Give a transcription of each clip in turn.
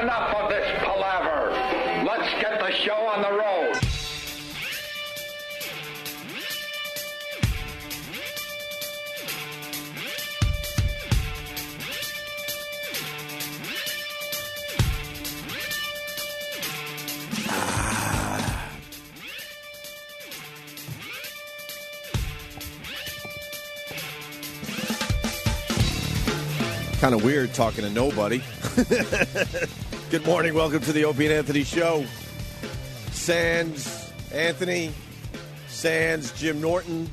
Enough of this palaver. Let's get the show on the road. Kind of weird talking to nobody. Good morning. Welcome to the Opie and Anthony Show. Sans Anthony, Sans Jim Norton,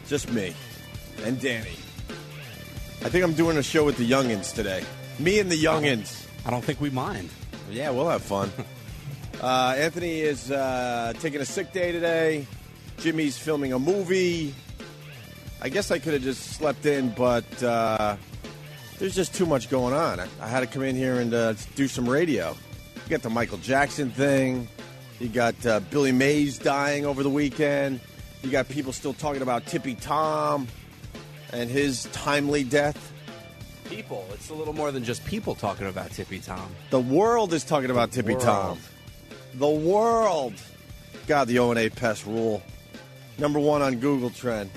just me and Danny. I think I'm doing a show with the youngins today. Me and the youngins. I don't think we mind. Yeah, we'll have fun. Anthony is taking a sick day today. Jimmy's filming a movie. I guess I could have just slept in, but there's just too much going on. I had to come in here and do some radio. You got the Michael Jackson thing. You got Billy Mays dying over the weekend. You got people still talking about Tippy Tom and his timely death. People. It's a little more than just people talking about Tippy Tom. The world is talking about Tippy Tom. The world. God, the O&A Pest rule. Number one on Google Trend.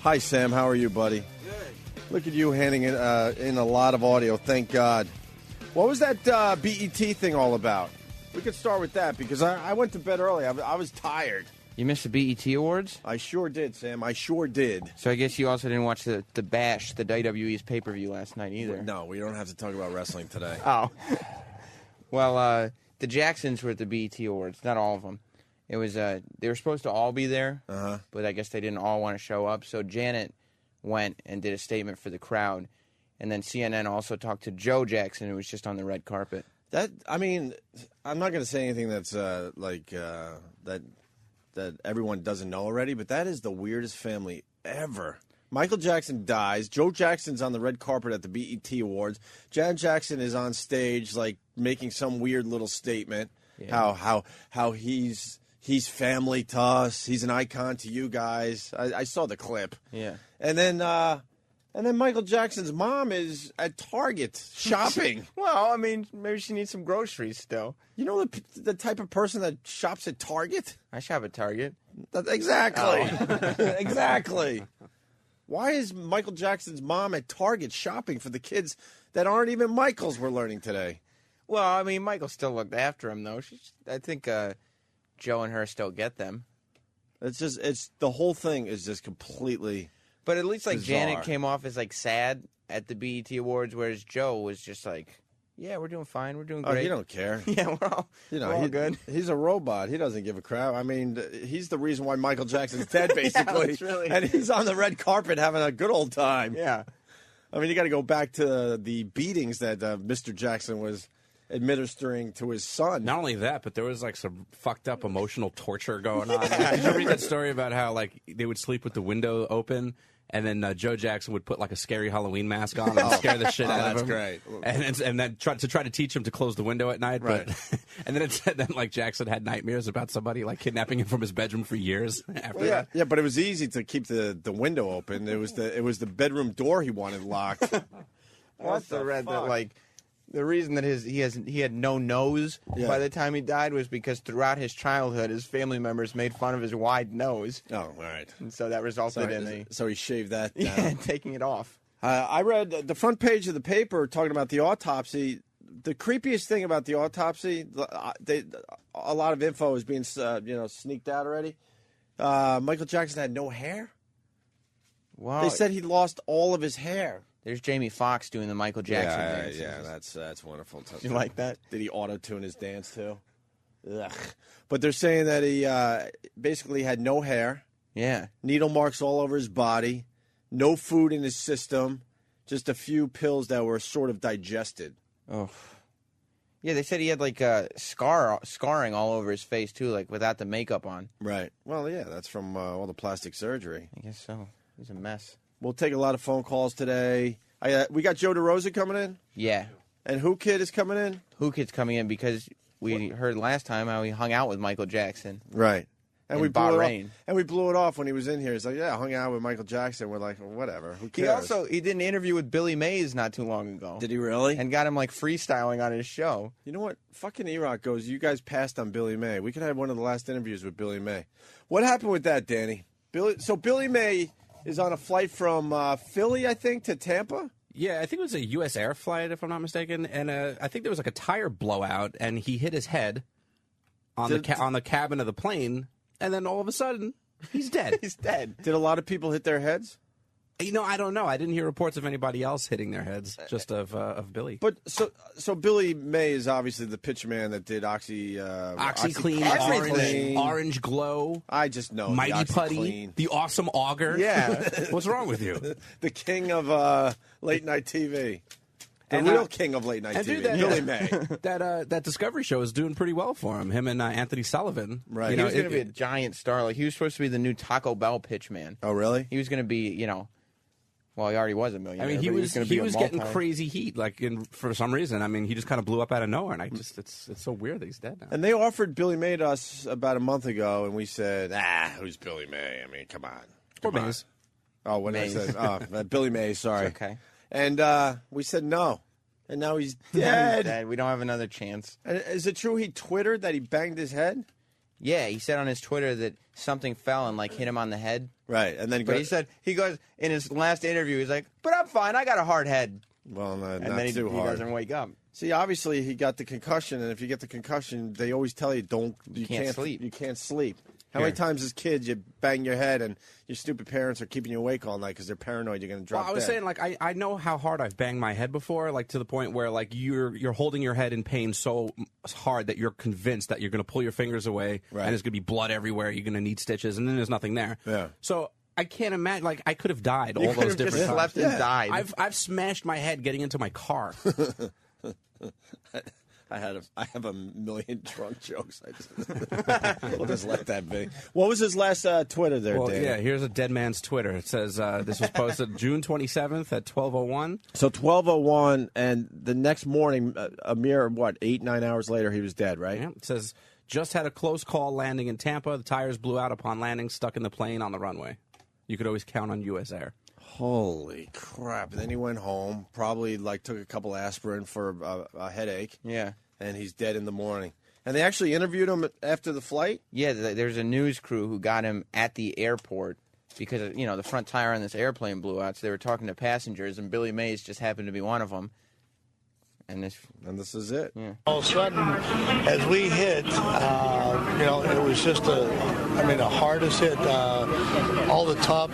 Hi, Sam. How are you, buddy? Good. Look at you handing in a lot of audio. Thank God. What was that BET thing all about? We could start with that because I went to bed early. I was tired. You missed the BET Awards? I sure did, Sam. I sure did. So I guess you also didn't watch the Bash, the WWE's pay-per-view last night either. No, we don't have to talk about wrestling today. Oh. Well, the Jacksons were at the BET Awards. Not all of them. It was they were supposed to all be there, but I guess they didn't all want to show up. So Janet went and did a statement for the crowd, and then CNN also talked to Joe Jackson, who was just on the red carpet. I'm not going to say anything that's that everyone doesn't know already, but that is the weirdest family ever. Michael Jackson dies. Joe Jackson's on the red carpet at the BET Awards. Janet Jackson is on stage, like making some weird little statement. Yeah. How he's family to us. He's an icon to you guys. I saw the clip. Yeah. And then Michael Jackson's mom is at Target shopping. Well, I mean, maybe she needs some groceries still. You know the type of person that shops at Target? I shop at Target. Exactly. Oh. Exactly. Why is Michael Jackson's mom at Target shopping for the kids that aren't even Michael's, we're learning today? Well, I mean, Michael still looked after him, though. I think Joe and her still get them. It's the whole thing is just completely But at least, like, bizarre. Janet came off as, like, sad at the BET Awards, whereas Joe was just like, yeah, we're doing fine. We're doing great. Oh, he don't care. Yeah, we're all good. He's a robot. He doesn't give a crap. I mean, he's the reason why Michael Jackson's dead, basically. Yeah, and he's on the red carpet having a good old time. Yeah. I mean, you got to go back to the beatings that Mr. Jackson was administering to his son. Not only that, but there was like some fucked up emotional torture going on. Did you read that story about how like they would sleep with the window open, and then Joe Jackson would put like a scary Halloween mask on and scare the shit out of him? That's great. And then try to teach him to close the window at night. Right. But, and then it said that like Jackson had nightmares about somebody like kidnapping him from his bedroom for years after that. Yeah, but it was easy to keep the window open. It was the bedroom door he wanted locked. I also read that, like, the reason that he had no nose by the time he died was because throughout his childhood, his family members made fun of his wide nose. Oh, all right. And so that resulted in so he shaved that down. Yeah, taking it off. I read the front page of the paper talking about the autopsy. The creepiest thing about the autopsy, a lot of info is being sneaked out already. Michael Jackson had no hair. Wow. They said he lost all of his hair. There's Jamie Foxx doing the Michael Jackson dance. Yeah, that's wonderful. You like that? Did he auto-tune his dance too? Ugh. But they're saying that he basically had no hair. Yeah. Needle marks all over his body. No food in his system. Just a few pills that were sort of digested. Oh. Yeah, they said he had like scarring all over his face too, like without the makeup on. Right. Well, yeah, that's from all the plastic surgery. I guess so. He's a mess. We'll take a lot of phone calls today. We got Joe DeRosa coming in. Yeah. And Who Kid is coming in. Who Kid's coming in because we heard last time how he hung out with Michael Jackson. Right. And in we blew it Bahrain. off. And we blew it off when he was in here. He's like, "Yeah, I hung out with Michael Jackson." We're like, well, "Whatever, who cares?" He did an interview with Billy Mays not too long ago. Did he really? And got him like freestyling on his show. You know what? Fucking E-Rock goes, "You guys passed on Billy May. We could have one of the last interviews with Billy May." What happened with that, Danny? Billy May is on a flight from Philly, I think, to Tampa. Yeah, I think it was a U.S. Air flight, if I'm not mistaken, and I think there was like a tire blowout, and he hit his head on the cabin of the plane, and then all of a sudden, he's dead. He's dead. Did a lot of people hit their heads? You know, I don't know. I didn't hear reports of anybody else hitting their heads, just of Billy. But so Billy May is obviously the pitch man that did OxyClean, Orange Glow. I just know Mighty the Putty, OxyClean. the Awesome Auger. Yeah. What's wrong with you? The king of late night TV. The And, real king of late night and TV, dude, that- Billy May. That Discovery show is doing pretty well for him. Him and Anthony Sullivan. Right. He You know, was going to be a giant star. Like, he was supposed to be the new Taco Bell pitch man. Oh, really? He was going to be, you know, well, he already was a millionaire. I mean, he but was gonna be a getting multi- crazy heat, like for some reason. I mean, he just kind of blew up out of nowhere, and I just it's so weird that he's dead now. And they offered Billy May to us about a month ago, and we said, who's Billy May? I mean, come on. Or Come on. Mays. Oh, what did I say? Billy May, sorry. It's okay. And we said no. And now he's He's dead. dead. We don't have another chance. And is it true he twittered that he banged his head? Yeah, he said on his Twitter that something fell and, like, hit him on the head. Right. And then But he goes, in his last interview, he's like, but I'm fine. I got a hard head. well, not And then he too hard. doesn't wake up. See, obviously he got the concussion, and if you get the concussion, they always tell you you can't sleep. You can't sleep. How many times as kids you bang your head and your stupid parents are keeping you awake all night because they're paranoid you're going to drop Well, I was dead? saying, like, I know how hard I've banged my head before, like to the point where like you're holding your head in pain so hard that you're convinced that you're going to pull your fingers away Right. and there's going to be blood everywhere. You're going to need stitches, and then there's nothing there. Yeah. So I can't imagine. Like, I could have died all could those have different just times. slept and died. I've smashed my head getting into my car. I have a million drunk jokes. We'll just let that be. What was his last Twitter there, Well, Dan? yeah. Here's a dead man's Twitter. It says this was posted June 27th at 12:01. So 12:01, and the next morning, a mere 8-9 hours later, he was dead. Right? Yeah, it says just had a close call landing in Tampa. The tires blew out upon landing, stuck in the plane on the runway. You could always count on U.S. Air. Holy crap! And then he went home. Probably took a couple aspirin for a headache. Yeah. And he's dead in the morning. And they actually interviewed him after the flight. Yeah, there's a news crew who got him at the airport because, you know, the front tire on this airplane blew out. So they were talking to passengers, and Billy Mays just happened to be one of them. And this is it. Yeah. All of a sudden, as we hit, it was just the hardest hit. All the top,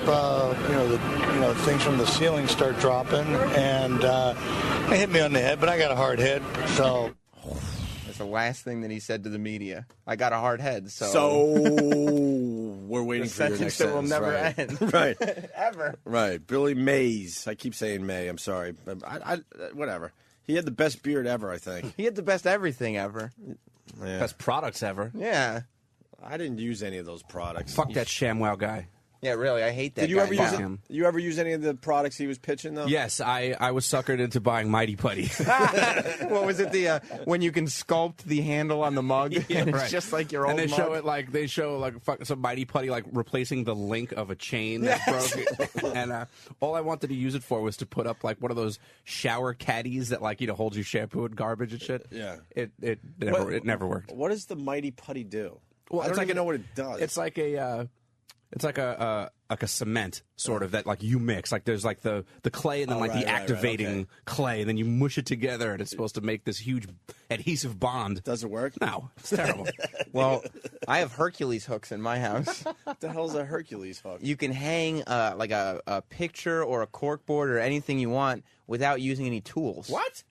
things from the ceiling start dropping, and it hit me on the head, but I got a hard head, so. That's the last thing that he said to the media. I got a hard head, so. We're waiting The for your sentence next that will sentence, never right. end. Right. Ever. Right. Billy Mays. I keep saying May. I'm sorry. I whatever. He had the best beard ever, I think. He had the best everything ever. Yeah. Best products ever. Yeah. I didn't use any of those products. Fuck that ShamWow guy. Yeah, really, I hate that Did you guy. ever Fuck use him. You ever use any of the products he was pitching though? Yes, I was suckered into buying Mighty Putty. What was it? The when you can sculpt the handle on the mug, and it's right. just like your old and they mug. show it like some Mighty Putty like replacing the link of a chain that's broken. And all I wanted to use it for was to put up like one of those shower caddies that holds your shampoo and garbage and shit. Yeah. It never worked. What does the Mighty Putty do? Well, I don't it's even know what it does. It's like a cement sort of that you mix. Like there's like the clay and then right, the right, activating okay. clay, and then you mush it together, and it's supposed to make this huge adhesive bond. Does it work? No, it's terrible. Well, I have Hercules hooks in my house. What the hell's a Hercules hook? You can hang like a picture or a corkboard or anything you want without using any tools. What?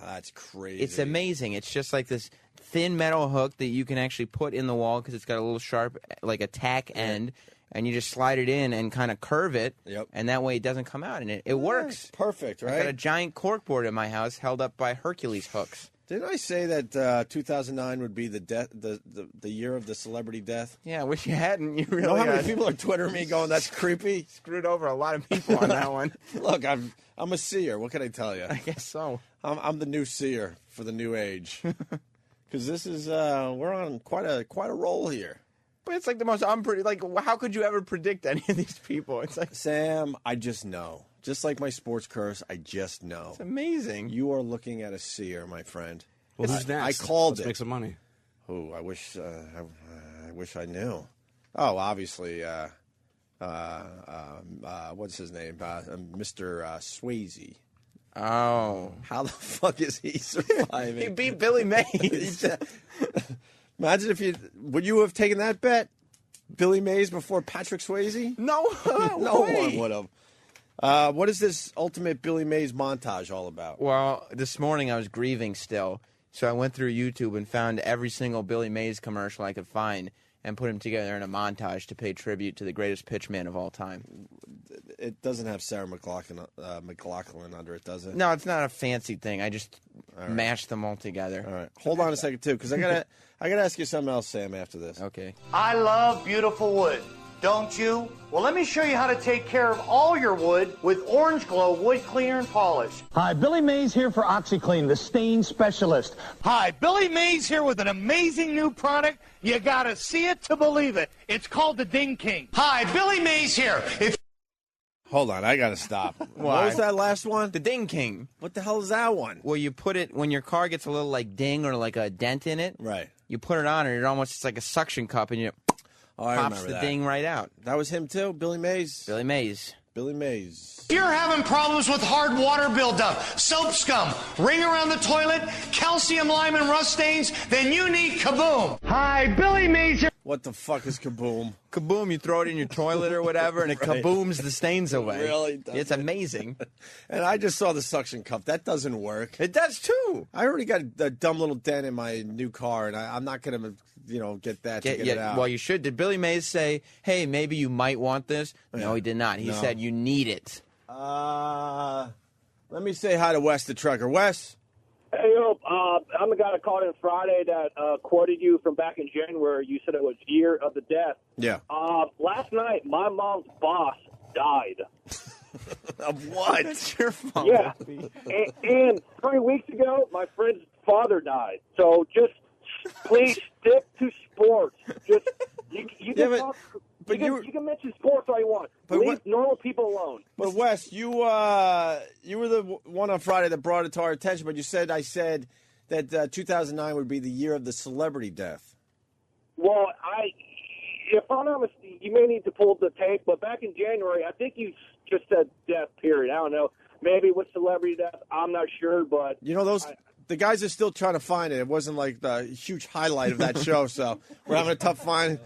That's crazy. It's amazing. It's just like this thin metal hook that you can actually put in the wall because it's got a little sharp, like a tack end, and you just slide it in and kind of curve it, and that way it doesn't come out, and it works. Perfect, right? I got a giant corkboard in my house held up by Hercules hooks. Didn't I say that 2009 would be the year of the celebrity death? Yeah, I wish you hadn't. You really You know how many got people are twittering me going, "That's creepy"? screwed over a lot of people on that one. Look, I'm a seer. What can I tell you? I guess so. I'm the new seer for the new age. Because this is we're on quite a roll here. But it's like the most unpredictable. Like, how could you ever predict any of these people? It's like Sam, I just know. Just like my sports curse, I just know. it's amazing. You are looking at a seer, my friend. Well, who's next? I called Let's it. make some money. Ooh, I wish I knew. Oh, obviously, what's his name? Mr. Swayze. Oh, How the fuck is he surviving? he beat Billy Mays. Imagine if would you have taken that bet, Billy Mays before Patrick Swayze? No, No way. one would have. What is this ultimate Billy Mays montage all about? Well, this morning I was grieving still, so I went through YouTube and found every single Billy Mays commercial I could find and put them together in a montage to pay tribute to the greatest pitchman of all time. It doesn't have Sarah McLachlan under it, does it? No, it's not a fancy thing. I just mashed them all together. All right. Hold on a second, too, because I gotta ask you something else, Sam, after this. Okay. I love beautiful wood, don't you? Well, let me show you how to take care of all your wood with Orange Glow Wood Cleaner and Polish. Hi, Billy Mays here for OxyClean, the stain specialist. Hi, Billy Mays here with an amazing new product. You gotta see it to believe it. It's called the Ding King. Hi, Billy Mays here. Hold on, I gotta stop. Why? What was that last one? The Ding King. What the hell is that one? Well, you put it when your car gets a little like ding or like a dent in it. Right. You put it on and it's like a suction cup and you Oh, I pops remember the that. ding right out. That was him too, Billy Mays. Billy Mays. Billy Mays. If you're having problems with hard water buildup, soap scum, ring around the toilet, calcium, lime, and rust stains, then you need Kaboom. Hi, Billy Mays here. What the fuck is Kaboom? Kaboom, you throw it in your toilet or whatever, and it Right. kabooms the stains away. Really does It's it? amazing. And I just saw the suction cup. That doesn't work. It does too. I already got a dumb little dent in my new car, and I'm not gonna, get that to get it out. Well, you should. Did Billy Mays say, hey, maybe you might want this? No, he did not. He No. said you need it. Let me say hi to Wes the trucker. Wes. Hey, I'm the guy that called in Friday that quoted you from back in January. You said it was year of the death. Yeah. Last night, my mom's boss died. Of what? It's your fault. Yeah. and 3 weeks ago, my friend's father died. So just please stick to sports. Just you Yeah, can but- talk. but you can mention sports all you want. But Leave what- normal people alone. But Wes, you were the one on Friday that brought it to our attention. But I said that 2009 would be the year of the celebrity death. Well, if I'm not mistaken, you may need to pull the tape, but back in January, I think you just said death, period. I don't know. Maybe with celebrity death, I'm not sure, but... The guys are still trying to find it. It wasn't like the huge highlight of that show, so we're having a tough time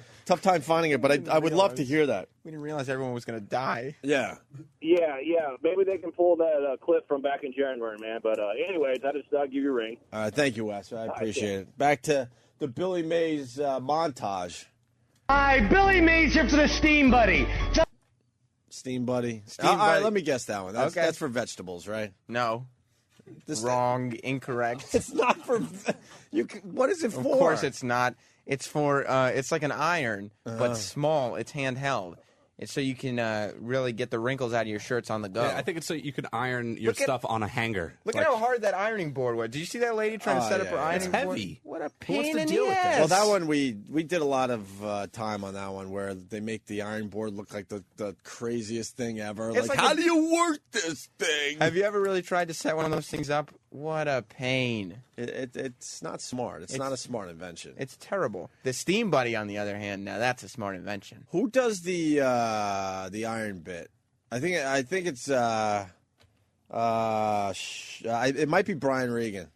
finding it, but I would love to hear that. We didn't realize everyone was going to die. Yeah. Yeah. Maybe they can pull that clip from back in January, man. But anyways, I just give you a ring. All right, thank you, Wes. I appreciate it. Back to the Billy Mays montage. Hi, Billy Mays here for the Steam Buddy. Steam Buddy. Steam All right, Buddy. let me guess that one. Okay. That's for vegetables, right? No. Wrong. Incorrect. It's not for. What is it for? Of course it's not. It's for, it's like an iron, but small. It's handheld. It's so you can really get the wrinkles out of your shirts on the go. Yeah, I think it's so you can iron your Look at- stuff on a hanger. Look Like- at how hard that ironing board was. Did you see that lady trying to set up her yeah. ironing It's board? heavy. What a Who wants pain to in deal the with that? ass. Well, that one we did a lot of time on that one where they make the iron board look like the craziest thing ever. It's like how a- do you work this thing? Have you ever really tried to set one of those things up? What a pain. It's not smart. It's not a smart invention. It's terrible. The Steam Buddy, on the other hand, now that's a smart invention. Who does the iron bit? I think it's it might be Brian Regan.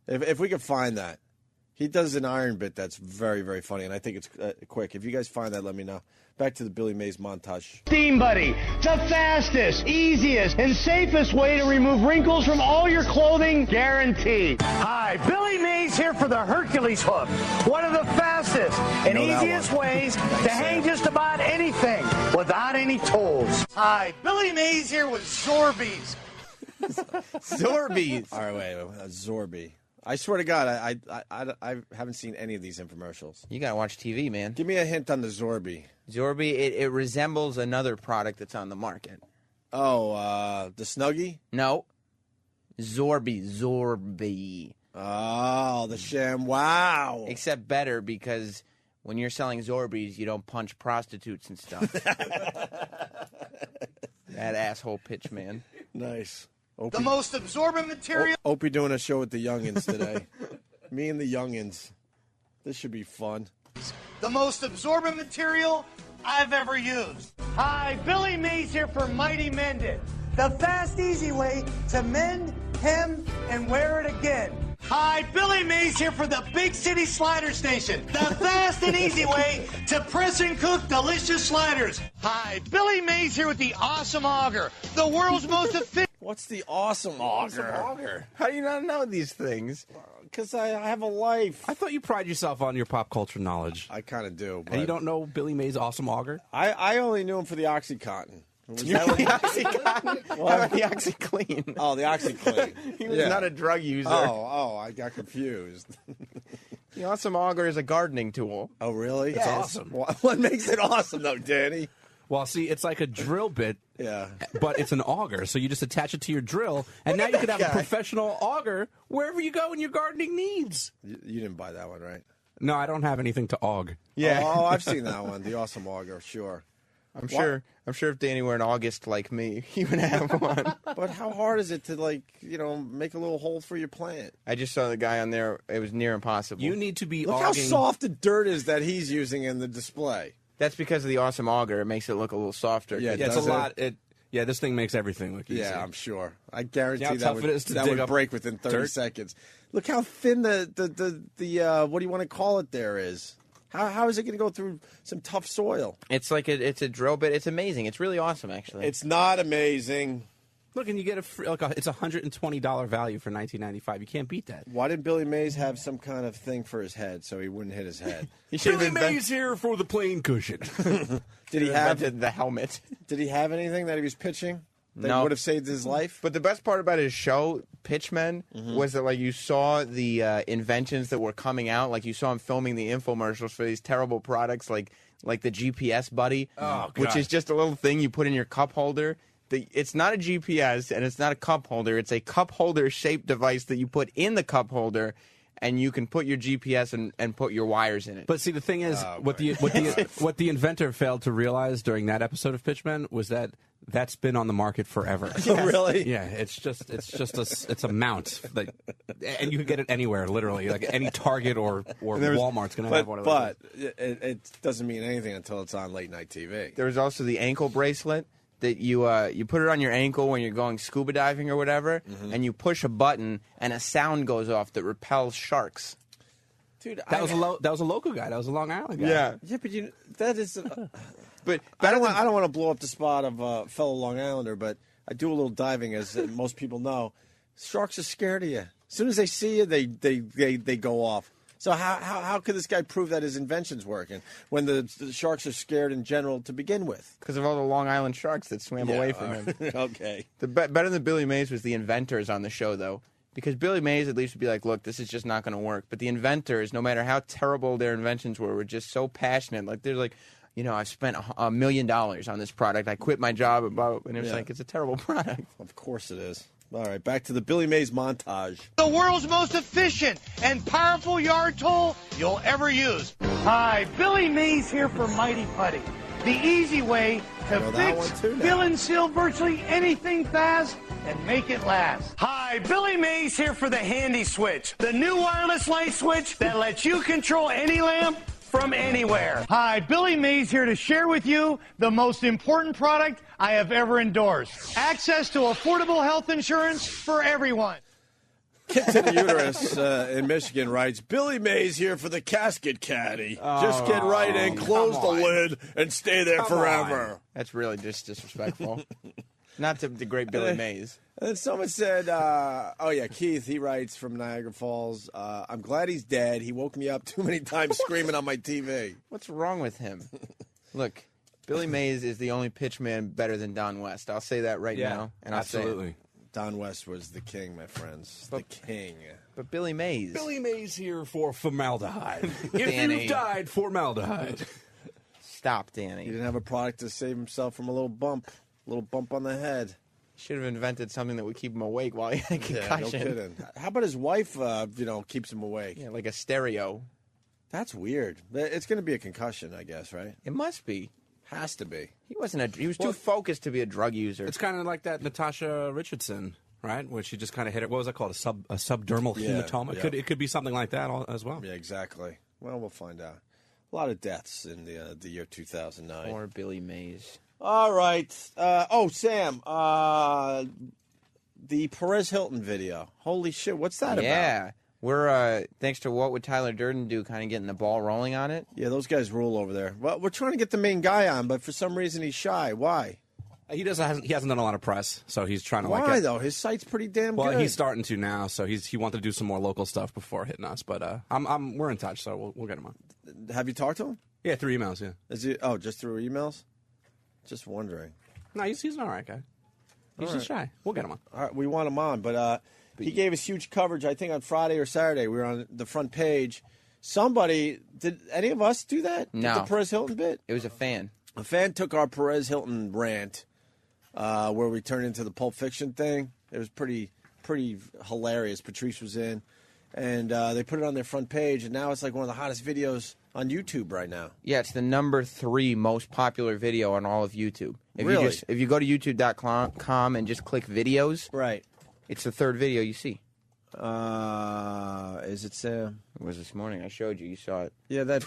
If we could find that, he does an iron bit that's very, very funny, and I think it's quick. If you guys find that, let me know. Back to the Billy Mays montage. Steam Buddy, the fastest, easiest, and safest way to remove wrinkles from all your clothing, guaranteed. Hi, Billy Mays here for the Hercules hook. One of the fastest and know that easiest one. ways to hang just about anything without any tools. Hi, Billy Mays here with Zorbies. Zorbies. All right, wait, Zorby. I swear to God, I haven't seen any of these infomercials. You gotta watch TV, man. Give me a hint on the Zorby. Zorby, it resembles another product that's on the market. Oh, the Snuggie? No. Zorby. Oh, the Sham. Wow. Except better because when you're selling Zorbies, you don't punch prostitutes and stuff. That asshole pitch man. Nice. The most absorbent material. Opie doing a show with the youngins today. Me and the youngins. This should be fun. The most absorbent material I've ever used. Hi, Billy Mays here for Mighty Mended. The fast, easy way to mend, hem, and wear it again. Hi, Billy Mays here for the Big City Slider Station. The fast and easy way to press and cook delicious sliders. Hi, Billy Mays here with the Awesome Auger. The world's most efficient. What's the awesome auger? How do you not know these things? Because I have a life. I thought you pride yourself on your pop culture knowledge. I kind of do. But And you don't know Billy Mays' awesome auger? I only knew him for the OxyContin. Was The that what- OxyContin? How about the OxyClean? Oh, the OxyClean. He was not a drug user. Oh, I got confused. The Awesome Auger is a gardening tool. Oh, really? It's awesome. What makes it awesome, though, Danny? Well, see, it's like a drill bit, Yeah. but it's an auger. So you just attach it to your drill, and now you can have a professional auger wherever you go in your gardening needs. You didn't buy that one, right? No, I don't have anything to aug. Yeah. Oh, I've seen that one. The awesome auger, sure. I'm sure if Danny were in August like me, he would have one. But how hard is it to, make a little hole for your plant? I just saw the guy on there. It was near impossible. You need to be Look auging. how soft the dirt is that he's using in the display. That's because of the Awesome Auger. It makes it look a little softer. Yeah, Yeah, it's a Does it? lot. Yeah, this thing makes everything look easy. Yeah, I'm sure. I guarantee See how that tough would, it is to that dig would up break within 30 dirt? seconds. Look how thin the what do you want to call it there is. How is it going to go through some tough soil? It's like it's a drill bit. It's amazing. It's really awesome, actually. It's not amazing. Look, and you get it's $120 value for $19.95. You can't beat that. Why didn't Billy Mays have some kind of thing for his head so he wouldn't hit his head? He should Billy have been Mays here for the plane cushion. Did he have the helmet. Did he have anything that he was pitching that No. would have saved his life? But the best part about his show, Pitchmen, was that like you saw the inventions that were coming out. Like you saw him filming the infomercials for these terrible products, like the GPS Buddy, which God. is just a little thing you put in your cup holder. It's not a GPS and it's not a cup holder. It's a cup holder shaped device that you put in the cup holder, and you can put your GPS and put your wires in it. But see, the thing is, what the inventor failed to realize during that episode of Pitchmen was that that's been on the market forever. Oh, really? Yeah, it's a mount, and you can get it anywhere, literally, like any Target or Walmart's going to have one of those. But it doesn't mean anything until it's on late night TV. There was also the ankle bracelet that you put it on your ankle when you're going scuba diving or whatever, and you push a button and a sound goes off that repels sharks. Dude, that was a local guy. That was a Long Island guy. Yeah. Yeah, but that is. But I don't want to blow up the spot of a fellow Long Islander, but I do a little diving, as most people know. Sharks are scared of you. As soon as they see you, they go off. So how could this guy prove that his invention's working when the sharks are scared in general to begin with? Because of all the Long Island sharks that swam away from him. Okay. Better than Billy Mays was the inventors on the show, though. Because Billy Mays at least would be like, look, this is just not going to work. But the inventors, no matter how terrible their inventions were just so passionate. Like, they're like, I've spent $1 million on this product. I quit my job and it was like, it's a terrible product. Of course it is. All right, back to the Billy Mays montage. The world's most efficient and powerful yard tool you'll ever use. Hi, Billy Mays here for Mighty Putty. The easy way to know that fix, one too now. fill, and seal virtually anything fast and make it last. Hi, Billy Mays here for the Handy Switch, the new wireless light switch that lets you control any lamp from anywhere. Hi, Billy Mays here to share with you the most important product I have ever endorsed. Access to affordable health insurance for everyone. Kid to the Uterus in Michigan writes, Billy Mays here for the casket caddy. Just get right in, close the lid, and stay there forever. That's really just disrespectful. Not to the great Billy Mays. And then someone said, Keith, he writes from Niagara Falls, I'm glad he's dead. He woke me up too many times screaming on my TV. What's wrong with him? Look, Billy Mays is the only pitchman better than Don West. I'll say that right now. And I'll say it. Absolutely. Don West was the king, my friends. The king. But Billy Mays. Billy Mays here for formaldehyde. If Danny. you've died, formaldehyde. Stop, Danny. He didn't have a product to save himself from a little bump on the head. Should have invented something that would keep him awake while he had a Yeah, no concussion. kidding. How about his wife, keeps him awake? Yeah, like a stereo. That's weird. It's going to be a concussion, I guess, right? It must be. Has to be. He wasn't. He was too focused to be a drug user. It's kind of like that Natasha Richardson, right? Where she just kind of hit it. What was that called? A subdermal hematoma. Yeah. It could be something like that as well. Yeah, exactly. Well, we'll find out. A lot of deaths in the year 2009. Or Billy Mays. All right. Sam. The Perez Hilton video. Holy shit! What's that about? Yeah. We're, thanks to What Would Tyler Durden Do, kind of getting the ball rolling on it. Yeah, those guys rule over there. Well, we're trying to get the main guy on, but for some reason he's shy. Why? He hasn't done a lot of press, so he's trying to Why though? His site's pretty damn good. Well, he's starting to now, so he wanted to do some more local stuff before hitting us. But we're in touch, so we'll get him on. Have you talked to him? Yeah, through emails. Yeah. Is he? Oh, just through emails? Just wondering. No, he's an all right guy. He's just shy. We'll get him on. All right, we want him on, but he gave us huge coverage. I think on Friday or Saturday we were on the front page. Did any of us do that? No. The Perez Hilton bit? It was a fan. A fan took our Perez Hilton rant, where we turned into the Pulp Fiction thing. It was pretty hilarious. Patrice was in, and they put it on their front page, and now it's like one of the hottest videos on YouTube right now. Yeah, it's the number 3 most popular video on all of YouTube. Really? If you go to youtube.com and just click videos, Right. it's the 3rd video you see. Is it Sam? It was this morning. I showed you. You saw it. Yeah, that.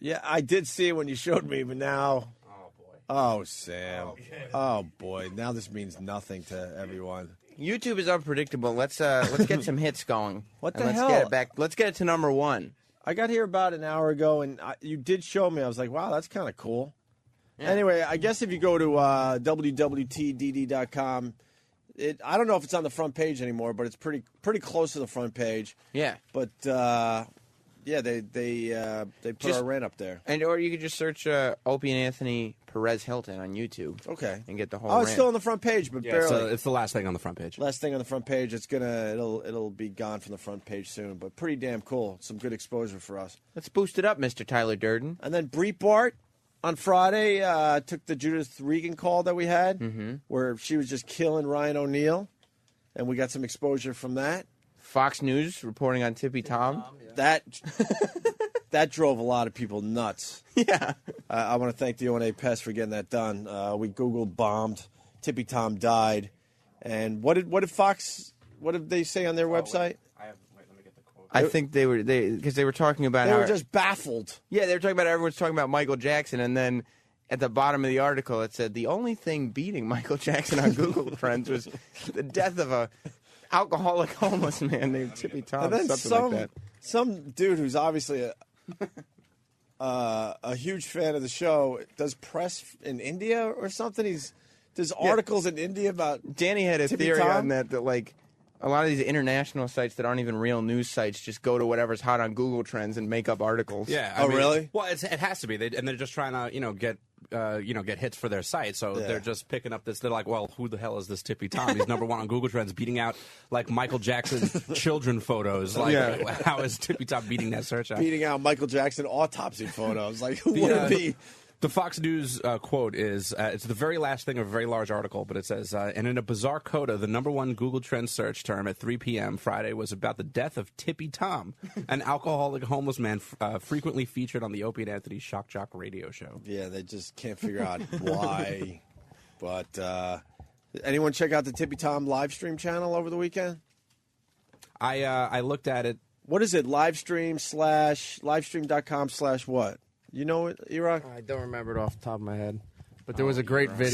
Yeah, I did see it when you showed me, but now. Oh boy. Oh, Sam. Oh boy. Now this means nothing to everyone. YouTube is unpredictable. Let's get some hits going. What the and hell? Let's get it back. Let's get it to number 1. I got here about an hour ago, and you did show me. I was like, wow, that's kind of cool. Yeah. Anyway, I guess if you go to www.tdd.com, I don't know if it's on the front page anymore, but it's pretty close to the front page. Yeah. But yeah, they put our rant up there. Or you could just search Opie and Anthony Perez Hilton on YouTube. Okay. And get the whole Oh, it's rant. still on the front page, but barely. So it's the last thing on the front page. Last thing on the front page. It'll be gone from the front page soon, but pretty damn cool. Some good exposure for us. Let's boost it up, Mr. Tyler Durden. And then Breitbart on Friday took the Judith Regan call that we had, where she was just killing Ryan O'Neal, and we got some exposure from that. Fox News reporting on Tippy Tom. That drove a lot of people nuts. Yeah. I want to thank the O&A Pest for getting that done. We Googled bombed. Tippy Tom died. And what did Fox? What did they say on their website? Let me get the quote. I think they were talking about They how were just baffled. Yeah, they were talking about everyone's talking about Michael Jackson, and then at the bottom of the article it said the only thing beating Michael Jackson on Google Trends was the death of a alcoholic homeless man named Tippy Tom. And then something like that. some dude who's obviously a huge fan of the show does press in India or something. There's articles in India about Danny had a Tippy theory Tom? on that like a lot of these international sites that aren't even real news sites just go to whatever's hot on Google Trends and make up articles. Yeah. Oh, really? Well, it has to be, and they're just trying to get hits for their site. So they're just picking up this. They're like, well, who the hell is this Tippy Tom? He's number 1 on Google Trends, beating out like Michael Jackson children photos. Like, how is Tippy Tom beating that search out? beating out Michael Jackson autopsy photos. Like, who would it be? The Fox News quote is, it's the very last thing of a very large article, but it says, and in a bizarre coda, the number 1 Google Trends search term at 3 p.m. Friday was about the death of Tippy Tom, an alcoholic homeless man frequently featured on the Opie and Anthony Shock Jock radio show. Yeah, they just can't figure out why. But anyone check out the Tippy Tom live stream channel over the weekend? I looked at it. What is it? Livestream.com/what? You know it, Iraq? I don't remember it off the top of my head. But there was a great video.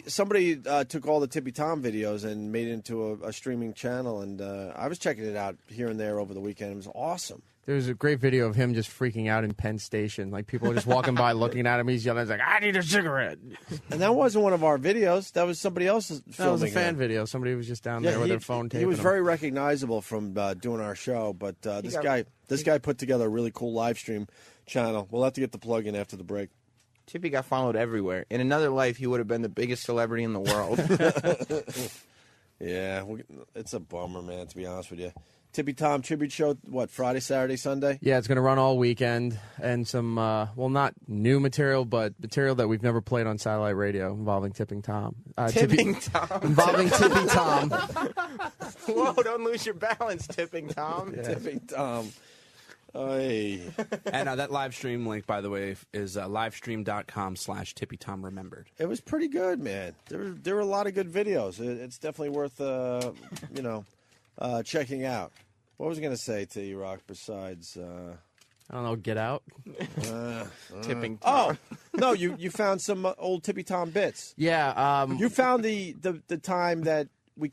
Somebody took all the Tippy Tom videos and made it into a streaming channel, and I was checking it out here and there over the weekend. It was awesome. There was a great video of him just freaking out in Penn Station. Like, people were just walking by looking at him. He's yelling, he's like, I need a cigarette. And that wasn't one of our videos. That was somebody else's filming. That was a fan it. video. Somebody was just down there with their phone taping He was him. very recognizable from doing our show, but this guy put together a really cool live stream channel. We'll have to get the plug in after the break. Tippy got followed everywhere. In another life, he would have been the biggest celebrity in the world. Yeah, it's a bummer, man, to be honest with you. Tippy Tom Tribute Show, what, Friday, Saturday, Sunday? Yeah, it's going to run all weekend, and some, not new material, but material that we've never played on satellite radio involving Tipping Tom. Tipping Tom. Involving Tippy Tom. Whoa, don't lose your balance, Tipping Tom. Yeah. Tipping Tom. Oy. And that live stream link, by the way, is livestream.com/TippyTomRemembered. It was pretty good, man. There were a lot of good videos. It's definitely worth, checking out. What was I going to say to you, Rock, besides... I don't know, Get Out? Tipping Tom. Oh, no, you found some old Tippy Tom bits. Yeah. You found the time that we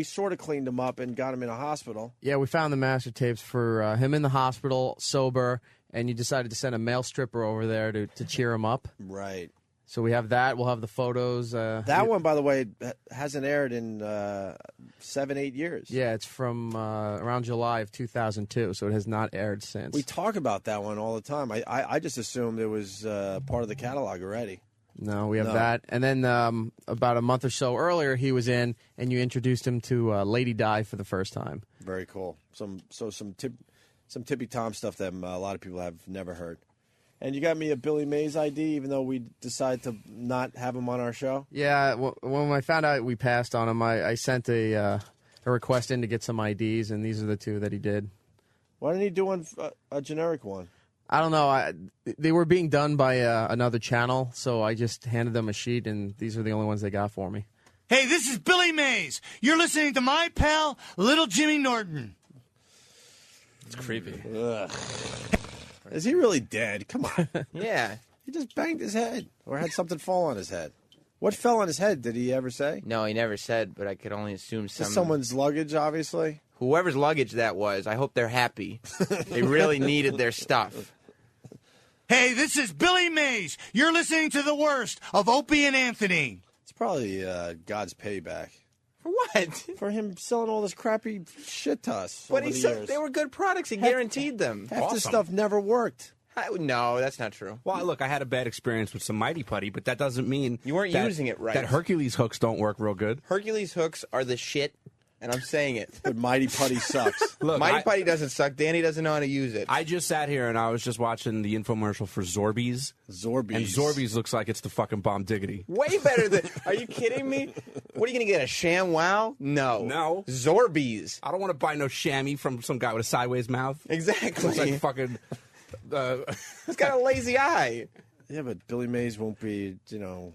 sort of cleaned him up and got him in a hospital. Yeah, we found the master tapes for him in the hospital, sober, and you decided to send a male stripper over there to cheer him up. Right. So we have that. We'll have the photos. That one, by the way, hasn't aired in 7-8 years. Yeah, it's from around July of 2002, so it has not aired since. We talk about that one all the time. I just assumed it was part of the catalog already. No, we have that. And then about a month or so earlier, he was in, and you introduced him to Lady Di for the first time. Very cool. Some Tippy Tom stuff that a lot of people have never heard. And you got me a Billy Mays ID, even though we decided to not have him on our show? Yeah, when I found out we passed on him, I sent a request in to get some IDs, and these are the two that he did. Why didn't he do a generic one? I don't know. They were being done by another channel, so I just handed them a sheet, and these are the only ones they got for me. Hey, this is Billy Mays. You're listening to my pal, Little Jimmy Norton. It's creepy. Ugh. Is he really dead? Come on. Yeah. He just banged his head or had something fall on his head. What fell on his head? Did he ever say? No, he never said, but I could only assume Someone's luggage, obviously. Whoever's luggage that was, I hope they're happy. They really needed their stuff. Hey, this is Billy Mays. You're listening to the worst of Opie and Anthony. It's probably God's payback. For what? For him selling all this crappy shit to us. But over he the said years. they were good products. He guaranteed them. Half this stuff never worked. No, that's not true. Well, look, I had a bad experience with some Mighty Putty, but that doesn't mean you weren't using it right. That Hercules hooks don't work real good. Hercules hooks are the shit, and I'm saying it. But Mighty Putty sucks. Look, Mighty Putty doesn't suck. Danny doesn't know how to use it. I just sat here and I was just watching the infomercial for Zorbies. Zorbies. And Zorbies looks like it's the fucking bomb diggity. Way better than... Are you kidding me? What are you going to get, a ShamWow? No. Zorbies. I don't want to buy no chamois from some guy with a sideways mouth. Exactly. Looks like fucking... He's got a lazy eye. Yeah, but Billy Mays won't be, You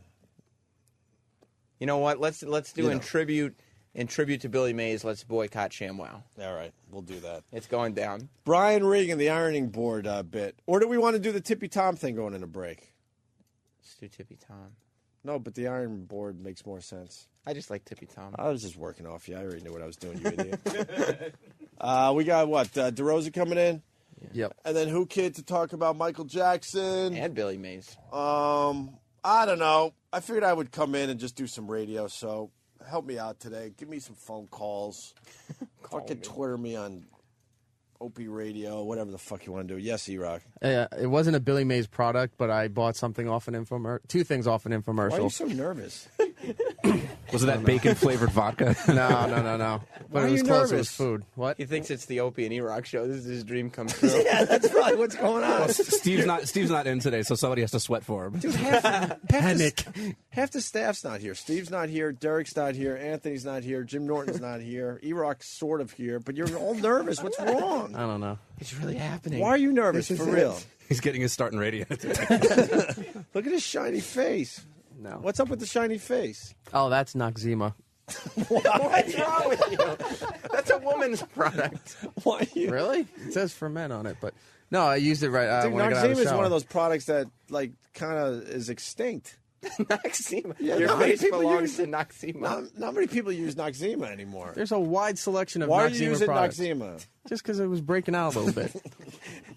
know what? Let's do in tribute to Billy Mays. Let's boycott ShamWow. All right, we'll do that. It's going down. Brian Regan, the ironing board bit, or do we want to do the Tippy Tom thing going in a break? Let's do Tippy Tom. No, but the iron board makes more sense. I just like Tippy Tom. I was just working off you. I already knew what I was doing, you idiot. We got what? DeRosa coming in. Yep. And then who kid to talk about Michael Jackson and Billy Mays. I don't know. I figured I would come in and just do some radio, so help me out today. Give me some phone calls. Fucking Twitter me on Opie Radio, whatever the fuck you want to do. Yes, E-Rock. It wasn't a Billy Mays product, but I bought something off an infomercial. Two things off an infomercial. Why are you so nervous? Was it that bacon-flavored vodka? No. But Why it was are you close. nervous? It was food. What? He thinks it's the Opie and E-Rock show. This is his dream come true. Yeah, that's probably what's going on. Well, Steve's not in today, so somebody has to sweat for him. Dude, half the staff's not here. Steve's not here. Derek's not here. Anthony's not here. Jim Norton's not here. E-Rock's sort of here, but you're all nervous. What's wrong? I don't know. It's really happening. Why are you nervous? For real? He's getting his start in radio. Look at his shiny face. No. What's up with the shiny face? Oh, that's Noxzema. What's wrong with you? That's a woman's product. Why are you? Really? It says ferment on it, but no, I used it right Dude, when I got out of Noxzema the is shower. one of those products that, like, kind of is extinct. Noxzema. Yeah, Your not many face people belongs use- to Noxzema. Not many people use Noxzema anymore. There's a wide selection of Why are Noxzema you using products. Noxzema? Just because it was breaking out a little bit.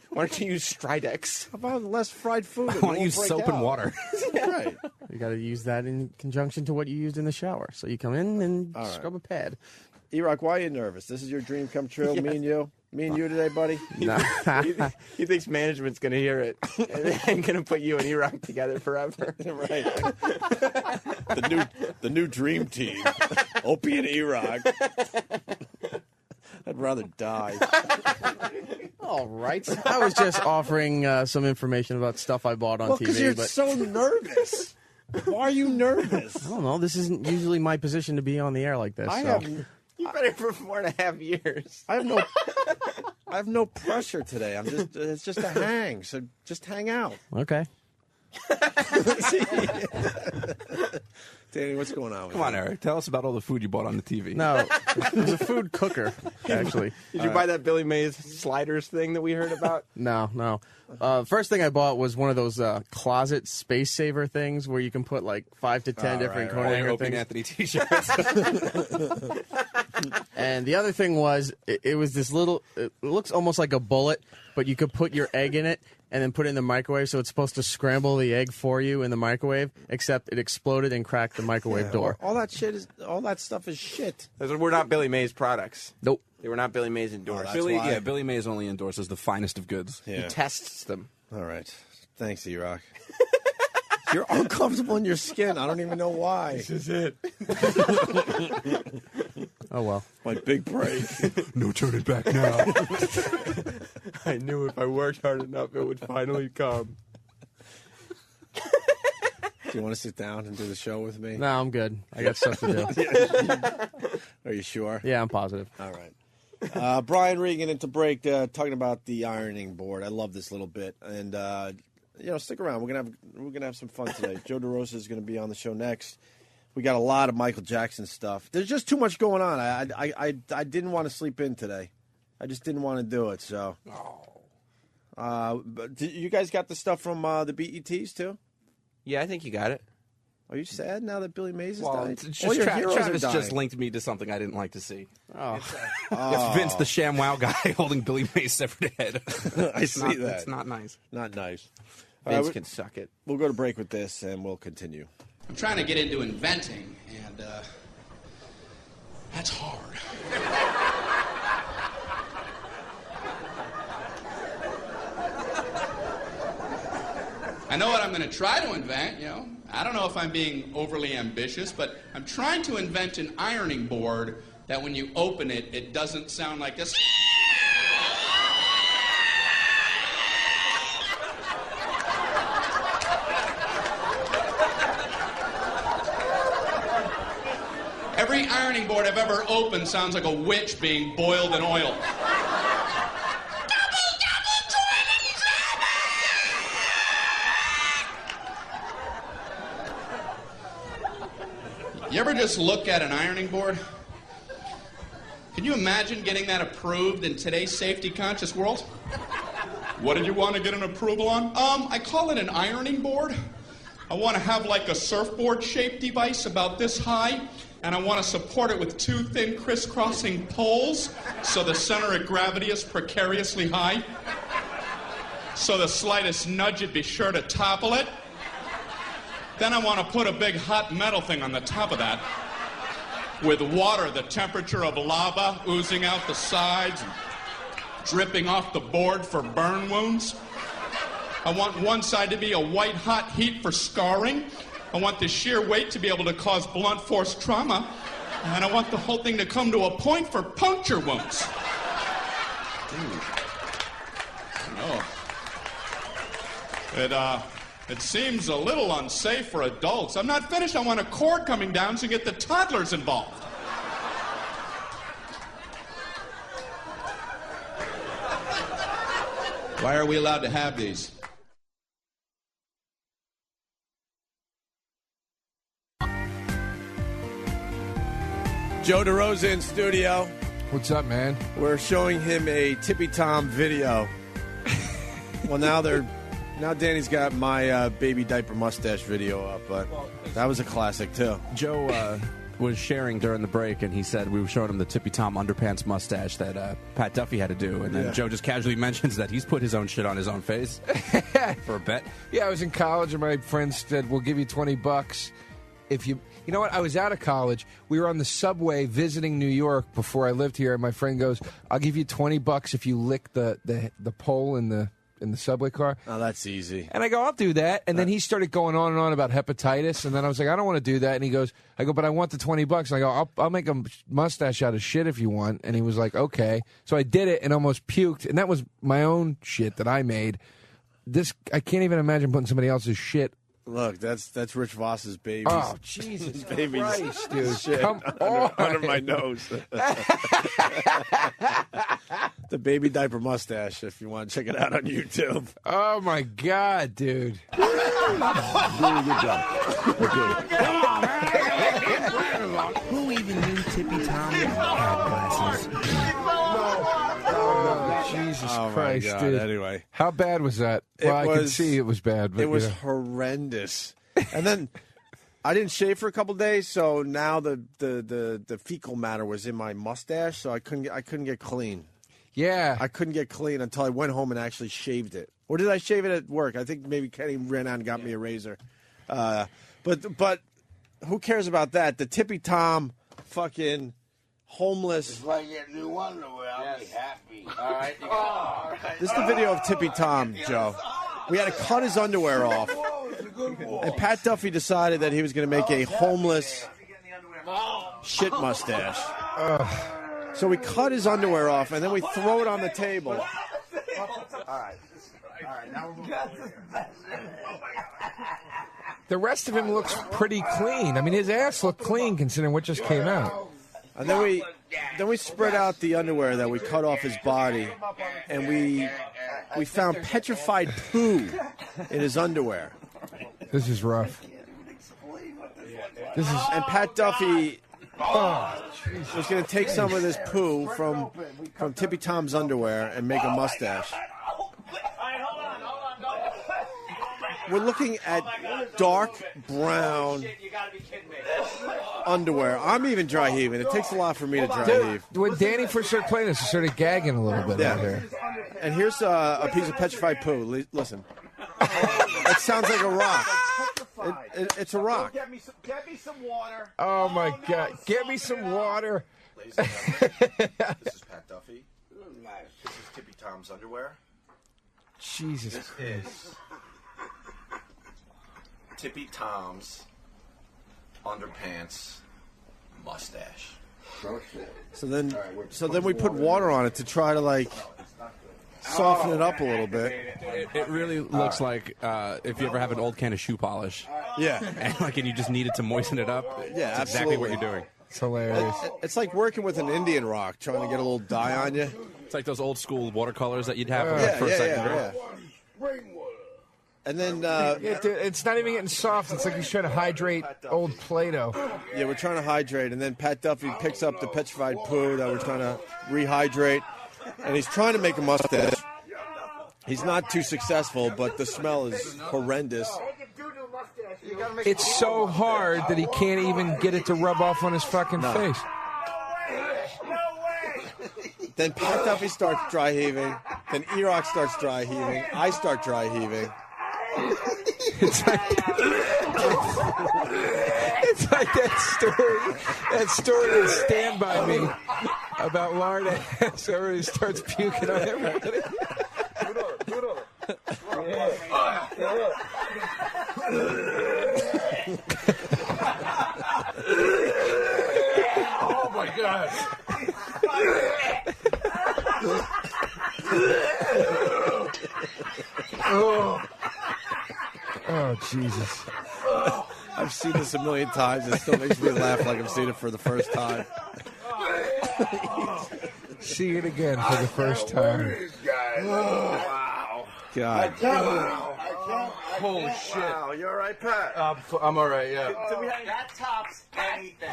Why don't you use Stridex? How about less fried food? I want to use soap and water. Right. You got to use that in conjunction to what you used in the shower. So you come in and All right. scrub a pad. E-Rock, why are you nervous? This is your dream come true, me and you? Me and you today, buddy? No. He thinks management's going to hear it and going to put you and E-Rock together forever. Right. The new dream team. Opie and E-Rock. I'd rather die. All right. I was just offering some information about stuff I bought on TV. Because you're but so nervous. Why are you nervous? I don't know. This isn't usually my position to be on the air like this. You've been here for 4.5 years. I have no pressure today. It's just a hang. So just hang out. Okay. Danny, what's going on with Come on, Eric. Tell us about all the food you bought on the TV. No, it was a food cooker, actually. Did you buy that Billy Mays sliders thing that we heard about? No. First thing I bought was one of those closet space saver things where you can put like 5 to 10 different Conair Opie and things. Anthony t-shirts. And the other thing was, it was this little, it looks almost like a bullet, but you could put your egg in it and then put it in the microwave, so it's supposed to scramble the egg for you in the microwave, except it exploded and cracked the microwave door. All that stuff is shit. We're not Billy Mays products. Nope. They were not Billy Mays endorsed. Billy Mays only endorses the finest of goods. He tests them. All right. Thanks, E-Rock. You're uncomfortable in your skin. I don't even know why. This is it. Oh, well. My big break. No turning back now. I knew if I worked hard enough, it would finally come. Do you want to sit down and do the show with me? No, I'm good. I got stuff to do. Are you sure? Yeah, I'm positive. All right. Brian Regan into break talking about the ironing board. I love this little bit, and stick around. We're gonna have some fun today. Joe DeRosa is going to be on the show next. We got a lot of Michael Jackson stuff. There's just too much going on. I didn't want to sleep in today. I just didn't want to do it. So, but you guys got the stuff from the BETs too? Yeah, I think you got it. Are you sad now that Billy Mays has Well, died? it's All just your heroes Travis are dying. just linked me to something I didn't like to see. Oh. It's Vince the ShamWow guy holding Billy Mays severed head. I see that. It's not nice. Not nice. Vince can suck it. We'll go to break with this, and we'll continue. I'm trying to get into inventing, and that's hard. I know what I'm going to try to invent, I don't know if I'm being overly ambitious, but I'm trying to invent an ironing board that when you open it, it doesn't sound like this. Every ironing board I've ever opened sounds like a witch being boiled in oil. You ever just look at an ironing board? Can you imagine getting that approved in today's safety-conscious world? What did you want to get an approval on? I call it an ironing board. I want to have like a surfboard-shaped device about this high, and I want to support it with 2 thin crisscrossing poles so the center of gravity is precariously high. So the slightest nudge would be sure to topple it. Then I want to put a big hot metal thing on the top of that with water, the temperature of lava oozing out the sides and dripping off the board for burn wounds. I want one side to be a white hot heat for scarring. I want the sheer weight to be able to cause blunt force trauma. And I want the whole thing to come to a point for puncture wounds. It seems a little unsafe for adults. I'm not finished. I want a cord coming down so you get the toddlers involved. Why are we allowed to have these? Joe DeRosa in studio. What's up, man? We're showing him a Tippy Tom video. Well, now Danny's got my baby diaper mustache video up, but that was a classic too. Joe was sharing during the break, and he said we were showing him the Tippy Tom underpants mustache that Pat Duffy had to do, and then Joe just casually mentions that he's put his own shit on his own face for a bet. Yeah, I was in college, and my friends said, "We'll give you $20." if you know what, I was out of college. We were on the subway visiting New York before I lived here, and my friend goes, "I'll give you $20 if you lick the pole in the subway car." Oh, that's easy. And I go, "I'll do that." And then he started going on and on about hepatitis, and then I was like, "I don't want to do that." And he goes, "But I want the $20." And I go, "I'll make a mustache out of shit if you want." And he was like, "Okay." So I did it and almost puked, and that was my own shit that I made. I can't even imagine putting somebody else's shit. Look, that's Rich Voss's baby. Oh, Jesus Christ, dude. Shit Come on. under my nose. The baby diaper mustache, if you want to check it out on YouTube. Oh, my God, dude. Doing a good job. Who even knew Tippy Tom had glasses? Jesus Christ, my God. dude. Anyway. How bad was that? Well, I could see it was bad. But, it was horrendous. And then I didn't shave for a couple days, so now the fecal matter was in my mustache, so I couldn't get clean. Yeah. I couldn't get clean until I went home and actually shaved it. Or did I shave it at work? I think maybe Kenny ran out and got me a razor. But who cares about that? The Tippy Tom fucking homeless. If I get new underwear, I'll be happy. All right. All right. This is the video of Tippy Tom, Joe. We had to cut his underwear off. And Pat Duffy decided that he was going to make a homeless shit mustache. So we cut his underwear off, and then we throw it on the table. All right. Now we're moving over here. The rest of him looks pretty clean. I mean, his ass looked clean considering what just came out. And then we spread out the underwear that we cut off his body, and we found petrified poo in his underwear. This is rough. And Pat Duffy was going to take some of this poo from Tippy Tom's underwear and make a mustache. We're looking at dark brown underwear. I'm even dry heaving. It takes a lot for me to dry heave. When Danny first started playing this, I started gagging a little bit out here. And here's a piece of petrified poo. Listen. It sounds like a rock. It's a rock. Get me some water. Oh, my God. Get me some water. Ladies and gentlemen, this is Pat Duffy. This is Tippy Tom's underwear. Jesus This is Tippy Tom's underpants mustache. So then we put water on it to try to soften it up a little bit. It really looks like if you ever have an old can of shoe polish. Yeah. And you just need it to moisten it up. Yeah, That's exactly what absolutely. you're doing. It's hilarious. It's like working with an Indian rock, trying to get a little dye on you. It's like those old school watercolors that you'd have for Yeah, second yeah, grade. yeah. And then it's not even getting soft. It's like he's trying to hydrate old Play-Doh. Yeah, we're trying to hydrate, and then Pat Duffy picks up the petrified poo that we're trying to rehydrate, and he's trying to make a mustache. He's not too successful, but the smell is horrendous. It's so hard that he can't even get it to rub off on his fucking face. Then Pat Duffy starts dry heaving. Then E-Rock starts dry heaving. I start dry heaving. It's like that story in Stand By Me about lard ass. Everybody starts puking on everybody. Oh my God. Oh, Jesus. I've seen this a million times. It still makes me laugh like I've seen it for the first time. See it again for the first time. Wow. God. Holy shit. Wow, you all right, Pat? I'm all right, yeah. That tops anything.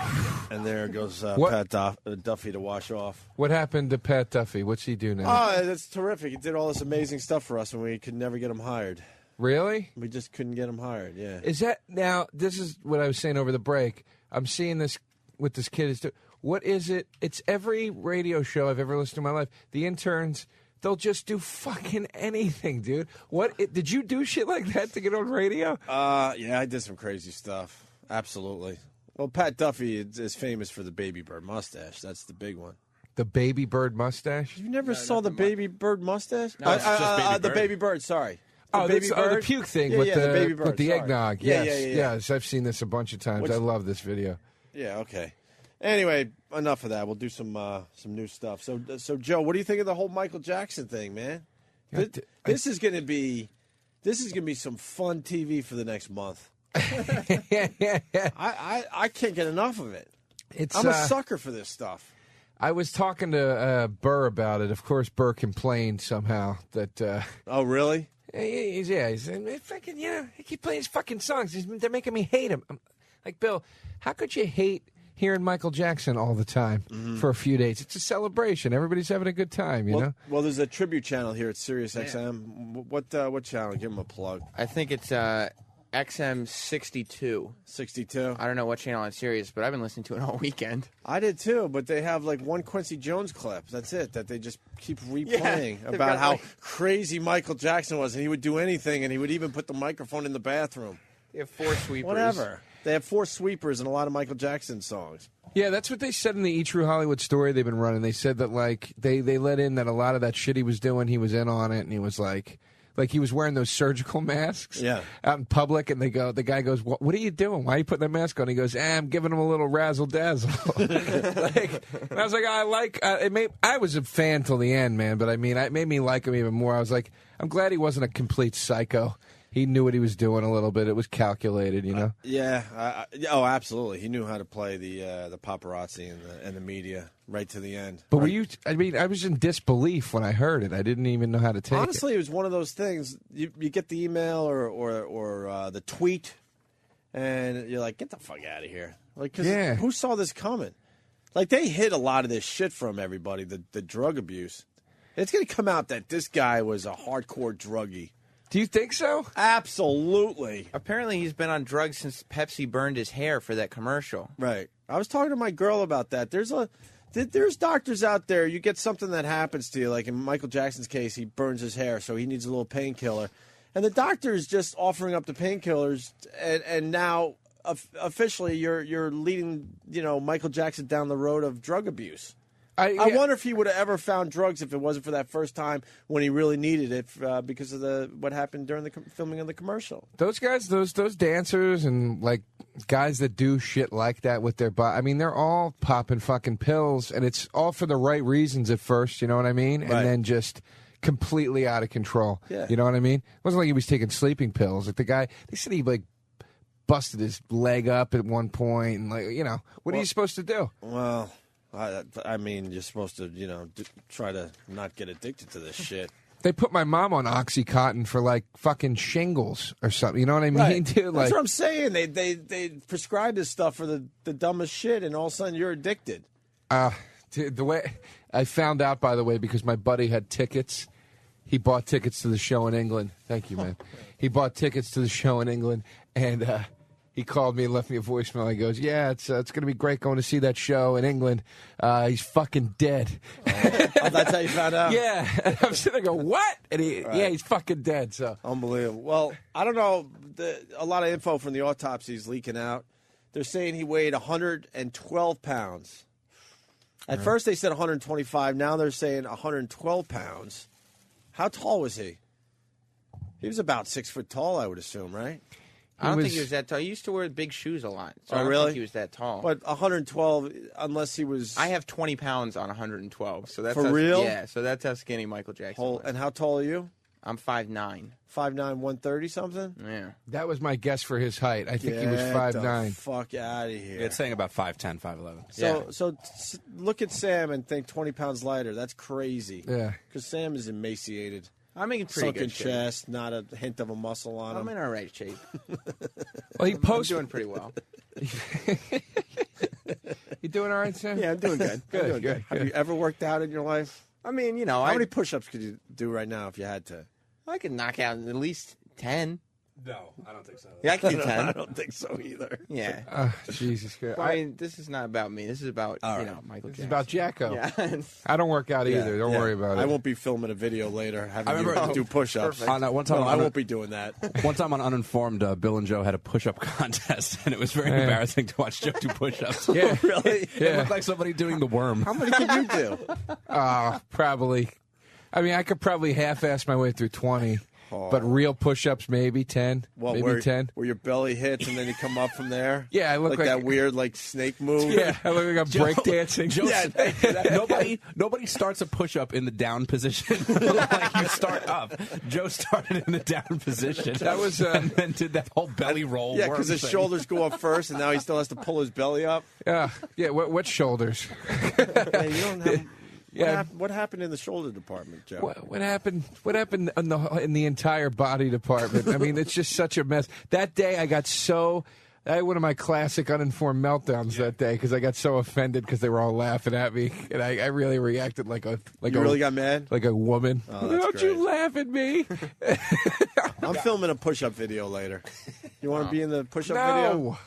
And there goes What? Pat Duffy to wash off. What happened to Pat Duffy? What's he do now? Oh, that's terrific. He did all this amazing stuff for us, and we could never get him hired. Really? We just couldn't get him hired, yeah. Is that now? This is what I was saying over the break. I'm seeing this with this kid is. What is it? It's every radio show I've ever listened to in my life. The interns, they'll just do fucking anything, dude. Did you do shit like that to get on radio? Yeah, I did some crazy stuff. Absolutely. Well, Pat Duffy is famous for the baby bird mustache. That's the big one. The baby bird mustache? You never saw the baby bird mustache? No, it's just Baby the Bird. baby bird. Sorry. Oh, baby bird? the puke thing Yeah, with, yeah, the, the baby bird, with the sorry. eggnog. Yeah, Yes, yeah. yes. I've seen this a bunch of times. I love this video. Yeah. Okay. Anyway, enough of that. We'll do some new stuff. So Joe, what do you think of the whole Michael Jackson thing, man? This is going to be some fun TV for the next month. I can't get enough of it. I'm a sucker for this stuff. I was talking to Burr about it. Of course, Burr complained somehow that. Oh, really? He's fucking, he keep playing his fucking songs. They're making me hate him. I'm like, Bill, how could you hate hearing Michael Jackson all the time for a few days? It's a celebration. Everybody's having a good time, you know? Well, there's a tribute channel here at Sirius XM. What channel? Give him a plug. I think it's XM 62. 62? I don't know what channel on Sirius, but I've been listening to it all weekend. I did too, but they have like one Quincy Jones clip. That's it, that they just keep replaying about how crazy Michael Jackson was, and he would do anything, and he would even put the microphone in the bathroom. They have 4 sweepers. Whatever. They have 4 sweepers and a lot of Michael Jackson songs. Yeah, that's what they said in the E! True Hollywood story they've been running. They said that, like, they let in that a lot of that shit he was doing, he was in on it, and he was like he was wearing those surgical masks out in public, and the guy goes, what are you doing? Why are you putting that mask on? He goes, I'm giving him a little razzle-dazzle. And I was like, I was a fan till the end, man, but I mean, it made me like him even more. I was like, I'm glad he wasn't a complete psycho. He knew what he was doing a little bit. It was calculated, you know? Oh, absolutely. He knew how to play the paparazzi and the media right to the end. But were you, I was in disbelief when I heard it. I didn't even know how to take it. Honestly, it was one of those things. You get the email or the tweet, and you're like, get the fuck out of here. Like, 'cause who saw this coming? Like, they hid a lot of this shit from everybody, the drug abuse. It's going to come out that this guy was a hardcore druggie. Do you think so? Absolutely. Apparently, he's been on drugs since Pepsi burned his hair for that commercial. Right. I was talking to my girl about that. There's doctors out there. You get something that happens to you, like in Michael Jackson's case, he burns his hair, so he needs a little painkiller, and the doctor is just offering up the painkillers, and now officially you're leading Michael Jackson down the road of drug abuse. I wonder if he would have ever found drugs if it wasn't for that first time when he really needed it because of what happened during the filming of the commercial. Those guys, those dancers and like guys that do shit like that with their body, I mean, they're all popping fucking pills, and it's all for the right reasons at first, you know what I mean? Right. And then just completely out of control. Yeah. You know what I mean? It wasn't like he was taking sleeping pills. Like the guy, they said he like busted his leg up at one point, and like, what are you supposed to do? Well, I mean, you're supposed to, try to not get addicted to this shit. They put my mom on OxyContin for like fucking shingles or something. You know what I mean, Right. dude? That's what I'm saying. They prescribe this stuff for the dumbest shit, and all of a sudden you're addicted. Dude, the way I found out, by the way, because my buddy had tickets. He bought tickets to the show in England. Thank you, man. He bought tickets to the show in England, and he called me and left me a voicemail. He goes, "Yeah, it's going to be great going to see that show in England. He's fucking dead." Oh, that's how you found out? Yeah. And I'm sitting there going, "What?" And he's fucking dead. So unbelievable. Well, I don't know. A lot of info from the autopsy is leaking out. They're saying he weighed 112 pounds. At first they said 125. Now they're saying 112 pounds. How tall was he? He was about 6 foot tall, I would assume, right? I don't think he was that tall. He used to wear big shoes a lot. So I don't really? think he was that tall. But 112, unless he was... I have 20 pounds on 112. So that's For real? Yeah, so that's how skinny Michael Jackson was. And how tall are you? I'm 5'9". 5'9", 130 something? Yeah. that was my guess for his height. I think he was 5'9". Fuck out of here. It's saying about 5'10", 5'11". So look at Sam and think 20 pounds lighter. That's crazy. Yeah. Because Sam is emaciated. I'm in pretty Sunken good shape. chest, not a hint of a muscle on him. I'm in all right shape. Well, I'm doing pretty well. You doing all right, Sam? Yeah, I'm doing good. Good. Have you ever worked out in your life? I mean, How many push-ups could you do right now if you had to? I could knock out at least 10. No, I don't think so. Yeah, I can do 10. I don't think so either. Yeah. Jesus Christ. Well, I mean, this is not about me. This is about Michael Jackson. It's about Jacko. Yeah. I don't work out either. Don't worry about it. I won't be filming a video later having I remember- you do push-ups. One time I won't be doing that. One time on Uninformed, Bill and Joe had a push-up contest, and it was very embarrassing to watch Joe do push-ups. Yeah. Really? It looked like somebody doing the worm. How many can you do? Probably. I mean, I could probably half-ass my way through 20. But real push-ups, maybe 10. Well, maybe 10. Where your belly hits and then you come up from there. Yeah, I look like that weird snake move. Yeah, I look like I'm breakdancing. Nobody starts a push-up in the down position. Like you start up. Joe started in the down position. That was and then did that whole belly roll. Yeah, worm because his thing. shoulders go up first, and now he still has to pull his belly up. Yeah. What shoulders? Yeah, you don't have. Yeah. What happened in the shoulder department, Joe? What happened? What happened in the entire body department? I mean, it's just such a mess. That day, I had one of my classic uninformed meltdowns that day because I got so offended because they were all laughing at me, and I really reacted like You really got mad? like a woman. Oh, that's Don't great. you laugh at me? I'm filming a push-up video later. You want to be in the push-up No. video?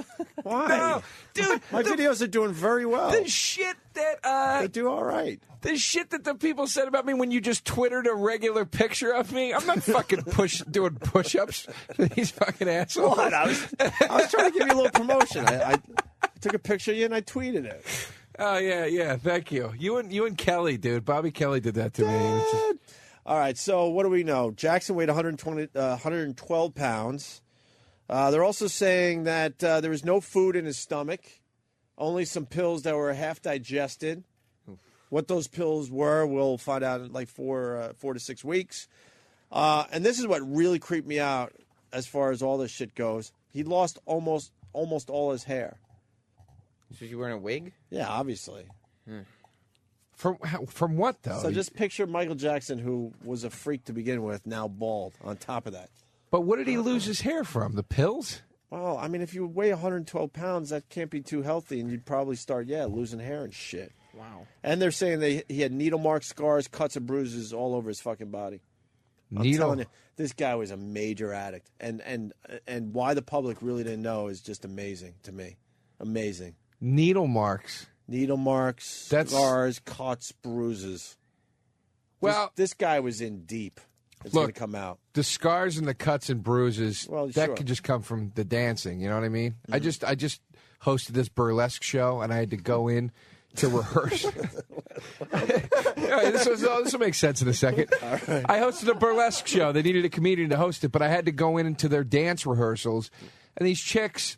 Why? No, dude. My videos are doing very well. The shit that They do all right. the shit that the people said about me when you just twittered a regular picture of me. I'm not fucking doing push-ups. These fucking assholes. What? I was trying to give you a little promotion. I took a picture of you and I tweeted it. Oh yeah. Thank you. You and Kelly, dude. Bobby Kelly did that to me. It's just- All right, so what do we know? Jackson weighed 112 pounds. They're also saying that there was no food in his stomach, only some pills that were half digested. What those pills were, we'll find out in like 4 to 6 weeks. And this is what really creeped me out as far as all this shit goes. He lost almost all his hair. So you wearing a wig? Yeah, obviously. From what though? So just picture Michael Jackson, who was a freak to begin with, now bald on top of that. But what did he lose his hair from? The pills? Well, I mean, if you weigh 112 pounds, that can't be too healthy, and you'd probably start, losing hair and shit. Wow. And they're saying he had needle marks, scars, cuts, and bruises all over his fucking body. I'm Needle? telling you, this guy was a major addict, and why the public really didn't know is just amazing to me. Amazing. Needle marks. Needle marks, scars, cuts, bruises. Well, this guy was in deep. It's look, going to come out. The scars and the cuts and bruises, that sure. could just come from the dancing. You know what I mean? I just hosted this burlesque show, and I had to go in to rehearse. This will make sense in a second. Right. I hosted a burlesque show. They needed a comedian to host it, but I had to go into their dance rehearsals, and these chicks,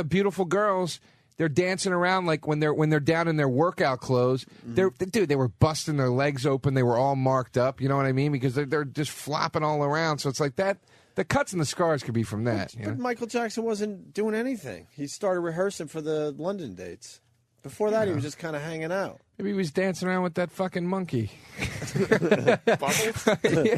beautiful girls. They're dancing around like when they're down in their workout clothes. They were busting their legs open. They were all marked up. You know what I mean? Because they're just flopping all around. So it's like that. The cuts and the scars could be from that. But Michael Jackson wasn't doing anything. He started rehearsing for the London dates. Before that, he was just kind of hanging out. Maybe he was dancing around with that fucking monkey.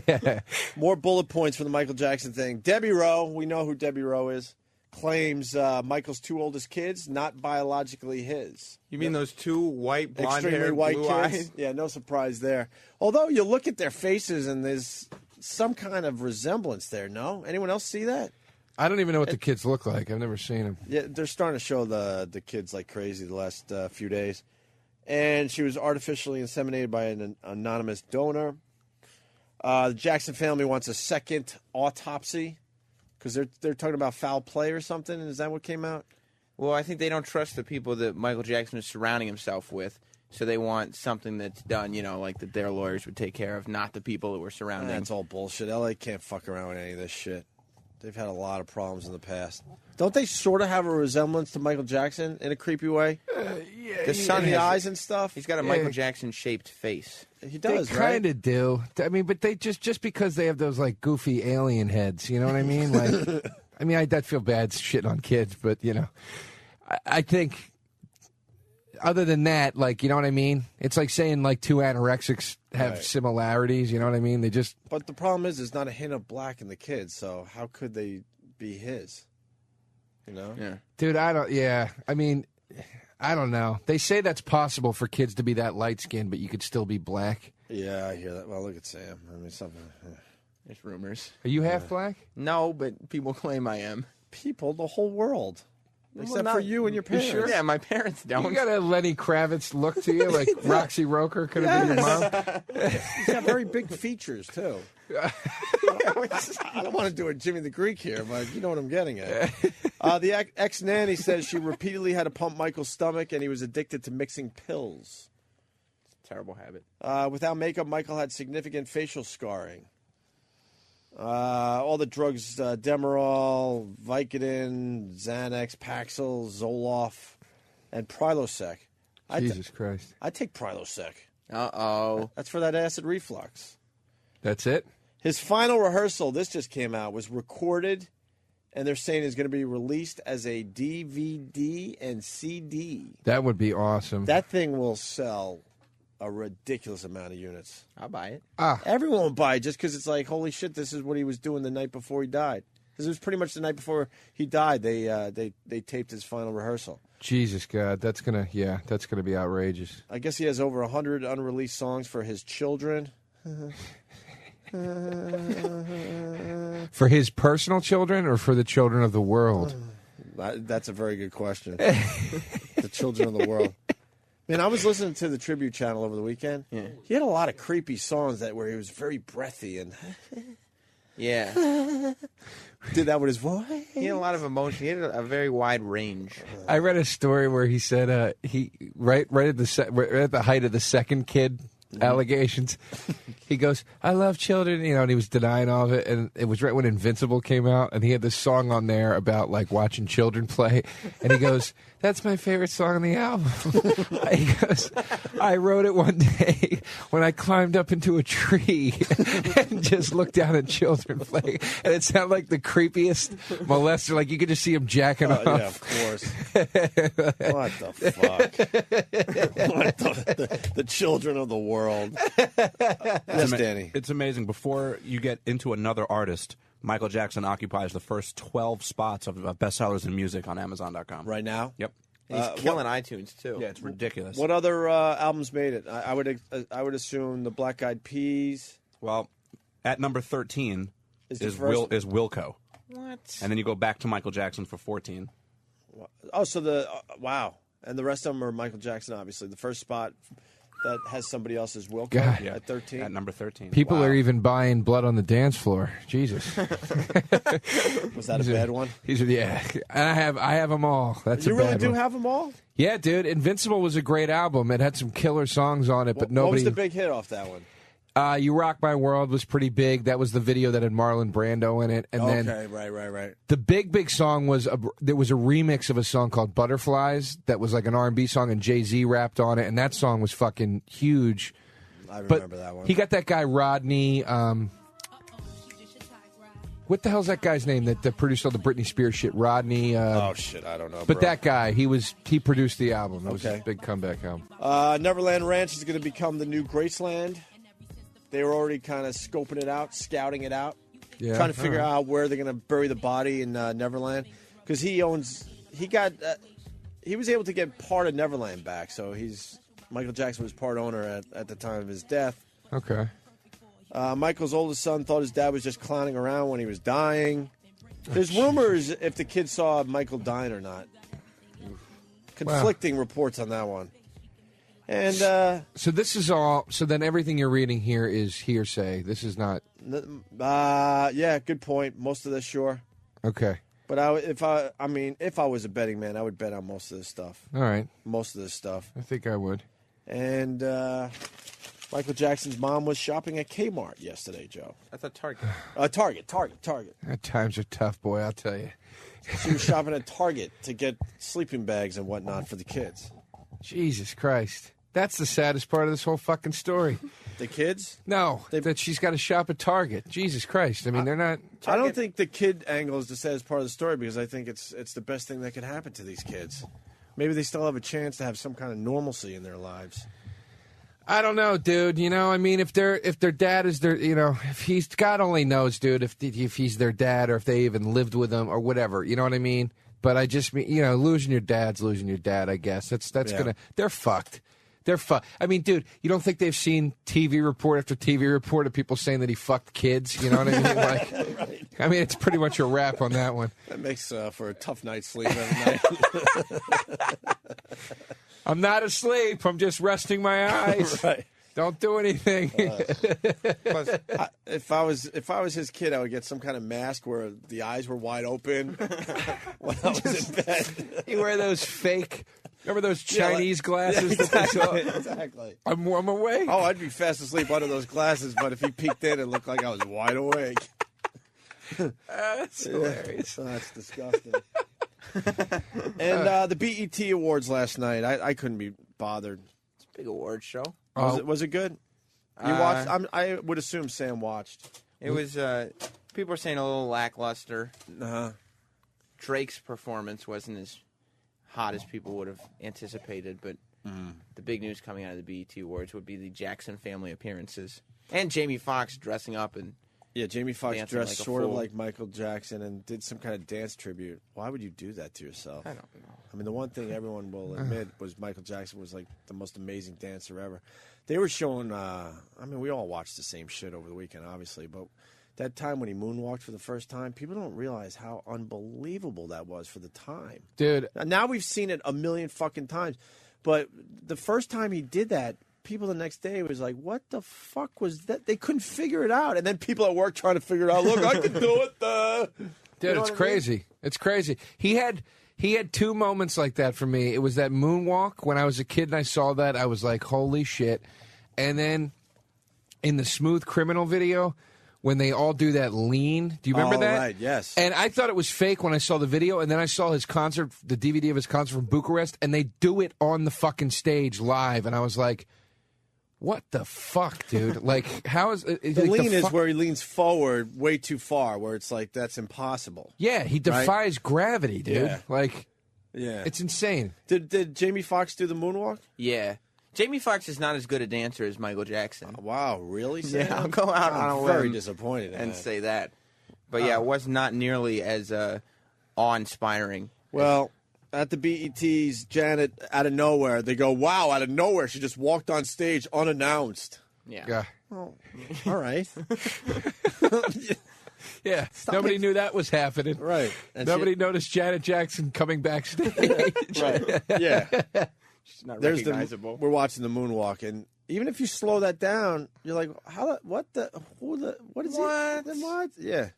Yeah. More bullet points for the Michael Jackson thing. Debbie Rowe, we know who Debbie Rowe is, claims Michael's 2 oldest kids, not biologically his. You mean those 2 white, blonde Extremely hair, white blue kids? eyes? Yeah, no surprise there. Although you look at their faces and there's some kind of resemblance there, no? Anyone else see that? I don't even know what the kids look like. I've never seen them. Yeah, they're starting to show the kids like crazy the last few days. And she was artificially inseminated by an anonymous donor. The Jackson family wants a second autopsy because they're talking about foul play or something. Is that what came out? Well, I think they don't trust the people that Michael Jackson is surrounding himself with, so they want something that's done, like that their lawyers would take care of, not the people that were surrounding. That's all bullshit. LA can't fuck around with any of this shit. They've had a lot of problems in the past. Don't they sort of have a resemblance to Michael Jackson in a creepy way? Yeah, the sunny eyes and stuff. He's got a Michael Jackson-shaped face. He does, they right? kind of do. I mean, but they just because they have those like goofy alien heads, you know what I mean? Like, I mean, I feel bad shitting on kids, but I think other than that, like, you know what I mean? It's like saying like 2 anorexics have similarities. You know what I mean? They just. But the problem is, there's not a hint of black in the kids. So how could they be his? Yeah, dude. I mean, I don't know. They say that's possible for kids to be that light skinned, but you could still be black. Yeah, I hear that. Well, look at Sam. I mean, something. There's rumors. Are you half black? No, but people claim I am. People, the whole world. Except not- for you and your parents. Sure? Yeah, my parents don't. You got a Lenny Kravitz look to you, like Roxy Roker could have been your mom. He's got very big features, too. I don't want to do a Jimmy the Greek here, but you know what I'm getting at. The ex-nanny says she repeatedly had to pump Michael's stomach, and he was addicted to mixing pills. It's a terrible habit. Without makeup, Michael had significant facial scarring. All the drugs, Demerol, Vicodin, Xanax, Paxil, Zoloft, and Prilosec. Jesus Christ. I take Prilosec. Uh-oh. That's for that acid reflux. That's it? His final rehearsal, this just came out, was recorded, and they're saying it's going to be released as a DVD and CD. That would be awesome. That thing will sell a ridiculous amount of units. I'll buy it. Everyone will buy it just because it's like, holy shit, this is what he was doing the night before he died. Because it was pretty much the night before he died. They taped his final rehearsal. Jesus God, that's gonna be outrageous. I guess he has over 100 unreleased songs for his children. For his personal children or for the children of the world? That's a very good question. The children of the world. Man, I was listening to the Tribute Channel over the weekend. Yeah. He had a lot of creepy songs where he was very breathy and Yeah. did that with his voice. He had a lot of emotion. He had a very wide range. I read a story where he said he right at the height of the second kid allegations, he goes, "I love children," and he was denying all of it, and it was right when Invincible came out, and he had this song on there about like watching children play, and he goes, "That's my favorite song on the album." He goes, "I wrote it one day when I climbed up into a tree and just looked down at children play, and it sounded like the creepiest molester. Like you could just see him jacking off." Yeah, of course. What the fuck? the children of the world. Yes, Danny. It's amazing. Before you get into another artist, Michael Jackson occupies the first 12 spots of bestsellers in music on Amazon.com. Right now? Yep. And he's killing iTunes, too. Yeah, it's ridiculous. What other albums made it? I would assume the Black Eyed Peas. Well, at number 13 Is is the first- Wilco. What? And then you go back to Michael Jackson for 14. Oh, so wow. And the rest of them are Michael Jackson, obviously. The first spot that has somebody else's Wilco God. at 13. At number 13. People are even buying Blood on the Dance Floor. Jesus. Was that a bad one? Yeah. And I have them all. That's You a really bad do one. have them all? Yeah, dude. Invincible was a great album. It had some killer songs on it, but nobody. What was the big hit off that one? You Rock My World was pretty big. That was the video that had Marlon Brando in it. And then right. the big song was there was a remix of a song called Butterflies that was like an R&B song, and Jay-Z rapped on it, and that song was fucking huge. I remember that one. He got that guy Rodney. What the hell's that guy's name that produced all the Britney Spears shit? Rodney. Oh shit, I don't know. But bro. that guy, he produced the album. It was Okay. his big comeback album. Neverland Ranch is going to become the new Graceland. They were already kind of scoping it out, scouting it out, Yeah, trying to figure all right. out where they're going to bury the body in Neverland, because he was able to get part of Neverland back. So Michael Jackson was part owner at the time of his death. Okay. Michael's oldest son thought his dad was just clowning around when he was dying. There's rumors if the kid saw Michael dying or not. Conflicting reports on that one. And so this is all. So then everything you're reading here is hearsay. This is not. yeah, good point. Most of this, sure. Okay. But if I was a betting man, I would bet on most of this stuff. All right. Most of this stuff. I think I would. And Michael Jackson's mom was shopping at Kmart yesterday, Joe. That's a Target. Target. Times are tough, boy. I'll tell you. She was shopping at Target to get sleeping bags and whatnot for the kids. Jesus Christ. That's the saddest part of this whole fucking story. The kids? No, that she's got to shop at Target. Jesus Christ. I mean, they're not... I don't think the kid angle is the saddest part of the story, because I think it's the best thing that could happen to these kids. Maybe they still have a chance to have some kind of normalcy in their lives. I don't know, dude. I mean, if their dad is their, if he's, God only knows, dude, if he's their dad or if they even lived with him or whatever. You know what I mean? But I just mean, losing your dad's losing your dad, I guess. That's Yeah. they're fucked. They're I mean, dude, you don't think they've seen TV report after TV report of people saying that he fucked kids? You know what I mean? Like, Right. I mean, it's pretty much a wrap on that one. That makes for a tough night's sleep every night. I'm not asleep. I'm just resting my eyes. Right. Don't do anything. If I was his kid, I would get some kind of mask where the eyes were wide open when I was in bed. You wear those fake. Remember those Chinese glasses? Yeah, that they saw? exactly. I'm awake. Oh, I'd be fast asleep under those glasses, but if he peeked in, it looked like I was wide awake. That's hilarious. Oh, that's disgusting. And the BET Awards last night, I couldn't be bothered. It's a big award show. Was it good? You watched? I would assume Sam watched. It was. People are saying a little lackluster. Drake's performance wasn't as hot as people would have anticipated, but the big news coming out of the BET Awards would be the Jackson family appearances and Jamie Foxx dressing up and Jamie Foxx dancing dressed like a sort of fool. like Michael Jackson and did some kind of dance tribute. Why would you do that to yourself? I don't know. I mean, the one thing everyone will admit was Michael Jackson was like the most amazing dancer ever. They were showing. I mean, we all watched the same shit over the weekend, obviously, but that time when he moonwalked for the first time, people don't realize how unbelievable that was for the time. Dude. Now we've seen it a million fucking times, but the first time he did that, people the next day was like, what the fuck was that? They couldn't figure it out. And then people at work trying to figure it out. Look, I can do it. Dude, You know it's what I crazy. mean? It's crazy. He had two moments like that for me. It was that moonwalk when I was a kid and I saw that. I was like, holy shit. And then in the Smooth Criminal video, when they all do that lean. Do you remember that? Right, yes. And I thought it was fake when I saw the video, and then I saw his concert, the DVD of his concert from Bucharest, and they do it on the fucking stage live, and I was like, what the fuck, dude? Like, how is... The lean is where he leans forward way too far, where it's like, that's impossible. Yeah, he defies gravity, dude. Yeah. Like, yeah, it's insane. Did Jamie Foxx do the moonwalk? Yeah. Jamie Foxx is not as good a dancer as Michael Jackson. Wow, really, Sam? Yeah, I'll go out on a I'm limb very disappointed in and that. say that. But yeah, it was not nearly as awe-inspiring. Well, at the BETs, Janet, out of nowhere, they go, wow, out of nowhere, she just walked on stage unannounced. Yeah. Oh, all right. Yeah, nobody knew that was happening. Right. And Nobody noticed Janet Jackson coming backstage. Right. Yeah. She's not There's recognizable. we're watching the moonwalk, and even if you slow that down, you're like, what is it? What? Yeah.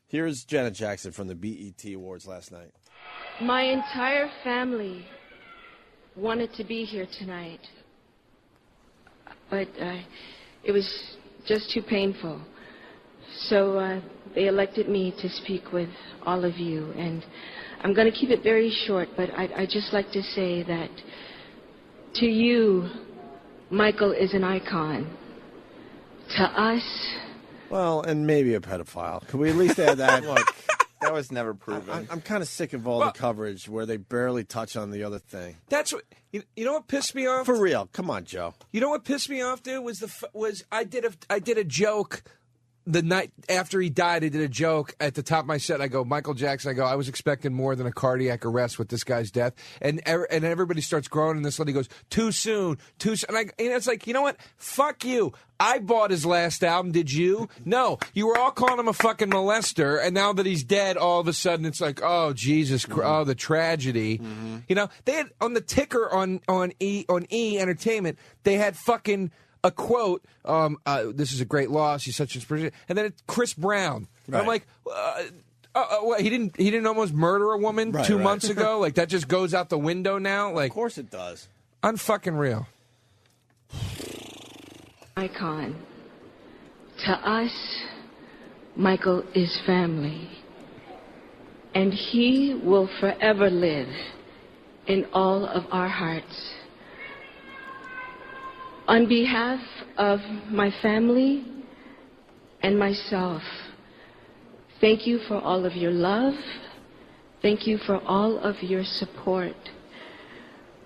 Here's Janet Jackson from the BET Awards last night. My entire family wanted to be here tonight, but it was just too painful. So they elected me to speak with all of you, and I'm going to keep it very short, but I'd just like to say that to you, Michael is an icon. To us... Well, and maybe a pedophile. Can we at least add that? Look, that was never proven. I'm kind of sick of all the coverage where they barely touch on the other thing. That's what you know. What pissed me off? For real, come on, Joe. You know what pissed me off, dude? Was I did a joke the night after he died. I did a joke at the top of my set. I go, Michael Jackson. I go, I was expecting more than a cardiac arrest with this guy's death, and everybody starts groaning. And this lady goes, too soon, too soon. And it's like, you know what? Fuck you. I bought his last album. Did you? No. You were all calling him a fucking molester, and now that he's dead, all of a sudden it's like, oh Jesus, oh the tragedy. You know, they had on the ticker on E Entertainment, they had fucking a quote. This is a great loss. He's such an inspiration. And then it's Chris Brown. And I'm like. What, he didn't almost murder a woman 2 months ago? Like, that just goes out the window now? Like, of course it does. Unfucking real. Icon. To us, Michael is family. And he will forever live in all of our hearts. On behalf of my family and myself, thank you for all of your love. Thank you for all of your support.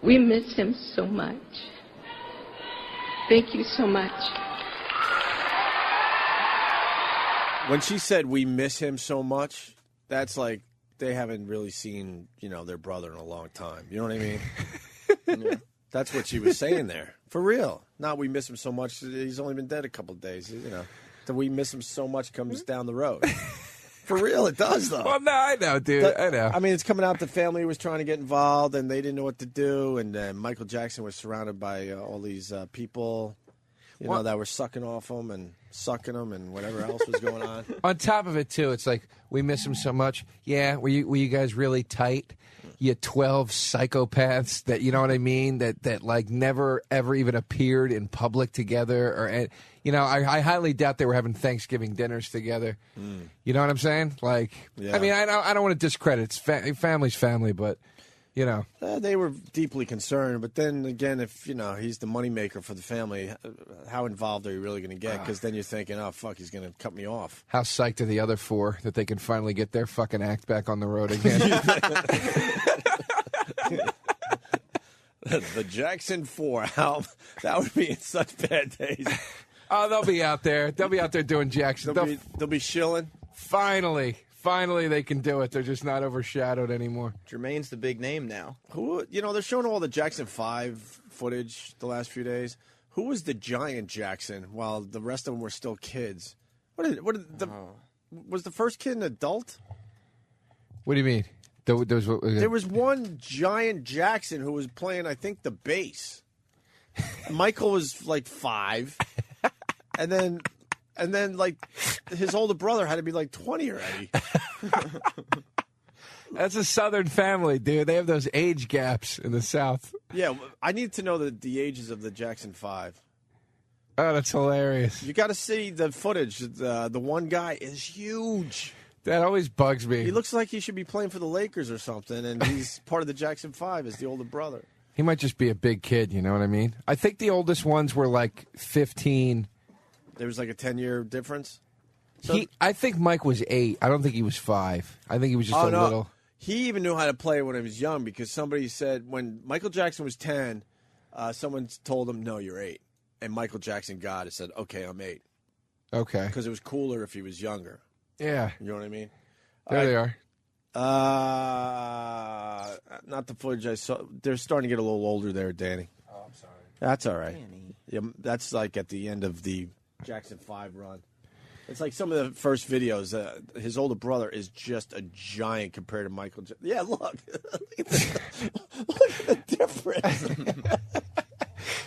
We miss him so much. Thank you so much. When she said we miss him so much, that's like they haven't really seen, their brother in a long time. You know what I mean? That's what she was saying there. For real. Not we miss him so much. He's only been dead a couple of days. You know, that we miss him so much comes down the road. For real, it does, though. Well, no, I know, dude. I know. I mean, it's coming out the family was trying to get involved, and they didn't know what to do. And Michael Jackson was surrounded by all these people, you know, that were sucking off him and sucking him and whatever else was going on. On top of it, too, it's like, we miss him so much. Yeah, were you guys really tight? You 12 psychopaths that, you know what I mean, that like never ever even appeared in public together, or you know, I highly doubt they were having Thanksgiving dinners together. You know what I'm saying? Like, Yeah. I mean, I don't want to discredit family's family, but you know, They were deeply concerned, but then again, if you know he's the moneymaker for the family, how involved are you really going to get? Because then you're thinking, oh fuck, he's going to cut me off. how psyched are the other four that they can finally get their fucking act back on the road again? The Jackson 4, how that would be in such bad days. Oh, they'll be out there. They'll be out there doing Jackson. They'll be shilling. Finally, they can do it. They're just not overshadowed anymore. Jermaine's the big name now. Who, you know, they're showing all the Jackson 5 footage the last few days. Who was the giant Jackson while the rest of them were still kids? Was the first kid an adult? What do you mean? There was one giant Jackson who was playing, I think, the bass. Michael was like 5, and then like his older brother had to be like 20 already. That's a Southern family, dude. They have those age gaps in the South. Yeah, I need to know the ages of the Jackson 5. Oh, that's hilarious. You got to see the footage. The one guy is huge. That always bugs me. He looks like he should be playing for the Lakers or something, and he's part of the Jackson 5 as the older brother. He might just be a big kid, you know what I mean? I think the oldest ones were like 15. There was like a 10-year difference? I think Mike was 8. I don't think he was 5. I think he was just a little. He even knew how to play when he was young because somebody said when Michael Jackson was 10, someone told him, no, you're 8. And Michael Jackson got it and said, okay, I'm 8. Okay. Because it was cooler if he was younger. Yeah. You know what I mean? There they are. Not the footage I saw. They're starting to get a little older there, Danny. Oh, I'm sorry. That's all right. Yeah, that's like at the end of the Jackson 5 run. It's like some of the first videos. His older brother is just a giant compared to Michael. Yeah, look. Look at the difference.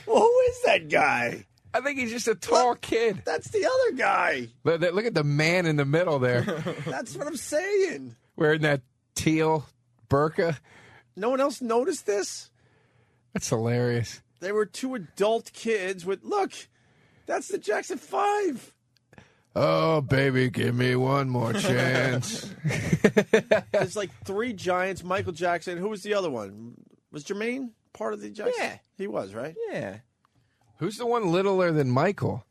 Well, who is that guy? I think he's just a tall kid. That's the other guy. Look at the man in the middle there. That's what I'm saying. Wearing that teal burqa. No one else noticed this? That's hilarious. They were 2 adult kids with, look, that's the Jackson 5. Oh, baby, give me one more chance. There's like 3 giants. Michael Jackson. Who was the other one? Was Jermaine part of the Jackson? Yeah. He was, right? Yeah. Who's the one littler than Michael?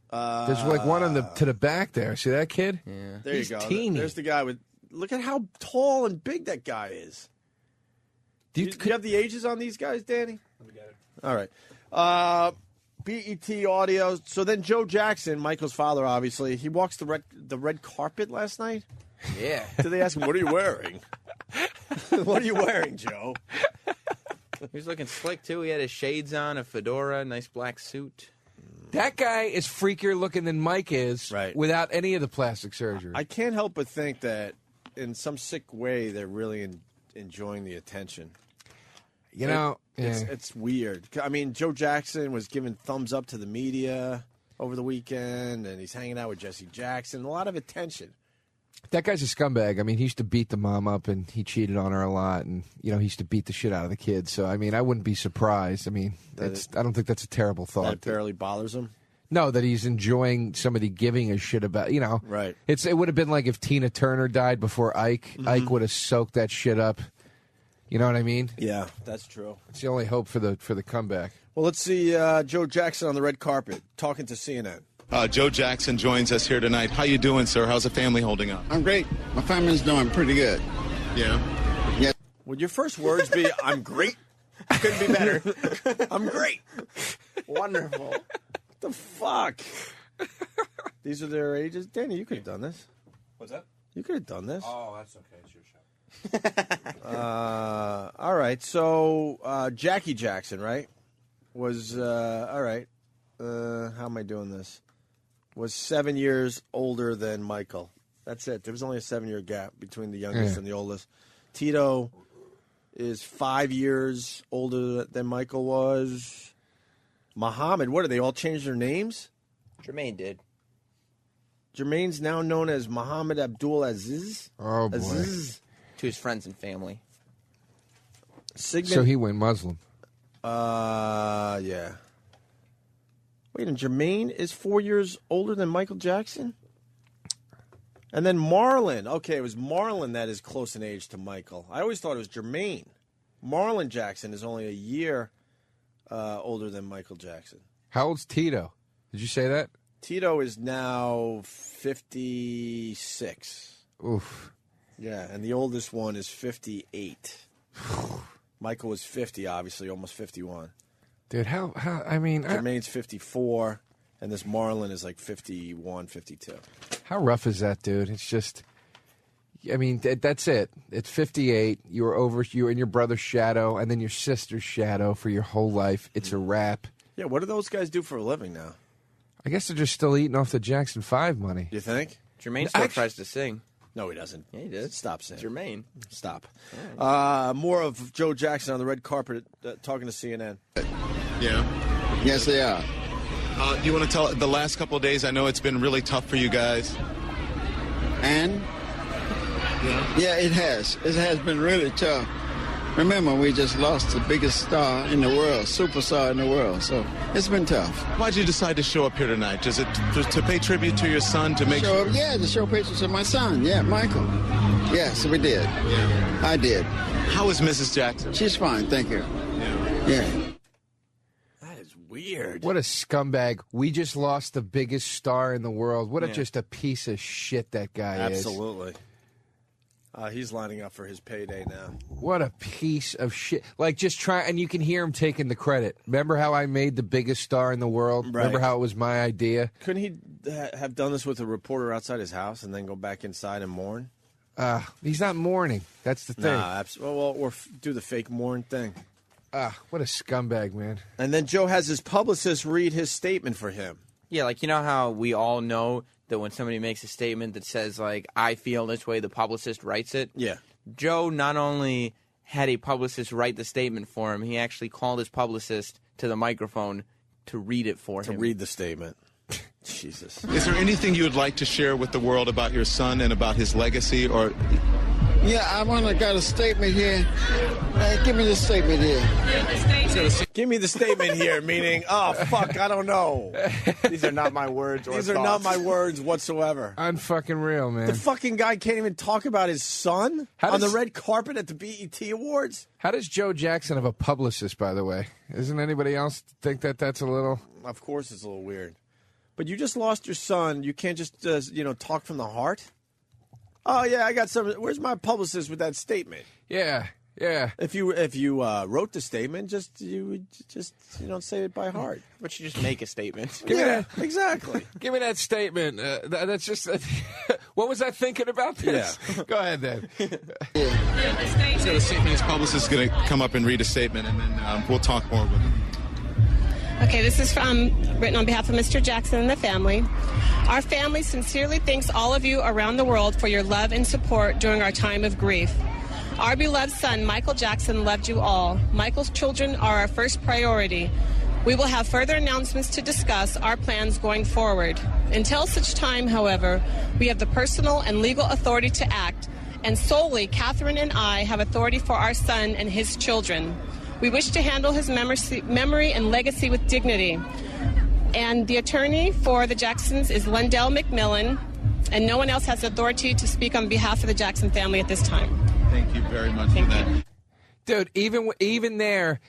There's like one to the back there. See that kid? Yeah. There He's you go. teeny. There's the guy with, look at how tall and big that guy is. Do you have the ages on these guys, Danny? Let me get it. All right. BET audio. So then Joe Jackson, Michael's father, obviously, he walks the red carpet last night. Yeah. Did they ask him, what are you wearing? What are you wearing, Joe? He was looking slick, too. He had his shades on, a fedora, nice black suit. That guy is freakier looking than Mike is without any of the plastic surgery. I can't help but think that in some sick way they're really enjoying the attention. You know, it's weird. I mean, Joe Jackson was giving thumbs up to the media over the weekend, and he's hanging out with Jesse Jackson. A lot of attention. That guy's a scumbag. I mean, he used to beat the mom up, and he cheated on her a lot, and he used to beat the shit out of the kids. So, I mean, I wouldn't be surprised. I mean, I don't think that's a terrible thought. That barely bothers him. No, that he's enjoying somebody giving a shit about, Right. It would have been like if Tina Turner died before Ike. Mm-hmm. Ike would have soaked that shit up. You know what I mean? Yeah, that's true. It's the only hope for the comeback. Well, let's see Joe Jackson on the red carpet talking to CNN. Joe Jackson joins us here tonight. How you doing, sir? How's the family holding up? I'm great. My family's doing pretty good. Yeah? Yeah. Would your first words be, I'm great? Couldn't be better. I'm great. Wonderful. What the fuck? These are their ages? Danny, you could have done this. What's that? You could have done this. Oh, that's okay. It's your show. All right. So Jackie Jackson, right? Was all right. How am I doing this? Was 7 years older than Michael. That's it. There was only a 7-year gap between the youngest and the oldest. Tito is 5 years older than Michael was. Muhammad, what, did they all change their names? Jermaine did. Jermaine's now known as Muhammad Abdul Aziz. Oh, boy. Aziz. To his friends and family. Sigmund. So he went Muslim. Yeah. Wait, and Jermaine is 4 years older than Michael Jackson? And then Marlon. Okay, it was Marlon that is close in age to Michael. I always thought it was Jermaine. Marlon Jackson is only a year older than Michael Jackson. How old's Tito? Did you say that? Tito is now 56. Oof. Yeah, and the oldest one is 58. Michael was 50, obviously, almost 51. Dude, how I mean... Jermaine's 54, and this Marlon is like 51, 52. How rough is that, dude? It's just... I mean, that's it. It's 58. You were in your brother's shadow, and then your sister's shadow for your whole life. It's a wrap. Yeah, what do those guys do for a living now? I guess they're just still eating off the Jackson 5 money. You think? Jermaine still tries to sing. No, he doesn't. Yeah, he does. Stop saying. Jermaine. Stop. More of Joe Jackson on the red carpet talking to CNN. Yeah. Yes, they are. Do you want to tell the last couple of days? I know it's been really tough for you guys. And? Yeah, it has. It has been really tough. Remember, we just lost the biggest star in the world, superstar in the world, so it's been tough. Why'd you decide to show up here tonight? Is it to pay tribute to your son, to make sure? Yeah, to show pictures of my son, Michael. Yes, we did. Yeah. I did. How is Mrs. Jackson? She's fine, thank you. Yeah. That is weird. What a scumbag. We just lost the biggest star in the world. What just a piece of shit that guy is. Absolutely. He's lining up for his payday now. What a piece of shit. Like, just try, and you can hear him taking the credit. Remember how I made the biggest star in the world? Right. Remember how it was my idea? Couldn't he have done this with a reporter outside his house and then go back inside and mourn? He's not mourning. That's the thing. Nah, or do the fake mourn thing. What a scumbag, man. And then Joe has his publicist read his statement for him. Yeah, like, you know how we all know that when somebody makes a statement that says, like, I feel this way, the publicist writes it? Yeah. Joe not only had a publicist write the statement for him, he actually called his publicist to the microphone to read it for him. To read the statement. Jesus. Is there anything you would like to share with the world about your son and about his legacy? Or yeah, I got a statement here. Give me the statement here. Give me the statement here, meaning, oh, fuck, I don't know. These are not my words or These are not my words whatsoever. Unfucking real, man. The fucking guy can't even talk about his son on the red carpet at the BET Awards. How does Joe Jackson have a publicist, by the way? Isn't anybody else think that that's a little... Of course it's a little weird. But you just lost your son. You can't just, talk from the heart? Oh, yeah, I got some. Where's my publicist with that statement? Yeah. If you wrote the statement, you don't say it by heart. But you just make a statement. Exactly. Give me that statement. That's just. What was I thinking about this? Yeah. Go ahead, then. So the statement, his publicist is going to come up and read a statement, and then we'll talk more with him. Okay, this is written on behalf of Mr. Jackson and the family. Our family sincerely thanks all of you around the world for your love and support during our time of grief. Our beloved son, Michael Jackson, loved you all. Michael's children are our first priority. We will have further announcements to discuss our plans going forward. Until such time, however, we have the personal and legal authority to act, and solely Catherine and I have authority for our son and his children. We wish to handle his memory and legacy with dignity. And the attorney for the Jacksons is Lundell McMillan, and no one else has authority to speak on behalf of the Jackson family at this time. Thank you very much for that. Dude, even there,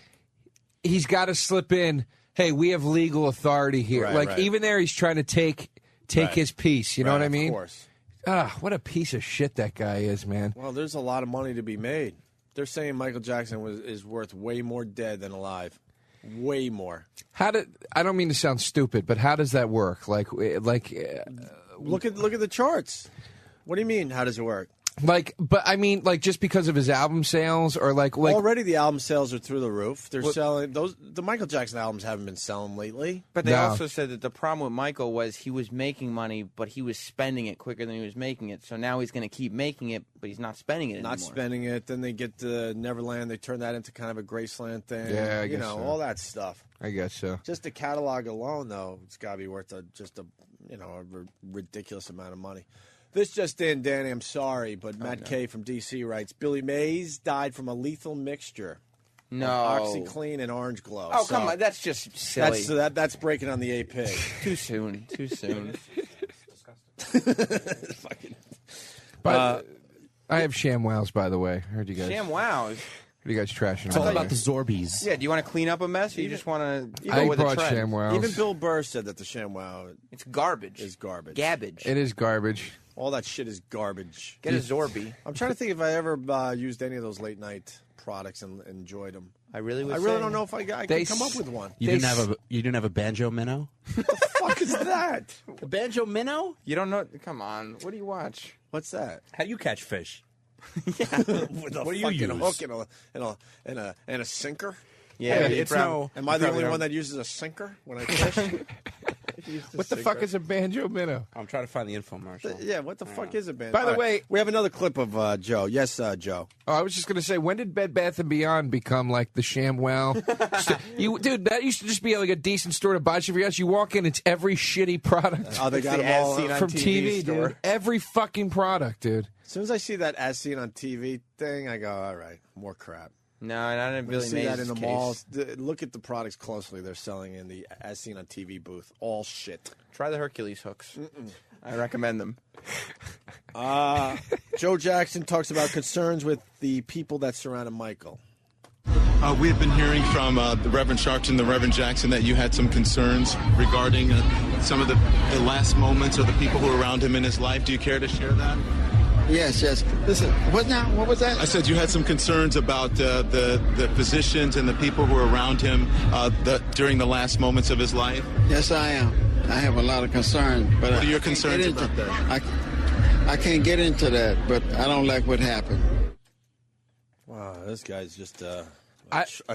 he's got to slip in, hey, we have legal authority here. Right. Even there, he's trying to take his piece. You know what I mean? Of course. What a piece of shit that guy is, man. Well, there's a lot of money to be made. They're saying Michael Jackson is worth way more dead than alive. Way more. I don't mean to sound stupid, but how does that work? Look at the charts. What do you mean? How does it work? Like, but I mean, like, just because of his album sales, or like already the album sales are through the roof. They're selling those. The Michael Jackson albums haven't been selling lately. But they also said that the problem with Michael was he was making money, but he was spending it quicker than he was making it. So now he's going to keep making it, but he's not spending it anymore. Not spending it. Then they get to Neverland. They turn that into kind of a Graceland thing. Yeah, I guess so. all that stuff. I guess so. Just the catalog alone, though, it's got to be worth a ridiculous amount of money. This just in, Danny, I'm sorry, but Matt K from D.C. writes, Billy Mays died from a lethal mixture. No. OxyClean and Orange Glow. Oh, come on. That's just silly. That's breaking on the AP. Too soon. Too soon. But I have ShamWows, by the way. I heard you guys. ShamWows? Heard you guys trashing. It's all about the Zorbies. Yeah, do you want to clean up a mess, or you just want to I go with the brought trend? ShamWows. Even Bill Burr said that the ShamWow It's garbage. is garbage. Gabbage. It is garbage. All that shit is garbage. Get a Zorby. I'm trying to think if I ever used any of those late night products and enjoyed them. I really don't know if I could come up with one. You didn't have a Banjo Minnow? What the fuck is that? A Banjo Minnow? You don't know? Come on. What do you watch? What's that? How do you catch fish? With a What do you fucking use? hook and a sinker? Yeah, it's no. Am I the only one that uses a sinker when I fish? What the fuck is a Banjo Minnow? I'm trying to find the infomercial. Yeah, what the fuck is a band? By the way, we have another clip of Joe. Yes, Joe. Oh, I was just going to say, when did Bed Bath & Beyond become like the ShamWow? Dude, that used to just be like a decent store to buy shit for you. You walk in, it's every shitty product. Oh, they got them all from TV, store. dude. Every fucking product, dude. As soon as I see that as seen on TV thing, I go, all right, more crap. No, not in When Billy you see Mays' that in the case. malls. Look at the products closely. They're selling in the as seen on TV booth. All shit. Try the Hercules hooks. I recommend them. Joe Jackson talks about concerns with the people that surrounded Michael. We have been hearing from the Reverend Sharpton, the Reverend Jackson, that you had some concerns regarding some of the last moments or the people who were around him in his life. Do you care to share that? Yes. Listen, what was that? I said you had some concerns about the physicians and the people who were around him during the last moments of his life. Yes, I am. I have a lot of concerns. But What are your concerns about that? I can't get into that, but I don't like what happened. Wow, this guy's just a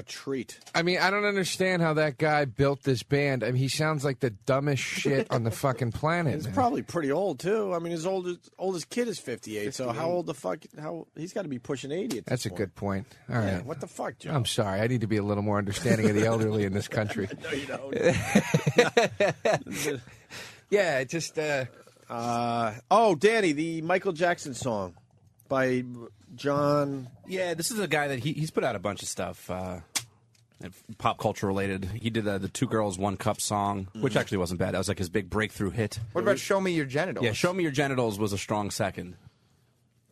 treat. I mean, I don't understand how that guy built this band. I mean, he sounds like the dumbest shit on the fucking planet. He's man. probably pretty old too. I mean, his oldest kid is 58. So how old the fuck? He's got to be pushing 80 at this That's a point. good point. All right. Yeah, what the fuck, Joe? I'm sorry. I need to be a little more understanding of the elderly in this country. No, you don't. Yeah, it just. Danny, the Michael Jackson song by John. Yeah, this is a guy that he's put out a bunch of stuff, pop culture related. He did the Two Girls, One Cup song, which actually wasn't bad. That was like his big breakthrough hit. What about Show Me Your Genitals? Yeah, Show Me Your Genitals was a strong second.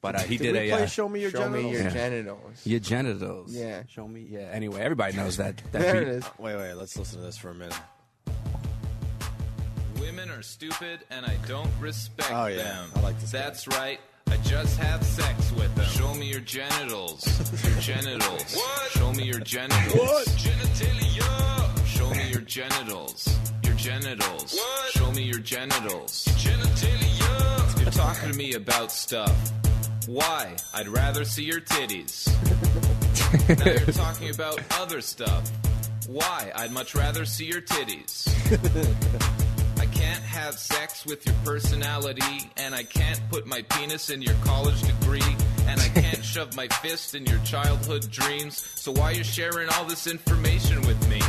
But he Did did we play Show Me Your Genitals? Show Me Your Genitals. Your genitals. Yeah. Show me. Yeah. Anyway, everybody knows that. There beat. it is. Wait, let's listen to this for a minute. Women are stupid and I don't respect Oh, yeah. them. I like this guy. That's right. I just had sex with them. Show me your genitals. Your genitals. What? Show me your genitals. What? Genitalia. Show me your genitals. Your genitals. What? Show me your genitals. Genitalia. You're talking to me about stuff. Why? I'd rather see your titties. Now you're talking about other stuff. Why? I'd much rather see your titties. I can't have sex with your personality, and I can't put my penis in your college degree, and I can't shove my fist in your childhood dreams. So why you sharing all this information with me?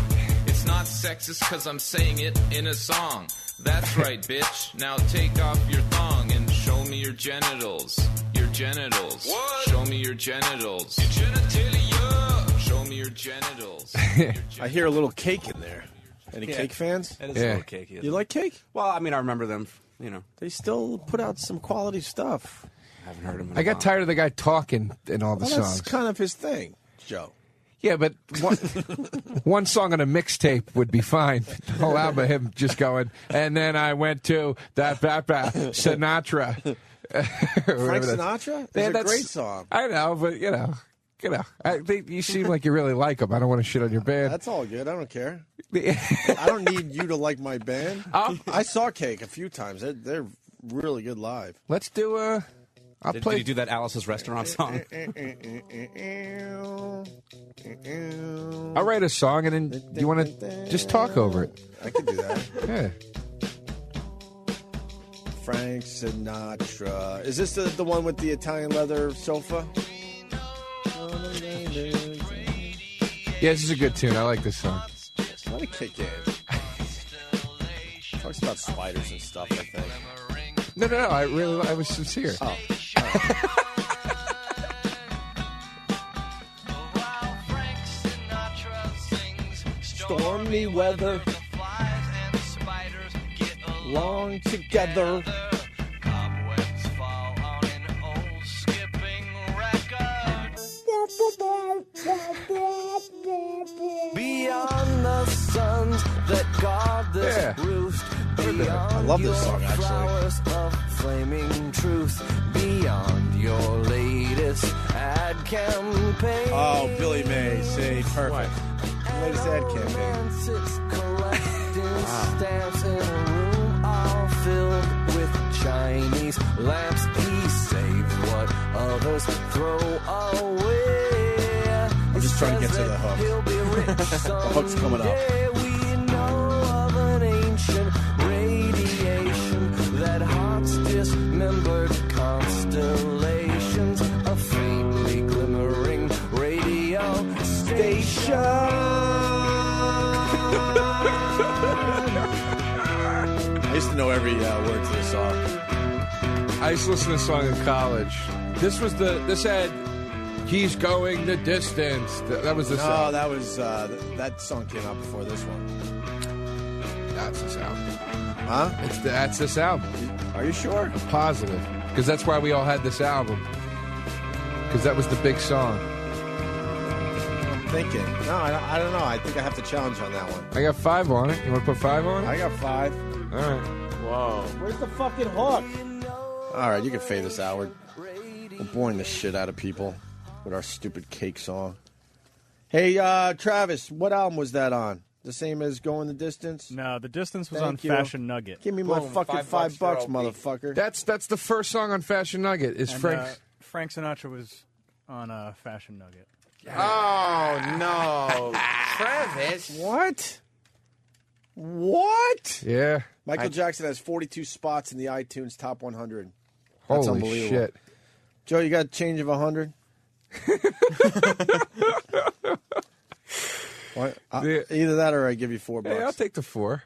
It's not sexist because I'm saying it in a song. That's right, bitch. Now take off your thong and show me your genitals. Your genitals. What? Show me your genitals. Your genitalia. Show me your genitals. I hear a little Cake in there. Any Yeah. Cake fans? It is a little cakey. You like Cake? Well, I mean, I remember them. You know, They still put out some quality stuff. I haven't heard them. I got tired of the guy talking in all the Well, that's songs. kind of his thing, Joe. Yeah, but one song on a mixtape would be fine. The whole album of him just going, and then I went to Sinatra. Frank Sinatra? It's a great song. I know, but you know, I think you seem like you really like him. I don't want to shit on your band. That's all good. I don't care. I don't need you to like my band. I saw Cake a few times. They're really good live. Let's do Did he do that Alice's Restaurant song? I'll write a song, and then you want to just talk over it. I can do that. Yeah. Frank Sinatra. Is this the one with the Italian leather sofa? Yeah, this is a good tune. I like this song. Let it kick in. Talks about spiders and stuff, I think. No, I was sincere. Oh. Stormy weather, long together. Beyond the suns that guard this roost, I love this song, actually. flowers of flaming truth, beyond your latest ad campaign. Oh, Billy Mays, see, perfect. Latest ad campaign. Sits collecting stamps in a room all filled with Chinese lamps. He saves what others throw away. I'm just trying to get to the hook. The hook's coming up. We know of an ancient radiation that haunts dismembered constellations, a faintly glimmering radio station. I used to know every word to this song. I used to listen to this song in college. This had He's Going the Distance. That was the song. No, that was that song came out before this one. That's this album. Huh? That's this album. Are you sure? I'm positive. Because that's why we all had this album. Because that was the big song. I'm thinking. No, I don't know. I think I have to challenge on that one. I got 5 on it. You want to put 5 on it? I got 5. All right. Whoa. Where's the fucking hook? All right, you can fade this out. We're boring the shit out of people with our stupid cake song. Hey, Travis, what album was that on? The same as Going the Distance? No, The Distance was Thank on you. Fashion Nugget. Give me my fucking $5, motherfucker. That's the first song on Fashion Nugget. Is And, Frank? Frank Sinatra was on Fashion Nugget. Oh, no. Travis. What? Yeah. Michael Jackson has 42 spots in the iTunes Top 100. That's Holy unbelievable. shit. Joe, you got a change of 100? What? Either that or I give you $4. Hey, I'll take the 4.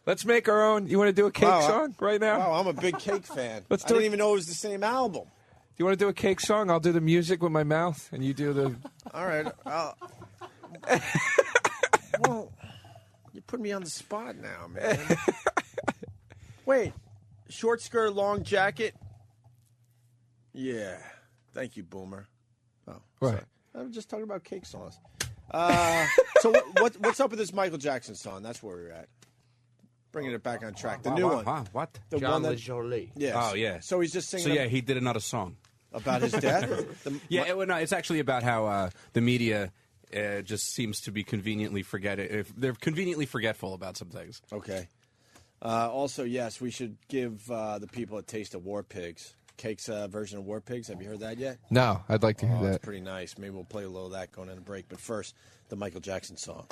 Let's make our own. You want to do a cake song right now? Wow, I'm a big cake fan. Let's I do didn't it. even know it was the same album. Do you want to do a cake song? I'll do the music with my mouth, and you do the. All right. Well, you put me on the spot now, man. Wait, short skirt, long jacket. Yeah, thank you, Boomer. Oh, What? sorry. I was just talking about cake songs. So what's up with this Michael Jackson song? That's where we're at. Bringing it back on track. The new one. What? The John one that. LaJolie. Yes. Oh, yeah. So he's just singing. So, yeah, he did another song. About his death? No, it's actually about how the media just seems to be conveniently they're conveniently forgetful about some things. Okay. Also, yes, we should give the people a taste of War Pigs. Cake's version of War Pigs. Have you heard that yet? No, I'd like to hear that. It's pretty nice. Maybe we'll play a little of that going in a break. But first, the Michael Jackson song.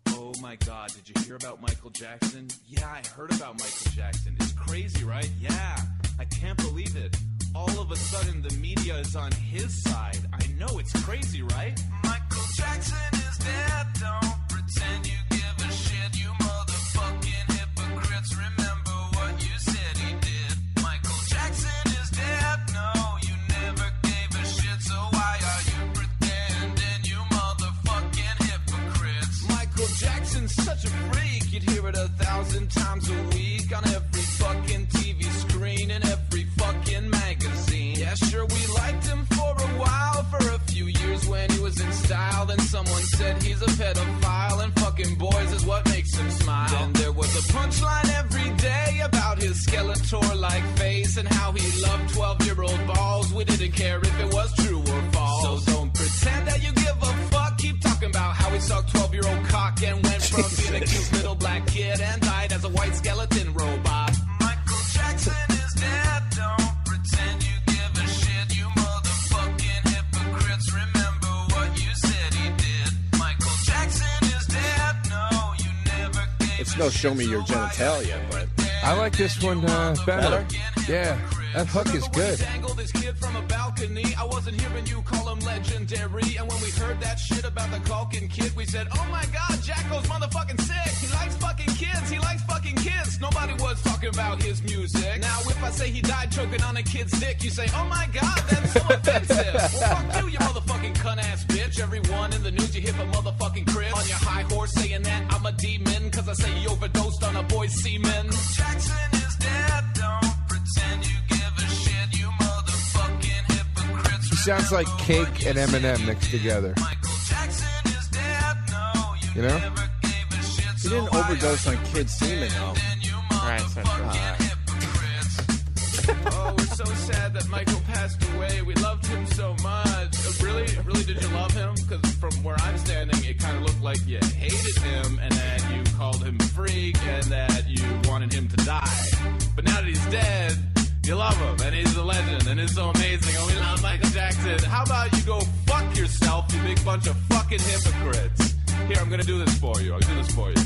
Oh my God, did you hear about Michael Jackson? Yeah, I heard about Michael Jackson. It's crazy, right? Yeah, I can't believe it. All of a sudden, the media is on his side. I know, it's crazy, right? Michael Jackson is dead. Don't pretend you give a shit, you motherfucking hypocrites. Remember what you said he did. Michael Jackson is dead. No, you never gave a shit, so why are you pretending, you motherfucking hypocrites? Michael Jackson's such a freak. You'd hear it 1,000 times a week on every fucking TV screen and every fucking magazine. Yeah, sure, we liked him for a while, for a few years when he was in style. Then someone said he's a pedophile, and fucking boys is what makes him smile. Then there was a punchline every day about his Skeletor-like face and how he loved 12-year-old balls. We didn't care if it was true or false. So don't pretend that you give a fuck. Keep talking about how he sucked 12-year-old cock and went from being a cute little black kid and died as a white skeleton robot. It's no show me your genitalia, but I like this one better. Yeah, that hook is good. This kid from a balcony. I wasn't hearing you call him legendary. And when we heard that shit about the Culkin kid, we said, oh my God, Jacko's motherfucking sick. He likes fucking kids. He likes fucking kids. Nobody was talking about his music. Now, if I say he died choking on a kid's dick, you say, oh my God, that's so offensive. Well, fuck you, you motherfucking cunt-ass bitch. Everyone in the news, you hit a motherfucking crib. On your high horse saying that I'm a demon, cause I say he overdosed on a boy's semen. Jackson is dead, don't pretend you give a shit, you motherfucking hypocrites. He sounds like Cake and Eminem mixed together. You know? he didn't overdose on kids' semen, though. Right, that's right. Oh, we're so sad that Michael passed away. We loved him so much. Really? Really, did you love him? Because from where I'm standing, it kind of looked like you hated him and that you called him a freak and that you wanted him to die. But now that he's dead, you love him and he's a legend and it's so amazing. Oh, we love Michael Jackson. How about you go fuck yourself, you big bunch of fucking hypocrites? Here, I'm going to do this for you. I'll do this for you.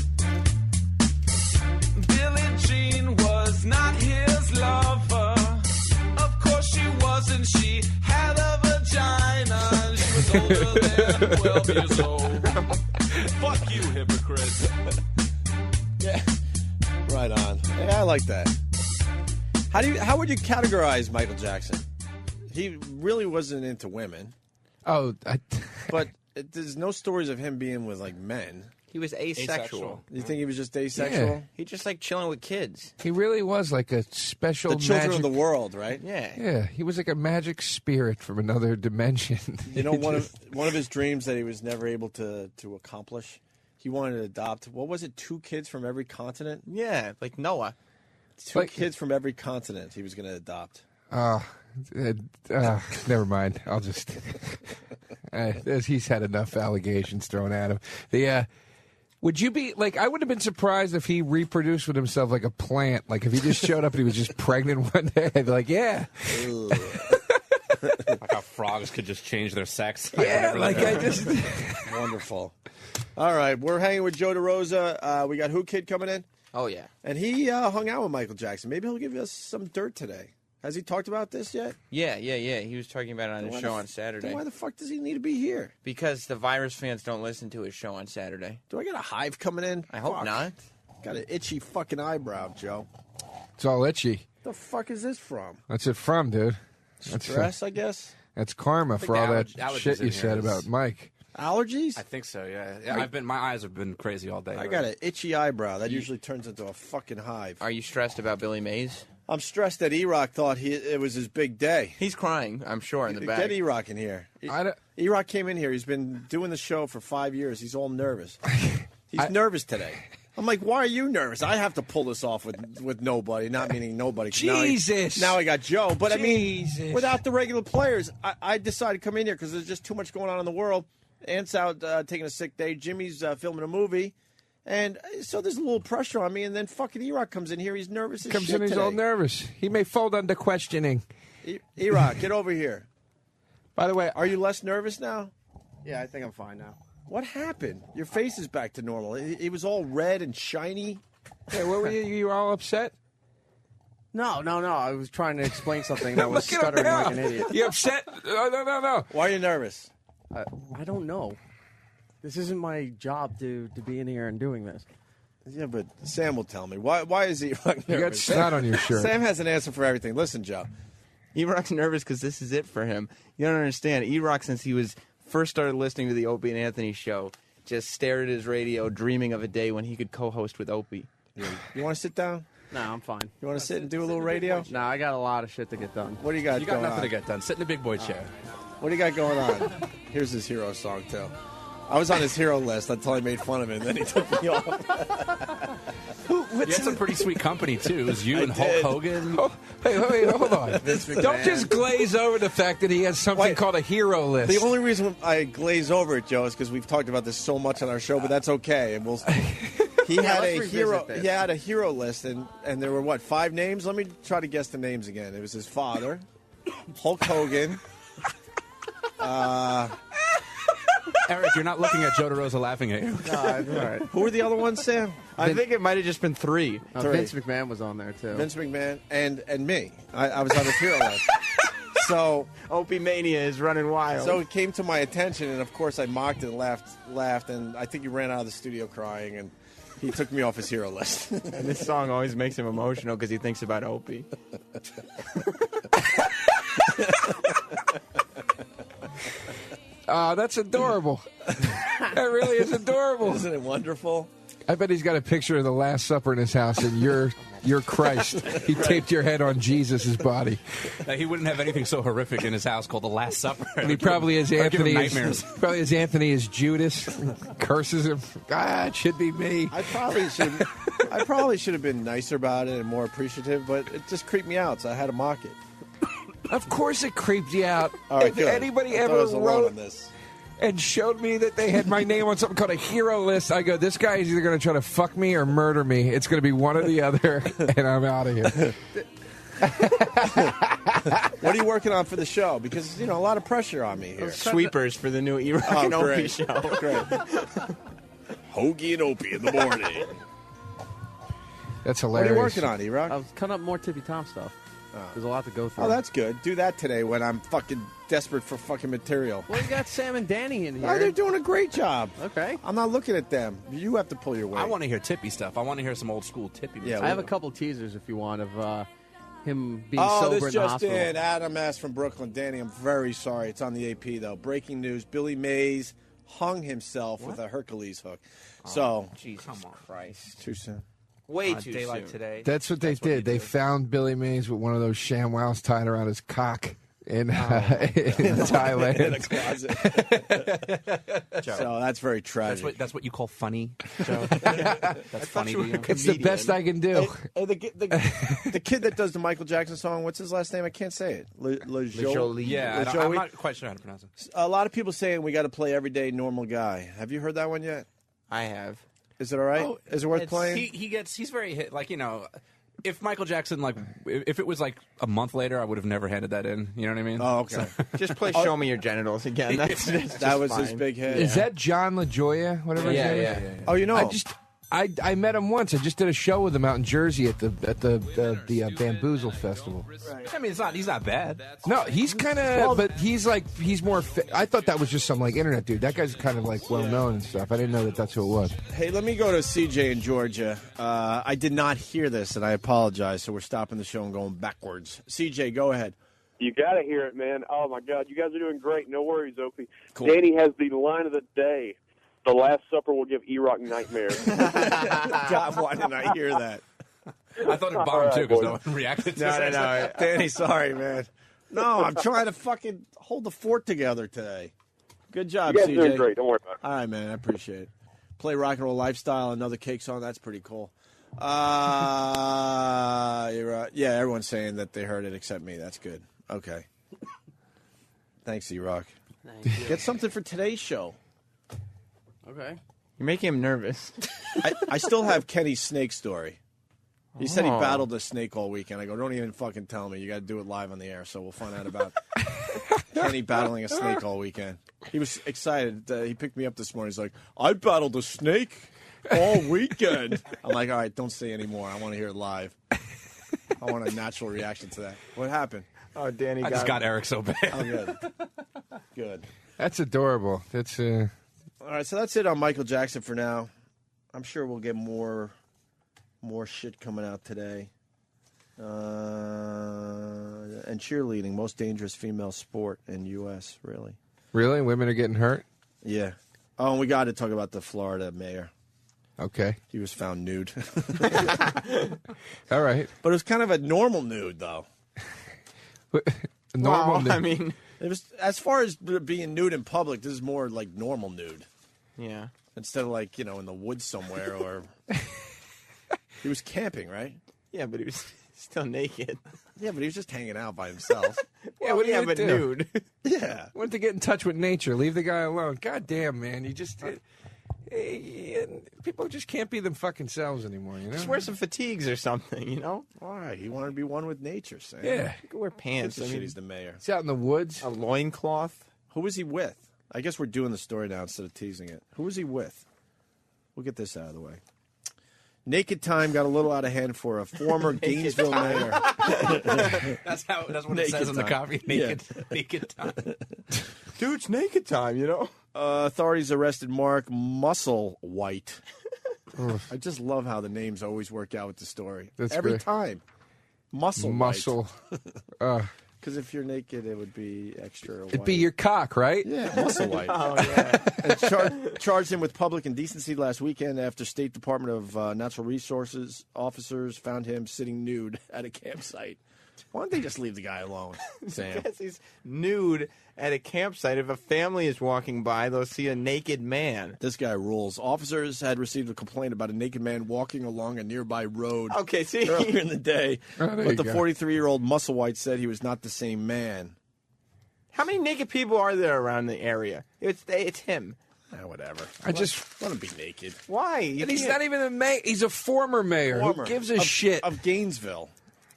Billie Jean was not his lover. Of course she wasn't. She had a vagina. She was older than 12 years old. Fuck you, hypocrite. Yeah. Right on. Yeah, I like that. How would you categorize Michael Jackson? He really wasn't into women. Oh, but there's no stories of him being with like men. He was asexual. You think he was just asexual? Yeah. He just like chilling with kids. He really was like a special The children magic... of the world, right? Yeah. Yeah, he was like a magic spirit from another dimension. You know, one of his dreams that he was never able to accomplish, he wanted to adopt, what was it, 2 kids from every continent? Yeah, like Noah. 2 kids from every continent he was going to adopt. Never mind. I'll just... he's had enough allegations thrown at him. Would you be, like, I would have been surprised if he reproduced with himself like a plant. Like, if he just showed up and he was just pregnant one day, I'd be like, yeah. Like how frogs could just change their sex. Yeah, like I just... Wonderful. All right, we're hanging with Joe DeRosa. We got Who Kid coming in. Oh, yeah. And he hung out with Michael Jackson. Maybe he'll give us some dirt today. Has he talked about this yet? Yeah. He was talking about it on his show on Saturday. Then why the fuck does he need to be here? Because the virus fans don't listen to his show on Saturday. Do I get a hive coming in? I hope not. Got an itchy fucking eyebrow, Joe. It's all itchy. The fuck is this from? What's it from, dude? Stress, I guess. That's karma for all that shit you said about Mike. Allergies? I think so. Yeah. My eyes have been crazy all day. I got an itchy eyebrow. That usually turns into a fucking hive. Are you stressed about Billy Mays? I'm stressed that E-Rock thought it was his big day. He's crying, I'm sure, in the back. Get E-Rock in here. E-Rock came in here. He's been doing the show for 5 years. He's all nervous. He's nervous today. I'm like, why are you nervous? I have to pull this off with nobody, not meaning nobody. Jesus. Now I got Joe. But Jesus. I mean, without the regular players, I decided to come in here because there's just too much going on in the world. Ant's out taking a sick day. Jimmy's filming a movie. And so there's a little pressure on me, and then fucking E-Rock comes in here. He's nervous as shit Comes in, he's today. all nervous. He may fold under questioning. E-Rock, get over here. By the way, are you less nervous now? Yeah, I think I'm fine now. What happened? Your face is back to normal. It was all red and shiny. Yeah, what were you? You were all upset? No. I was trying to explain something that was stuttering like an idiot. You upset? No. Why are you nervous? I don't know. This isn't my job to be in here and doing this. Yeah, but Sam will tell me. Why is E-Rock nervous? You got snot on your shirt. Sam has an answer for everything. Listen, Joe. E-Rock's nervous because this is it for him. You don't understand. E-Rock, since he was first started listening to the Opie and Anthony show, just stared at his radio, dreaming of a day when he could co-host with Opie. You want to sit down? No, I'm fine. You want to sit and do a little radio? No, I got a lot of shit to get done. What do you got You got going nothing on? to get done. Sit in the big boy chair. What do you got going on? Here's his hero song, too. I was on his hero list until I made fun of him, and then he took me off. You had some pretty sweet company, too. It was you and Hulk Hogan. Oh, hey, hold on. Don't just glaze over the fact that he has something called a hero list. The only reason I glaze over it, Joe, is because we've talked about this so much on our show, but that's okay. And he had a hero. He had a hero list, and there were 5 names? Let me try to guess the names again. It was his father, Hulk Hogan. Eric, you're not looking at Joe DeRosa laughing at you. No, all right. Who were the other ones, Sam? I think it might have just been 3. Vince McMahon was on there too. Vince McMahon and me. I was on his hero list. So Opie Mania is running wild. So it came to my attention, and of course I mocked and laughed, and I think he ran out of the studio crying, and he took me off his hero list. And this song always makes him emotional because he thinks about Opie. Oh, that's adorable. That really is adorable. Isn't it wonderful? I bet he's got a picture of the Last Supper in his house, and you're Christ. He taped your head on Jesus' body. He wouldn't have anything so horrific in his house called the Last Supper. And he probably has Anthony. Nightmares. Probably has Anthony as Judas. Curses him. It should be me. I probably should have been nicer about it and more appreciative, but it just creeped me out, so I had to mock it. Of course, it creeped you out. All right, if good. anybody I ever was alone wrote on this. and showed me that they had my name on something called a hero list, I go, this guy is either going to try to fuck me or murder me. It's going to be one or the other, and I'm out of here. What are you working on for the show? Because, a lot of pressure on me here. Sweepers for the new E-Rock and Opie great. show. Great. Hoagie and Opie in the morning. That's What are hilarious. you working on, E-Rock? I was cutting up more Tippy Tom stuff. There's a lot to go through. Oh, that's good. Do that today when I'm fucking desperate for fucking material. Well, you got Sam and Danny in here. Oh, they're doing a great job. Okay. I'm not looking at them. You have to pull your weight. I want to hear Tippy stuff. I want to hear some old school Tippy music. I have a couple teasers if you want of him being Oh, sober this in the just hospital. in. Adam S. from Brooklyn. Danny, I'm very sorry. It's on the AP, though. Breaking news. Billy Mays hung himself with a Hercules hook. So, Jesus Christ. too soon. Way too Daylight soon. today. That's what they did. They found Billy Mays with one of those ShamWows tied around his cock in Thailand. In a closet. So that's very tragic. That's what you call funny, Joe? That's funny to you? It's the best I can do. Hey, the kid that does the Michael Jackson song, what's his last name? I can't say it. LeJolie. Yeah, I'm not quite sure how to pronounce it. A lot of people saying we got to play Everyday Normal Guy. Have you heard that one yet? I have. Is it all right? Is it worth playing? He's very hit. Like, if Michael Jackson, if it was like a month later, I would have never handed that in. You know what I mean? Oh, okay. Just play Show Me Your Genitals again. That was his big hit. Is that John LaJoya? Whatever his name is? Yeah. Oh, you know. I met him once. I just did a show with him out in Jersey at the Bamboozle Festival. I mean, he's not bad. No, he's kind of, but he's more. I thought that was just some internet dude. That guy's kind of well known and stuff. I didn't know that's who it was. Hey, let me go to CJ in Georgia. I did not hear this, and I apologize. So we're stopping the show and going backwards. CJ, go ahead. You got to hear it, man. Oh, my God. You guys are doing great. No worries, Opie. Cool. Danny has the line of the day. The Last Supper will give E-Rock nightmares. God, why didn't I hear that? I thought it bombed too because no one reacted to it. No. Danny, sorry, man. No, I'm trying to fucking hold the fort together today. Good job, You guys CJ. are doing great. Don't worry about it. All right, man. I appreciate it. Play Rock and Roll Lifestyle, another Cake song. That's pretty cool. You're right. Yeah, everyone's saying that they heard it except me. That's good. Okay. Thanks, E-Rock. Get something for today's show. Okay. You're making him nervous. I still have Kenny's snake story. He said he Oh. battled a snake all weekend. I go, don't even fucking tell me. You got to do it live on the air, so we'll find out about Kenny battling a snake all weekend. He was excited. He picked me up this morning. He's like, I battled a snake all weekend. I'm like, all right, don't say any more. I want to hear it live. I want a natural reaction to that. What happened? Oh, Danny I just got Eric so bad. Oh, good. Good. That's adorable. That's All right, so that's it on Michael Jackson for now. I'm sure we'll get more shit coming out today. And cheerleading, most dangerous female sport in U.S., really. really women are getting hurt. Yeah. Oh, and we got to talk about the Florida mayor. Okay. He was found nude. All right. But it was kind of a normal nude, though. Normal. Well, nude. I mean, It was, as far as being nude in public, this is more like normal nude. yeah. Instead of in the woods somewhere or... He was camping, right? Yeah, but he was still naked. Yeah, but he was just hanging out by himself. Yeah, what do you but do? nude. Yeah. Want to get in touch with nature. Leave the guy alone. God damn, man. You just... people just can't be them fucking selves anymore, you know? Just wear some fatigues or something, you know? Why? He wanted to be one with nature, Sam. Yeah. You can wear pants. Gives a shit he's the mayor. He's out in the woods. A loincloth. Who was he with? I guess we're doing the story now instead of teasing it. Who was he with? We'll get this out of the way. Naked time got a little out of hand for a former Gainesville mayor. That's what it says on the copy. Naked time. Dude, it's naked time, you know? Authorities arrested Mark Musselwhite. I just love how the names always work out with the story. That's every great. time. Muscle. Because if you're naked, it would be extra white. It'd be your cock, right? Yeah, Musselwhite. Oh, yeah. And charged him with public indecency last weekend after State Department of Natural Resources officers found him sitting nude at a campsite. Why don't they just leave the guy alone, Sam? Because he's nude at a campsite. If a family is walking by, they'll see a naked man. This guy rules. Officers had received a complaint about a naked man walking along a nearby road earlier in the day. But the 43-year-old Musselwhite said he was not the same man. How many naked people are there around the area? It's him. Whatever. I just let him be naked. Why? And he's not even a mayor. He's a former mayor. Who gives a shit? Of Gainesville.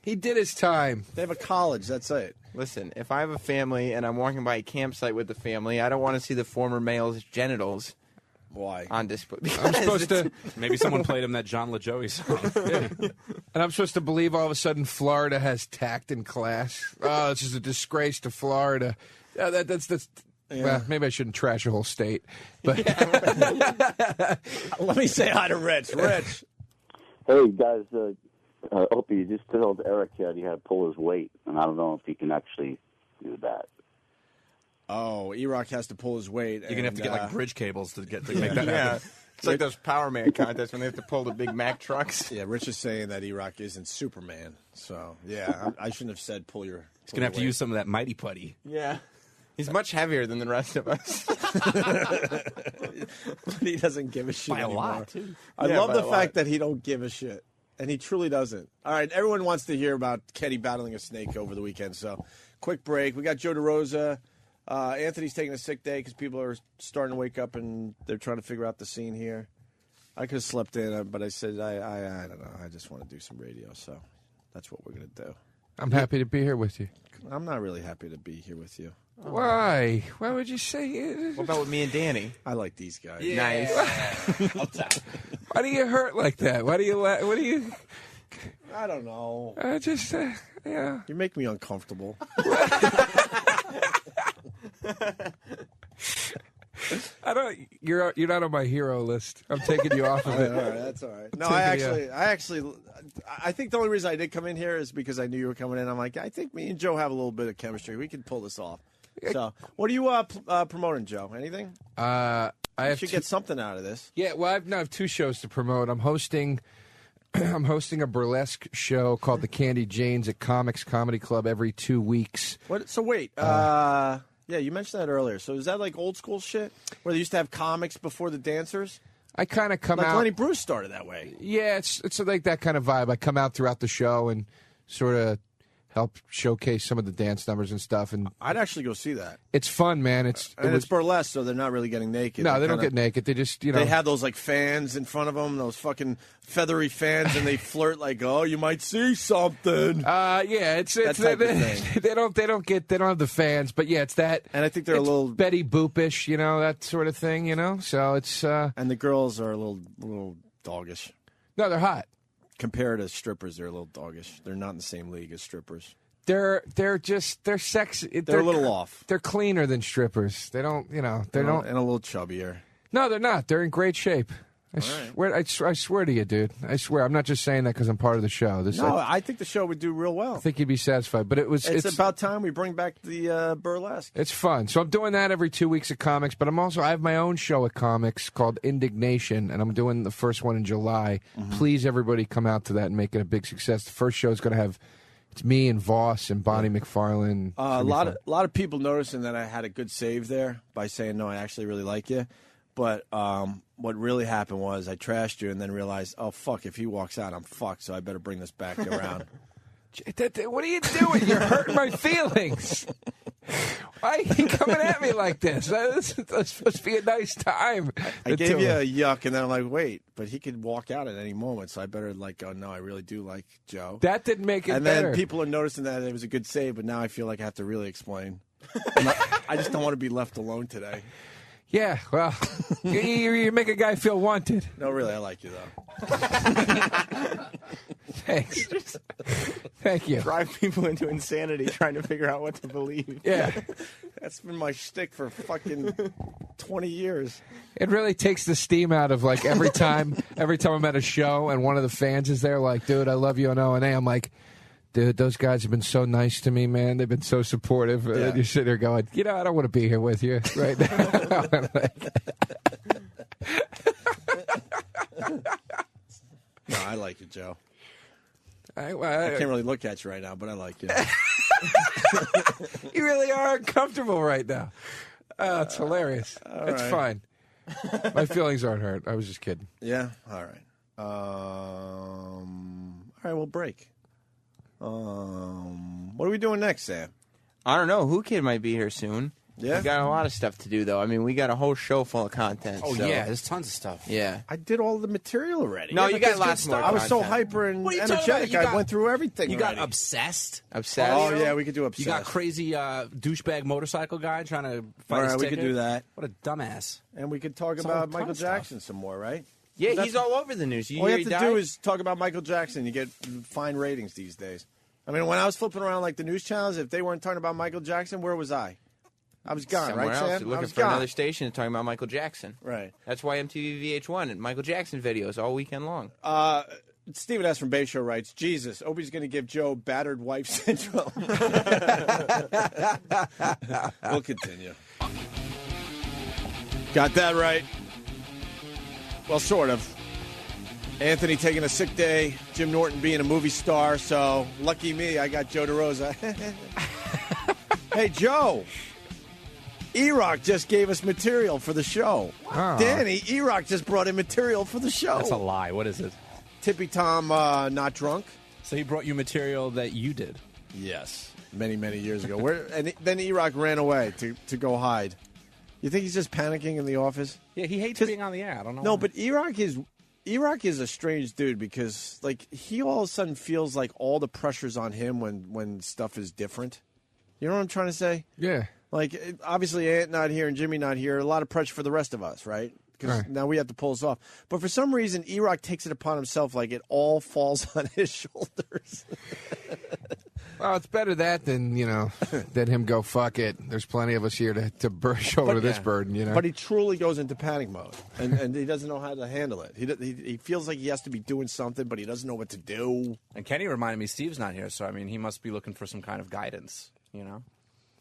He did his time. They have a college. That's it. Listen, if I have a family and I'm walking by a campsite with the family, I don't want to see the former male's genitals. Why? On display. I'm supposed to. Maybe someone played him that John LaJoie song. And I'm supposed to believe all of a sudden Florida has tact in class. Oh, this is a disgrace to Florida. Yeah, that's. Yeah. Well, maybe I shouldn't trash a whole state. But let me say hi to Rich. Rich. Hey, guys. Opie, you just told Eric that he had to pull his weight, and I don't know if he can actually do that. Oh, E-Rock has to pull his weight. You're going to have to get like bridge cables to make that happen. It's like those Power Man contests when they have to pull the big Mack trucks. Yeah, Rich is saying that E-Rock isn't Superman. So, yeah, I shouldn't have said pull your He's going to have to use some of that Mighty Putty. Yeah. He's much heavier than the rest of us. But he doesn't give a shit By a anymore. lot, too. I Yeah, love by the a fact lot. that he don't give a shit. And he truly doesn't. All right, everyone wants to hear about Kenny battling a snake over the weekend. So, quick break. We got Joe DeRosa. Anthony's taking a sick day because people are starting to wake up and they're trying to figure out the scene here. I could have slept in, but I said, I don't know. I just want to do some radio. So, that's what we're going to do. I'm happy to be here with you. I'm not really happy to be here with you. Why? Why would you say it? What about with me and Danny? I like these guys. Nice. Why do you hurt like that? Why do you? What do you? I don't know. Yeah. You make me uncomfortable. I don't. You're not on my hero list. I'm taking you off of it. All right, that's all right. No, I think the only reason I did come in here is because I knew you were coming in. I'm like, I think me and Joe have a little bit of chemistry. We can pull this off. So, what are you promoting, Joe? Anything? I should get something out of this. Yeah, well, I have two shows to promote. I'm hosting a burlesque show called The Candy Janes at Comics Comedy Club every 2 weeks. What? So wait, yeah, you mentioned that earlier. So is that like old school shit where they used to have comics before the dancers? I kind of come like out. Lenny Bruce started that way. Yeah, it's like that kind of vibe. I come out throughout the show and sort of help showcase some of the dance numbers and stuff. And I'd actually go see that. It's fun, man. It's burlesque, so they're not really getting naked. No, they don't get naked. They just, They have those like fans in front of them, those fucking feathery fans, and they flirt like, "Oh, you might see something." Yeah, it's that type of thing. They don't have the fans, but yeah, it's that. And I think they're a little Betty Boopish, that sort of thing, So it's and the girls are a little doggish. No, they're hot. Compared to strippers, they're a little doggish. They're not in the same league as strippers. They're sexy. They're a little off. They're cleaner than strippers. They don't, they don't, and a little chubbier. No, they're not. They're in great shape. I swear to you, dude. I swear. I'm not just saying that because I'm part of the show. I think the show would do real well. I think you'd be satisfied. But it's about time we bring back the burlesque. It's fun. So I'm doing that every 2 weeks at Comics, but I have my own show at Comics called Indignation, and I'm doing the first one in July. Mm-hmm. Please, everybody, come out to that and make it a big success. The first show is going to have it's me and Voss and Bonnie McFarlane. A lot of people noticing that I had a good save there by saying, no, I actually really like you. But what really happened was I trashed you and then realized, oh, fuck, if he walks out, I'm fucked, so I better bring this back around. What are you doing? You're hurting my feelings. Why are you coming at me like this? That's supposed to be a nice time. I gave you a yuck, and then I'm like, wait, but he could walk out at any moment, so I better go, no, I really do like Joe. That didn't make it and better. And then people are noticing that it was a good save, but now I feel like I have to really explain. I just don't want to be left alone today. Yeah, well, you make a guy feel wanted. No, really, I like you, though. Thanks. Thank you. Drive people into insanity trying to figure out what to believe. Yeah. That's been my shtick for fucking 20 years. It really takes the steam out of, like, every time I'm at a show and one of the fans is there, like, dude, I love you on O&A. I'm like, dude, those guys have been so nice to me, man. They've been so supportive. And then you're sitting there going, I don't want to be here with you right now. No, I like you, Joe. I can't really look at you right now, but I like you. You really are uncomfortable right now. Oh, it's hilarious. It's right. fine. My feelings aren't hurt. I was just kidding. Yeah? All right. All right, we'll break. What are we doing next, Sam? I don't know. Who Kid might be here soon. Yeah? We got a lot of stuff to do, though. I mean, we got a whole show full of content. Oh, so. yeah. There's tons of stuff. Yeah. I did all the material already. No, Yeah, you but got there's lots good more stuff. I was so content. hyper and What are you talking energetic. about? You I got- went through everything You got already. Obsessed. Obsessed. Oh, yeah, we could do Obsessed. You got crazy douchebag motorcycle guy trying to fight All his right, we ticket. could do that. What a dumbass. And we could talk It's a about whole ton Michael of stuff. Jackson some more, right? Yeah, That's- he's all over the news. All you hear have he to do died? is talk about Michael Jackson. You get fine ratings these days. I mean, when I was flipping around like the news channels, if they weren't talking about Michael Jackson, where was I? I was gone, Somewhere right, else, Sam? I looking was for gone. another station talking about Michael Jackson. Right. That's why MTV VH1 and Michael Jackson videos all weekend long. Stephen S. from Bay Show writes, Jesus, Opie's going to give Joe battered wife syndrome. We'll continue. Got that right. Well, sort of. Anthony taking a sick day, Jim Norton being a movie star, so lucky me, I got Joe DeRosa. Hey, Joe. E-Rock just gave us material for the show. Oh. Danny, E-Rock just brought in material for the show. That's a lie. What is it? Tippy Tom not drunk. So he brought you material that you did. Yes, many, many years ago. Then E-Rock ran away to go hide. You think he's just panicking in the office? Yeah, he hates being on the air. I don't know. No, why. but E-Rock is a strange dude because like he all of a sudden feels like all the pressure's on him when stuff is different. You know what I'm trying to say? Yeah. Like obviously Ant not here and Jimmy not here. A lot of pressure for the rest of us, right? Because Right. now we have to pull this off. But for some reason, E-Rock takes it upon himself like it all falls on his shoulders. Well, it's better that than, than him go, fuck it. There's plenty of us here to shoulder this burden, But he truly goes into panic mode, and he doesn't know how to handle it. He feels like he has to be doing something, but he doesn't know what to do. And Kenny reminded me Steve's not here, so I mean he must be looking for some kind of guidance,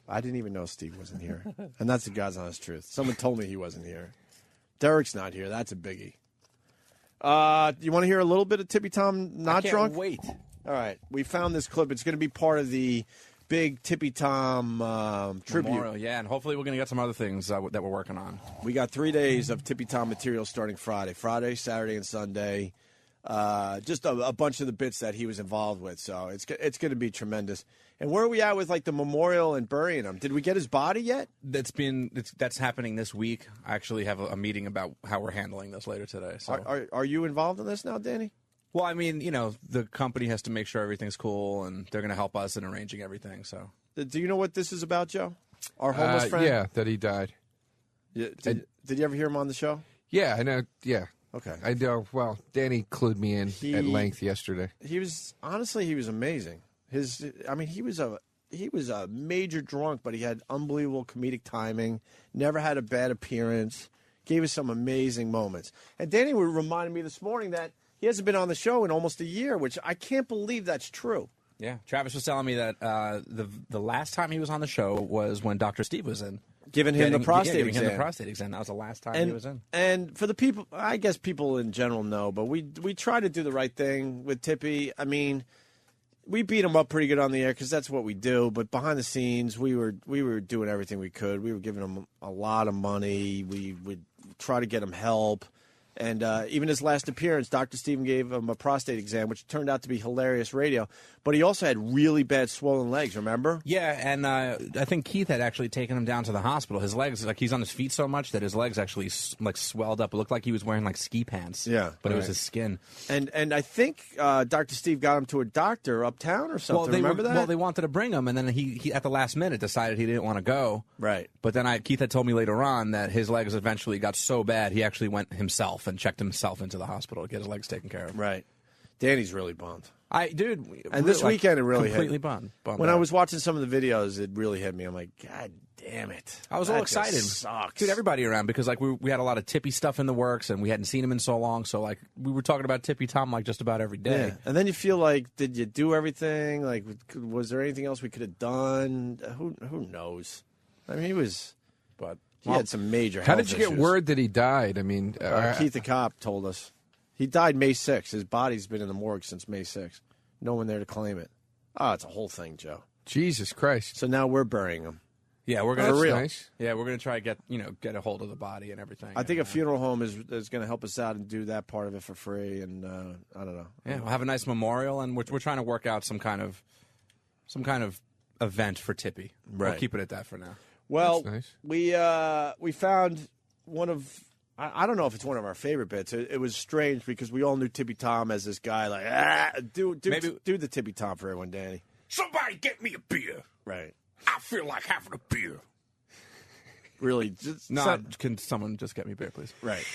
I didn't even know Steve wasn't here, and that's the God's honest truth. Someone told me he wasn't here. Derek's not here. That's a biggie. You want to hear a little bit of Tippy Tom not I can't drunk? wait. All right, we found this clip. It's going to be part of the big Tippy Tom tribute. Memorial, yeah, and hopefully we're going to get some other things that we're working on. We got 3 days of Tippy Tom material starting Friday, Saturday, and Sunday. Just a bunch of the bits that he was involved with. So it's going to be tremendous. And where are we at with like the memorial and burying him? Did we get his body yet? That's happening this week. I actually have a meeting about how we're handling this later today. So Are you involved in this now, Danny? well, I mean, the company has to make sure everything's cool, and they're going to help us in arranging everything. So Do you know what this is about, Joe? Our homeless friend? Yeah, that he died. Yeah, did you ever hear him on the show? Yeah, I know. Yeah. Okay. I know. Well, Danny clued me in at length yesterday. He was amazing. He was a major drunk, but he had unbelievable comedic timing. Never had a bad appearance. Gave us some amazing moments. And Danny reminded me this morning that he hasn't been on the show in almost a year, which I can't believe that's true. yeah, Travis was telling me that the last time he was on the show was when Dr. Steve was in. Giving him the prostate giving exam. him the prostate exam. That was the last time he was in. And for the people, I guess people in general know, but we try to do the right thing with Tippy. I mean, we beat him up pretty good on the air because that's what we do. But behind the scenes, we were doing everything we could. We were giving him a lot of money. We would try to get him help. And even his last appearance, Dr. Steven gave him a prostate exam, which turned out to be hilarious radio. But he also had really bad swollen legs, remember? Yeah, and I think Keith had actually taken him down to the hospital. His legs, like he's on his feet so much that his legs actually like swelled up. It looked like he was wearing like ski pants. Yeah. But it was his skin. And I think Dr. Steve got him to a doctor uptown or something. Remember that? Well, they wanted to bring him, and then he at the last minute decided he didn't want to go. Right. But then Keith had told me later on that his legs eventually got so bad he actually went himself and checked himself into the hospital to get his legs taken care of. Right. Danny's really bummed. And this weekend it really completely hit me. bummed. When I was watching some of the videos, it really hit me. I'm like, God damn it! I was That all just excited. Sucks. Dude, everybody around because like we had a lot of Tippy stuff in the works and we hadn't seen him in so long. So like we were talking about Tippy Tom like just about every day. Yeah. And then you feel like, did you do everything? Like, was there anything else we could have done? Who knows? I mean, he had some major. How health did you get issues. word that he died? I mean, Keith the cop told us he died May 6th. His body's been in the morgue since May 6th. No one there to claim it. Oh, it's a whole thing, Joe. Jesus Christ! So now we're burying him. Yeah, we're gonna For real. Nice. Yeah, we're gonna try to get a hold of the body and everything. I think a funeral home is going to help us out and do that part of it for free. And I don't know. Yeah, we'll have a nice memorial, and we're trying to work out some kind of event for Tippy. We'll Right. keep it at that for now. Well, That's nice. we found one of I don't know if it's one of our favorite bits. It was strange because we all knew Tippy Tom as this guy like do the Tippy Tom for everyone, Danny. Somebody get me a beer. Right. I feel like having a beer. Really, just No, can someone just get me beer, please? Right.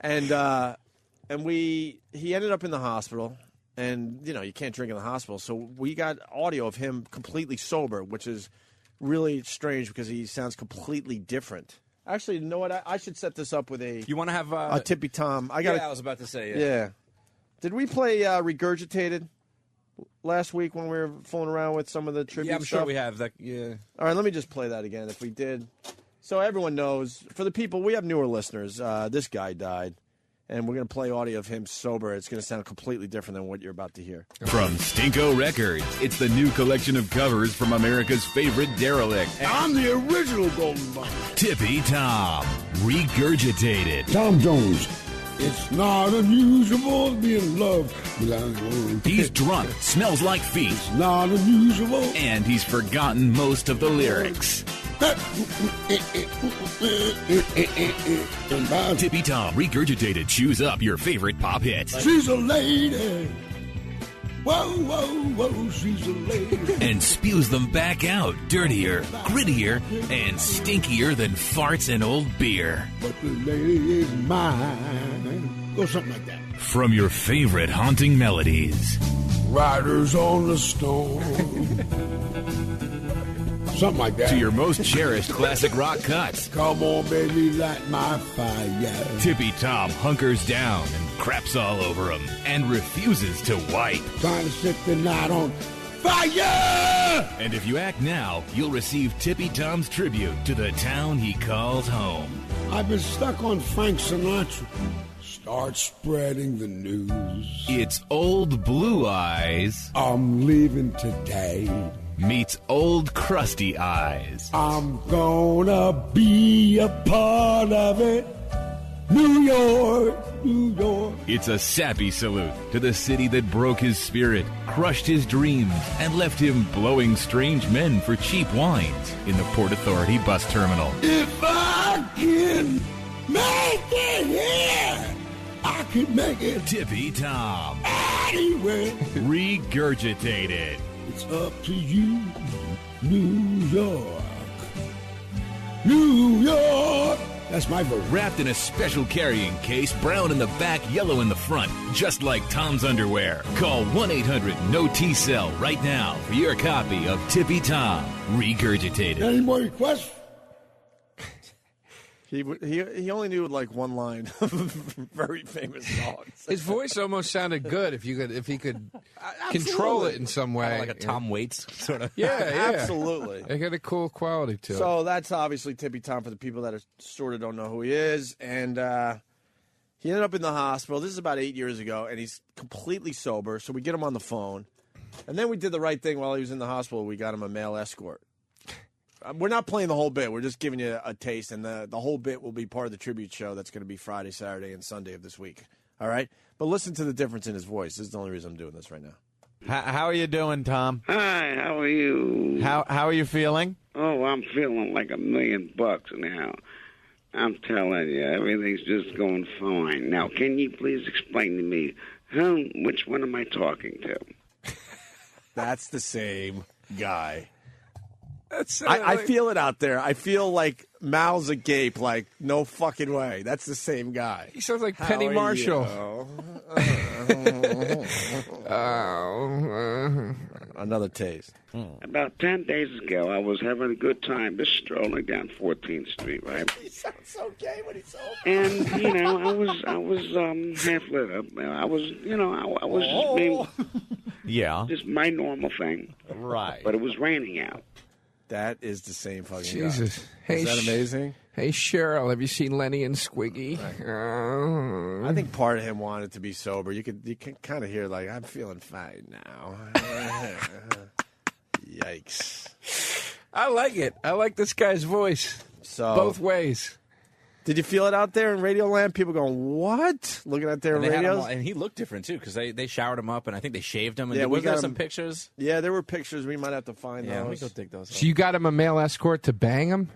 and he ended up in the hospital, and you can't drink in the hospital, so we got audio of him completely sober, which is really strange because he sounds completely different. Actually, you know what? I should set this up with a. You want to have a Tippy Tom? I was about to say. Yeah. Did we play Regurgitated last week when we were fooling around with some of the tribute Yeah, I'm stuff? sure we have that. Yeah. All right, let me just play that again if we did. So everyone knows, for the people, we have newer listeners. This guy died, and we're going to play audio of him sober. It's going to sound completely different than what you're about to hear. From Stinko Records, it's the new collection of covers from America's favorite derelict. I'm the original Golden Bond. Tippy Tom, Regurgitated. Tom Jones. It's not unusual to be in love. He's drunk, smells like feet. It's not unusual. And he's forgotten most of the lyrics. Tippy Tom, Regurgitated. Choose up your favorite pop hits. She's a lady. Whoa, whoa, whoa, she's a lady. And spews them back out, dirtier, grittier, and stinkier than farts and old beer. But the lady is mine. Or something like that. From your favorite haunting melodies. Riders on the storm. Something like that. To your most cherished classic rock cuts. Come on, baby, light my fire. Tippy Tom hunkers down and craps all over him and refuses to wipe. Trying to set the night on fire! And if you act now, you'll receive Tippy Tom's tribute to the town he calls home. I've been stuck on Frank Sinatra. Start spreading the news. It's Old Blue Eyes. I'm leaving today. Meets Old Crusty Eyes. I'm gonna be a part of it. New York, New York. It's a sappy salute to the city that broke his spirit, crushed his dreams, and left him blowing strange men for cheap wines in the Port Authority bus terminal. If I can make it here, I can make it Tippy Tom. anywhere. Regurgitated. It's up to you, New York. New York. That's my vote. Wrapped in a special carrying case, brown in the back, yellow in the front, just like Tom's underwear. Call 1-800-NO-T-CELL right now for your copy of Tippy Tom, Regurgitated. Any more requests? He only knew like one line of very famous songs. His voice almost sounded good if he could control it in some way. Like a Tom Waits sort of. Yeah, Absolutely. It had a cool quality to it. So that's obviously Tippy Tom for the people that sort of don't know who he is. And he ended up in the hospital. This is about 8 years ago, and he's completely sober. So we get him on the phone. And then we did the right thing while he was in the hospital. We got him a male escort. We're not playing the whole bit. We're just giving you a taste, and the whole bit will be part of the tribute show that's going to be Friday, Saturday, and Sunday of this week. All right? But listen to the difference in his voice. This is the only reason I'm doing this right now. How are you doing, Tom? Hi, how are you? How are you feeling? Oh, I'm feeling like $1 million now. I'm telling you, everything's just going fine. Now, can you please explain to me which one am I talking to? That's the same guy. I feel it out there. I feel like mouths agape, like no fucking way. That's the same guy. He sounds like Penny Marshall. Another taste. About 10 days ago, I was having a good time just strolling down 14th Street, right? He sounds so gay when he's sober. And I was half lit up. I was just being just my normal thing. Right. But it was raining out. That is the same fucking Jesus. guy. Hey, is that amazing? Hey, Cheryl, have you seen Lenny and Squiggy? I think part of him wanted to be sober. You can kind of hear, like, I'm feeling fine now. Yikes. I like it. I like this guy's voice. So both ways. Did you feel it out there in Radioland? People going, what? Looking out there in radios? And he looked different, too, because they showered him up, and I think they shaved him. And Yeah, we we got got some him- pictures. Yeah, there were pictures. We might have to find Yeah, those. we go dig those up. So you got him a male escort to bang him?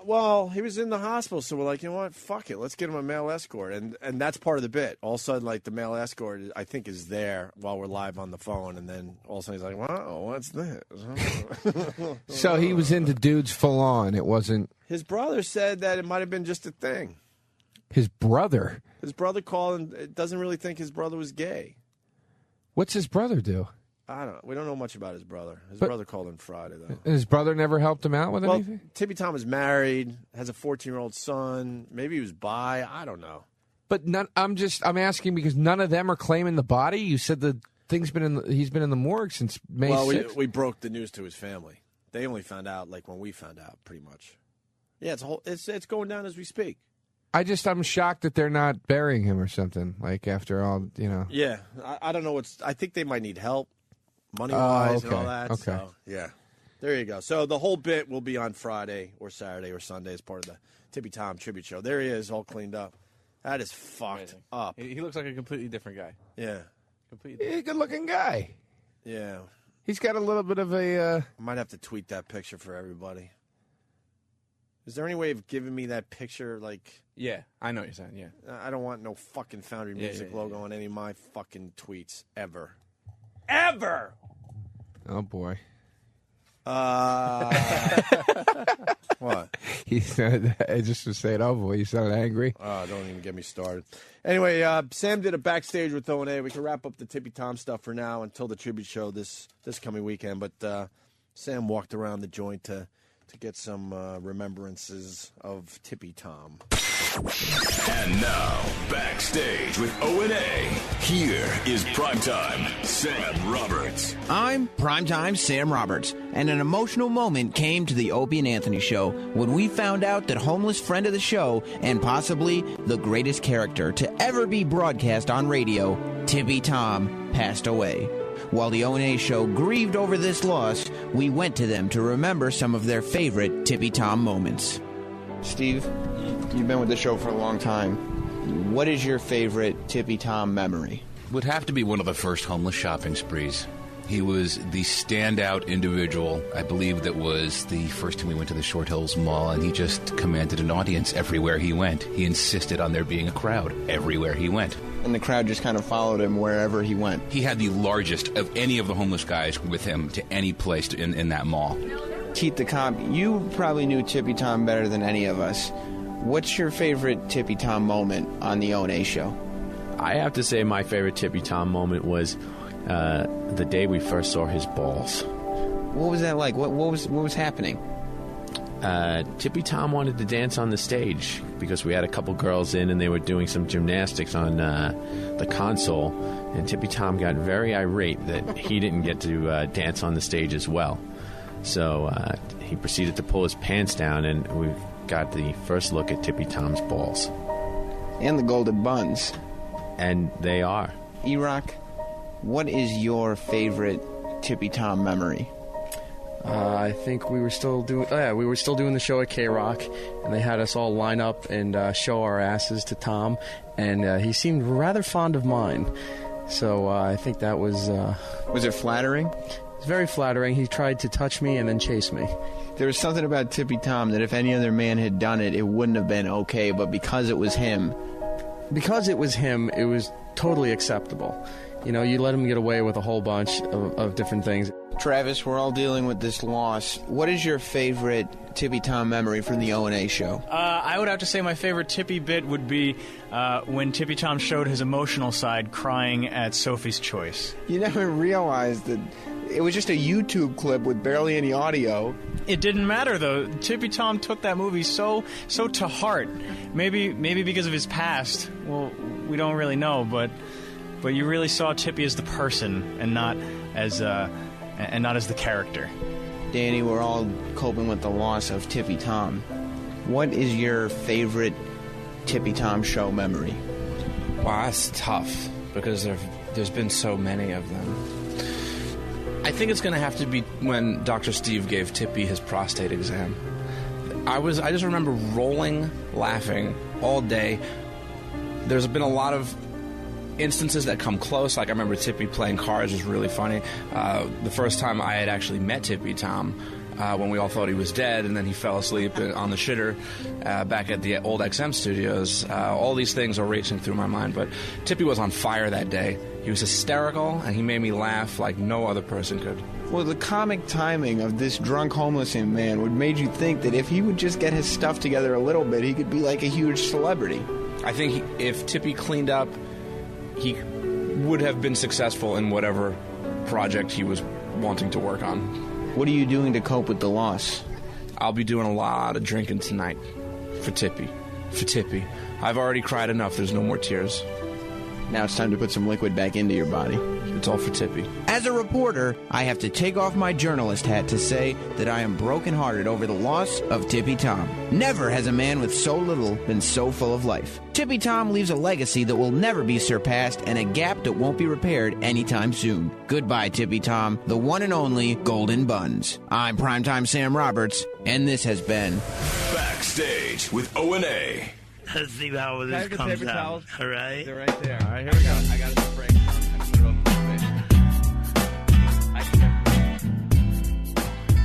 Well, he was in the hospital, so we're like, you know what? Fuck it. Let's get him a male escort. And that's part of the bit. All of a sudden, like, the male escort, I think, is there while we're live on the phone. And then all of a sudden he's like, wow, what's this? So he was into dudes full on. It wasn't His brother said that it might have been just a thing. his brother. His brother called and doesn't really think his brother was gay. What's his brother do? We don't know much about his brother. His But- brother called in Friday, though. And his brother never helped him out with Well, anything? Tippy Tom is married, has a 14-year-old son. Maybe he was bi. I don't know. But I'm asking because none of them are claiming the body. You said the thing's he's been in the morgue since May Well, 6th. we broke the news to his family. They only found out like when we found out, pretty much. Yeah, it's going down as we speak. I'm shocked that they're not burying him or something. Like after all, Yeah, I don't know I think they might need help, money-wise and all okay, that. okay. So, yeah, there you go. So the whole bit will be on Friday or Saturday or Sunday as part of the Tippy Tom tribute show. There he is, all cleaned up. That is fucked up. He looks like a completely different guy. Yeah. Completely. He's a good-looking guy. Yeah. He's got a little bit of a. I might have to tweet that picture for everybody. Is there any way of giving me that picture? Like, Yeah, I know what you're saying, yeah. I don't want no fucking Foundry Yeah, Music yeah, yeah. logo on any of my fucking tweets ever. Ever! Oh boy. What? He said, I just was saying, oh boy, you sound angry. Oh, don't even get me started. Anyway, Sam did a backstage with O&A. We can wrap up the Tippy Tom stuff for now until the tribute show this coming weekend. But Sam walked around the joint to get some remembrances of Tippy Tom. And now, backstage with O&A, here is Primetime Sam Roberts. I'm Primetime Sam Roberts, and an emotional moment came to the Opie and Anthony show when we found out that homeless friend of the show and possibly the greatest character to ever be broadcast on radio, Tippy Tom, passed away. While the O&A show grieved over this loss, we went to them to remember some of their favorite Tippy Tom moments. Steve, you've been with the show for a long time. What is your favorite Tippy Tom memory? Would have to be one of the first homeless shopping sprees. He was the standout individual. I believe that was the first time we went to the Short Hills Mall, and he just commanded an audience everywhere he went. He insisted on there being a crowd everywhere he went. And the crowd just kind of followed him wherever he went. He had the largest of any of the homeless guys with him to any place in that mall. Keith the Cop, you probably knew Tippy Tom better than any of us. What's your favorite Tippy Tom moment on the O&A show? I have to say my favorite Tippy Tom moment was the day we first saw his balls. What was that like? What was happening? Tippy Tom wanted to dance on the stage because we had a couple girls in and they were doing some gymnastics on the console, and Tippy Tom got very irate that he didn't get to dance on the stage as well. So he proceeded to pull his pants down, and we got the first look at Tippy Tom's balls. And the golden buns. And they are. E-Rock, what is your favorite Tippy Tom memory? I think we were still doing. Oh yeah, we were still doing the show at K-Rock, and they had us all line up and show our asses to Tom, and he seemed rather fond of mine. So I think that was. Was it flattering? It's very flattering. He tried to touch me and then chase me. There was something about Tippy Tom that if any other man had done it, it wouldn't have been okay. But because it was him, it was totally acceptable. You know, you let him get away with a whole bunch of different things. Travis, we're all dealing with this loss. What is your favorite Tippy Tom memory from the O&A show? I would have to say my favorite Tippy bit would be when Tippy Tom showed his emotional side crying at Sophie's Choice. You never realized that it was just a YouTube clip with barely any audio. It didn't matter, though. Tippy Tom took that movie so to heart. Maybe because of his past. Well, we don't really know, but you really saw Tippy as the person and not as the character. Danny, we're all coping with the loss of Tippy Tom. What is your favorite Tippy Tom show memory? Wow, that's tough because there's been so many of them. I think it's going to have to be when Dr. Steve gave Tippy his prostate exam. I just remember rolling, laughing all day. There's been a lot of instances that come close. Like I remember Tippy playing cards was really funny. The first time I had actually met Tippy Tom, when we all thought he was dead, and then he fell asleep on the shitter back at the old XM studios. All these things are racing through my mind, but Tippy was on fire that day. He was hysterical, and he made me laugh like no other person could. Well, the comic timing of this drunk homeless man would made you think that if he would just get his stuff together a little bit, he could be like a huge celebrity. I think if Tippy cleaned up, he would have been successful in whatever project he was wanting to work on. What are you doing to cope with the loss? I'll be doing a lot of drinking tonight for Tippy. I've already cried enough. There's no more tears. Now it's time to put some liquid back into your body. It's all for Tippy. As a reporter, I have to take off my journalist hat to say that I am brokenhearted over the loss of Tippy Tom. Never has a man with so little been so full of life. Tippy Tom leaves a legacy that will never be surpassed and a gap that won't be repaired anytime soon. Goodbye, Tippy Tom, the one and only Golden Buns. I'm Primetime Sam Roberts, and this has been Backstage with O&A. Let's see how this comes out. All right? They're right there. All right, here we go. I got it spray.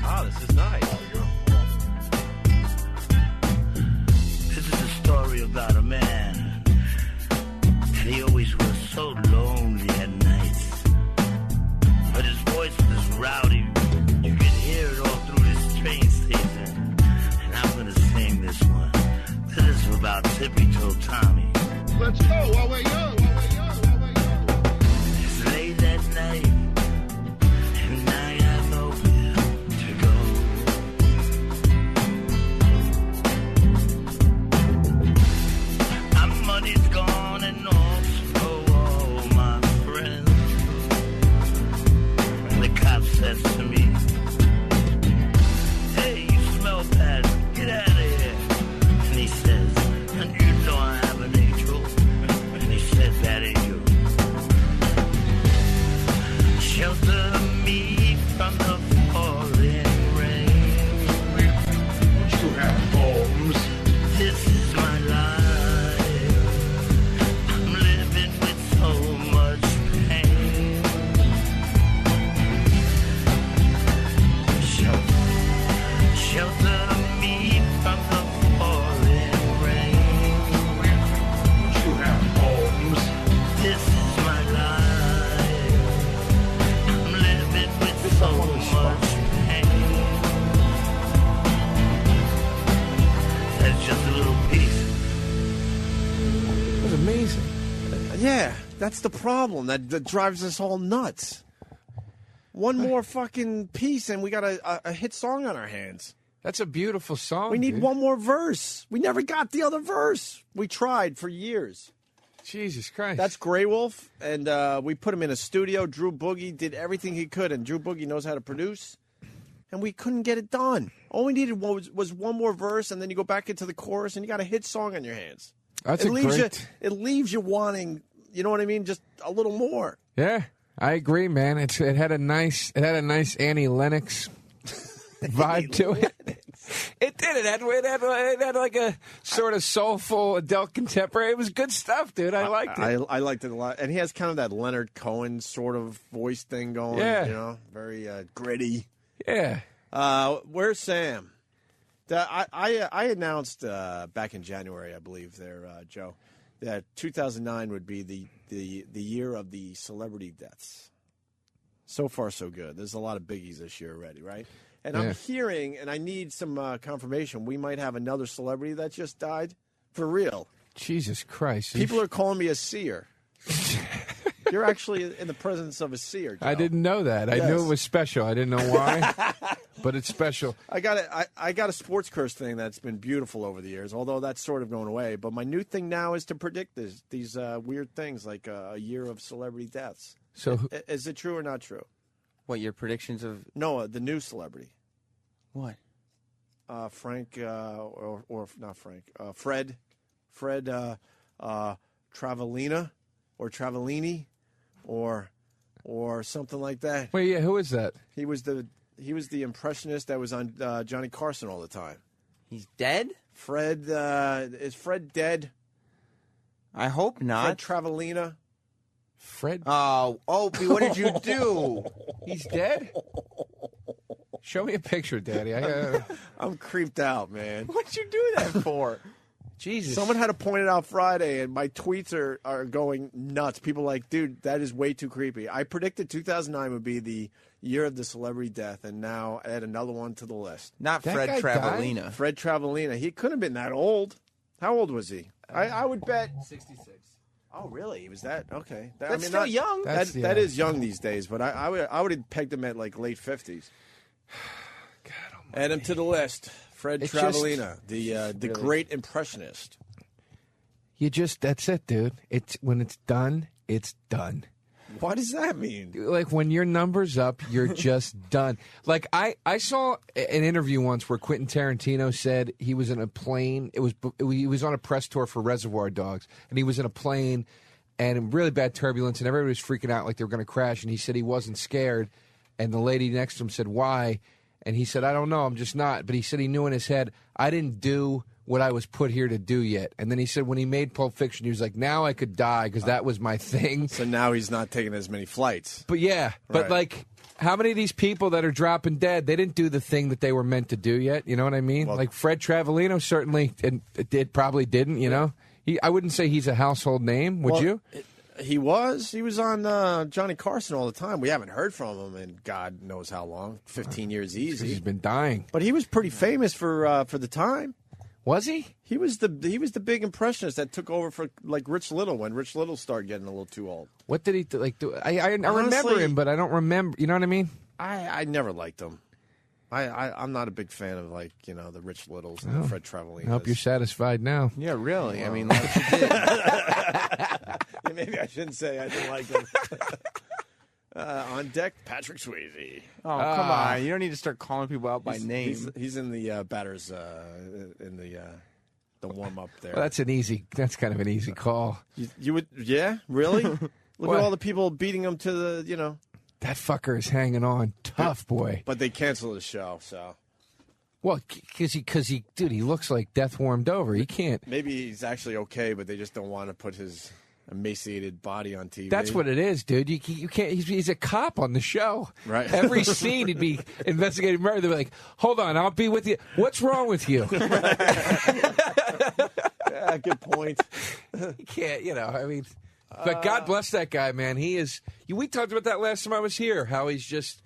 Oh, this is nice. This is a story about a man. And he always was so lonely at night. But his voice was rowdy. You could hear it all through this train station. And I'm going to sing this one. This is about Tippy told Tommy. Let's go while we're young. It's late at night, and I got nowhere to go. My money's gone and also all my friends. And the cop says to me, "Hey, you smell bad. Get out of here." And he says, "And you know I have an angel." And he said, "That ain't you. Shelter me from the falling rain. You have homes. This is my life. I'm living with so much pain. Shelter me from the falling rain. You have homes. This is my life. I'm living with so much pain. That's just a little piece. It was amazing. Yeah, that's the problem. That drives us all nuts. One more fucking piece, and we got a hit song on our hands. That's a beautiful song. We need dude. one more verse. We never got the other verse. We tried for years. Jesus Christ. That's Grey Wolf, and we put him in a studio. Drew Boogie did everything he could, and Drew Boogie knows how to produce, and we couldn't get it done. All we needed was one more verse, and then you go back into the chorus, and you got a hit song on your hands. That's it a leaves great... It leaves you wanting, you know what I mean, just a little more. Yeah, I agree, man. It had a nice Annie Lennox vibe to it. It did. It had like a sort of soulful adult contemporary. It was good stuff, dude. I liked it. I liked it a lot. And he has kind of that Leonard Cohen sort of voice thing going. Yeah. You know, very gritty. Yeah. Where's Sam? I announced back in January, I believe, Joe, that 2009 would be the year of the celebrity deaths. So far, so good. There's a lot of biggies this year already, right? And I'm hearing, and I need some confirmation, we might have another celebrity that just died for real. Jesus Christ. People are calling me a seer. You're actually in the presence of a seer, Joe. I didn't know that. I knew it was special. I didn't know why, but it's special. I got a sports curse thing that's been beautiful over the years, although that's sort of going away. But my new thing now is to predict these weird things like a year of celebrity deaths. So is it true or not true? What, your predictions of... No, the new celebrity. What? Frank, or not Frank, Fred Travellini, or Travellini, or something like that. Wait, yeah, who is that? He was the impressionist that was on Johnny Carson all the time. He's dead? Fred, is Fred dead? I hope not. Fred Travellini. Fred? Oh, Opie, what did you do? He's dead? Show me a picture, Daddy. I'm creeped out, man. What'd you do that for? Jesus. Someone had to point it out Friday, and my tweets are going nuts. People are like, dude, that is way too creepy. I predicted 2009 would be the year of the celebrity death, and now add another one to the list. Not Fred Travellini. Fred Travellini. He couldn't have been that old. How old was he? I would bet 66. Oh, really? He was that? Okay. That's still young. That is young these days, but I would have pegged him at like late 50s. God almighty. Add him to the list. Fred It's Travellini, just- the great impressionist. That's it, dude. When it's done, it's done. What does that mean? Like when your number's up, you're just done. Like I saw an interview once where Quentin Tarantino said he was in a plane. He was on a press tour for Reservoir Dogs, and he was in a plane and in really bad turbulence, and everybody was freaking out like they were going to crash. And he said he wasn't scared, and the lady next to him said, "Why?" And he said, "I don't know. I'm just not." But he said he knew in his head, "I didn't do what I was put here to do yet." And then he said when he made Pulp Fiction, he was like, "Now I could die because that was my thing." So now he's not taking as many flights. But yeah, but Right. like, how many of these people that are dropping dead, they didn't do the thing that they were meant to do yet? You know what I mean? Like Fred Travellini certainly probably didn't. You know, I wouldn't say he's a household name. Would Well, you? He was on Johnny Carson all the time. We haven't heard from him in God knows how long, 15 years easy. He's been dying. But he was pretty famous for the time. Was he? He was the big impressionist that took over for like Rich Little when Rich Little started getting a little too old. What did he do? I remember Honestly, him, but I don't remember. You know what I mean? I never liked him. I'm not a big fan of like the Rich Littles and the Fred Travellini. I hope you're satisfied now. Yeah, really. Wow. I mean, like you did. Maybe I shouldn't say I didn't like him. On deck, Patrick Swayze. Oh, come on. You don't need to start calling people out by name. He's in the batters in the warm up there. Well, that's kind of an easy call. You would, yeah, really? Look What? at all the people beating him to the, That fucker is hanging on tough, boy. But they canceled the show, so Well, because he, dude, he looks like death warmed over. He can't. maybe he's actually okay, but they just don't want to put his emaciated body on TV. That's what it is, dude. You can't. He's a cop on the show. Right. Every scene, he'd be investigating murder. They'd be like, "Hold on, I'll be with you. What's wrong with you?" Yeah, good point. You can't. I mean, but God bless that guy, man. He is. We talked about that last time I was here. How he's just.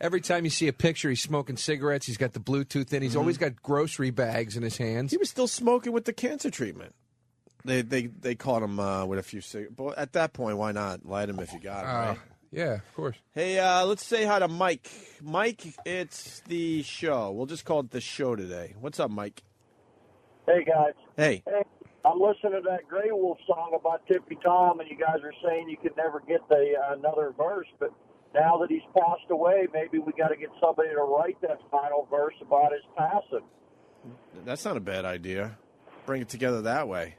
Every time you see a picture, he's smoking cigarettes. He's got the Bluetooth in. He's always got grocery bags in his hands. He was still smoking with the cancer treatment. They caught him with a few cigarettes. But at that point, why not light him if you got him? Right? Yeah, of course. Hey, let's say hi to Mike. Mike, it's the show. We'll just call it the show today. What's up, Mike? Hey, guys. Hey. I'm listening to that Grey Wolf song about Tippy Tom, and you guys are saying you could never get another verse, but now that he's passed away, maybe we got to get somebody to write that final verse about his passing. That's not a bad idea. Bring it together that way.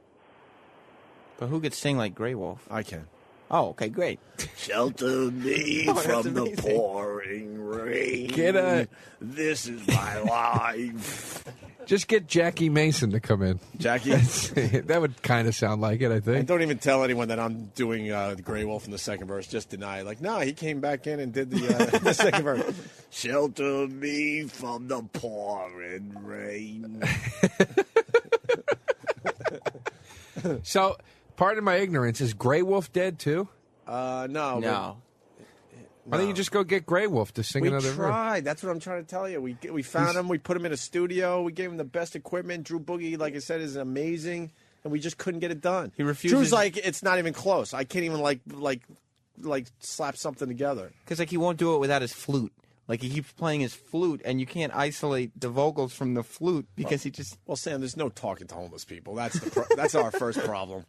But who could sing like Grey Wolf? I can. Oh, okay, great. Shelter me Oh, that's from the amazing. pouring rain. Get This is my life. Just get Jackie Mason to come in. Jackie? That would kind of sound like it, I And think. don't even tell anyone that I'm doing the Grey Wolf in the second verse. Just deny it. Like, no, he came back in and did the, the second verse. Shelter me from the pouring rain. So, pardon my ignorance, is Grey Wolf dead too? No. No. Why don't you just go get Grey Wolf to sing We another verse? tried. That's what I'm trying to tell you. We found him. We put him in a studio. We gave him the best equipment. Drew Boogie, like I said, is amazing, and we just couldn't get it done. He refuses- Drew's like, it's not even close. I can't even like slap something together. Because like he won't do it without his flute. Like he keeps playing his flute, and you can't isolate the vocals from the flute because he just. Well, Sam, there's no talking to homeless people. That's that's our first problem.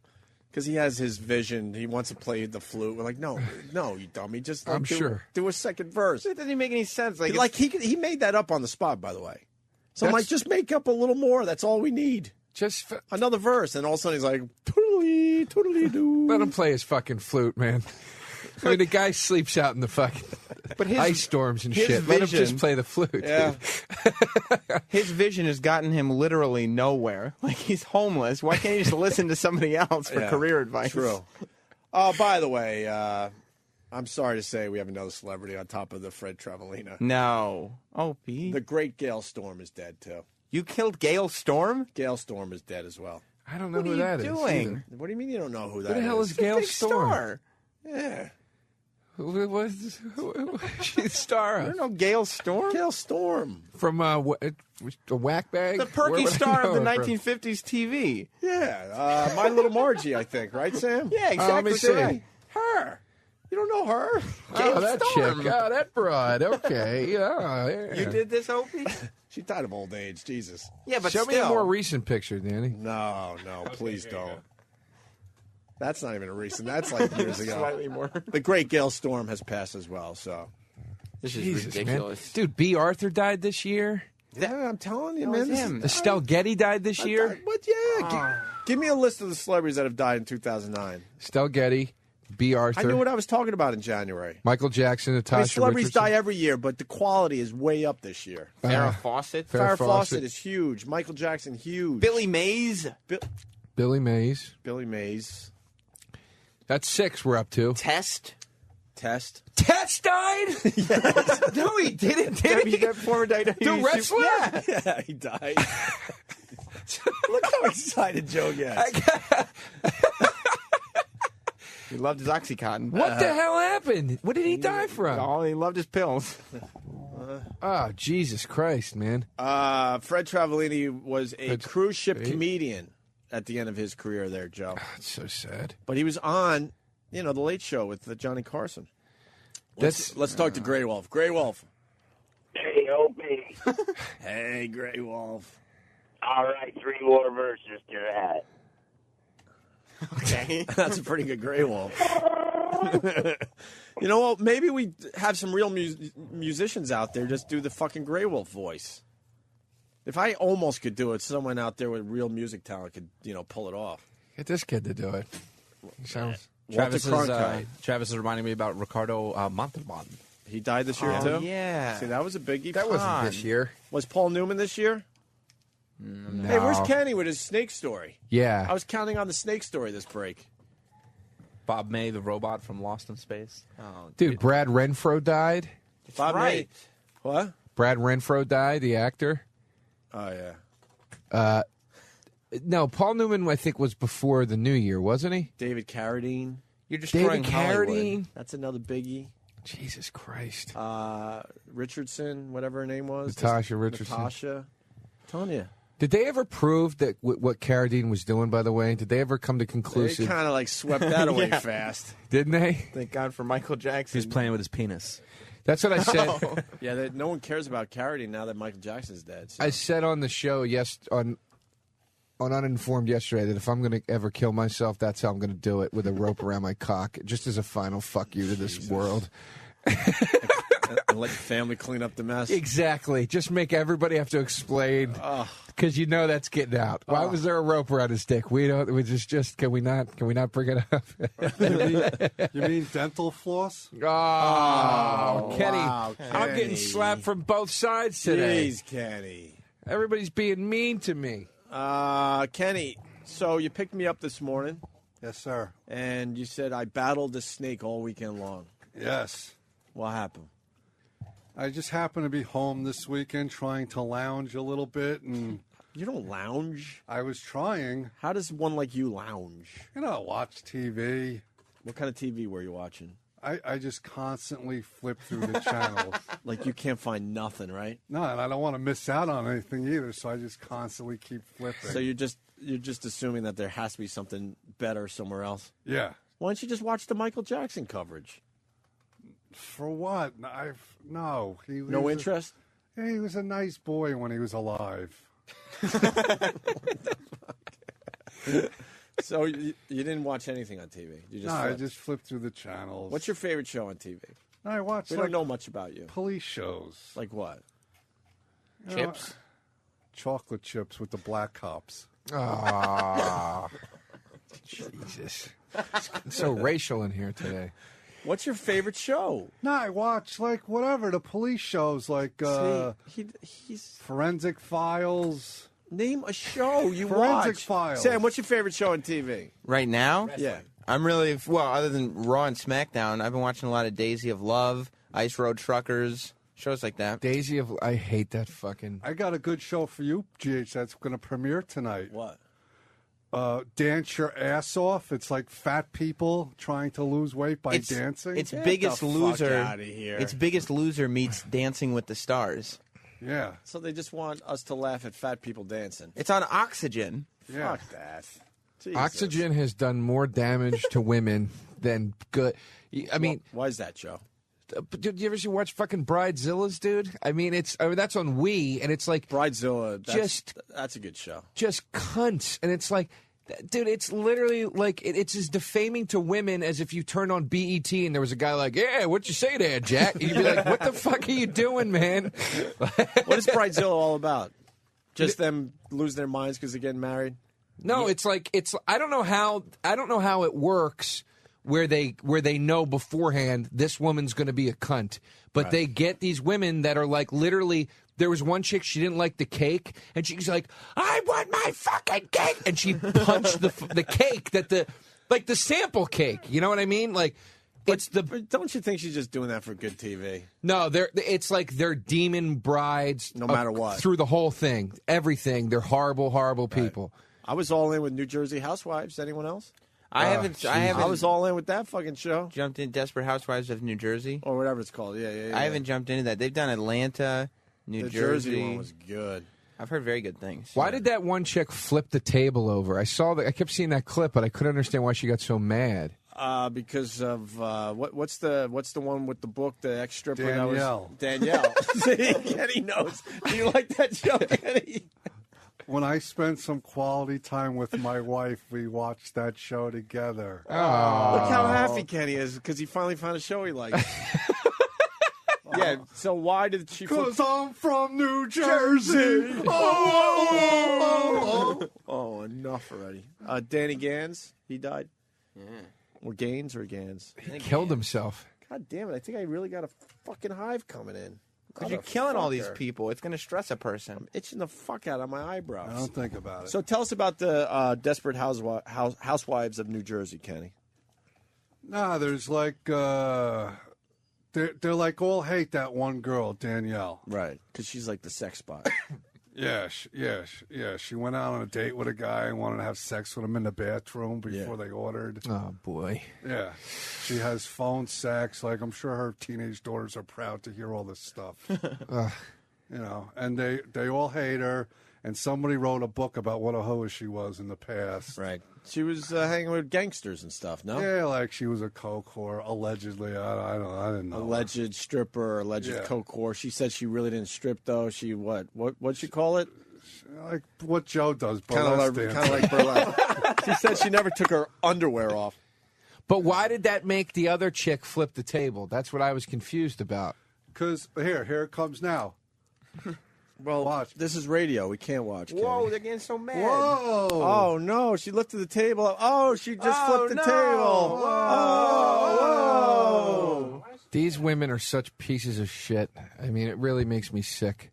Because he has his vision. He wants to play the flute. We're like, no, you dummy. Just I'm sure. do a second verse. It doesn't make any sense. Like he made that up on the spot, by the way. So I'm That's- like, just make up a little more. That's all we need. Just Another verse. And all of a sudden he's like, toodly, toodly doo. let him play his fucking flute, man. I mean, the guy sleeps out in the fucking ice storms and his shit. Let him vision- just play the flute. Yeah. His vision has gotten him literally nowhere. Like he's homeless. Why can't he just listen to somebody else for Yeah, career advice? True. By the way, I'm sorry to say we have another celebrity on top of the Fred Travalina. No. Oh, Pete. The great Gail Storm is dead, too. You killed Gail Storm? Gail Storm is dead as well. I don't know What who are you that is. doing? either. What do you mean you don't know who that Who the hell is He's a Gail big Storm? star. Yeah. She's a star I of? don't know Gail Storm. Gail Storm. From a whack bag? The perky Where would I star of the know her from? 1950s TV. Yeah. My Little Margie, I think. Right, Sam? Yeah, Oh, let me exactly. see. Her. You don't know her? Oh, that Storm. chick. Oh, that broad. Okay. Yeah. You did this, Opie? She died of old age. Jesus. Yeah, but Show still. me a more recent picture, Danny. No, please don't. That's not even a recent. That's like years ago. Slightly more. The great Gail Storm has passed as well, so. This is Jesus, ridiculous. man. Dude, B. Arthur died this year. Yeah, I'm telling you, That man. was this him. Estelle Getty died this year. But yeah, give me a list of the celebrities that have died in 2009. Estelle Getty, B. Arthur. I knew what I was talking about in January. Michael Jackson, I Natasha mean, celebrities Richardson. die every year, but the quality is way up this year. Farrah Fawcett. Farrah Fawcett is huge. Michael Jackson, huge. Billy Mays. Billy Mays. Billy Mays. That's 6 we're up to. Test. Test. Test died? No, he didn't. Did he? That former WWE The wrestler? Yeah. Yeah, he died. Look how excited Joe gets. He loved his Oxycontin. What the hell happened? What did he die from? Oh, he loved his pills. Oh, Jesus Christ, man. Fred Travalini was a Fred- cruise ship comedian at the end of his career there, Joe. That's so sad. But he was on, The Late Show with Johnny Carson. Let's talk to Grey Wolf. Grey Wolf. Hey, Opie. Hey, Grey Wolf. All right, 3 more verses to that. Okay. That's a pretty good Grey Wolf. You know what? Maybe we have some real musicians out there just do the fucking Grey Wolf voice. If I almost could do it, someone out there with real music talent could, pull it off. Get this kid to do it. He sounds... Travis Cronkite. is reminding me about Ricardo Montalban. He died this year, Oh, too? yeah. See, that was a biggie. That wasn't this year. Was Paul Newman this year? No. Hey, where's Kenny with his snake story? Yeah. I was counting on the snake story this break. Bob May, the robot from Lost in Space. Oh, Dude, Brad Renfro died. Bob right. May. What? Brad Renfro died, the actor. Oh, yeah. No, Paul Newman, I think, was before the new year, wasn't he? David Carradine. You're destroying David Hollywood. Carradine. That's another biggie. Jesus Christ. Richardson, whatever her name was. Natasha Richardson. Natasha. Telling you. Did they ever prove that what Carradine was doing, by the way? Did they ever come to They conclusive? kind of like swept that away Yeah. fast. Didn't they? Thank God for Michael Jackson. He's playing with his penis. That's what I said. Yeah, no one cares about Carradine now that Michael Jackson's dead. So. I said on the show on Uninformed yesterday that if I'm going to ever kill myself, that's how I'm going to do it, with a rope around my cock, just as a final fuck you to this world. And let your family clean up the mess. Exactly. Just make everybody have to explain because you know that's getting out. Why was there a rope around his dick? We don't. We just can we not bring it up? You mean dental floss? Oh, Kenny. wow, I'm getting Kenny. slapped from both sides today. Jeez, Kenny. Everybody's being mean to me. Kenny, so you picked me up this morning. Yes, sir. And you said I battled the snake all weekend long. Yes. What happened? I just happened to be home this weekend trying to lounge a little bit, and You don't lounge. I was trying. How does one like you lounge? Watch TV. What kind of TV were you watching? I just constantly flip through the channels. Like you can't find nothing, right? No, and I don't want to miss out on anything either, so I just constantly keep flipping. So you're just assuming that there has to be something better somewhere else? Yeah. Why don't you just watch the Michael Jackson coverage? For what? No. No interest? He was a nice boy when he was alive. So you didn't watch anything on TV? You just I flipped? just flipped through the channels. What's your favorite show on TV? I watch. We don't know much about you. Police shows. Like what? Chips? Chocolate chips with the black cops. Ah, Jesus. It's so racial in here today. What's your favorite show? No, I watch like whatever the police shows, like he's Forensic Files. Name a show you Forensic watch. Files. Sam, what's your favorite show on TV? Right now? Yeah. I'm really, other than Raw and SmackDown, I've been watching a lot of Daisy of Love, Ice Road Truckers, shows like that. Daisy of I hate that fucking. I got a good show for you, GH, that's going to premiere tonight. What? Dance Your Ass Off. It's like fat people trying to lose weight by dancing. It's Biggest Loser. outta here. It's Biggest Loser meets Dancing with the Stars. Yeah. So they just want us to laugh at fat people dancing. It's on Oxygen. Yeah. Fuck that. Jesus. Oxygen has done more damage to women than good. I mean, why is that, Joe? Did you ever see watch fucking Bridezillas, dude? I mean, that's on Wii, and it's like Bridezilla. That's a good show. Just cunts, and it's like, dude, it's literally like it's as defaming to women as if you turned on BET and there was a guy like, "Yeah, what you say there, Jack?" And you'd be like, "What the fuck are you doing, man?" What is Bridezilla all about? Just them losing their minds because they're getting married? No, it's like I don't know how it works where they know beforehand this woman's going to be a cunt, but Right. they get these women that are like literally. There was one chick, she didn't like the cake, and she's like, "I want my fucking cake," and she punched the cake that the sample cake. You know what I mean? Like, it's the. Don't you think she's just doing that for good TV? No, it's like they're demon brides, No matter what. through the whole thing, everything. They're horrible, horrible people. I was all in with New Jersey Housewives. Anyone else? I haven't. I was all in with that fucking show. Jumped in Desperate Housewives of New Jersey. Or whatever it's called. Yeah. I haven't jumped into that. They've done Atlanta, New The Jersey. Jersey one was good. I've heard very good things. Why did that one chick flip the table over? I kept seeing that clip, but I couldn't understand why she got so mad. Because of what's the one with the book, the ex stripper? Danielle. Danielle. See, Kenny knows. Do you like that show, Kenny? When I spent some quality time with my wife, we watched that show together. Look how happy Kenny is because he finally found a show he likes. Yeah. So why did she? Because I'm from New Jersey. Oh, enough already. Danny Gans, he died. Yeah. Or Gaines or Gans. He killed himself. God damn it! I think I really got a fucking hive coming in. Because you're killing all these people. It's going to stress a person. I'm itching the fuck out of my eyebrows. Don't think about it. So tell us about the Desperate Housewives of New Jersey, Kenny. Nah, there's like they're like all hate that one girl, Danielle. Right, because she's like the sex spot. Yeah. She went out on a date with a guy and wanted to have sex with him in the bathroom before they ordered. Oh boy. Yeah, she has phone sex. Like I'm sure her teenage daughters are proud to hear all this stuff. You know, and they all hate her. And somebody wrote a book about what a hoe she was in the past. Right. She was hanging with gangsters and stuff. No. Yeah, like she was a coke whore, allegedly. I didn't know. Alleged stripper, alleged coke whore. She said she really didn't strip though. She what'd she call it? Like what Joe does, Kind of like burlesque. She said she never took her underwear off. But why did that make the other chick flip the table? That's what I was confused about. because here it comes now. Well, watch. This is radio. We can't watch. Whoa, Kenny. they're getting so mad. Whoa! Oh no! She lifted the table. Oh, she just flipped the no. table. Whoa! These women are such pieces of shit. I mean, it really makes me sick.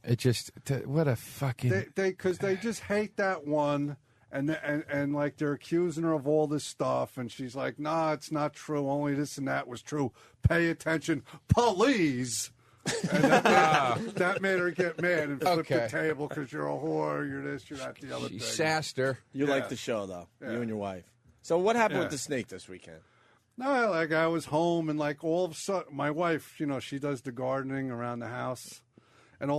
It just what a fucking Because they just hate that one. And like they're accusing her of all this stuff, and she's like, "Nah, it's not true. Only this and that was true. Pay attention, please." And that made her get mad and flip the table because you're a whore, you're this, you're that, the other She thing. sassed her. You Yeah. like the show though, Yeah. you and your wife. So what happened Yeah. with the snake this weekend? No, like I was home, and like all of a sudden, my wife, she does the gardening around the house, and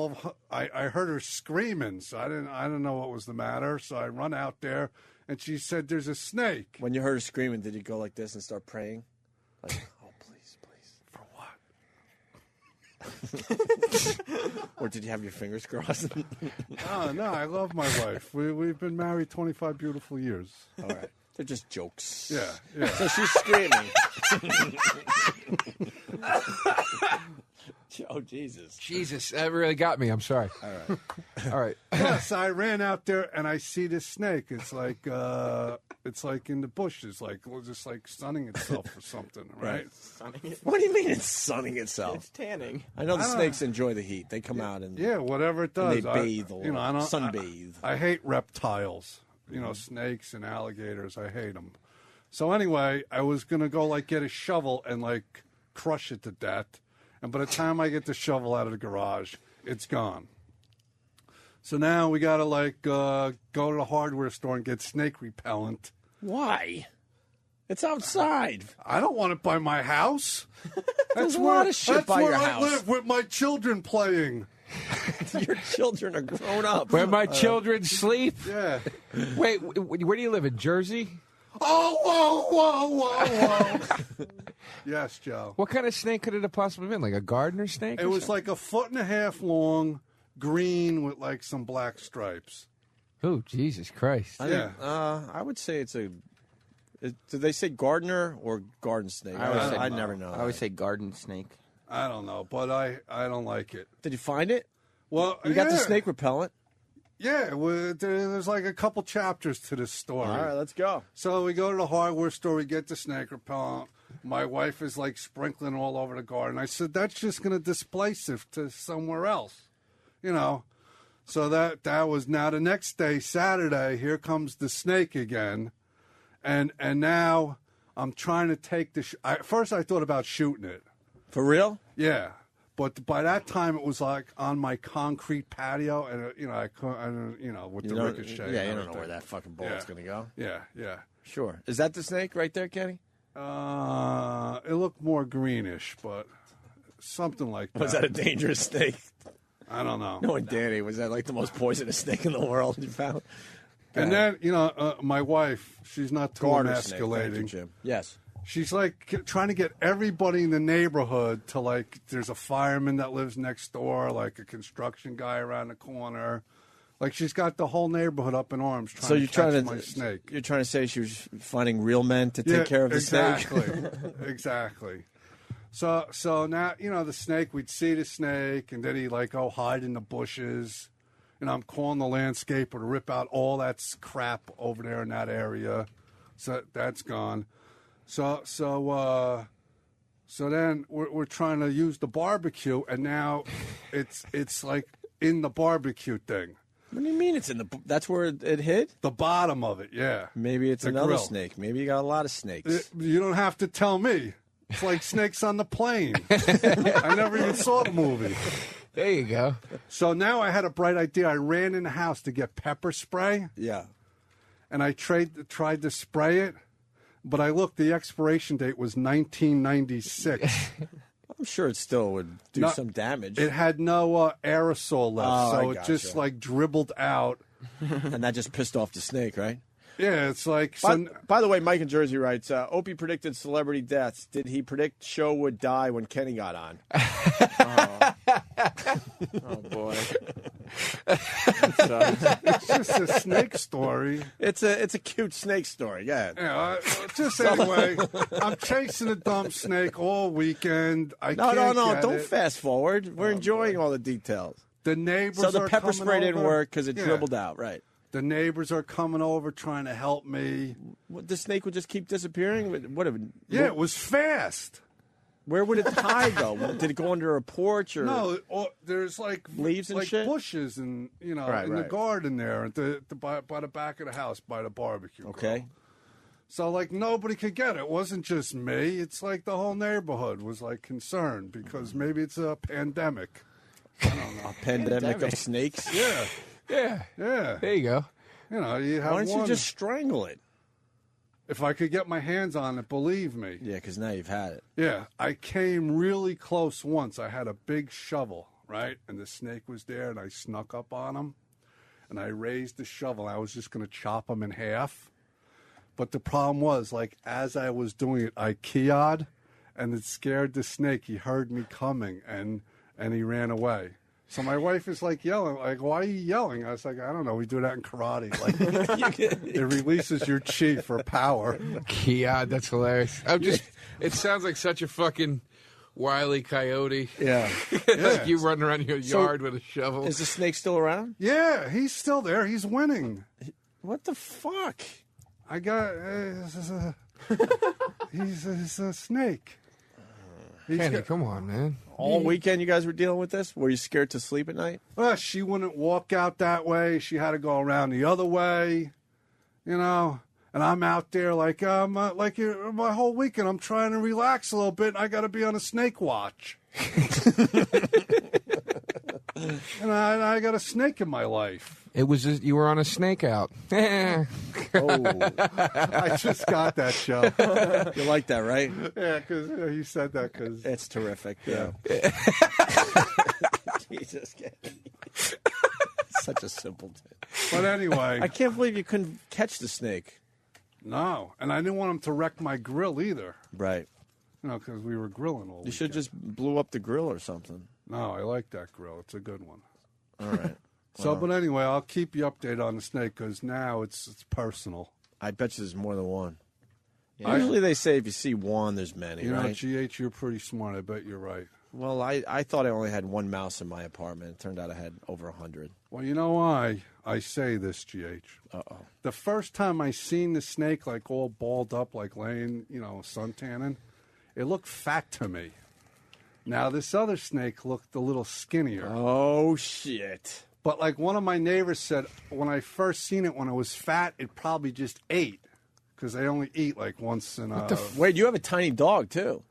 I heard her screaming, so I didn't know what was the matter, so I run out there, and she said, "There's a snake." When you heard her screaming, did you go like this and start praying? Like, oh, please, please. For what? Or did you have your fingers crossed? No, I love my wife. We've been married 25 beautiful years. All right. They're just jokes. Yeah. So she's screaming. Oh, Jesus. Jesus, that really got me. I'm sorry. All right. Yes, I ran out there and I see this snake. It's like in the bushes, like just like sunning itself or something, right? What do you mean it's sunning itself? It's tanning. I know the snakes enjoy the heat. They come out and whatever it does. and they bathe a lot. I don't sunbathe. I hate reptiles. Snakes and alligators. I hate them. So anyway, I was gonna go like get a shovel and like crush it to death. And by the time I get the shovel out of the garage, it's gone. So now we got to, like, go to the hardware store and get snake repellent. Why? It's outside. I don't want it by my house. There's a lot of shit by your That's house. where I live with my children playing. Your children are grown up. Where my children sleep? Yeah. Wait, where do you live? In Jersey? Oh, whoa. Yes, Joe. What kind of snake could it have possibly been? Like a gardener snake? It was like 1.5 feet long, green with like some black stripes. Oh, Jesus Christ. I would say it's did they say gardener or garden snake? I never know. I always say garden snake. I don't know, but I don't like it. Did you find it? Well, You got the snake repellent? Yeah, there's like a couple chapters to this story. All right, let's go. So we go to the hardware store, we get the snake repellent. My wife is like sprinkling all over the garden. I said, that's just going to displace it to somewhere else, So that was now the next day, Saturday, here comes the snake again. And now I'm trying to take first I thought about shooting it. For real? Yeah. But by that time, it was like on my concrete patio, and I couldn't, with the ricochet. Yeah, you don't know where that fucking bullet's going to go. Yeah. Sure. Is that the snake right there, Kenny? It looked more greenish, but something like that. Was that a dangerous snake? I don't know. Knowing Danny, was that like the most poisonous snake in the world you found? And then, my wife, she's not too Garter snake. Thank you, emasculating. Jim. Yes. She's like trying to get everybody in the neighborhood to like, there's a fireman that lives next door, like a construction guy around the corner. Like she's got the whole neighborhood up in arms trying to catch my snake. You're trying to say she was finding real men to take care of the snake? Exactly. So now, the snake, we'd see the snake, and then he'd like go hide in the bushes. I'm calling the landscaper to rip out all that crap over there in that area. So that's gone. So then we're trying to use the barbecue, and now it's like in the barbecue thing. What do you mean it's in the? That's where it hit? The bottom of it, yeah. Maybe it's The another grill. snake. Maybe you got a lot of snakes. You don't have to tell me. It's like Snakes on the Plane. I never even saw the movie. There you go. So now I had a bright idea. I ran in the house to get pepper spray. Yeah. And I tried to spray it, but I looked, the expiration date was 1996. I'm sure it still would do some damage. It had no aerosol left, so I it just gotcha. like dribbled out. And that just pissed off the snake, right? Yeah, it's like... By the way, Mike in Jersey writes, Opie predicted celebrity deaths. Did he predict Show would die when Kenny got on? Oh, boy. It's just a snake story. It's a cute snake story. Go ahead. Yeah, just anyway, I'm chasing a dumb snake all weekend. I No, can't get don't it. fast forward. We're enjoying all the details. The neighbors So the are pepper coming spray didn't over. work because it Yeah. dribbled out, right? The neighbors are coming over trying to help me. What, the snake would just keep disappearing? What? Yeah, it was fast. Where would its hide go? Did it go under a porch or No, there's like leaves and like shit? bushes and Right, in the right. garden there by the back of the house by the barbecue. Okay. grill. So like nobody could get it. It wasn't just me. It's like the whole neighborhood was like concerned because maybe it's a pandemic. I don't know. A pandemic of snakes? Yeah. Yeah. Yeah. There you go. You have Why don't you one. just strangle it? If I could get my hands on it, believe me. Yeah, because now you've had it. Yeah, I came really close once. I had a big shovel, right? And the snake was there, and I snuck up on him. And I raised the shovel. I was just going to chop him in half. But the problem was, like, as I was doing it, I keyed, and it scared the snake. He heard me coming, and he ran away. So my wife is like yelling, like, why are you yelling? I was like, I don't know. We do that in karate. Like, it releases your chi for power. God, that's hilarious. It sounds like such a fucking Wile E. Coyote. Yeah. Like you running around your yard with a shovel. Is the snake still around? Yeah, he's still there. He's winning. What the fuck? I got. He's a snake. Kenny, come on, man. All weekend you guys were dealing with this? Were you scared to sleep at night? Well, she wouldn't walk out that way. She had to go around the other way, And I'm out there like my whole weekend. I'm trying to relax a little bit. And I got to be on a snake watch. And I got a snake in my life. It was just, you were on a snake out. I just got that show. You like that, right? Yeah, because you said that because it's terrific. Yeah. Jesus, such a simpleton. But anyway, I can't believe you couldn't catch the snake. No, and I didn't want him to wreck my grill either. Right. Because we were grilling all You should have just blew up the grill or something. No, I like that grill. It's a good one. All right. So, but anyway, I'll keep you updated on the snake because now it's personal. I bet you there's more than one. Yeah. Usually they say if you see one, there's many, You know, right? GH, you're pretty smart. I bet you're right. Well, I thought I only had one mouse in my apartment. It turned out I had over 100. Well, you know why I say this, GH? Uh-oh. The first time I seen the snake, like all balled up, like laying, sun tanning, it looked fat to me. Now, this other snake looked a little skinnier. Oh, shit. But like one of my neighbors said, when I first seen it, when it was fat, it probably just ate. Because they only eat like once in a... Wait, you have a tiny dog, too.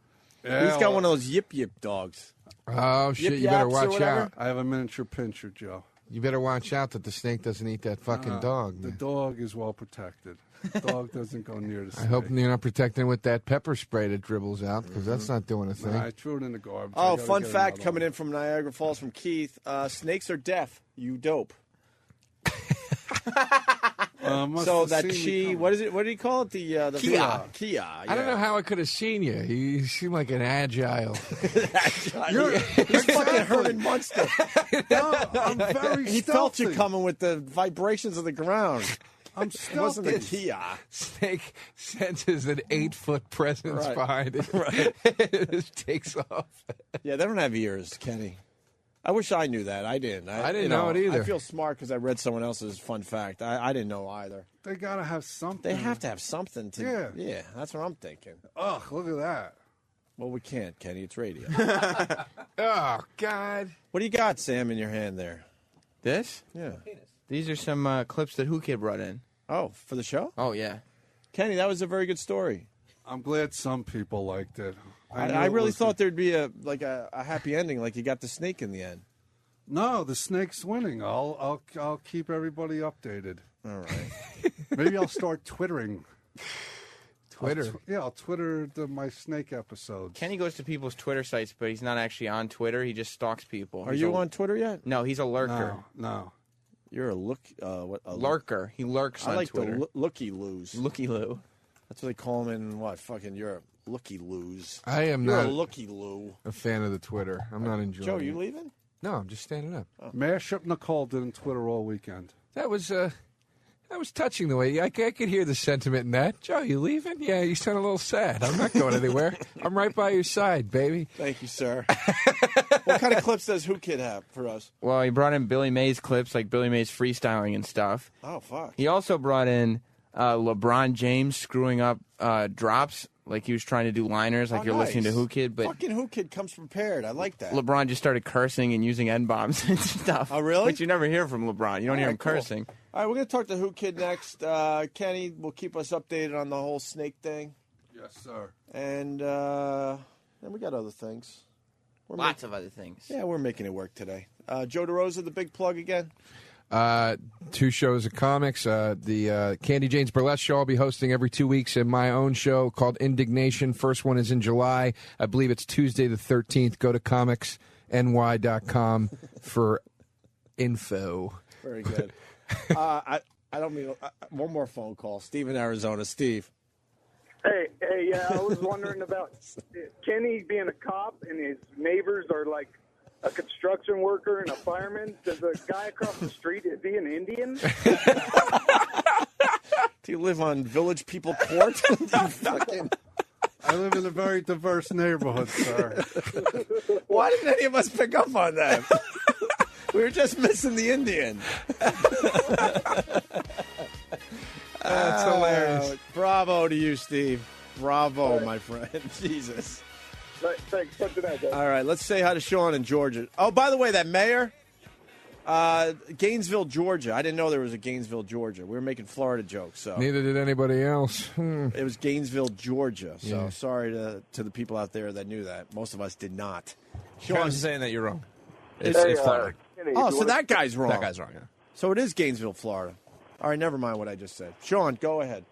Yeah, He's got one of those yip-yip dogs. Oh, shit, you better Yip-yaps or watch whatever? out. I have a miniature pincher, Joe. You better watch out that the snake doesn't eat that fucking dog. The Man. dog is well protected. The dog doesn't go near the snake. I hope you're not protecting with that pepper spray that dribbles out, because that's not doing a thing. Nah, I threw it in the garbage. Oh, fun fact coming in from Niagara Falls from Keith. Snakes are deaf. You dope. So that chi, what is it? What do you call it? The Kia. Kia. I don't know how I could have seen you. You seem like an agile. He's fucking Herman Munster. I'm very He felt you stealthy. coming with the vibrations of the ground. I'm It wasn't a stealthy. Kia. Snake senses an 8-foot presence Right. behind it. Right. It just takes off. Yeah, they don't have ears, Kenny. I wish I knew that. I didn't. I didn't know it either. I feel smart because I read someone else's fun fact. I didn't know either. They gotta have something. They have to have something to. Yeah. Yeah, that's what I'm thinking. Ugh, look at that. Well, we can't, Kenny. It's radio. Oh, God. What do you got, Sam, in your hand there? This? Yeah. These are some clips that Who Kid brought in. Oh, for the show? Oh, yeah. Kenny, that was a very good story. I'm glad some people liked it. knew I it really was thought there'd be a happy ending, like you got the snake in the end. No, the snake's winning. I'll keep everybody updated. All right. Maybe I'll start twittering. Twitter? I'll Twitter my snake episodes. Kenny goes to people's Twitter sites, but he's not actually on Twitter. He just stalks people. Are He's you a- on Twitter yet? No, he's a lurker. No. You're a look. What? A Lurker. He lurks I on like Twitter. the looky-loos. Looky-loo. That's what they call them in what? Fucking Europe. Looky-loos. I am You're not a looky-loo. a fan of the Twitter. I'm not enjoying Joe, it. you leaving? No, I'm just standing up. Mashup Nicole didn't Twitter all weekend. That was touching the way I could hear the sentiment in that. Joe, you leaving? Yeah, you sound a little sad. I'm not going anywhere. I'm right by your side, baby. Thank you, sir. What kind of clips does Who Kid have for us? Well, he brought in Billy Mays clips, like Billy Mays freestyling and stuff. Oh, fuck. He also brought in LeBron James screwing up drops, like he was trying to do liners, like you're listening to Who Kid. But fucking Who Kid comes prepared. I like that. LeBron just started cursing and using N-bombs and stuff. Oh, really? Which you never hear from LeBron. You don't hear him cool. cursing. All right, we're going to talk to Who Kid next. Kenny will keep us updated on the whole snake thing. Yes, sir. And then we got other things. Lots of other things. Yeah, we're making it work today. Joe DeRosa, the big plug again. 2 shows of comics. The Candy Jane's Burlesque show I'll be hosting every 2 weeks, and my own show called Indignation. First one is in July. I believe it's Tuesday the 13th. Go to comicsny.com for info. Very good. I don't mean one more phone call. Steve in Arizona. Steve. Hey, yeah, I was wondering about Kenny being a cop and his neighbors are like a construction worker and a fireman. Does the guy across the street, is he an Indian? Do you live on Village People Court? Fucking... I live in a very diverse neighborhood, sir. Why didn't any of us pick up on that? We were just missing the Indian. That's hilarious. Bravo to you, Steve. Bravo, my friend. Jesus. Thanks. Talk to that, guys. All right, let's say hi to Sean in Georgia. Oh, by the way, that mayor, Gainesville, Georgia. I didn't know there was a Gainesville, Georgia. We were making Florida jokes. So Neither did anybody else. It was Gainesville, Georgia. So Yeah. sorry to the people out there that knew that. Most of us did not. Sean's saying that you're wrong. It's Florida. Oh, so that guy's wrong. That guy's wrong, yeah. So it is Gainesville, Florida. All right, never mind what I just said. Sean, go ahead.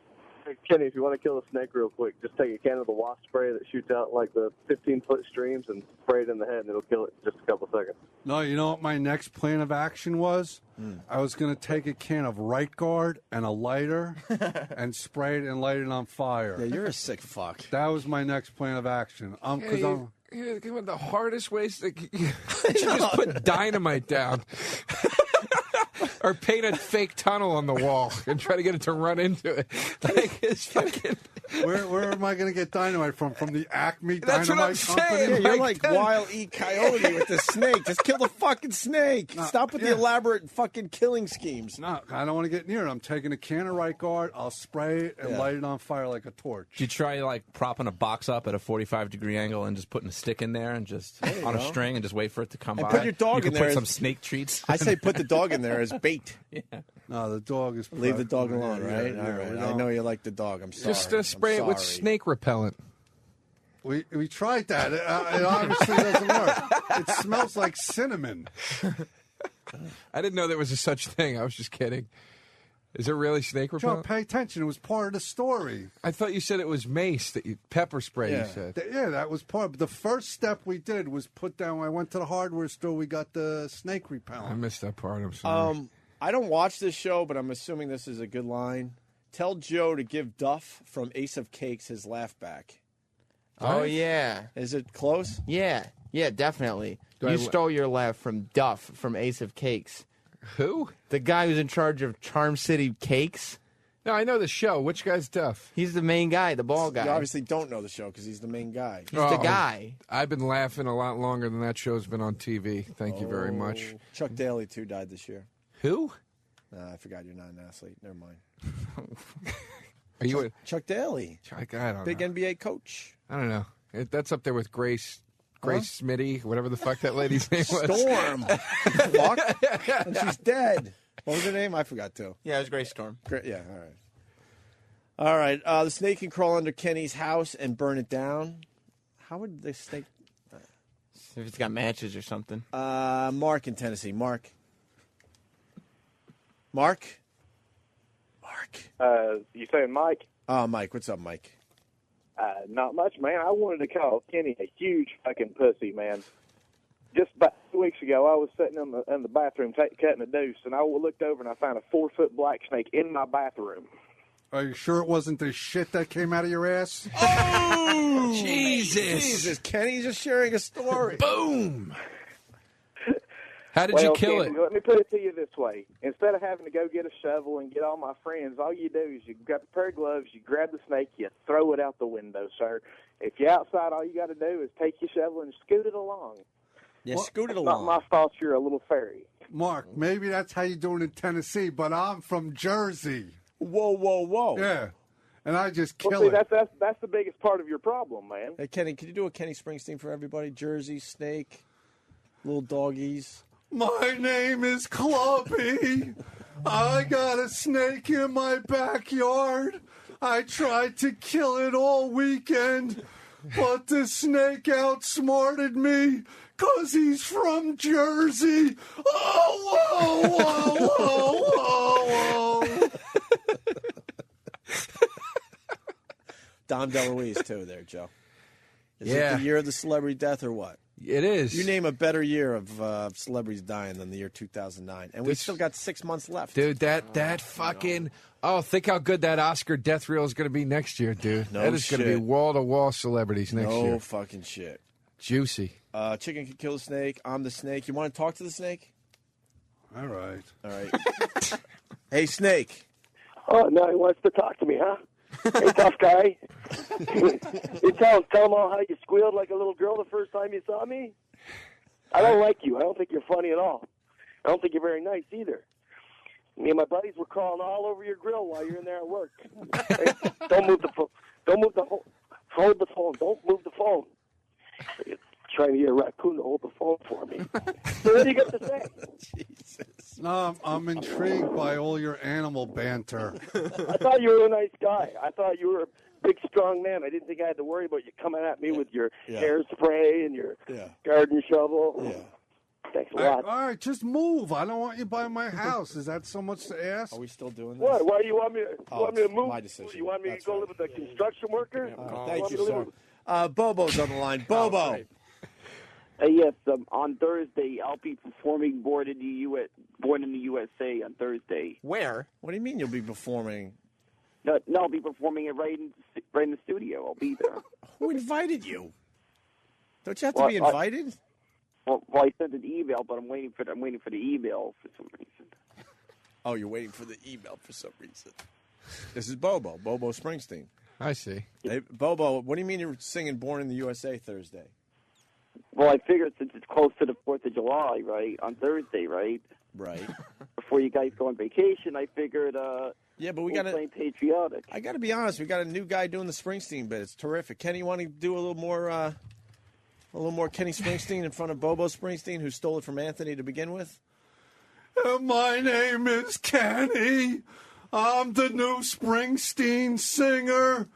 Hey, Kenny, if you want to kill a snake real quick, just take a can of the wasp spray that shoots out like the 15-foot streams and spray it in the head, and it'll kill it in just a couple seconds. No, you know what my next plan of action was? I was going to take a can of Right Guard and a lighter and spray it and light it on fire. Yeah, you're a sick fuck. That was my next plan of action. Because I'm... One of the hardest ways to just put dynamite down. Or paint a fake tunnel on the wall and try to get it to run into it. Like it's fucking. Where am I going to get dynamite from? From the Acme That's what I'm Dynamite Company? saying. You're like Wild E. Coyote with the snake. Just kill the fucking snake. Stop with the elaborate fucking killing schemes. No, I don't want to get near it. I'm taking a can of Right Guard. I'll spray it and light it on fire like a torch. Did you try like propping a box up at a 45-degree angle and just putting a stick in there and just There you on a go. string and just wait for it to come And by? put your dog you can in there Put as- some snake treats. I say put the dog in there as bait. Yeah. No, the dog is... Leave the dog alone, Yeah, right? yeah, All right. we I don't- know you like the dog. I'm sorry. Just spray it with sorry. snake repellent. We tried that. It obviously doesn't work. It smells like cinnamon. I didn't know there was a such thing. I was just kidding. Is it really snake Joe, repellent? pay attention. It was part of the story. I thought you said it was mace that you pepper spray. Yeah. You said. Yeah, that was part. The first step we did was put down. When I went to the hardware store. We got the snake repellent. I missed that part. I'm sorry. I don't watch this show, but I'm assuming this is a good line. Tell Joe to give Duff from Ace of Cakes his laugh back. Oh, yeah. Is it close? Yeah, definitely. Do You I- stole your laugh from Duff from Ace of Cakes. Who? The guy who's in charge of Charm City Cakes. No, I know the show. Which guy's Duff? He's the main guy, the ball guy. You obviously don't know the show because he's the main guy. He's the guy. I've been laughing a lot longer than that show's been on TV. Thank you very much. Chuck Daly, too, died this year. Who? I forgot you're not an athlete. Never mind. Are you a Chuck Daly? I don't Big know. NBA coach. I don't know. That's up there with Grace Smitty, whatever the fuck that lady's name was. Storm. Fuck. And she's dead. What was her name? I forgot, too. Yeah, it was Grace Storm. Yeah, all right. All right. The snake can crawl under Kenny's house and burn it down. How would the snake... If it's got matches or something. Mark in Tennessee. Mark. You saying Mike? Mike. What's up, Mike? Not much, man. I wanted to call Kenny a huge fucking pussy, man. Just about 2 weeks ago, I was sitting in the bathroom cutting a deuce, and I looked over and I found a 4-foot black snake in my bathroom. Are you sure it wasn't the shit that came out of your ass? Oh, Jesus. Kenny's just sharing a story. Boom. How did well, you kill Kenny, it? Let me put it to you this way. Instead of having to go get a shovel and get all my friends, all you do is you grab a pair of gloves, you grab the snake, you throw it out the window, sir. If you're outside, all you got to do is take your shovel and scoot it along. Yeah, scoot it It's along. not my fault you're a little fairy. Mark, maybe that's how you do it in Tennessee, but I'm from Jersey. Whoa, whoa, whoa. Yeah. And I just Well, kill see, it. that's the biggest part of your problem, man. Hey, Kenny, can you do a Kenny Springsteen for everybody? Jersey, snake, little doggies. My name is Clumpy. I got a snake in my backyard. I tried to kill it all weekend, but the snake outsmarted me because he's from Jersey. Oh, whoa, whoa, whoa, whoa, whoa. Dom DeLuise, too, there, Joe. Is Yeah. it the year of the celebrity death or what? It is. You name a better year of celebrities dying than the year 2009. And we This- still got 6 months left. Dude, that fucking... Oh, think how good that Oscar death reel is going to be next year, dude. No that is going to be shit. wall-to-wall celebrities next no year. fucking shit. Juicy. Chicken can kill the snake. I'm the snake. You want to talk to the snake? All right. All right. Hey, snake. Oh, no, he wants to talk to me, huh? Hey, tough guy. You tell him all how you squealed like a little girl the first time you saw me. I don't like you. I don't think you're funny at all. I don't think you're very nice either. Me and my buddies were crawling all over your grill while you're in there at work. Hey, don't move the phone. Don't move the phone. Hold the phone. Don't move the phone. You're trying to get a raccoon to hold the phone for me. So what do you got to say? Jesus. No, I'm intrigued by all your animal banter. I thought you were a nice guy. I thought you were a big, strong man. I didn't think I had to worry about you coming at me with your hairspray and your garden shovel. Yeah. Thanks a All lot. right, just move. I don't want you by my house. Is that so much to ask? Are we still doing this? What? Why do you want me? Oh, Want me to it's move? my decision. You want me That's to go right. live with a construction worker? Thank you, sir. Bobo's on the line. Bobo. Yes, on Thursday I'll be performing Born in the USA on Thursday. Where? What do you mean you'll be performing? No, I'll be performing it right in the studio. I'll be there. Who invited you? Don't you have to be invited? Well, I sent an email, but I'm waiting for the email for some reason. Oh, you're waiting for the email for some reason. This is Bobo Springsteen. I see. Hey, Bobo, what do you mean you're singing Born in the USA Thursday? Well, I figured since it's close to the 4th of July, right, on Thursday, right? Right. Before you guys go on vacation, I figured yeah, but we'll play patriotic. I got to be honest, we got a new guy doing the Springsteen bit. It's terrific. Kenny, you want to do a little more Kenny Springsteen in front of Bobo Springsteen, who stole it from Anthony to begin with? My name is Kenny. I'm the new Springsteen singer.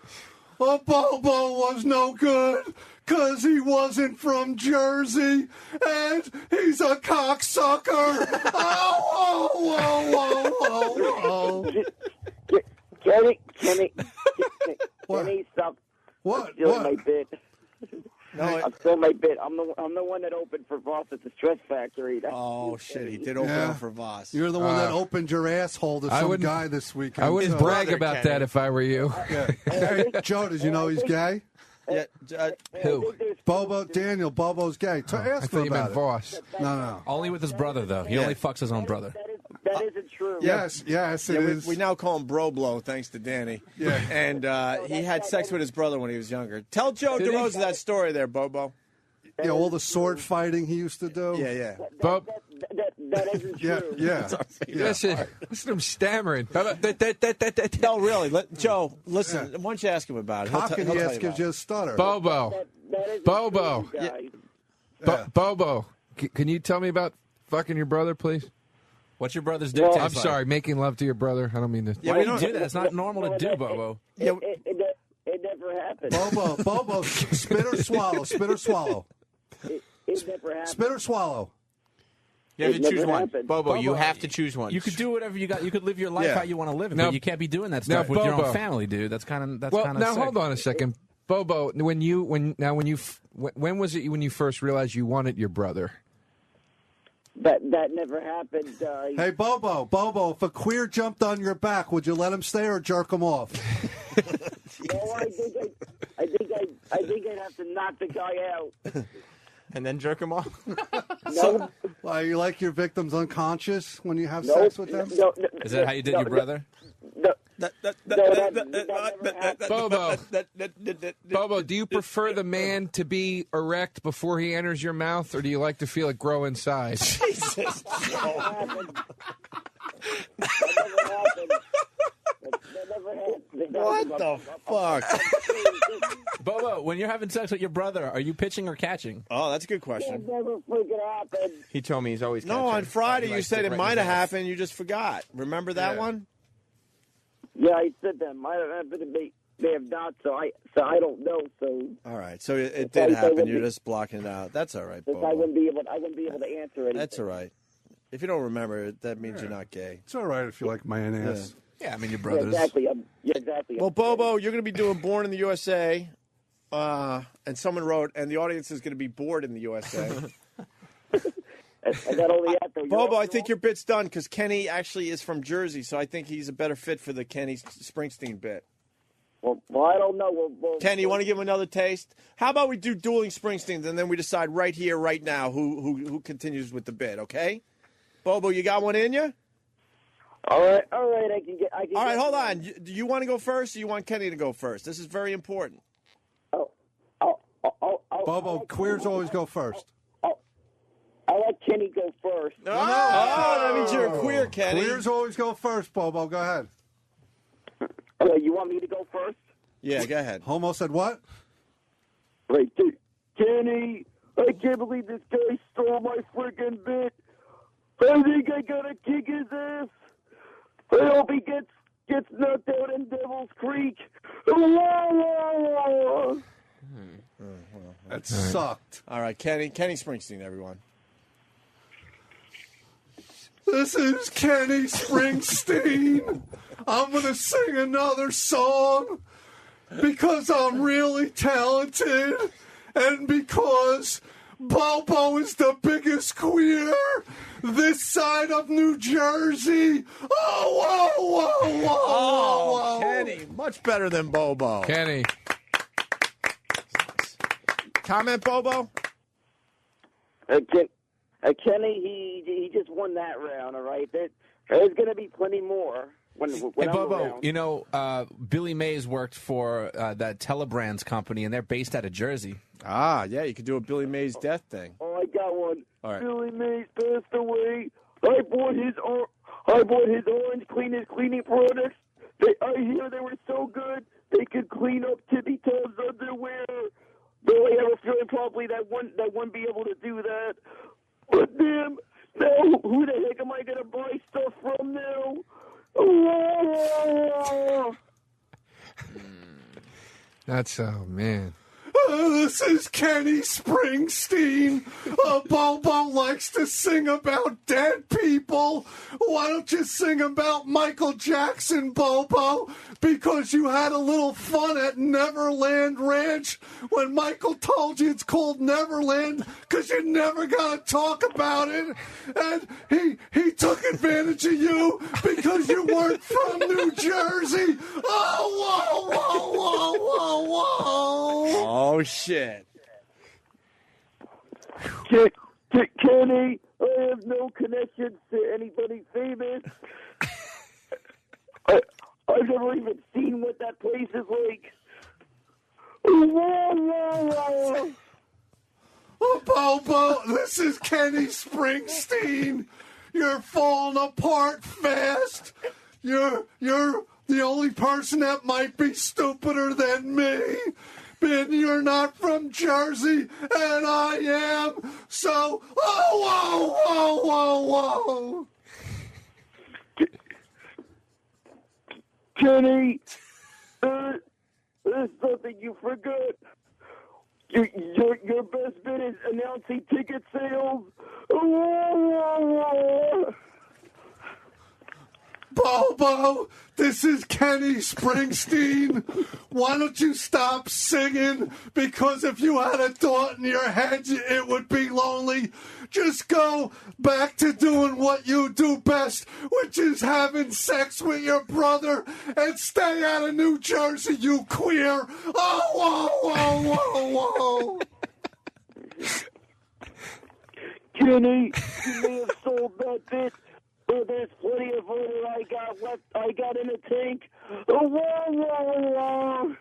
Bobo was no good because he wasn't from Jersey, and he's a cocksucker. Oh. Kenny, stop. What? Stealing my bit. No, I'm stealing my bit. I'm the one that opened for Voss at the Stress Factory. Oh shit, he did open up for Voss. You're the one that opened your asshole to I some wouldn't- guy this weekend. I wouldn't So- brag about that if I were you. Yeah. Hey, Joe, did you know he's gay? Yeah, Who? Daniel Bobo's gay. I Ask thought him you about meant it. Voss. No. Only with his brother, though. He only fucks his own brother. That isn't true. Yes, it is. We now call him Bro Blow, thanks to Danny. Yeah. And he had sex with his brother when he was younger. Tell Joe Did he? DeRosa that story there, Bobo. Yeah, all the sword fighting he used to do. Yeah. Bob, That isn't true. Yeah. listen to him stammering. No, really. Joe, listen. Why don't you ask him about it? How can he ask if you just stutter? Bobo. Bobo. Bobo. Can you tell me about fucking your brother, please? What's your brother's dick taste I'm like? sorry, making love to your brother. I don't mean to. Yeah, we don't do that. It's not normal to do, Bobo. It never happened. Bobo, spit or swallow? Spit or swallow? It never happened. Spit or swallow? You have It to choose never one. happened. Bobo, you have to choose one. You could do whatever you got. You could live your life Yeah. how you want to live it, Now- but you can't be doing that now, stuff with your Bobo. own family, dude. That's kind of Well, now sick. hold on a second, Bobo. When was it when you first realized you wanted your brother? That never happened. Hey, Bobo, if a queer jumped on your back, would you let him stay or jerk him off? No, I think I'd have to knock the guy out. And then jerk him off? No, Why, you like your victims unconscious when you have sex with them? Is that how you did your brother? Bobo, do you prefer the man to be erect before he enters your mouth, or do you like to feel it grow inside? Jesus. What the fuck? Bobo, when you're having sex with your brother, are you pitching or catching? Oh, that's a good question. Never freaking happened. He told me he's always No, catching. on Friday He you likes said to it right might in have his ass. happened. You just forgot. Remember that one? Yeah, I said that might have happened. They have not, so I don't know. So All right. So it did happen. You're just blocking it out. That's all right, I Bobo. wouldn't be able to answer anything. That's all right. If you don't remember it, that means you're not gay. It's all right if you like mayonnaise. Yeah, I mean, your Yeah, brothers. exactly. Exactly. Well, Bobo, you're going to be doing Born in the USA, and someone wrote, and the audience is going to be bored in the USA. And that only after Bobo, I think your bit's done because Kenny actually is from Jersey, so I think he's a better fit for the Kenny Springsteen bit. Well, I don't know. Well, Kenny, you want to give him another taste? How about we do dueling Springsteens, and then we decide right here, right now, who continues with the bit? Okay, Bobo, you got one in you? All right. I can get. All right, hold on. Do you want to go first, or you want Kenny to go first? This is very important. Bobo, queers always go first. I let Kenny go first. No, that means you're a queer, Kenny. Queers always go first, Bobo. Go ahead. You want me to go first? Yeah, go ahead. Homo said what? Right, Kenny, I can't believe this guy stole my freaking bit. I think I gotta kick his ass. I hope he gets knocked out in Devil's Creek. That sucked. All right, Kenny Springsteen, everyone. This is Kenny Springsteen. I'm going to sing another song because I'm really talented and because Bobo is the biggest queer this side of New Jersey. Oh, whoa, whoa, whoa, whoa. Kenny, much better than Bobo. Kenny. Comment, Bobo? Kenny, he just won that round, all right? There's going to be plenty more when Hey, I'm Bobo, around. you know, Billy Mays worked for that Telebrands company, and they're based out of Jersey. Ah, yeah, you could do a Billy Mays death thing. Oh, I got one. All right. Billy Mays passed away. I bought his orange cleaning products. I hear they were so good they could clean up Tippy Tom's underwear. Though I have a feeling probably that wouldn't be able to do that. But damn, now who the heck am I gonna buy stuff from now? Oh. That's, oh, man. This is Kenny Springsteen. Bobo likes to sing about dead people. Why don't you sing about Michael Jackson, Bobo? Because you had a little fun at Neverland Ranch when Michael told you it's called Neverland because you never got to talk about it. And he took advantage of you because you weren't from New Jersey. Oh, whoa, whoa, whoa, whoa, whoa. Oh, shit. Kenny, I have no connections to anybody famous. I've never even seen what that place is like. Bobo, this is Kenny Springsteen. You're falling apart fast. You're the only person that might be stupider than me. And you're not from Jersey, and I am. So, whoa. Kenny, there's something you forgot. Your best bit is announcing ticket sales. Bobo, this is Kenny Springsteen. Why don't you stop singing? Because if you had a thought in your head, it would be lonely. Just go back to doing what you do best, which is having sex with your brother, and stay out of New Jersey, you queer. Oh, whoa. Kenny, you may have sold that bit, but there's plenty of oil I got left. I got in a tank. Oh, whoa, whoa, whoa.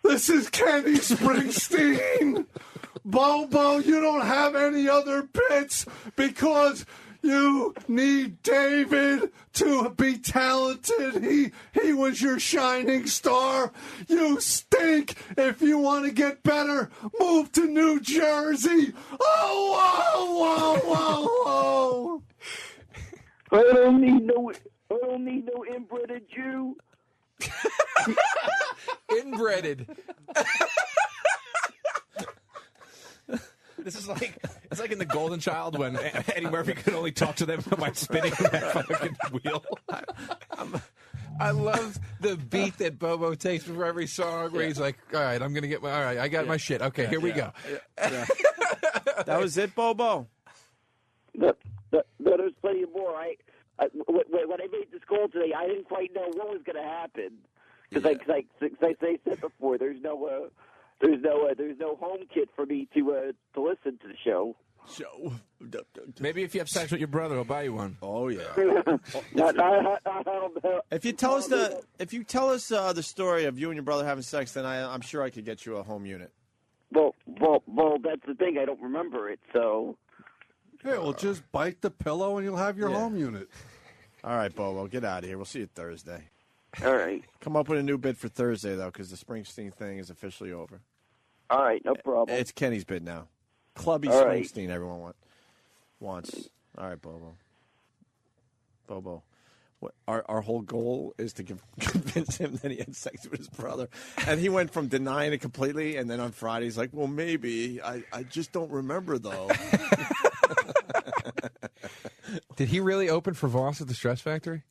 This is Kenny Springsteen. Bobo, you don't have any other bits because you need David to be talented. He was your shining star. You stink. If you want to get better, move to New Jersey. Oh, whoa, whoa, whoa, whoa. I don't need no inbred Jew. Inbreaded. This is like it's like in The Golden Child when Eddie Murphy could only talk to them by spinning that fucking wheel. I love the beat that Bobo takes for every song where he's like, all right, I got my shit. Okay, here we go. That was it, Bobo? There's plenty more. When I made this call today, I didn't quite know what was going to happen. Because I said before, there's no home kit for me to listen to the show. Maybe if you have sex with your brother, he'll buy you one. Oh yeah. I If you tell us the story of you and your brother having sex, then I'm sure I could get you a home unit. Well, that's the thing. I don't remember it, so. Yeah, well, just bite the pillow and you'll have your home unit. All right, Bobo, get out of here. We'll see you Thursday. All right. Come up with a new bid for Thursday, though, because the Springsteen thing is officially over. All right, no problem. It's Kenny's bid now. Clubby All right. Springsteen, everyone wants. All right, Bobo. What, our whole goal is to convince him that he had sex with his brother. And he went from denying it completely, and then on Friday he's like, well, maybe. I just don't remember, though. Did he really open for Voss at the Stress Factory?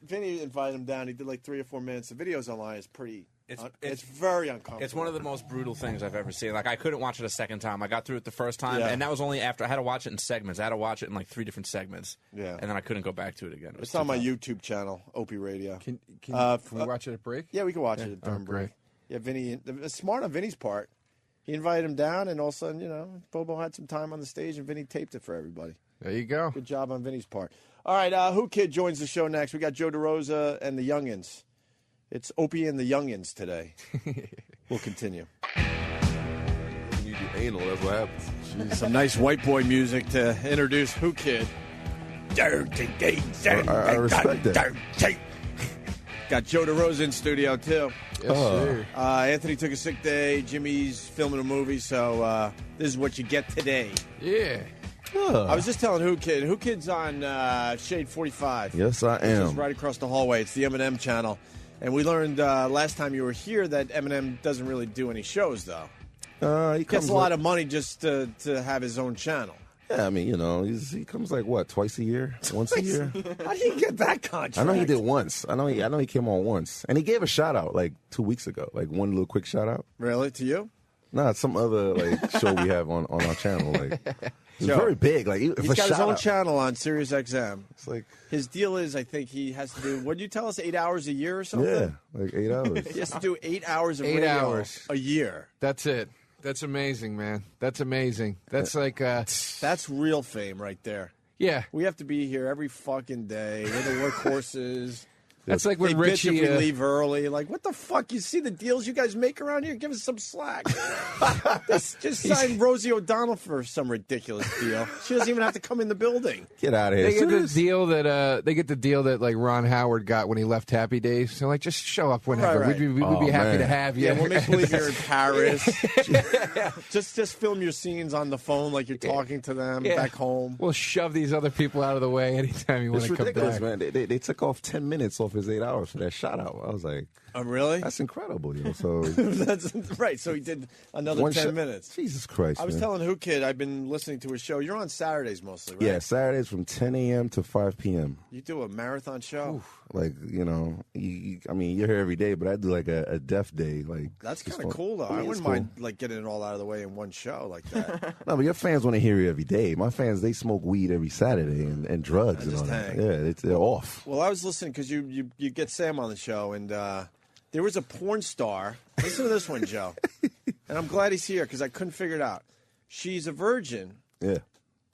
Vinny invited him down. He did like 3 or 4 minutes. The videos online is pretty. It's very uncomfortable. It's one of the most brutal things I've ever seen. Like, I couldn't watch it a second time. I got through it the first time, Yeah. and that was only after I had to watch it in segments. I had to watch it in like 3 different segments. Yeah. And then I couldn't go back to it again. It was It's on too my tough. YouTube channel, Opie Radio. Can we watch it at break? Yeah, we can watch it during break. Yeah, Vinny. It's smart on Vinny's part. He invited him down, and all of a sudden, Bobo had some time on the stage, and Vinny taped it for everybody. There you go. Good job on Vinny's part. All right, Who Kid joins the show next. We got Joe DeRosa and the Youngins. It's Opie and the Youngins today. We'll continue. You do anal, that's what happens. Jeez, some nice white boy music to introduce Who Kid. Dirty, I respect that. Got Joe DeRosa in studio, too. Yes, sir. Anthony took a sick day. Jimmy's filming a movie, so this is what you get today. Yeah. I was just telling Who Kid. Who Kid's on Shade 45. Yes, I Which is am. right across the hallway. It's the M&M channel. And we learned last time you were here that Eminem doesn't really do any shows, though. He gets a lot of money just to have his own channel. Yeah, I mean, he comes like what, twice a year, once a year. How do you get that contract? I know he did once. I know he came on once, and he gave a shout out like 2 weeks ago, like one little quick shout out. Really, to you? Nah, some other show we have on our channel. Like it's Joe, very big. Like he's got his own channel on Sirius XM. It's like his deal is, I think he has to do. What did you tell us? 8 hours a year or something? Yeah, like 8 hours. He has to do 8 hours of 8 radio hours a year. That's it. That's amazing, man. That's amazing. That's like that's real fame right there. Yeah, we have to be here every fucking day. We're the workhorses. That's like when they Richie bitch if we leave early. Like, what the fuck? You see the deals you guys make around here? Give us some slack. They just signed Rosie O'Donnell for some ridiculous deal. She doesn't even have to come in the building. Get out of here. They get the deal that like Ron Howard got when he left Happy Days. So like, just show up whenever. Right. We'd be happy to have you. Yeah, we'll make believe you're in Paris. just film your scenes on the phone like you're talking to them back home. We'll shove these other people out of the way anytime you want It's to come ridiculous, back. man. They took off 10 minutes off his 8 hours for that shout out. I was like, oh, really? That's incredible, So That's right. So he did another 10 minutes. Jesus Christ! I was man. telling Who Kid, I've been listening to his show. You're on Saturdays mostly, right? Yeah, Saturdays from 10 a.m. to 5 p.m. You do a marathon show. Like, I mean, you're here every day, but I do like a deaf day. Like That's just kind of fun. cool, though. Yeah, I it's wouldn't cool. mind like getting it all out of the way in one show like that. No, but your fans want to hear you every day. My fans, they smoke weed every Saturday and drugs and all that. Yeah, they're off. Well, I was listening because you get Sam on the show, and there was a porn star. Listen to this one, Joe. And I'm glad he's here because I couldn't figure it out. she's a virgin. Yeah.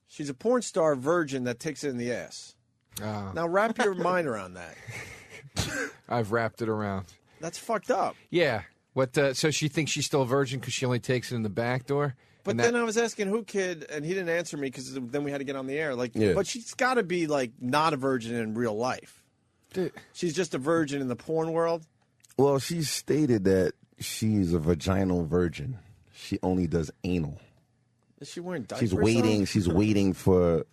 She's a porn star virgin that takes it in the ass. Now wrap your mind around that. I've wrapped it around. That's fucked up. Yeah. What? So she thinks she's still a virgin because she only takes it in the back door? But then I was asking who kid, and he didn't answer me because then we had to get on the air. Like, Yeah. but she's got to be like not a virgin in real life. She's just a virgin in the porn world. Well, she stated that she's a vaginal virgin. She only does anal. Is she wearing diapers? She's waiting. She's waiting for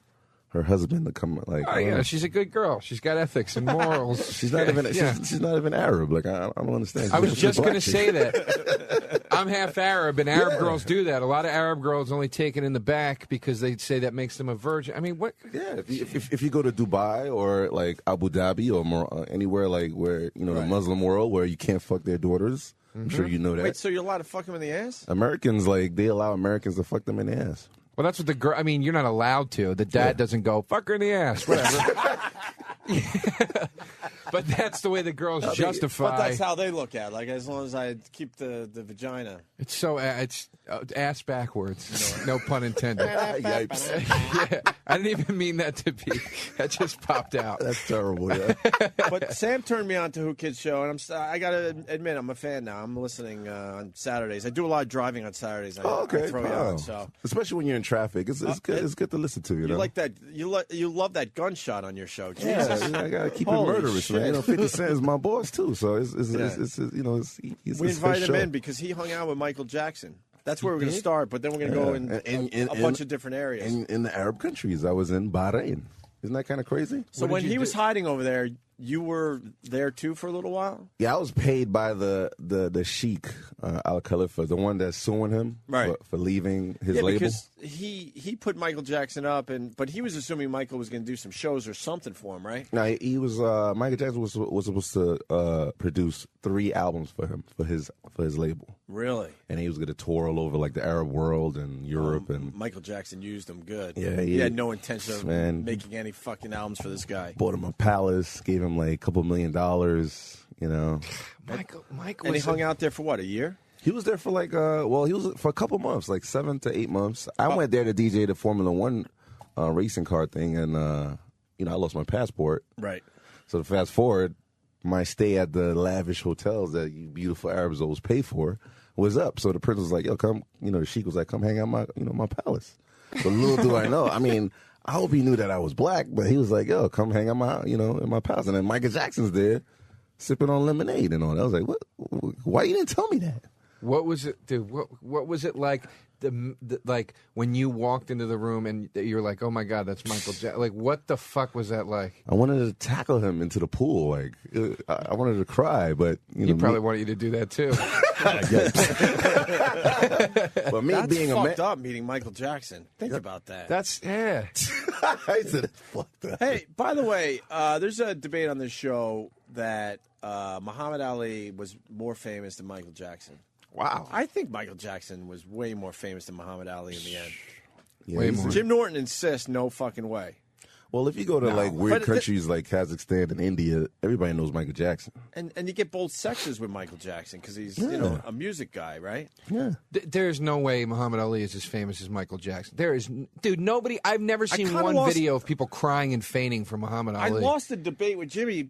her husband to come. Like, Oh, yeah, she's a good girl. She's got ethics and morals. she's not even. Yeah. She's not even Arab. Like, I don't understand. I was She's just black. going to say that. I'm half Arab, and Arab girls do that. A lot of Arab girls only take it in the back because they say that makes them a virgin. I mean, what? Yeah, if you go to Dubai or like Abu Dhabi or anywhere like where the Muslim world where you can't fuck their daughters, I'm sure you know that. Wait, so you're allowed to fuck him in the ass? Americans they allow Americans to fuck them in the ass. Well, that's what the girl. I mean, you're not allowed to. The dad doesn't go fuck her in the ass. Whatever. But that's the way the girls justify. But that's how they look at it. Like, as long as I keep the vagina. It's so it's ass backwards. No pun intended. Yipes. Yeah, I didn't even mean that to be. That just popped out. That's terrible. Yeah. But Sam turned me on to Who Kids Show, and I got to admit, I'm a fan now. I'm listening on Saturdays. I do a lot of driving on Saturdays. I throw you on, so. Especially when you're in traffic, it's good. It's good to listen to. You know, like that. You love that gunshot on your show. Yeah, Jesus. I gotta keep it Holy murderous, shit. man. 50 Cent is my boss too, so it's he's We his invited him show. in because he hung out with Michael Jackson. That's where we're going to start, but then we're going to go in a bunch of different areas. In the Arab countries, I was in Bahrain. Isn't that kind of crazy? So when he was hiding over there, you were there too for a little while? Yeah, I was paid by the sheik, Al Khalifa, the one that's suing him for leaving his label. Because he put Michael Jackson up, but he was assuming Michael was going to do some shows or something for him, right? No, he was Michael Jackson was supposed to produce 3 albums for him for his label. Really? And he was going to tour all over like the Arab world and Europe and Michael Jackson used him good. Yeah, he had no intention of making any fucking albums for this guy. Bought him a palace, gave him like a couple $1 million. You know, Michael, and he hung out there for what, a year? He was there for like he was for a couple months, like 7 to 8 months. I went there to DJ the Formula One racing car thing, and I lost my passport. Right. So to fast forward, my stay at the lavish hotels that you beautiful Arabs always pay for was up. So the prince was like, "Yo, come." The sheik was like, "Come hang out my palace." So little do I know. I mean, I hope he knew that I was black, but he was like, "Yo, come hang out in my palace." And then Michael Jackson's there, sipping on lemonade and all that. I was like, "What? Why you didn't tell me that?" What was it, dude? What was it like? Like when you walked into the room and you were like, "Oh my God, that's Michael Jackson!" Like, what the fuck was that like? I wanted to tackle him into the pool. Like, I wanted to cry, but he probably wanted you to do that too. But me That's being fucked up meeting Michael Jackson. Think about that. That's I said it's fucked up. Hey, by the way, there's a debate on this show that Muhammad Ali was more famous than Michael Jackson. Wow. I think Michael Jackson was way more famous than Muhammad Ali in the end. Yeah, way more. Jim Norton insists no fucking way. Well, if you go to like weird countries like Kazakhstan and India, everybody knows Michael Jackson. And you get both sexes with Michael Jackson because he's a music guy, right? Yeah. There's no way Muhammad Ali is as famous as Michael Jackson. There is, dude. Nobody. I've never seen one video of people crying and fainting for Muhammad Ali. I lost the debate with Jimmy.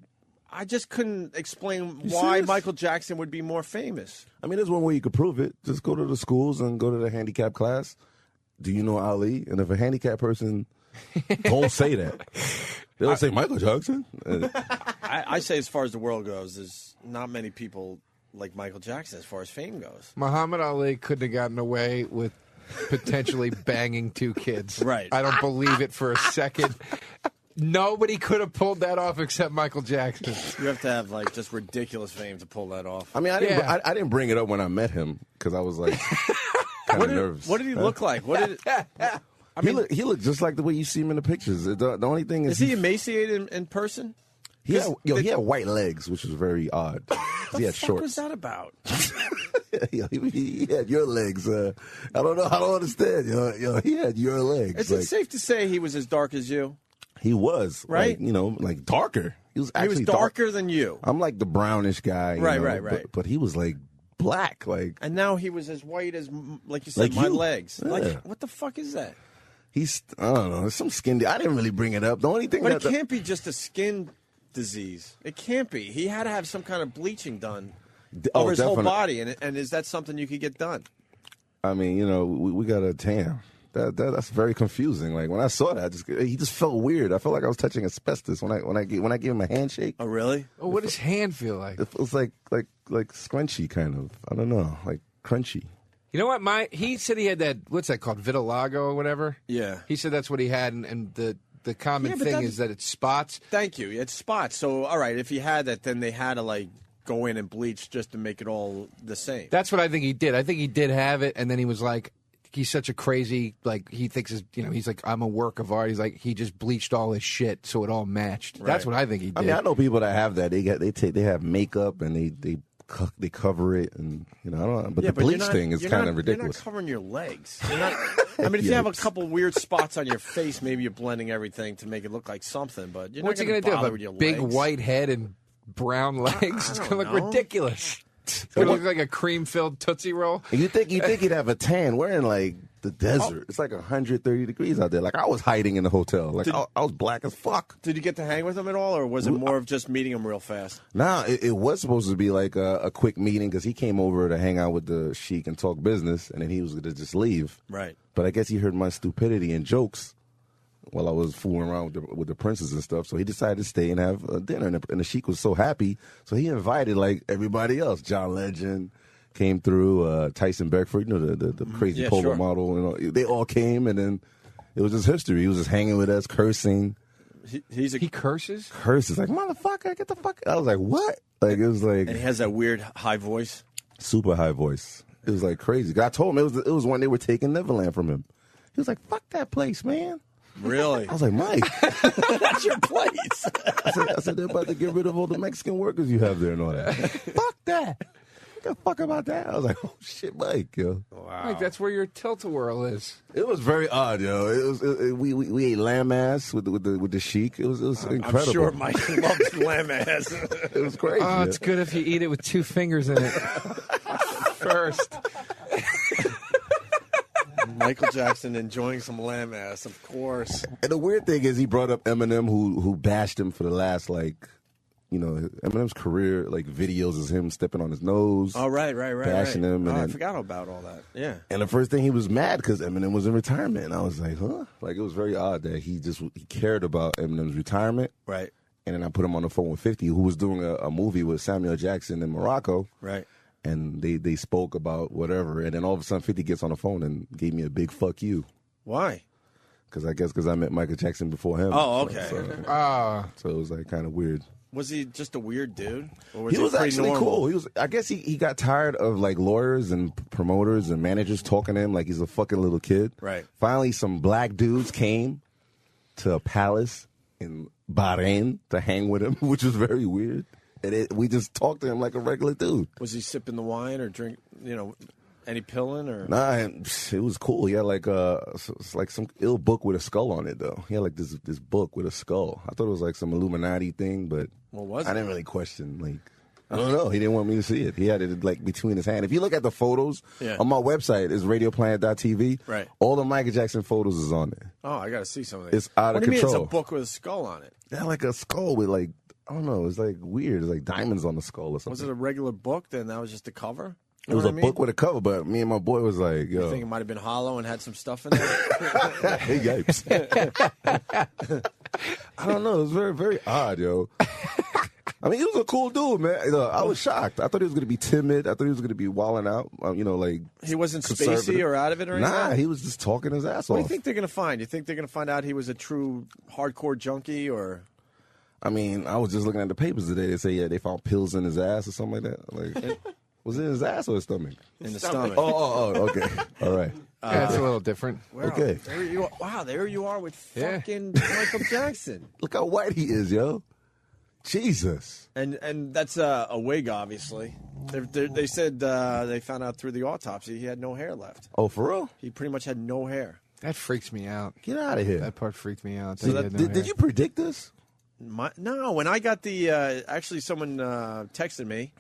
I just couldn't explain why Michael Jackson would be more famous. I mean, there's one way you could prove it. Just go to the schools and go to the handicap class. Do you know Ali? And if a handicapped person don't say that, they'll say Michael Jackson. I say as far as the world goes, there's not many people like Michael Jackson as far as fame goes. Muhammad Ali couldn't have gotten away with potentially banging 2 kids. Right. I don't believe it for a second. Nobody could have pulled that off except Michael Jackson. You have to have like just ridiculous fame to pull that off. I mean, I didn't bring it up when I met him because I was like kind of nervous. What did he look like? What did? I mean, he looked just like the way you see him in the pictures. The only thing is he emaciated in person? He had white legs, which was very odd. He had shorts. What was that about? He had your legs. I don't know. I don't understand. He had your legs. Is it safe to say he was as dark as you? He was, right? Like darker. He was actually darker than you. I'm like the brownish guy, right. But he was like black. Like, And now he was as white as, like you said, Like my you. legs. Yeah. Like, what the fuck is that? he's, I don't know, some skin. I didn't really bring it up. The only thing But that it can't be just a skin disease. It can't be. He had to have some kind of bleaching done over his whole definitely. body. And is that something you could get done? I mean, we got a tan. That's very confusing. Like when I saw that, he just felt weird. I felt like I was touching asbestos when I gave him a handshake. Oh, really? Oh, what does hand feel like? It feels like scrunchy kind of. I don't know, like crunchy. You know what? He said he had that. What's that called? Vitiligo or whatever. Yeah. He said that's what he had, and the common Yeah, but thing that- is that it's spots. Thank you. It's spots. So, all right, if he had that, then they had to, like, go in and bleach just to make it all the same. That's what I think he did. I think he did have it, and then he was like, he's such a crazy, like, he thinks, he's like, I'm a work of art. He's like, he just bleached all his shit so it all matched. That's what I think he did. I mean, I know people that have that. They have makeup and they cover it, and I don't know. But the you're bleach not- thing is you're kind not- of ridiculous. You're not covering your legs. You're not, I mean, if you have a Yikes. couple weird spots on your face, maybe you're blending everything to make it look like something. But you're What's not he going gonna to do? bother Have with your a big legs. white head and brown legs? It's gonna look know. ridiculous. It's gonna look like a cream-filled Tootsie Roll. And you think he'd have a tan? We're in like the desert. It's like 130 degrees out there. Like I was hiding in the hotel. Like I was black as fuck. Did you get to hang with him at all, or was it more of just meeting him real fast? Nah, it was supposed to be like a quick meeting because he came over to hang out with the sheik and talk business, and then he was going to just leave. Right. But I guess he heard my stupidity and jokes while I was fooling around with the princes and stuff. So he decided to stay and have dinner. And the sheik was so happy, so he invited like everybody else. John Legend came through, Tyson Beckford, the crazy polo sure. model. They all came, and then it was just history. He was just hanging with us, cursing. He curses? Curses like, motherfucker, get the fuck. I was like, what? Like it was like, And he has that weird high voice. super high voice. It was like crazy. I told him it was when they were taking Neverland from him. He was like, fuck that place, man. Really? I was like, Mike. That's your place. I said, they're about to get rid of all the Mexican workers you have there and all that. Fuck that. What the fuck about that? I was like, oh shit, Mike, yo. Mike, that's where your tilt-a-whirl is. It was very odd, yo. We ate lamb ass with the sheik. It was incredible. I'm sure Mike loves lamb ass. It was crazy. Oh, it's good if you eat it with 2 fingers in it. First. Michael Jackson enjoying some lamb ass, of course. And the weird thing is, he brought up Eminem, who bashed him for the last Eminem's career, like videos is him stepping on his nose. Oh, right. Bashing him. And I then- forgot about all that. Yeah. And the first thing, he was mad because Eminem was in retirement. And I was like, huh? Like, it was very odd that he cared about Eminem's retirement. Right. And then I put him on the phone with 50, who was doing a movie with Samuel Jackson in Morocco. Right. And they spoke about whatever. And then all of a sudden, 50 gets on the phone and gave me a big fuck you. Why? Because I met Michael Jackson before him. Oh, okay. So it was like kind of weird. Was he just a weird dude? Or He was pretty actually normal? cool. I guess he got tired of like lawyers and promoters and managers talking to him like he's a fucking little kid. Right. Finally, some black dudes came to a palace in Bahrain to hang with him, which was very weird. And we just talked to him like a regular dude. Was he sipping the wine or drink, any pilling or? Nah, it was cool. He had like some ill book with a skull on it, though. He had like this book with a skull. I thought it was like some Illuminati thing, but What was I it? didn't really question. Like, I don't know. He didn't want me to see it. He had it like between his hand. If you look at the photos on my website, it's radioplanet.tv. Right. All the Michael Jackson photos is on there. Oh, I got to see some of these. It's out of What do you mean control. it's a book with a skull on it? They had like a skull with like, I don't know. It's like weird. It's like diamonds on the skull or something. Was it a regular book? Then that was just a cover? It was a book with a cover, but me and my boy was like, You yo. think it might have been hollow and had some stuff in there? Hey, yipes. I don't know. It was very, very odd, yo. I mean, he was a cool dude, man. I was shocked. I thought he was going to be timid. I thought he was going to be wilding out, like. He wasn't conservative. spacey or out of it or anything? Nah, he was just talking his ass What do off. you think they're going to find? You think they're going to find out he was a true hardcore junkie or? I mean, I was just looking at the papers today. They say, they found pills in his ass or something like that. Like, was it in his ass or his stomach? In the stomach. Oh, okay. All right. That's a little different. Wow, Okay. There you are. Wow, there you are with Yeah. fucking Michael Jackson. Look how white he is, yo. Jesus. And that's a wig, obviously. They said they found out through the autopsy he had no hair left. Oh, for real? He pretty much had no hair. That freaks me out. Get out of here. That part freaked me out. So did you predict this? No, when I got the actually someone texted me.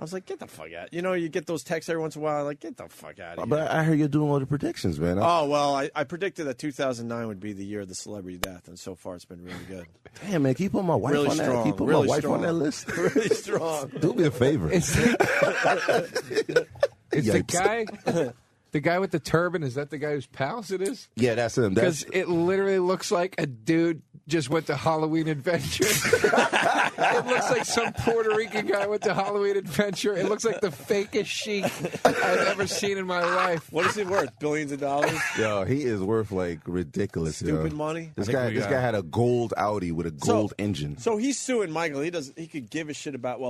I was like, get the fuck out. You know, you get those texts every once in a while, like, get the fuck out of here. But I heard you're doing all the predictions, man. Oh, well, I predicted that 2009 would be the year of the celebrity death, and so far it's been really good. Damn, man, keep putting my wife Really on that. strong, Keep putting really my wife strong. on that list. Really strong. Do me a favor. It's the Yikes. the guy with the turban. Is that the guy whose palace it is? Yeah, that's him. Because it literally looks like a dude just went to Halloween Adventure. It looks like some Puerto Rican guy went to Halloween Adventure. It looks like the fakest sheik I've ever seen in my life. What is he worth? Billions of dollars? Yo, he is worth like ridiculous. Stupid yo. money? This I think guy had a gold Audi with a gold engine. So he's suing Michael. He could give a shit about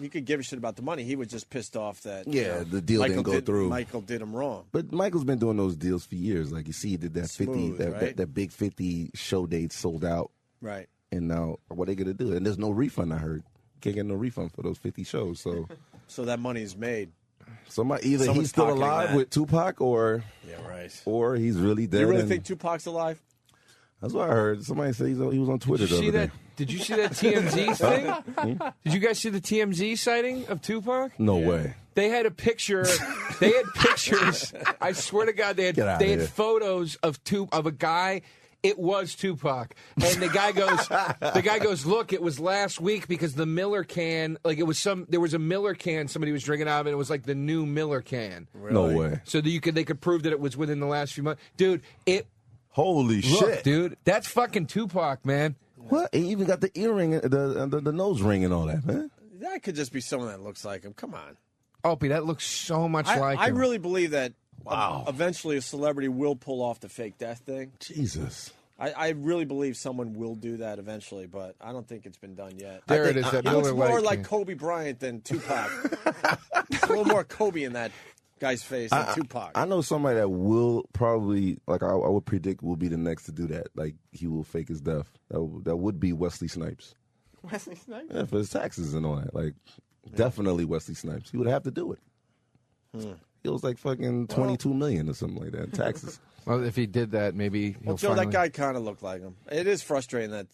he could give a shit about the money. He was just pissed off that The deal Michael didn't go through. Michael did him wrong. But Michael's been doing those deals for years. Like you see, he did that Smooth, 50, right? that big 50 show date sold out. Right. And now what are they gonna do? And there's no refund. I heard can't get no refund for those 50 shows. So, So that money is made. either Someone's he's still pocketing alive that. with Tupac, or Or he's really dead. You really and- think Tupac's alive? That's what I heard. Somebody said he was on Twitter. Did you see the other that? day. Did you see that TMZ thing? Did you guys see the TMZ sighting of Tupac? No way. They had a picture. They had pictures. I swear to God, they Get outta had here. photos of a guy. It was Tupac, and the guy goes, look, it was last week because the Miller can, like there was a Miller can somebody was drinking out of, and it was like the new Miller can. No way. So that they could prove that it was within the last few months, dude. Holy Look, shit, dude, that's fucking Tupac, man. What? He even got the earring, the nose ring, and all that, man. That could just be someone that looks like him. Come on. Opie, that looks so much like I him. really believe that eventually a celebrity will pull off the fake death thing. Jesus. I really believe someone will do that eventually, but I don't think it's been done yet. There it is, that He looks Miller more Lite like can. Kobe Bryant than Tupac. There's a little more Kobe in that guy's face than Tupac. I know somebody that will probably, like I would predict, will be the next to do that. Like he will fake his death. That would be Wesley Snipes. Wesley Snipes? Yeah, for his taxes and all that. Like definitely Wesley Snipes. He would have to do it. It was like fucking $22 million or something like that in taxes. Well, if he did that, maybe he'll Well, Joe, finally... that guy kind of looked like him. It is frustrating that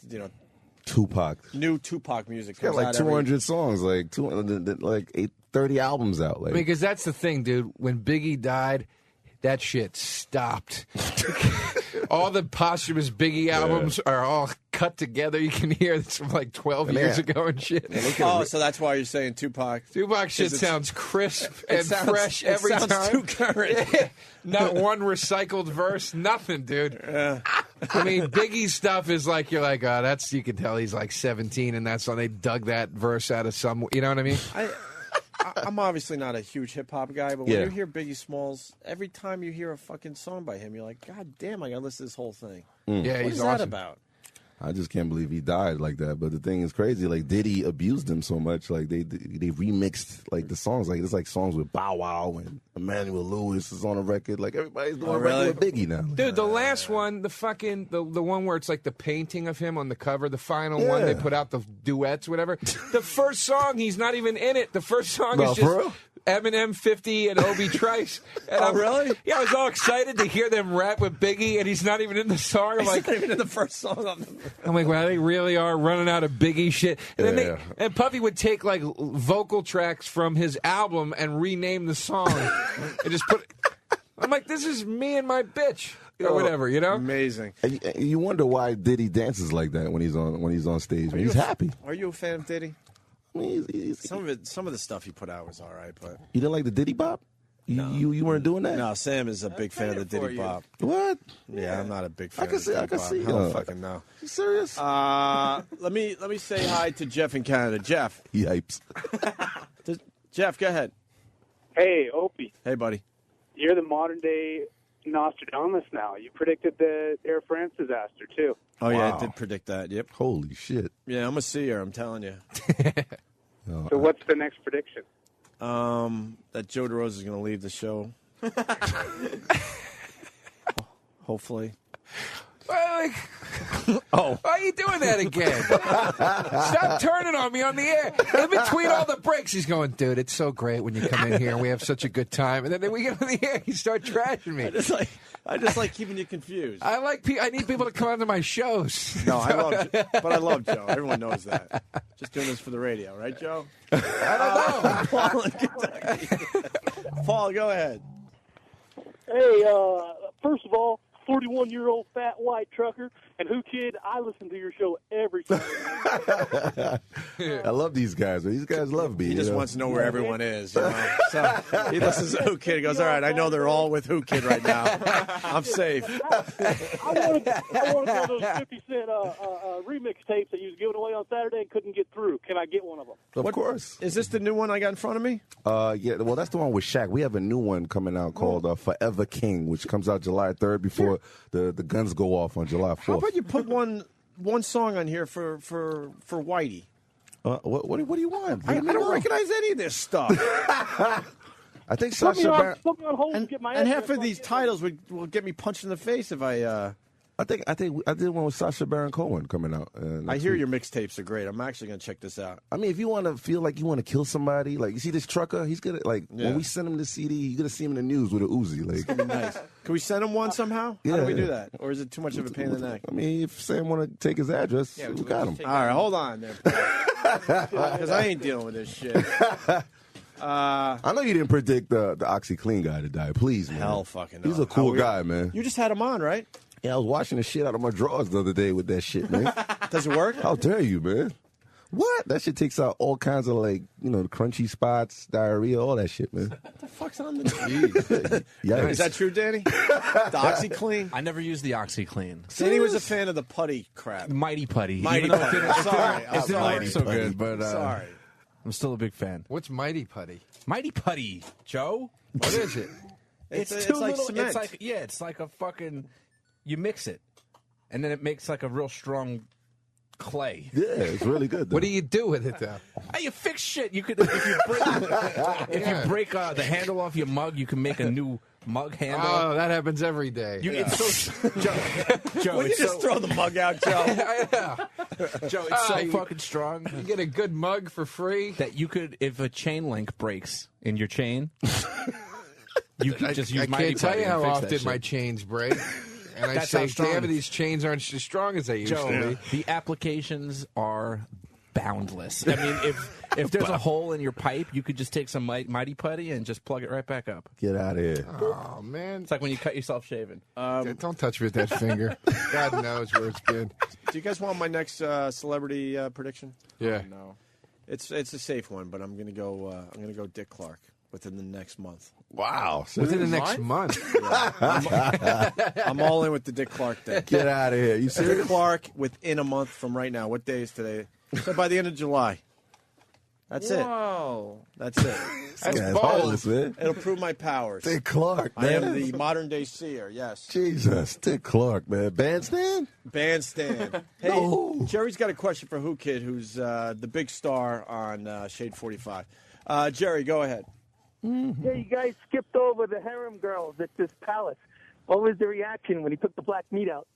Tupac. new Tupac music He's got comes like out 200 songs, like 30 albums out. Like Because that's the thing, dude. When Biggie died, that shit stopped. All the posthumous Biggie albums are all cut together. You can hear this from like 12 years ago and shit. So that's why you're saying Tupac. Tupac shit Is it- sounds crisp It and sounds- fresh it every sounds time. too current. Not one recycled verse, nothing, dude. I mean, Biggie's stuff is like, you're like, oh, that's, you can tell he's like 17 and that's when they dug that verse out of some, you know what I mean? I'm obviously not a huge hip hop guy, but when Yeah. you hear Biggie Smalls, every time you hear a fucking song by him, you're like, God damn, I gotta listen to this whole thing. Yeah, What he's is awesome. that about? I just can't believe he died like that. But the thing is crazy. Like Diddy abused him so much. Like they remixed like the songs. Like it's like songs with Bow Wow and Emmanuel Lewis is on a record. Like everybody's doing a record with Biggie now. Dude, the last one, the fucking the one where it's like the painting of him on the cover, the final one they put out, the duets, whatever. The first song, he's not even in it. The first song No, is for just real? Eminem, 50, and Obi Trice. And really? Yeah, I was all excited to hear them rap with Biggie, and he's not even in the song. I'm like, not even in the first song. wow, they really are running out of Biggie shit. And then Yeah. and Puffy would take like vocal tracks from his album and rename the song and just put. I'm like, this is me and my bitch or whatever, you know. Amazing. And you wonder why Diddy dances like that when he's on stage. Man. He's happy. Are you a fan of Diddy? I mean, Some of the stuff he put out was all right, but you didn't like the Diddy Bop? You weren't doing that? no, Sam is a big fan of the Diddy Bop. What? Yeah, I'm not a big fan. I can of see. the I Diddy can Bop. see. I don't fucking know. You serious? Let me say hi to Jeff in Canada. Jeff. Yipes. Jeff, go ahead. Hey, Opie, Hey, buddy. you're the modern day Nostradamus now. You predicted the Air France disaster, too. Oh yeah, Wow. I did predict that. Yep. Holy shit. Yeah, I'm a seer. I'm telling you. So what's the next prediction? That Joe DeRosa is going to leave the show. Hopefully. Well, like, Oh. Why are you doing that again? Stop turning on me on the air. In between all the breaks, he's going, dude, it's so great when you come in here and we have such a good time. And then we get on the air, you start trashing me. I just like keeping you confused. I need people to come onto my shows. No, I love Joe. Everyone knows that. Just doing this for the radio, right, Joe? I don't know. Paul in Kentucky. Paul, go ahead. Hey, first of all, 41-year-old fat white trucker, and Who Kid, I listen to your show every Saturday. I love these guys. These guys love me. He just wants to know where everyone is. You know? So he listens to Who Kid. He goes, all right, I know they're all with Who Kid right now. I'm safe. I wanted one of those 50 Cent remix tapes that you was giving away on Saturday and couldn't get through. Can I get one of them? Of course. Is this the new one I got in front of me? Yeah, well, that's the one with Shaq. We have a new one coming out called Forever King, which comes out July 3rd before the guns go off on July 4th. How about you put one song on here for Whitey? What do you want? I don't recognize any of this stuff. I think Put me Sasha on, Baron. put me on hold and get my And half address of these titles will get me punched in the face if I. I think I did one with Sasha Baron Cohen coming out. I hear your mixtapes are great. I'm actually going to check this out. I mean, if you want to feel like you want to kill somebody, like you see this trucker, he's gonna when we send him the CD, you're gonna see him in the news with an Uzi. Like, It's gonna be nice. Can we send him one somehow? How do we do that? Or is it too much of a pain in the neck? I mean, if Sam want to take his address, we got him. All right, hold on there, because I ain't dealing with this shit. I know you didn't predict the OxyClean guy to die. Please, man. Hell fucking no. He's a cool How guy, weird. man. You just had him on, right? Yeah, I was washing the shit out of my drawers the other day with that shit, man. Does it work? How dare you, man? What? That shit takes out all kinds of, like, the crunchy spots, diarrhea, all that shit, man. What the fuck's on the Jeez. Yikes. Is that true, Danny? The OxyClean? I never used the OxyClean. Danny was a fan of the putty crap. Mighty Putty. Mighty Even though Putty. It didn't Sorry. work so good, but Sorry. I'm still a big fan. What's Mighty Putty? Mighty Putty, Joe. What is it? It's too like little. cement. It's like it's like a fucking. You mix it, and then it makes like a real strong clay. Yeah, it's really good, though. What do you do with it, though? You fix shit. You could if you break the handle off your mug, you can make a new mug handle. Oh, that happens every day. It's so Joe. Will you just throw the mug out, Joe? Joe, it's so you- fucking strong You get a good mug for free. that you could, if a chain link breaks in your chain, you could just use I Mighty can't tell Putty you and how fix that often shit. my chains break. And I That's say, how strong- damn, these chains aren't as strong as they used Joe, to be. the applications are boundless. I mean, if there's a hole in your pipe, you could just take some Mighty Putty and just plug it right back up. Get out of here. Oh, man. It's like when you cut yourself shaving. Don't touch me with that finger. God knows where it's been. Do you guys want my next celebrity prediction? Yeah. Oh, no, it's a safe one, but I'm gonna go Dick Clark within the next month. Wow. Within the next month. I'm all in with the Dick Clark thing. Get out of here. You Dick serious? Clark within a month from right now. What day is today? So by the end of July. That's it. Whoa. That's it. This guy's heartless, man. It'll prove my powers. Dick Clark, I man. am the modern day seer. Yes. Jesus. Dick Clark, man. Bandstand? Bandstand. Hey, No. Jerry's got a question for Who Kid, who's the big star on Shade 45. Jerry, go ahead. Yeah, you guys skipped over the harem girls at this palace. What was the reaction when he took the black meat out?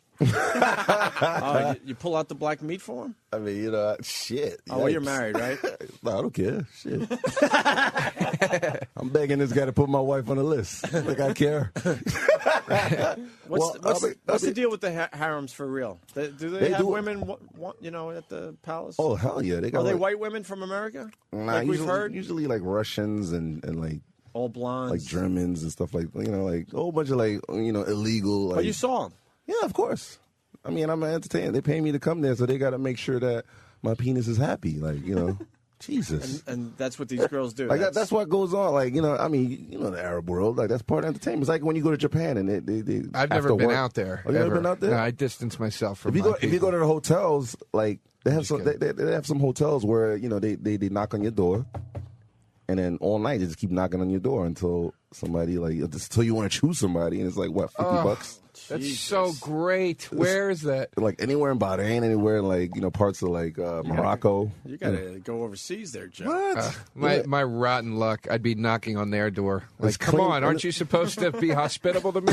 You pull out the black meat for him? I mean, shit. Oh, well, you're Yikes. married, right? No, I don't care. Shit. I'm begging this guy to put my wife on the list. Like I care. What's the deal with the harems for real? Do they have do- women, at the palace? Oh, hell yeah. They got Are they like, white women from America? Nah, like usually, we've heard? usually like Russians and like All blondes. like Germans and stuff like like a whole bunch of like illegal. Like, But you saw them. Yeah, of course. I mean, I'm an entertainer. They pay me to come there, so they got to make sure that my penis is happy. Like Jesus. And that's what these girls do. Like that's what goes on. Like I mean, the Arab world. Like that's part of entertainment. It's like when you go to Japan and they I've never after been work- out there. Oh, you never ever. been out there? No, I distance myself from If you my go, if you people. go to the hotels, like they have some, they have some hotels where they knock on your door, and then all night they just keep knocking on your door until somebody until you want to choose somebody, and it's like what, $50? That's so great. Where is that? Like anywhere in Bahrain, anywhere in parts of Morocco. You gotta go overseas there, Joe. What? My rotten luck. I'd be knocking on their door. Like, It's come clean. on, aren't you supposed to be hospitable to me?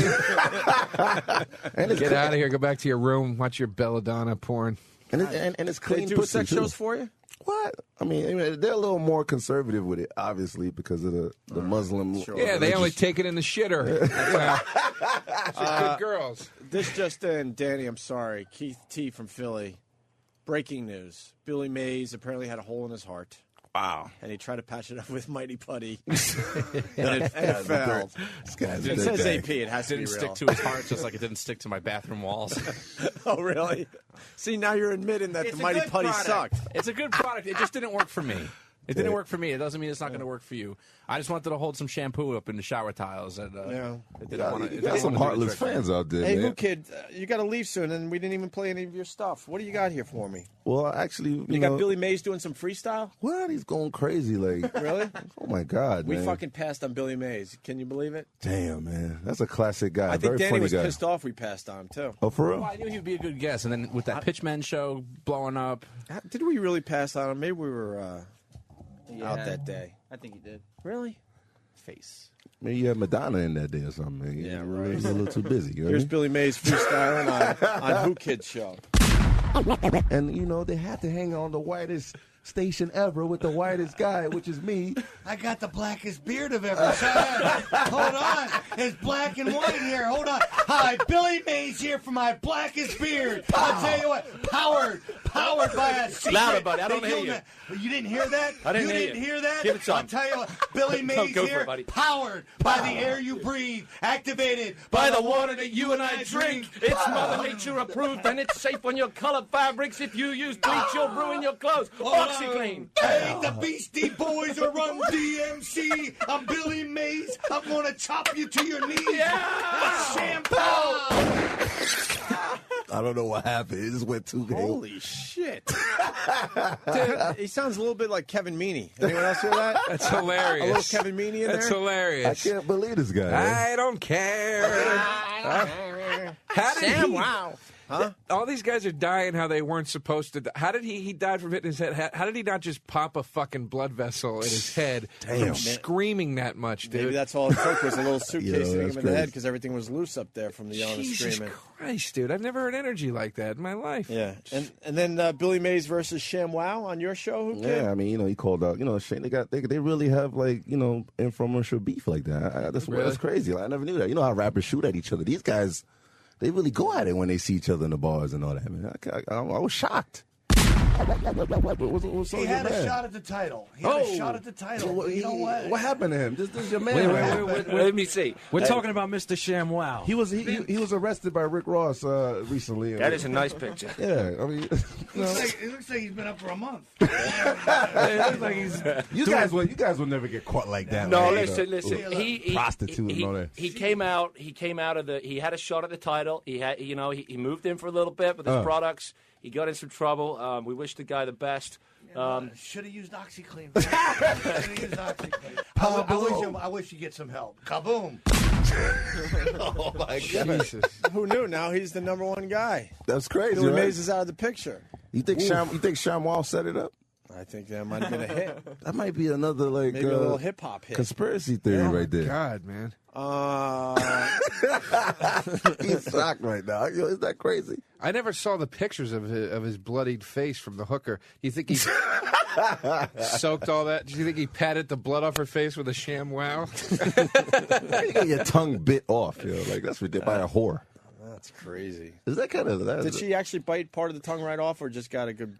Get out of here. Go back to your room. Watch your belladonna porn. And it's clean. They do pussy, sex too. shows for you? What? I mean, they're a little more conservative with it, obviously, because of the Muslim. Yeah, they only take it in the shitter. That's good girls. This just in, Danny, I'm sorry. Keith T. from Philly. Breaking news. Billy Mays apparently had a hole in his heart. Wow. And he tried to patch it up with Mighty Putty. and it failed. It says AP. It has to be Didn't real. stick to his heart, just like it didn't stick to my bathroom walls. Oh, really? See, now you're admitting that the Mighty Putty sucked. It's a good product. It just didn't work for me. It didn't work for me. It doesn't mean it's not going to work for you. I just wanted to hold some shampoo up in the shower tiles. And, it didn't want to. You got some heartless fans out there, Hey, man. Who Kid, you got to leave soon, and we didn't even play any of your stuff. What do you got here for me? Well, actually, You got Billy Mays doing some freestyle? What? He's going crazy. Like, Really? oh my God, We man. fucking passed on Billy Mays. Can you believe it? Damn, man. That's a classic guy. I think Very Danny funny was guy. pissed off we passed on him, too. Oh, for real? Well, I knew he'd be a good guest, and then with that Pitchman show blowing up, Did we really pass on him? Maybe we were out that day. I think he did. Really? Face. Maybe you had Madonna in that day or something. Man. Yeah, He was right. a little too busy. You know Here's what Billy Mays freestyling on Who Kid's show. I mean? And, they had to hang on the whitest station ever with the whitest guy, which is me. I got the blackest beard I've ever seen. Hold on. It's black and white here. Hold on. Hi, Billy Mays here for my blackest beard. I'll tell you what, powered by a secret. Louder, buddy. I don't hear you. You didn't hear that? I didn't you hear didn't you. hear that? Give it some. I'll tell you what, Billy Mays Go for here, it, buddy. powered by the air you breathe, activated by the water that you and I drink. It's Mother Nature approved, and it's safe on your colored fabrics. If you use bleach, you'll ruin your clothes. OxyClean. Hey, the Beastie Boys are Run DMC. I'm Billy Mays. I'm gonna chop you to your knees. Yeah! Shampoo. I don't know what happened. It just went too big. Holy shit. Dude, he sounds a little bit like Kevin Meaney. Anyone else hear that? That's hilarious. A little Kevin Meaney in That's there? hilarious. I can't believe this guy. man. I don't care. How did Sam, he? wow. Huh? All these guys are dying how they weren't supposed to. How did he died from hitting his head? How did he not just pop a fucking blood vessel in his head Damn. from screaming that much, dude? Maybe that's all it took was a little suitcase hitting him that's in the head crazy. because everything was loose up there from the yelling and Jesus screaming. Christ, dude! I've never heard energy like that in my life. Yeah, and then Billy Mays versus ShamWow on your show. Who Kid? Yeah, I mean, he called out. Shane, they really have infomercial beef like that. That's Really? crazy. Like, I never knew that. You know how rappers shoot at each other. These guys, they really go at it when they see each other in the bars and all that. Man, I was shocked. What's He on had your a man? shot at the title. He had a shot at the title. You know what? What happened to him? This is your man. Wait, let me see. We're talking about Mr. ShamWow. He was arrested by Rick Ross recently. That is a nice picture. Yeah, I mean, It looks like he's been up for a month. It looks like he's you guys will never get caught like that. No, like, listen. He prostitute and all that. He came out of the. He had a shot at the title. He had, he moved in for a little bit with his products. He got in some trouble. We wish the guy the best. Should have used OxyClean. Should have used OxyClean. I wish you get some help. Kaboom! Oh my Jesus. Who knew? Now he's the number one guy. That's crazy. Billy Right? Mays is out of the picture. You think ShamWow set it up? I think that might have been a hit. That might be another Maybe a little hip hop hit. conspiracy theory right there. God, man. He's shocked right now. Is that crazy? I never saw the pictures of his bloodied face from the hooker. Do you think he soaked all that? Do you think he patted the blood off her face with a ShamWow? You get your tongue bit off. Like that's ridiculous by a whore. That's crazy. Is that kind of Did she actually bite part of the tongue right off, or just got a good?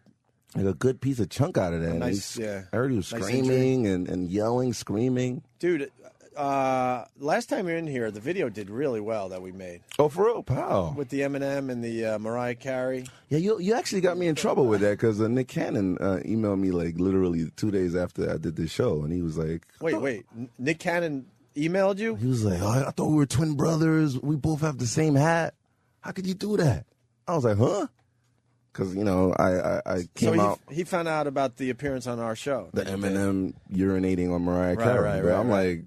like a good piece of chunk out of that? Nice, yeah. I heard he was Nice screaming and yelling, screaming. Dude, last time you were in here, the video did really well that we made. Oh, for real, pal. With the Eminem and the Mariah Carey. Yeah, you actually got me in trouble with that because Nick Cannon emailed me like literally 2 days after I did this show, and he was like, Wait, Nick Cannon emailed you? He was like, oh, I thought we were twin brothers. We both have the same hat. How could you do that? I was like, huh? because I came out He found out about the appearance on our show. the Eminem urinating on Mariah Carey. Right, I'm like,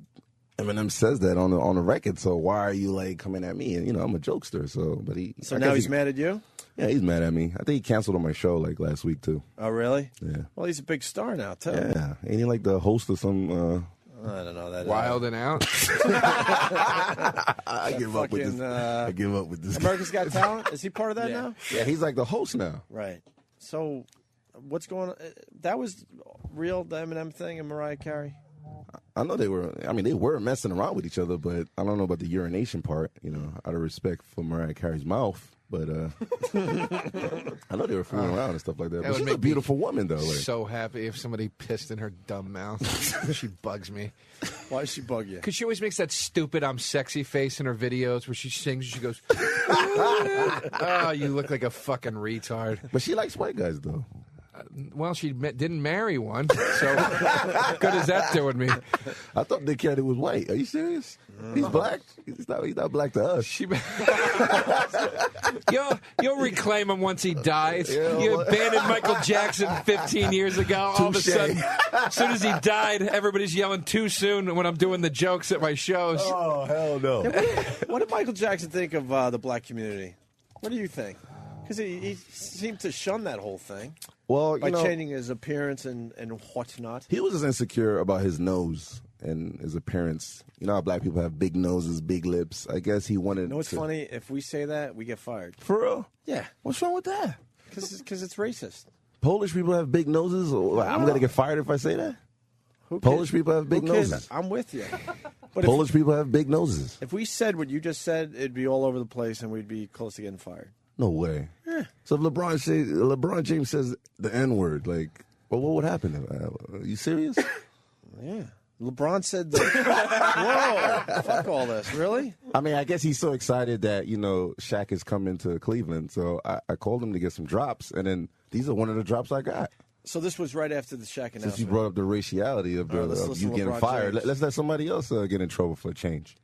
Eminem says that on the record, so why are you like coming at me? And I'm a jokester, but he. So I now guess he's mad at you? Yeah, he's mad at me. I think he canceled on my show like last week too. Oh, really? Yeah. Well, he's a big star now too. Yeah, ain't he like the host of some? I don't know that. Wild and Out. I give up with this. I give up with this. America's Got Talent. Is he part of that now? Yeah, he's like the host now. Right. So, what's going on? That was real, the Eminem thing and Mariah Carey? I know they were. I mean, they were messing around with each other, but I don't know about the urination part. Out of respect for Mariah Carey's mouth. But I know they were fooling around and stuff like that. But she's a beautiful woman, though. Like. So happy if somebody pissed in her dumb mouth. She bugs me. Why does she bug you? Because she always makes that stupid "I'm sexy" face in her videos where she sings and she goes, "Oh, you look like a fucking retard." But she likes white guys, though. Well, she didn't marry one, so what good is that doing me? I thought Nick Cannon was white. Are you serious? He's black. He's not black to us. You'll reclaim him once he dies. You abandoned Michael Jackson 15 years ago. All of a sudden, as soon as he died, everybody's yelling too soon when I'm doing the jokes at my shows. Oh, hell no. What did Michael Jackson think of the black community? What do you think? Because he seemed to shun that whole thing. Well, by changing his appearance and whatnot. He was just insecure about his nose and his appearance. You know how black people have big noses, big lips. I guess he wanted. You know what's funny? If we say that, we get fired. For real? Yeah. What's wrong with that? Because it's racist. Polish people have big noses. I'm gonna get fired if I say that. Polish people have big noses. I'm with you. But Polish people have big noses. If we said what you just said, it'd be all over the place, and we'd be close to getting fired. No way. Yeah. So if LeBron James says the N-word, like, well, what would happen? Are you serious? Yeah. LeBron said that. Whoa, fuck all this. Really? I mean, I guess he's so excited that, Shaq is coming to Cleveland. So I called him to get some drops, and then these are one of the drops I got. So this was right after the Shaq announcement. Since you brought up the raciality of you getting fired, let's let somebody else get in trouble for a change.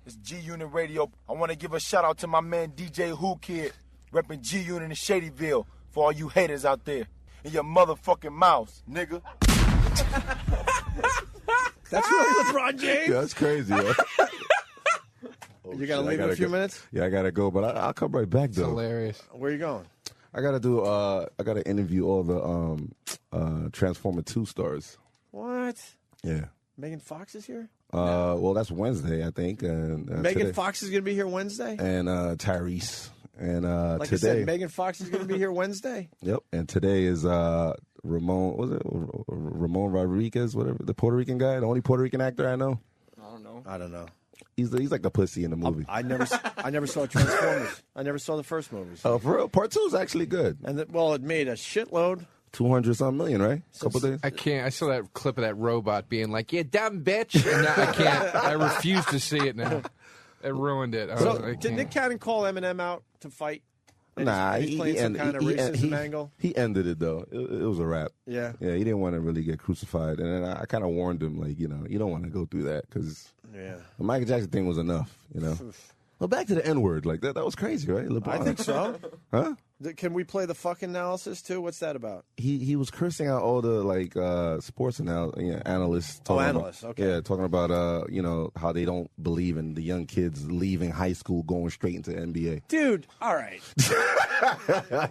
It's G-Unit Radio. I want to give a shout-out to my man DJ Who Kid, repping G-Unit in Shadyville for all you haters out there. In your motherfucking mouths, nigga. That's really LeBron James? Yeah, that's crazy, yo. You got to leave in a few minutes? Yeah, I got to go, but I'll come right back, though. Hilarious. Where are you going? I got to interview all the Transformer 2 stars. What? Yeah. Megan Fox is here? Well, that's Wednesday, I think. And Megan today. Fox is going to be here Wednesday? And Tyrese. And like today, I said, Megan Fox is going to be here Wednesday? Yep. And today is Ramon Rodriguez, whatever, the Puerto Rican guy, the only Puerto Rican actor I know. I don't know. He's like the pussy in the movie. I never saw Transformers. I never saw the first movies. Oh, for real? Part 2 is actually good. And it made a shitload. 200-some million, right? Couple days. I can't. I saw that clip of that robot being like, "You dumb bitch," and now I can't. I refuse to see it now. It ruined it. Did Nick Cannon call Eminem out to fight? Nah, he's playing some kind of racism angle. He ended it though. It was a wrap. Yeah. Yeah, he didn't want to really get crucified, and then I kind of warned him, like, you don't want to go through that because the Michael Jackson thing was enough, Well, back to the N-word, like that was crazy, right? LeBron. I think so. Huh? Can we play the fuck analysis too? What's that about? He was cursing out all the sports analysts. Analysts. Okay. Yeah, talking about how they don't believe in the young kids leaving high school going straight into NBA. Dude, all right.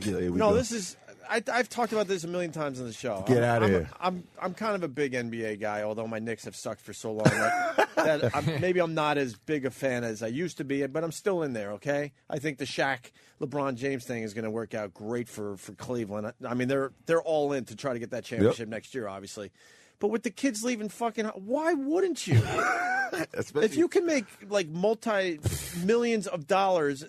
This is. I've talked about this a million times on the show. Get out of here. I'm kind of a big NBA guy, although my Knicks have sucked for so long that maybe I'm not as big a fan as I used to be, but I'm still in there, okay? I think the Shaq, LeBron James thing is going to work out great for Cleveland. I mean, they're all in to try to get that championship next year, obviously. But with the kids leaving why wouldn't you? If you can make like multi-millions of dollars,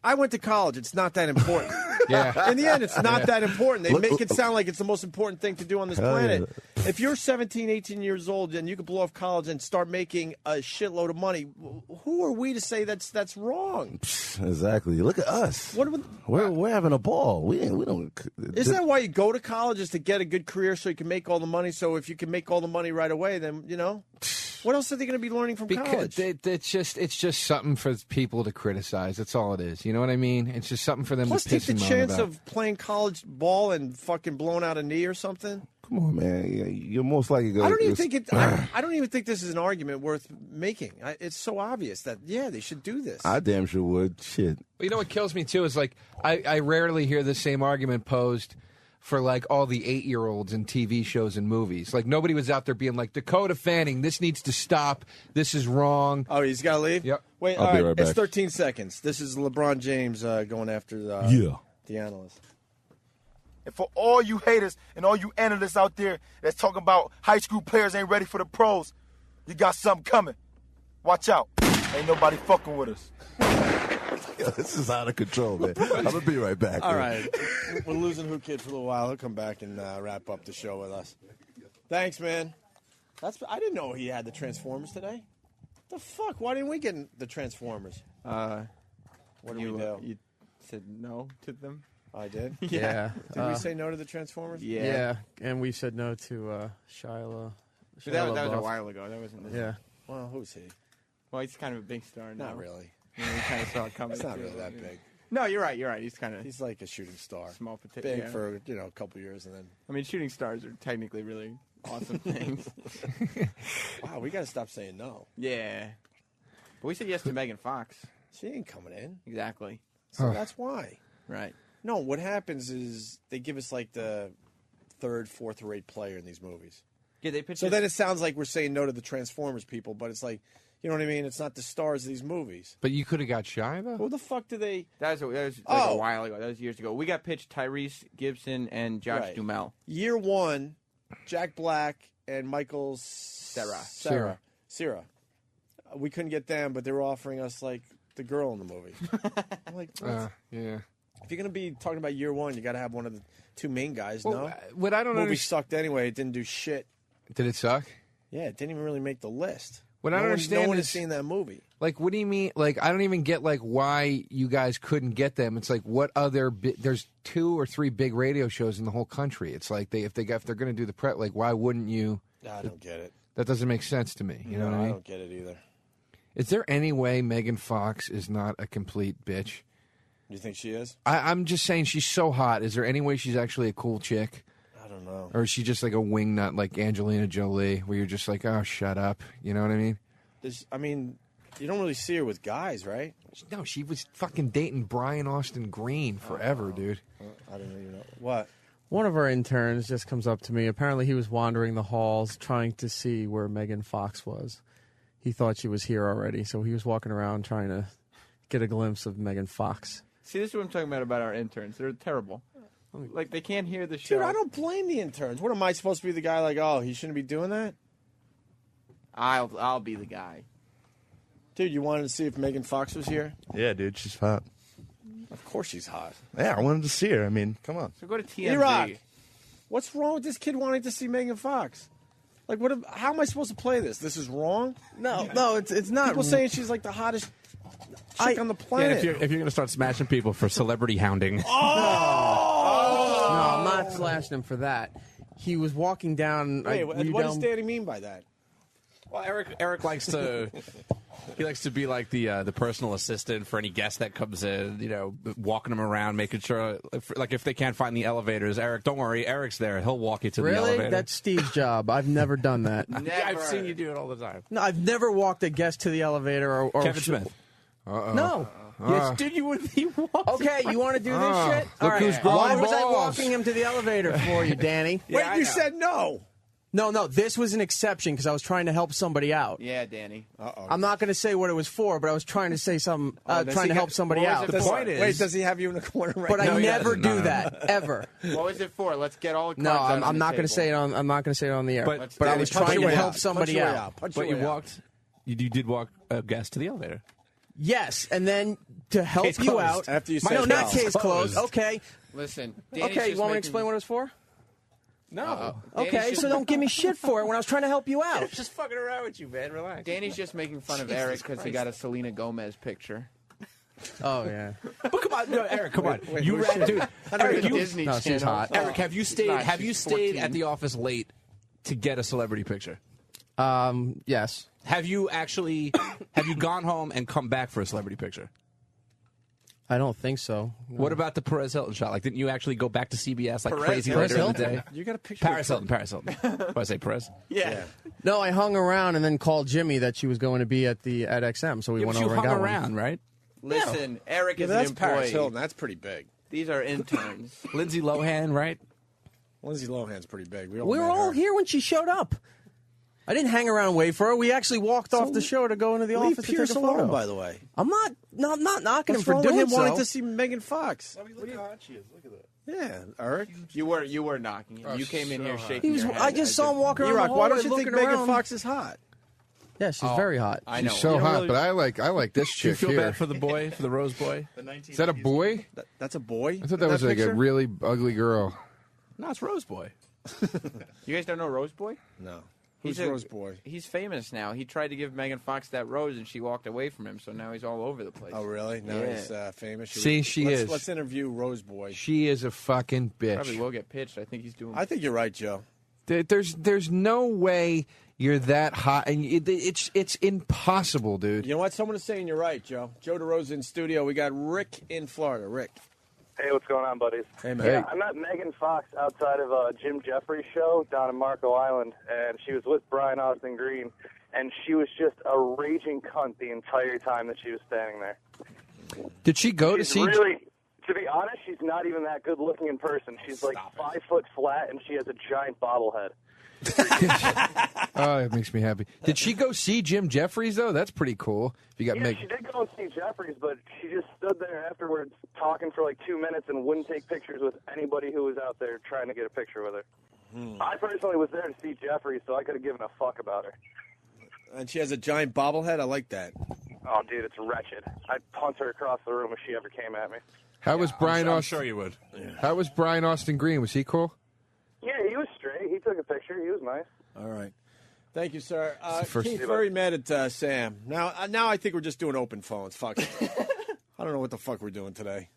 I went to college. It's not that important. Yeah. In the end, it's not that important. They make it sound like it's the most important thing to do on this planet. Yeah. If you're 17, 18 years old and you can blow off college and start making a shitload of money, who are we to say that's wrong? Exactly. Look at us. We're having a ball. We don't. Isn't that why you go to college, is to get a good career so you can make all the money? So if you can make all the money right away, then What else are they going to be learning from college? It's just something for people to criticize. That's all it is. You know what I mean? It's just something for them Plus, to take piss the and moan chance about. of playing college ball and fucking blowing out a knee or something. Come on, man. You're most likely going. I don't even think it. I don't even think this is an argument worth making. It's so obvious that they should do this. I damn sure would. Shit. Well, you know what kills me too is like I rarely hear the same argument posed for like all the 8-year-olds in TV shows and movies. Like nobody was out there being like, Dakota Fanning, this needs to stop. This is wrong. Oh, he's got to leave? Yep. Wait, I'll all be right. right It's back. 13 seconds. This is LeBron James going after the analyst. And for all you haters and all you analysts out there that's talking about high school players ain't ready for the pros, you got something coming. Watch out. Ain't nobody fucking with us. Yo, this is out of control, man. I'm going to be right back. All man. right. We're losing Who Kid for a little while. He'll come back and wrap up the show with us. Thanks, man. I didn't know he had the Transformers today. The fuck? Why didn't we get the Transformers? What do we do? You said no to them? I did? Yeah. Did we say no to the Transformers? Yeah, and we said no to Shia That was a LaBeouf. while ago. That wasn't this Yeah. Well, who's he? Well, he's kind of a big star now. Not really. You know, we kind of saw it coming. He's not too. really that big. No, you're right. You're right. He's like a shooting star. Small potato. Big yeah. for, a couple years and then... I mean, shooting stars are technically really awesome things. Wow, we got to stop saying no. Yeah. But we said yes to Megan Fox. She ain't coming in. Exactly. So that's why. Right. No, what happens is they give us like the third, fourth rate player in these movies. Yeah, they pitch So us- then it sounds like we're saying no to the Transformers people, but it's like, you know what I mean? It's not the stars of these movies. But you could have got Shia though. Who the fuck do they? That was like Oh. a while ago. That was years ago. We got pitched Tyrese Gibson and Josh Right. Duhamel. Year one, Jack Black and Michael Cera. We couldn't get them, but they were offering us like the girl in the movie. I'm like, what? Yeah. If you're gonna be talking about year one, you got to have one of the two main guys. Well, no, what I don't movie understand- sucked anyway. It didn't do shit. Did it suck? Yeah, it didn't even really make the list. What I no don't one, understand no one is has seen that movie. Like, what do you mean? Like, I don't even get like why you guys couldn't get them. It's like, what other? There's 2 or 3 big radio shows in the whole country. It's like if they're going to do the prep, like, why wouldn't you? I don't get it. That doesn't make sense to me. You know what I mean? don't get it either. Is there any way Megan Fox is not a complete bitch? You think she is? I'm just saying she's so hot. Is there any way she's actually a cool chick? I don't know. Or is she just like a wingnut like Angelina Jolie, where you're just like, oh, shut up? You know what I mean? You don't really see her with guys, right? No, she was fucking dating Brian Austin Green forever, dude. I don't even know. What? One of our interns just comes up to me. Apparently, he was wandering the halls trying to see where Megan Fox was. He thought she was here already, so he was walking around trying to get a glimpse of Megan Fox. See, this is what I'm talking about our interns. They're terrible. Like, they can't hear the show. Dude, I don't blame the interns. What am I supposed to be the guy like, oh, he shouldn't be doing that? I'll be the guy. Dude, you wanted to see if Megan Fox was here? Yeah, dude, she's hot. Of course she's hot. Yeah, I wanted to see her. I mean, come on. So go to TMZ. E-Rock, what's wrong with this kid wanting to see Megan Fox? Like, how am I supposed to play this? This is wrong? No, it's not. People saying she's like the hottest chick on the planet. if you're going to start smashing people for celebrity hounding. No, I'm not slashing him for that. He was walking down. Wait, were what you does down- Danny mean by that? Well, Eric likes to. He likes to be like the personal assistant for any guest that comes in. You know, walking them around, making sure, if they can't find the elevators, Eric, don't worry, Eric's there. He'll walk you to the Really? elevator. That's Steve's job. I've never done that. Yeah, I've seen you do it all the time. No, I've never walked a guest to the elevator or Kevin Smith. No. Yes, dude, you would be walking. Okay, you want to do this Ah, shit? look All who's right. growing Why was I balls. walking him to the elevator for you, Danny? Yeah, I Wait, you know. said no. No, this was an exception because I was trying to help somebody out. Yeah, Danny. I'm not going to say what it was for, but I was trying to say something, does trying he to help get- somebody what was out. it for? Wait, does he have you in the corner right But now? I he never doesn't. do No. that ever. What was it for? Let's get all the No, cards out on I'm the not going to table. say it on. I'm not going to say it on the air. But But I Danny, was punch trying your to way help out. somebody Punch your way out. Punch But your you way out. walked. You did walk a guest to the elevator. Yes, and then to help Case you closed. out. After you no, said not no. case closed. Closed. Okay, Listen, Danny's okay. You just want me to making- explain what it was for? No. Okay, Danny's so just- don't give me shit for it when I was trying to help you out. Just fucking around with you, man. Relax. Danny's just making fun of Jesus Eric because he Christ. got a Selena Gomez picture. Oh yeah. But come on, no, Eric, come on. wait, you who's ran, she? dude. Eric, Eric, you, Disney No, she's Channel. hot. Eric, have you stayed? Not, Have you she's stayed 14. at the office late to get a celebrity picture? Yes. Have you gone home and come back for a celebrity picture? I don't think so. No. What about the Perez Hilton shot? Like, didn't you actually go back to CBS like crazy Perez later in the Hilton? day? You got a picture. Paris Hilton. What I say, Perez? Yeah. No, I hung around and then called Jimmy that she was going to be at XM, so we went over and got around, one. right? Listen, Eric is that's an employee. Paris Hilton. That's pretty big. These are interns. Lindsay Lohan, right? Lindsay Lohan's pretty big. We were all here when she showed up. I didn't hang around and wait for her. We actually walked off the show to go into the Leave office Pierce to take a photo. alone, by the way. I'm not knocking What's him for wrong with doing him wanting so. to see Megan Fox? Look how hot she is. Look at that. Yeah, Eric. You were knocking him. You came in here shaking your head. I just saw him walking around the E-Rock, hallway why don't you think looking Megan around. Fox is hot? Yeah, she's very hot. I know. She's so hot, but I like this Do you chick feel here. bad for the boy, for the Rose boy? Is that a boy? That's a boy? I thought that was like a really ugly girl. No, it's Rose boy. You guys don't know Rose Boy? No. He's Who's Rose Boy? He's famous now. He tried to give Megan Fox that rose, and she walked away from him. So now he's all over the place. Oh, really? Now Yeah. he's famous. See, is. Let's interview Rose Boy. She is a fucking bitch. Probably will get pitched. I think he's doing. I think you're right, Joe. There's no way you're that hot, and it's impossible, dude. You know what? Someone is saying you're right, Joe. Joe DeRosa in studio. We got Rick in Florida. Rick. Hey, what's going on, buddies? Hey, man. Yeah, I met Megan Fox outside of Jim Jeffries' show down in Marco Island, and she was with Brian Austin Green, and she was just a raging cunt the entire time that she was standing there. Did she go to She's see? really, to be honest, she's not even that good looking in person. She's like 5 foot flat, and she has a giant bobblehead. Oh, it makes me happy. Did she go see Jim Jeffries though? That's pretty cool. If you got Yeah, Meg. she did go and see Jeffries, but she just stood there afterwards talking for like 2 minutes and wouldn't take pictures with anybody who was out there trying to get a picture with her. I personally was there to see Jeffries, so I could have given a fuck about her. And she has a giant bobblehead. I like that. Oh, dude, it's wretched. I'd punt her across the room if she ever came at me. How was Brian I'm Austin? sure you would. How was Brian Austin Green? Was he cool? Yeah, he was straight. He took a picture. He was nice. All right. Thank you, sir. the first- Keith, very mad at Sam. Now I think we're just doing open phones. Fuck it. I don't know what the fuck we're doing today.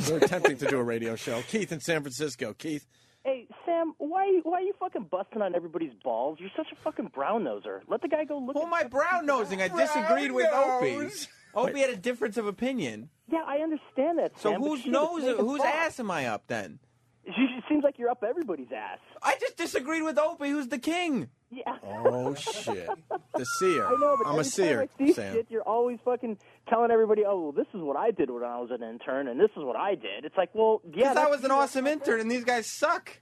We're attempting to do a radio show. Keith in San Francisco. Keith. Hey, Sam, why are you fucking busting on everybody's balls? You're such a fucking brown noser. Let the guy go look. Who am I brown nosing? I disagreed with Opie. Opie had a difference of opinion. Yeah, I understand that. So Sam, but whose shit, it's nose? Megan Whose Fox. ass am I up then? It seems like you're up everybody's ass. I just disagreed with Opie, who's the king. Yeah. Oh shit. The seer. I know, but I'm a every seer, time I see Sam. shit, you're always fucking telling everybody, "Oh, well, this is what I did when I was an intern, and this is what I did." It's like, well, yeah, Because I that's was an awesome intern, and these guys suck.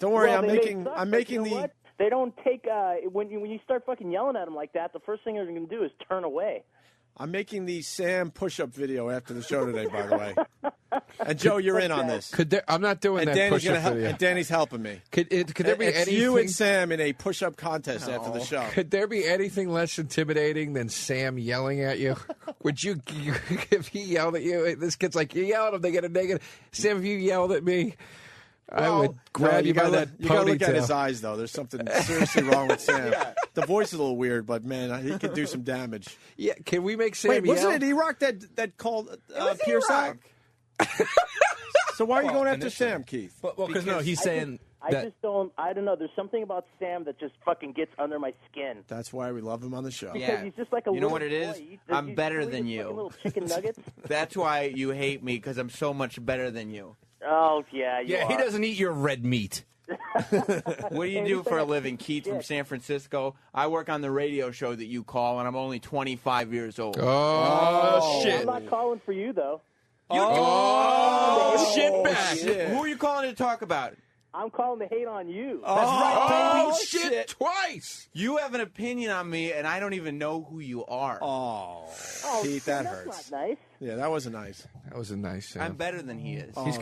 Don't worry, Well, I'm they may making suck, I'm but making you know the what? They don't take when you start fucking yelling at them like that. The first thing they're going to do is turn away. I'm making the Sam push-up video after the show today, by the way. And Joe, you're in on this. I'm not doing And that Danny's push-up help. video. And Danny's helping me. Could there be it's anything? you and Sam in a push-up contest after the show. Could there be anything less intimidating than Sam yelling at you? Would you, if he yelled at you, this kid's like, you yell at him, they get a negative. Sam, if you yelled at me, I would grab you by that You gotta look at his ponytail. eyes, though. There's something seriously wrong with Sam. The voice is a little weird, but man, he could do some damage. Yeah, can we make Sam Wait, wasn't yell? it E-Rock that called Pierce out? So why are you going after Sam, Keith? Well, because no, he's saying I just don't. I don't know. There's something about Sam that just fucking gets under my skin. That's why we love him on the show. Because he's just like a You know little what it is? boy. He's I'm better just than fucking you. Little chicken nuggets. That's why you hate me, because I'm so much better than you. Oh yeah, you Yeah, he are. doesn't eat your red meat. What do you do for a living? Keith from San Francisco. I work on the radio show that you call, and I'm only 25 years old. Oh, I'm not calling for you though. Oh, shit bag. shit. Who are you calling to talk about? I'm calling to hate on you. That's right, baby. Oh, shit, twice. You have an opinion on me, and I don't even know who you are. Oh, Keith, Sam, that that's hurts. not nice. Yeah, that wasn't nice. That was a nice Sam. I'm better than he is. He's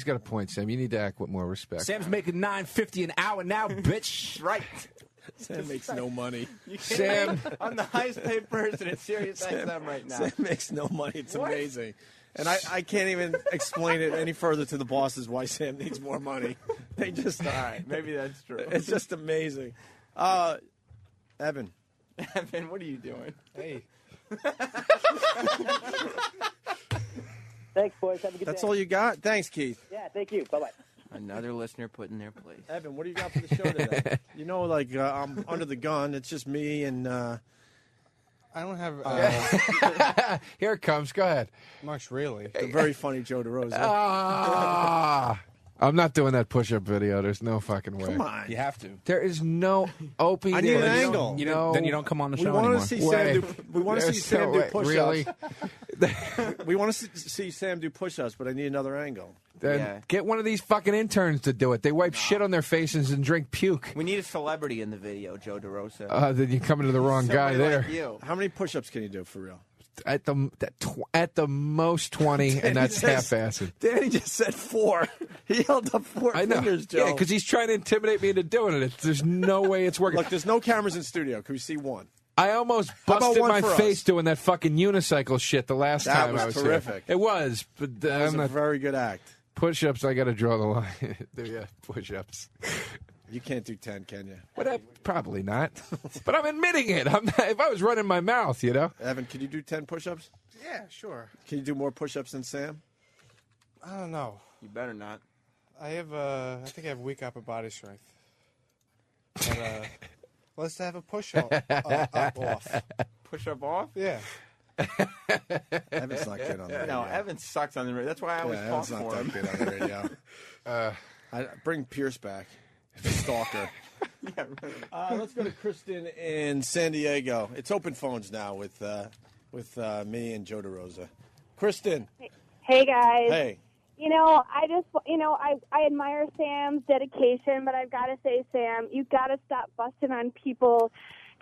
got a point, Sam. You need to act with more respect. Sam's making $9.50 an hour now, bitch. Right. Sam makes no money. Sam, I'm the highest paid person at Sirius XM right now. Sam makes no money. It's amazing. And I can't even explain it any further to the bosses why Sam needs more money. They just, all right, Maybe that's true. It's just amazing. Evan. Evan, what are you doing? Hey. Thanks, boys. Have a good day. That's all you got? Thanks, Keith. Yeah, thank you. Bye bye. Another listener put in their place. Evan, what do you got for the show today? You know, like I'm under the gun. It's just me and. I don't have. Here it comes. Go ahead. Much really. The very funny Joe DeRosa. I'm not doing that push-up video. There's no fucking way. Come on. You have to. There is no Opie. I need an there is angle. Then you don't come on the show We want anymore. to see Sam do. We want to see Sam do push-ups. Really? We want to see Sam do push-ups, but I need another angle. Then get one of these fucking interns to do it. They wipe shit on their faces and drink puke. We need a celebrity in the video, Joe DeRosa. Then you're coming to the wrong guy Somebody there. like you. How many push-ups can you do for real? At the most 20, and that's half-assed. Danny just said 4. He held up 4 I know. fingers, Joe. Yeah, because he's trying to intimidate me into doing it. There's no way it's working. Look, there's no cameras in studio. Can we see one? I almost How about busted one my for us? face doing that fucking unicycle shit the last That time was I was terrific. here. It was, but That was I'm a not. very good act. Push-ups, I got to draw the line. Yeah, push-ups. You can't do 10, can you? But probably not. But I'm admitting it. I'm not, if I was running my mouth, you know. Evan, can you do 10 push-ups? Yeah, sure. Can you do more push-ups than Sam? I don't know. You better not. I have. I think I have weak upper body strength. But, let's have a push up off. Push up off? Yeah. Evan's not good on the radio. No, Evan sucks on the radio. That's why I always talk Evan's not for that him. good on the radio. Bring Pierce back. The stalker. Let's go to Kristen in San Diego. It's open phones now with me and Joe DeRosa. Kristen. Hey, guys. Hey. You know, I admire Sam's dedication, but I've got to say, Sam, you've got to stop busting on people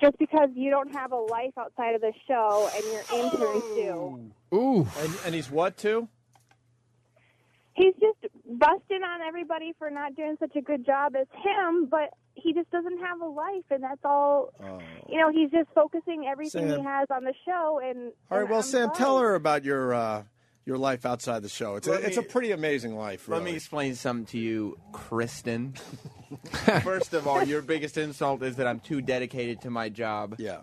just because you don't have a life outside of the show and your interns do. Ooh. And he's what, too? He's just busting on everybody for not doing such a good job as him, but he just doesn't have a life, and that's all. Oh. You know, he's just focusing everything Sam. he has on the show. And All right, and well, I'm Sam, sorry. tell her about your life outside the show. It's a pretty amazing life, really. Let me explain something to you, Kristen. First of all, your biggest insult is that I'm too dedicated to my job. Yeah.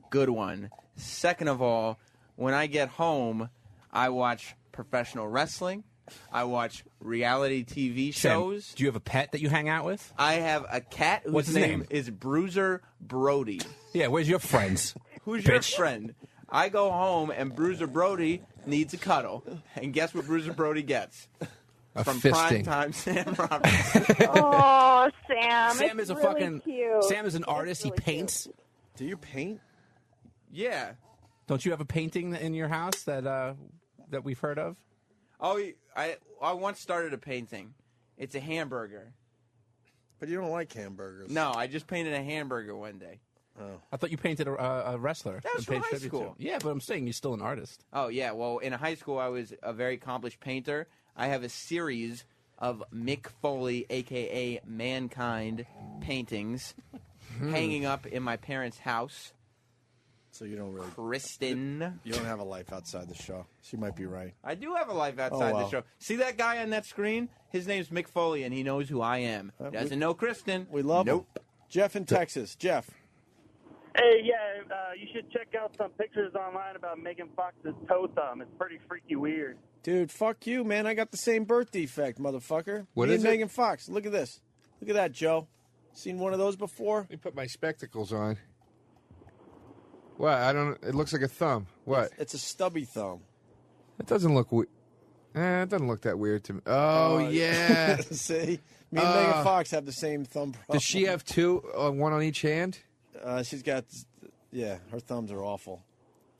Good one. Second of all, when I get home, I watch professional wrestling. I watch reality TV shows. Sam, do you have a pet that you hang out with? I have a cat whose What's his name? is Bruiser Brody. Yeah, where's your friends? Who's your Bitch. friend? I go home and Bruiser Brody needs a cuddle. And guess what Bruiser Brody gets? From fisting. Primetime Sam Roberts. Oh, Sam. Sam is it's a really fucking. cute. Sam is an artist. He paints. Do you paint? Yeah. Don't you have a painting in your house that we've heard of? Oh, I once started a painting. It's a hamburger. But you don't like hamburgers. No, I just painted a hamburger one day. Oh. I thought you painted a wrestler. That was and paid from high tribute to school. him. Yeah, but I'm saying you're still an artist. Oh, yeah. Well, in high school, I was a very accomplished painter. I have a series of Mick Foley, a.k.a. Mankind, paintings hanging up in my parents' house. So you don't really... Kristen. You don't have a life outside the show. She might be right. I do have a life outside Oh, the wow. show. See that guy on that screen? His name's Mick Foley, and he knows who I am. Doesn't know Kristen. We love Nope. him. Jeff in Texas. Jeff. Hey, yeah, you should check out some pictures online about Megan Fox's toe thumb. It's pretty freaky weird. Dude, fuck you, man. I got the same birth defect, motherfucker. What Me is and it? Megan Fox. Look at this. Look at that, Joe. Seen one of those before? Let me put my spectacles on. What? I don't. It looks like a thumb. What? It's a stubby thumb. It doesn't look weird. It doesn't look that weird to me. Oh, yeah. See? Me and Megan Fox have the same thumb problem. Does she have two, one on each hand? She's got, yeah, her thumbs are awful.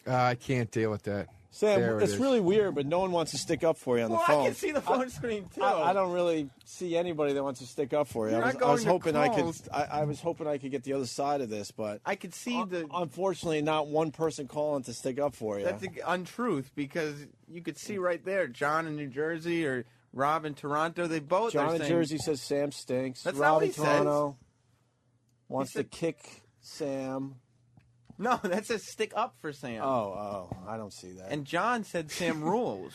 I can't deal with that. Sam, There it it's is. really weird, but no one wants to stick up for you on the Well, phone. I can see the phone screen, too. I don't really see anybody that wants to stick up for you. You're I not was going to hoping I could. calls. I was hoping I could get the other side of this, but I could see the... Unfortunately, not one person calling to stick up for you. That's the untruth, because you could see right there, John in New Jersey or Rob in Toronto, they both John are in saying, Jersey says Sam stinks. That's Rob not what in he says. Toronto wants He said- to kick Sam. No, that says stick up for Sam. Oh, I don't see that. And John said Sam rules.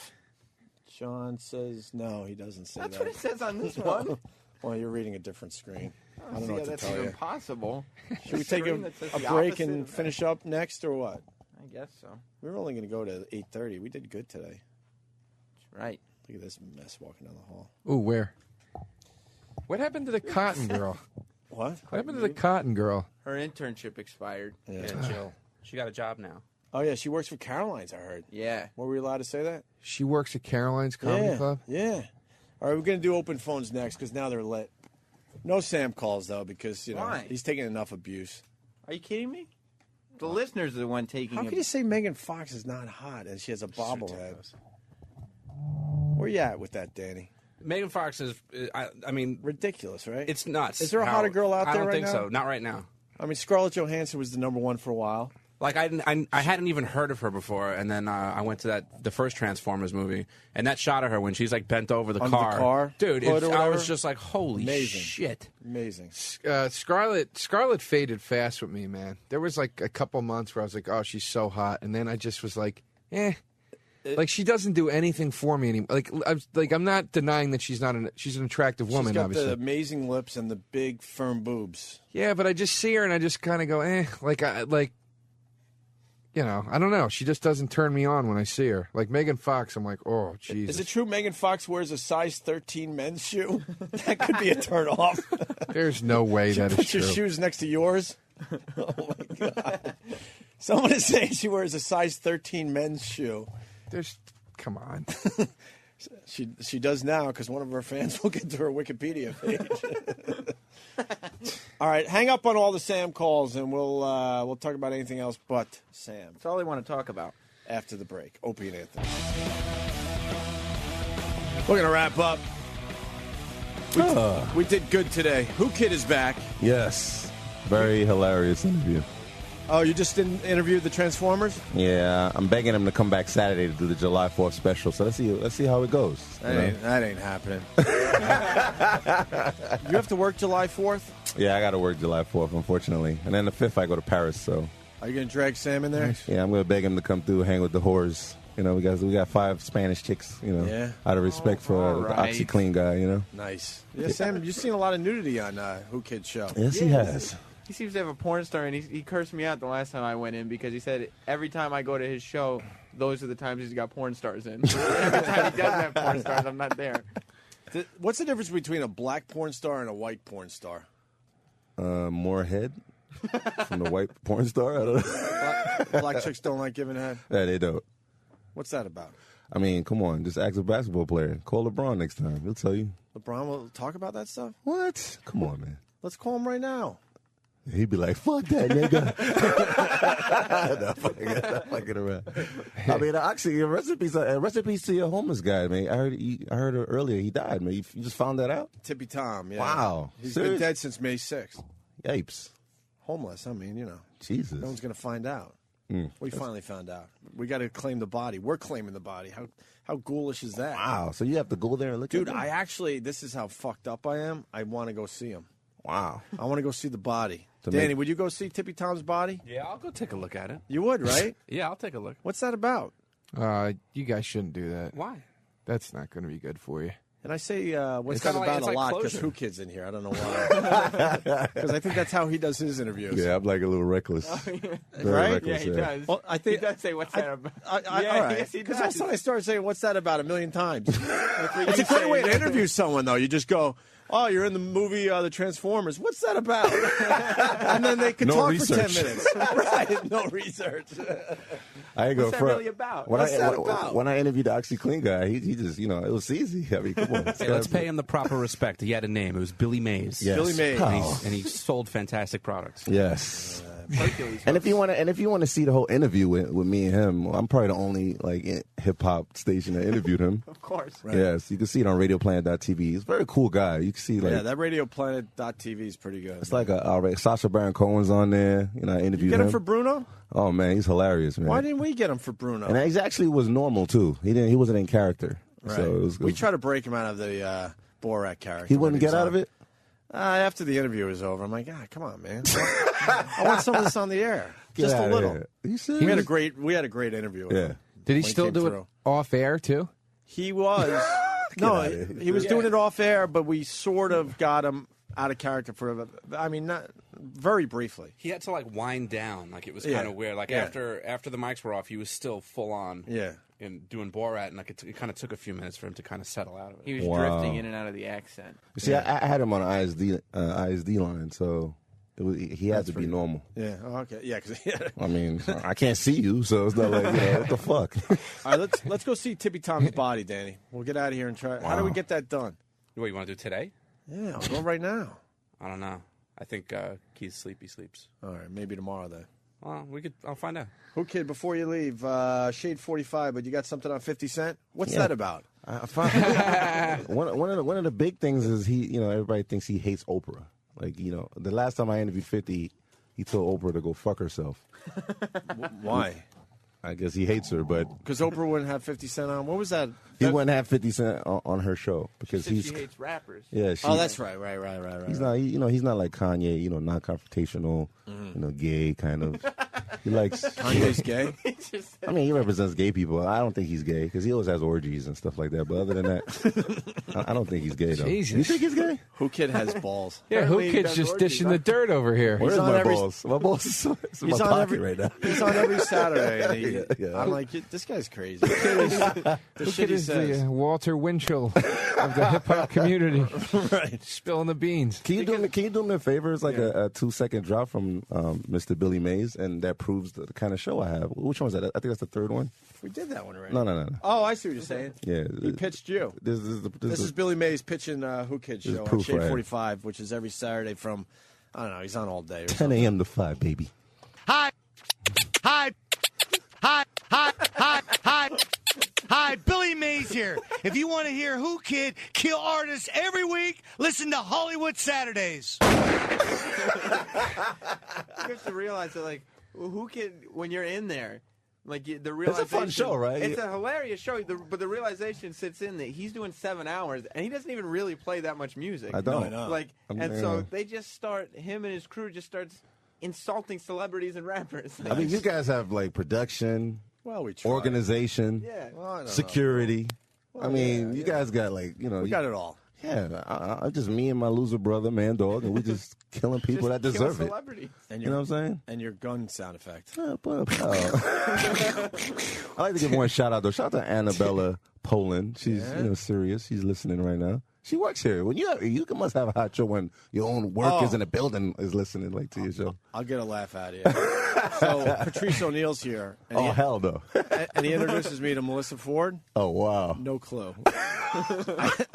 John says no, he doesn't say That's that. what it says on this one. Well, you're reading a different screen. I don't See know how what to that's tell even you. possible. Should we take Screen that says a the break opposite and of that. finish up next, or what? I guess so. We were only going to go to 8:30. We did good today. That's right. Look at this mess walking down the hall. Ooh, where? What happened to the cotton girl? What? What happened to the cotton girl? Her internship expired. Yeah, chill. She got a job now. Oh, yeah, she works for Caroline's, I heard. Yeah. Were we allowed to say that? She works at Caroline's Comedy Club? Yeah. All right, we're going to do open phones next because now they're lit. No Sam calls, though, because, Why? he's taking enough abuse. Are you kidding me? The listeners are the one taking How it. can you say Megan Fox is not hot and she has a bobblehead? Where you at with that, Danny? Megan Fox is, I mean... ridiculous, right? It's nuts. Is there a how- hotter girl out there I don't right think now? so. Not right now. I mean, Scarlett Johansson was the number one for a while. Like, I hadn't even heard of her before, and then I went to the first Transformers movie, and that shot of her when she's, like, bent over the Under the car? Dude, Hood or I was whatever? just like, holy Amazing. shit. Amazing. Scarlett faded fast with me, man. There was like a couple months where I was like, oh, she's so hot, and then I just was like, like she doesn't do anything for me anymore. I'm not denying that she's an attractive woman. She's got obviously, the amazing lips and the big, firm boobs. yeah, but I just see her and I just kind of go, you know, I don't know. She just doesn't turn me on when I see her. Like Megan Fox, I'm like, oh, Jesus. Is it true Megan Fox wears a size 13 men's shoe? That could be a turnoff. There's no way that is Put true. your shoes next to yours. Oh my God! Someone is saying she wears a size 13 men's shoe. Come on. She does now because one of her fans will get to her Wikipedia page. All right, hang up on all the Sam calls, and we'll talk about anything else but Sam. That's all they want to talk about. After the break, Opie and Anthony. We're gonna wrap up. We did good today. Who Kid is back. Yes. Very hilarious interview. Oh, you just didn't interview the Transformers? Yeah, I'm begging him to come back Saturday to do the July 4th special. So let's see how it goes. That ain't happening. You have to work July 4th? Yeah, I got to work July 4th, unfortunately. And then the 5th, I go to Paris. So Are you going to drag Sam in there? yeah, I'm going to beg him to come through, hang with the whores. You know, we got 5 Spanish chicks, you know, Yeah. out of respect for the right. OxyClean guy, you know. Nice. Yeah, Sam, you've seen a lot of nudity on Who Kid's show. Yes, he has. He seems to have a porn star, and he cursed me out the last time I went in because he said every time I go to his show, those are the times he's got porn stars in. Every time he doesn't have porn stars, I'm not there. What's the difference between a black porn star and a white porn star? More head from the white porn star? I don't know. Black chicks don't like giving head? Yeah, they don't. What's that about? I mean, come on. Just ask a basketball player. Call LeBron next time. He'll tell you. LeBron will talk about that stuff? What? Come on, man. Let's call him right now. He'd be like, fuck that, nigga. No, fucking around. I mean, actually, recipes to your homeless guy, man. I heard earlier he died, man. You just found that out? Tippy Tom, yeah. Wow. He's Serious? been dead since May 6th. Yipes. Homeless, I mean, you know. Jesus. No one's going to find out. Mm. We finally found out. We got to claim the body. We're claiming the body. How ghoulish is that? Wow. So you have to go there and look Dude, at him? this is how fucked up I am. I want to go see him. Wow. I want to go see the body. To Danny, make- would you go see Tippy Tom's body? Yeah, I'll go take a look at it. You would, right? Yeah, I'll take a look. What's that about? You guys shouldn't do that. Why? That's not going to be good for you. And I say, what's It's that kinda about like- it's a like lot because closure. Who Kid's in here. I don't know why. Because I think that's how he does his interviews. Yeah, I'm like a little reckless. Very Right? reckless, Yeah, he does. Well, I think He does say, what's that about? all Yeah, right. yes, he Because does. also I started saying, "What's that about?" a million times. It's you a great way to say. interview someone, though. You just go, "Oh, you're in the movie The Transformers. What's that about?" And then they can No talk research. for 10 minutes. Right? No research. I ain't go What's that front. really about? When What's I interviewed the OxyClean guy, he just, you know, it was easy. I mean, come on. Hey, let's pay him the proper respect. He had a name. It was Billy Mays. Yes. Billy Mays. And he sold fantastic products. Yes. Hercules. And if you want to see the whole interview with me and him, I'm probably the only hip hop station that interviewed him. Of course. Yes, you can see it on RadioPlanet.tv. He's a very cool guy. You can see Yeah, that RadioPlanet.tv is pretty good. it's like Sacha Baron Cohen's on there. You know, I interviewed You get him him. for Bruno? Oh man, he's hilarious, man. Why didn't we get him for Bruno? And he actually was normal too. He wasn't in character. Right. So it was we try to break him out of the Borat character. He when wouldn't he's get out on. of it. After the interview was over, I'm like, come on, man. I want some of this on the air, Get just a outta little. here. You serious? We had a great interview. With him Did he when still came do through. it off air too? He was. No, outta here. he was doing it off air, but we sort of got him. out of character for. I mean, not very briefly. He had to like wind down. Like it was Yeah. kind of weird. Like Yeah. after the mics were off, he was still full on. Yeah. And doing Borat, and like it kind of took a few minutes for him to kind of settle out of it. He was Wow. drifting in and out of the accent. You see, I had him on an ISD line, so he had to be normal. Yeah. Oh, okay. Yeah. Cause, I mean, I can't see you, so it's not like, what the fuck? All right. Let's go see Tippy Tom's body, Danny. We'll get out of here and try. How do we get that done? What, you want to do today? Yeah, I'll go right now. I don't know. I think Keith's sleepy sleeps. All right, maybe tomorrow then. Well, I'll find out. Who Kid, before you leave, Shade 45, but you got something on 50 Cent? What's that about? I found one of the big things is everybody thinks he hates Oprah. Like, the last time I interviewed 50, he told Oprah to go fuck herself. Why? I guess he hates her, but Because Oprah wouldn't have 50 Cent on. What was that? he wouldn't have 50 Cent on her show because She he's hates rappers. yeah. Oh, that's right. Right. He's not, he's not like Kanye, non-confrontational, gay kind of. He likes Kanye's gay? I mean, he represents gay people. I don't think he's gay because he always has orgies and stuff like that. But other than that, I don't think he's gay though. Jesus. You think he's gay? Who Kid has balls? Yeah, who kid's just dishing the dirt over here? Where's on my every- balls? My balls is in my He's on pocket every right now. He's on every Saturday, and Yeah. I'm like, this guy's crazy. The Who shit kid he is says. the Walter Winchell of the hip hop community? Right. Spilling the beans. Can you do me a favor? It's like a 2-second drop from Mr. Billy Mays, and that proves the kind of show I have. Which one was that? I think that's the third one. We did that one already. No. Oh, I see what you're saying. Yeah, He pitched you. This This is Billy Mays pitching Who Kid This is show on proof Shade right here. 45, which is every Saturday from, I don't know, he's on all day. Or 10 something. a.m. to 5, baby. Hi, Billy Mays here. If you want to hear Who Kid kill artists every week, listen to Hollywood Saturdays. You have to realize that, like, who can when you're in there, like the It's a realization. fun show, right? It's a hilarious show, but the realization sits in that he's doing 7 hours and he doesn't even really play that much music. I don't. I know. Like, I'm- and yeah. so they just start. Him and his crew just starts insulting celebrities and rappers. I mean, you guys have like production, Well, we try. organization, Yeah. Well, I don't know. security. Well, I mean, you guys got like, We got it all. Yeah, I just me and my loser brother, Man Dog, and we just killing people that Just kill deserve it. celebrities. And You know what I'm saying? And your gun sound effect. I like to give one shout out though. Shout out to Annabella Poland. She's serious. She's listening right now. She works here. When you must have a hot show when your own workers in the building is listening like to your show. I'll get a laugh out of you. So Patrice O'Neill's here. And Oh he, hell no! and he introduces me to Melissa Ford. Oh wow! No clue.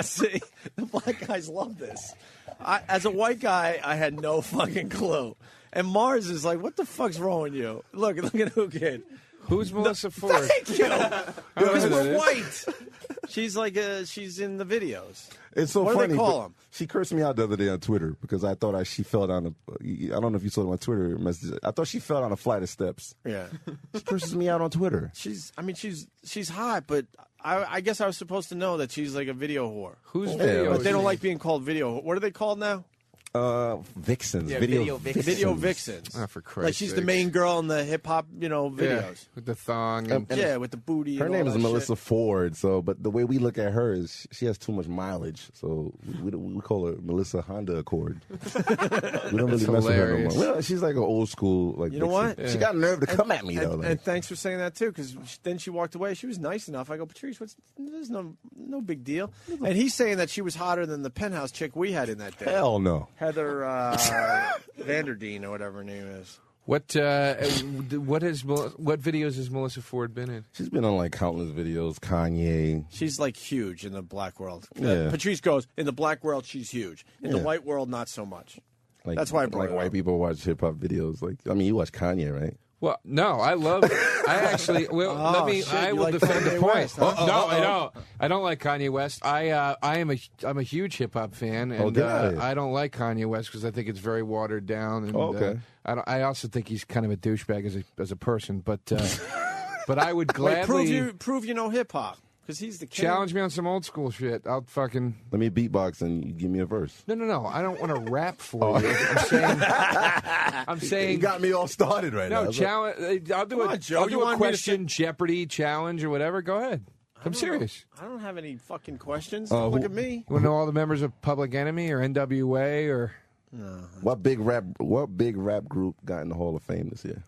See, the black guys love this. As a white guy, I had no fucking clue. And Mars is like, "What the fuck's wrong with you? Look at Who Kid." Who's Melissa Ford? Thank you. Because who that we're is. white. She's like, she's in the videos. It's so What funny. do they call but him? She cursed me out the other day on Twitter because I thought she fell down. I don't know if you saw my Twitter message. I thought she fell down a flight of steps. Yeah. She curses me out on Twitter. She's hot, but I guess I was supposed to know that she's like a video whore. Who's Yeah, video? But they don't like being called video. What are they called now? Vixens. Yeah, video vixens. Video vixens. Oh, for Christ's Like she's the sakes. main girl in the hip hop, Yeah, videos. with the thong. And, Yeah, with the booty. Her and all name is that Melissa shit. Ford. So, but the way we look at her is she has too much mileage. So we call her Melissa Honda Accord. We don't really mess with her no hilarious. more. Well, she's like an old school. Like You know vixen. what? She got nerve to come at me though. And, like. and thanks for saying that too, because then she walked away. She was nice enough. I go, Patrice, there's no big deal. And he's saying that she was hotter than the penthouse chick we had in that day. Hell no. Heather Vanderdeen or whatever her name is. what videos has Melissa Ford been in? She's been on like countless videos. Kanye. She's like huge in the black world. Yeah. Patrice goes, in the black world, she's huge. In the Yeah. white world, not so much. Like, That's why I brought like it white up. people watch hip hop videos. Like I mean, you watch Kanye, right? Well, no, I love. I actually. Well, Oh, let me. shit, I you will like defend the Kanye point. West, huh? No, I don't. I don't like Kanye West. I'm a huge hip hop fan, and get outta here. I don't like Kanye West because I think it's very watered down. And, Okay. I also think he's kind of a douchebag as a person, but but I would Wait, gladly prove you know hip hop, because he's the king. challenge me on some old school shit. I'll fucking. Let me beatbox and you give me a verse. No. I don't want to rap for you. I'm saying. You got me all started right now. No, challenge. I'll do Come on, Joe, I'll you do a want me to question Jeopardy challenge or whatever. Go ahead. I'm serious. I don't have any fucking questions. Oh, Look at me. You want to know all the members of Public Enemy or NWA or? What big rap group got in the Hall of Fame this year?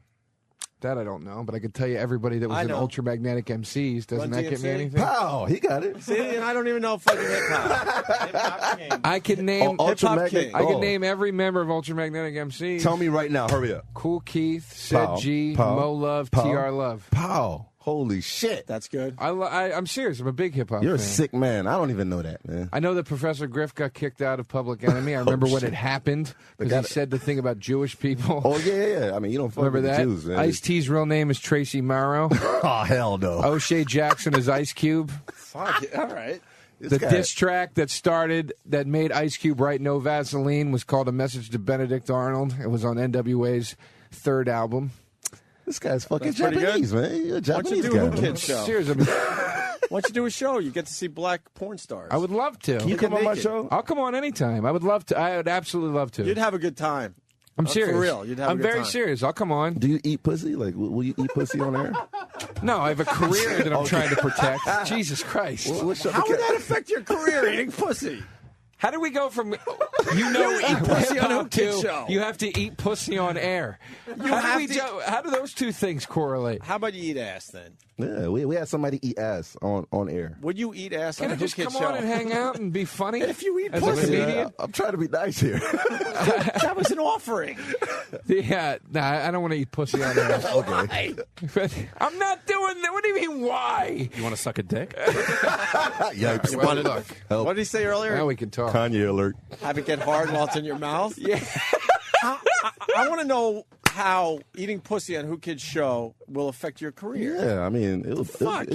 That I don't know, but I could tell you everybody that was I in know. Ultramagnetic MCs. Doesn't Run that get me DMC? anything? Pow, he got it. See, and I don't even know fucking hip hop. I can name Ultramagnetic. I can name every member of Ultramagnetic MCs. Tell me right now. Hurry up. Cool Keith, Sid Pow, G, pow, Mo Love, pow, TR Love. Pow. Holy shit. That's good. I'm serious. I'm a big hip hop You're a fan. sick man. I don't even know that, man. I know that Professor Griff got kicked out of Public Enemy. I remember when shit. it happened The because guy he that- said the thing about Jewish people. Oh, yeah. I mean, you don't fuck Remember with that? the Jews, man. Ice-T's real name is Tracy Morrow. Oh, hell no. O'Shea Jackson is Ice Cube. Fuck it. All right. The diss track that made Ice Cube write No Vaseline was called A Message to Benedict Arnold. It was on NWA's third album. This guy's fucking That's pretty Japanese, good. man. You're a Why don't Japanese you do a guy. Who Kid show? Serious, I mean, Why don't you do a show? You get to see black porn stars. I would love to. Can you come on my show? I'll come on anytime. I would love to. I would absolutely love to. You'd have a good time. I'm serious. For real. You'd have a I'm good very time. serious. I'll come on. Do you eat pussy? Like, will you eat pussy on air? No, I have a career that I'm trying to protect. Jesus Christ. How would that affect your career, eating pussy? How do we go from eat pussy on Who Kid show? You have to eat pussy on air. How do those two things correlate? How about you eat ass then? Yeah, we had somebody eat ass on air. Would you eat ass Can on I a Who just Kid come show? on and hang out and be funny? If you eat as a pussy, comedian? I'm trying to be nice here. That was an offering. Yeah, I don't want to eat pussy on air. Okay. I'm not doing that. What do you mean, why? You want to suck a dick? Yikes. Well, look, Help. What did he say earlier? now we can talk. Kanye alert. Have it get hard while it's in your mouth? Yeah. I want to know how eating pussy on Who Kid's show will affect your career. Yeah, I mean, it'll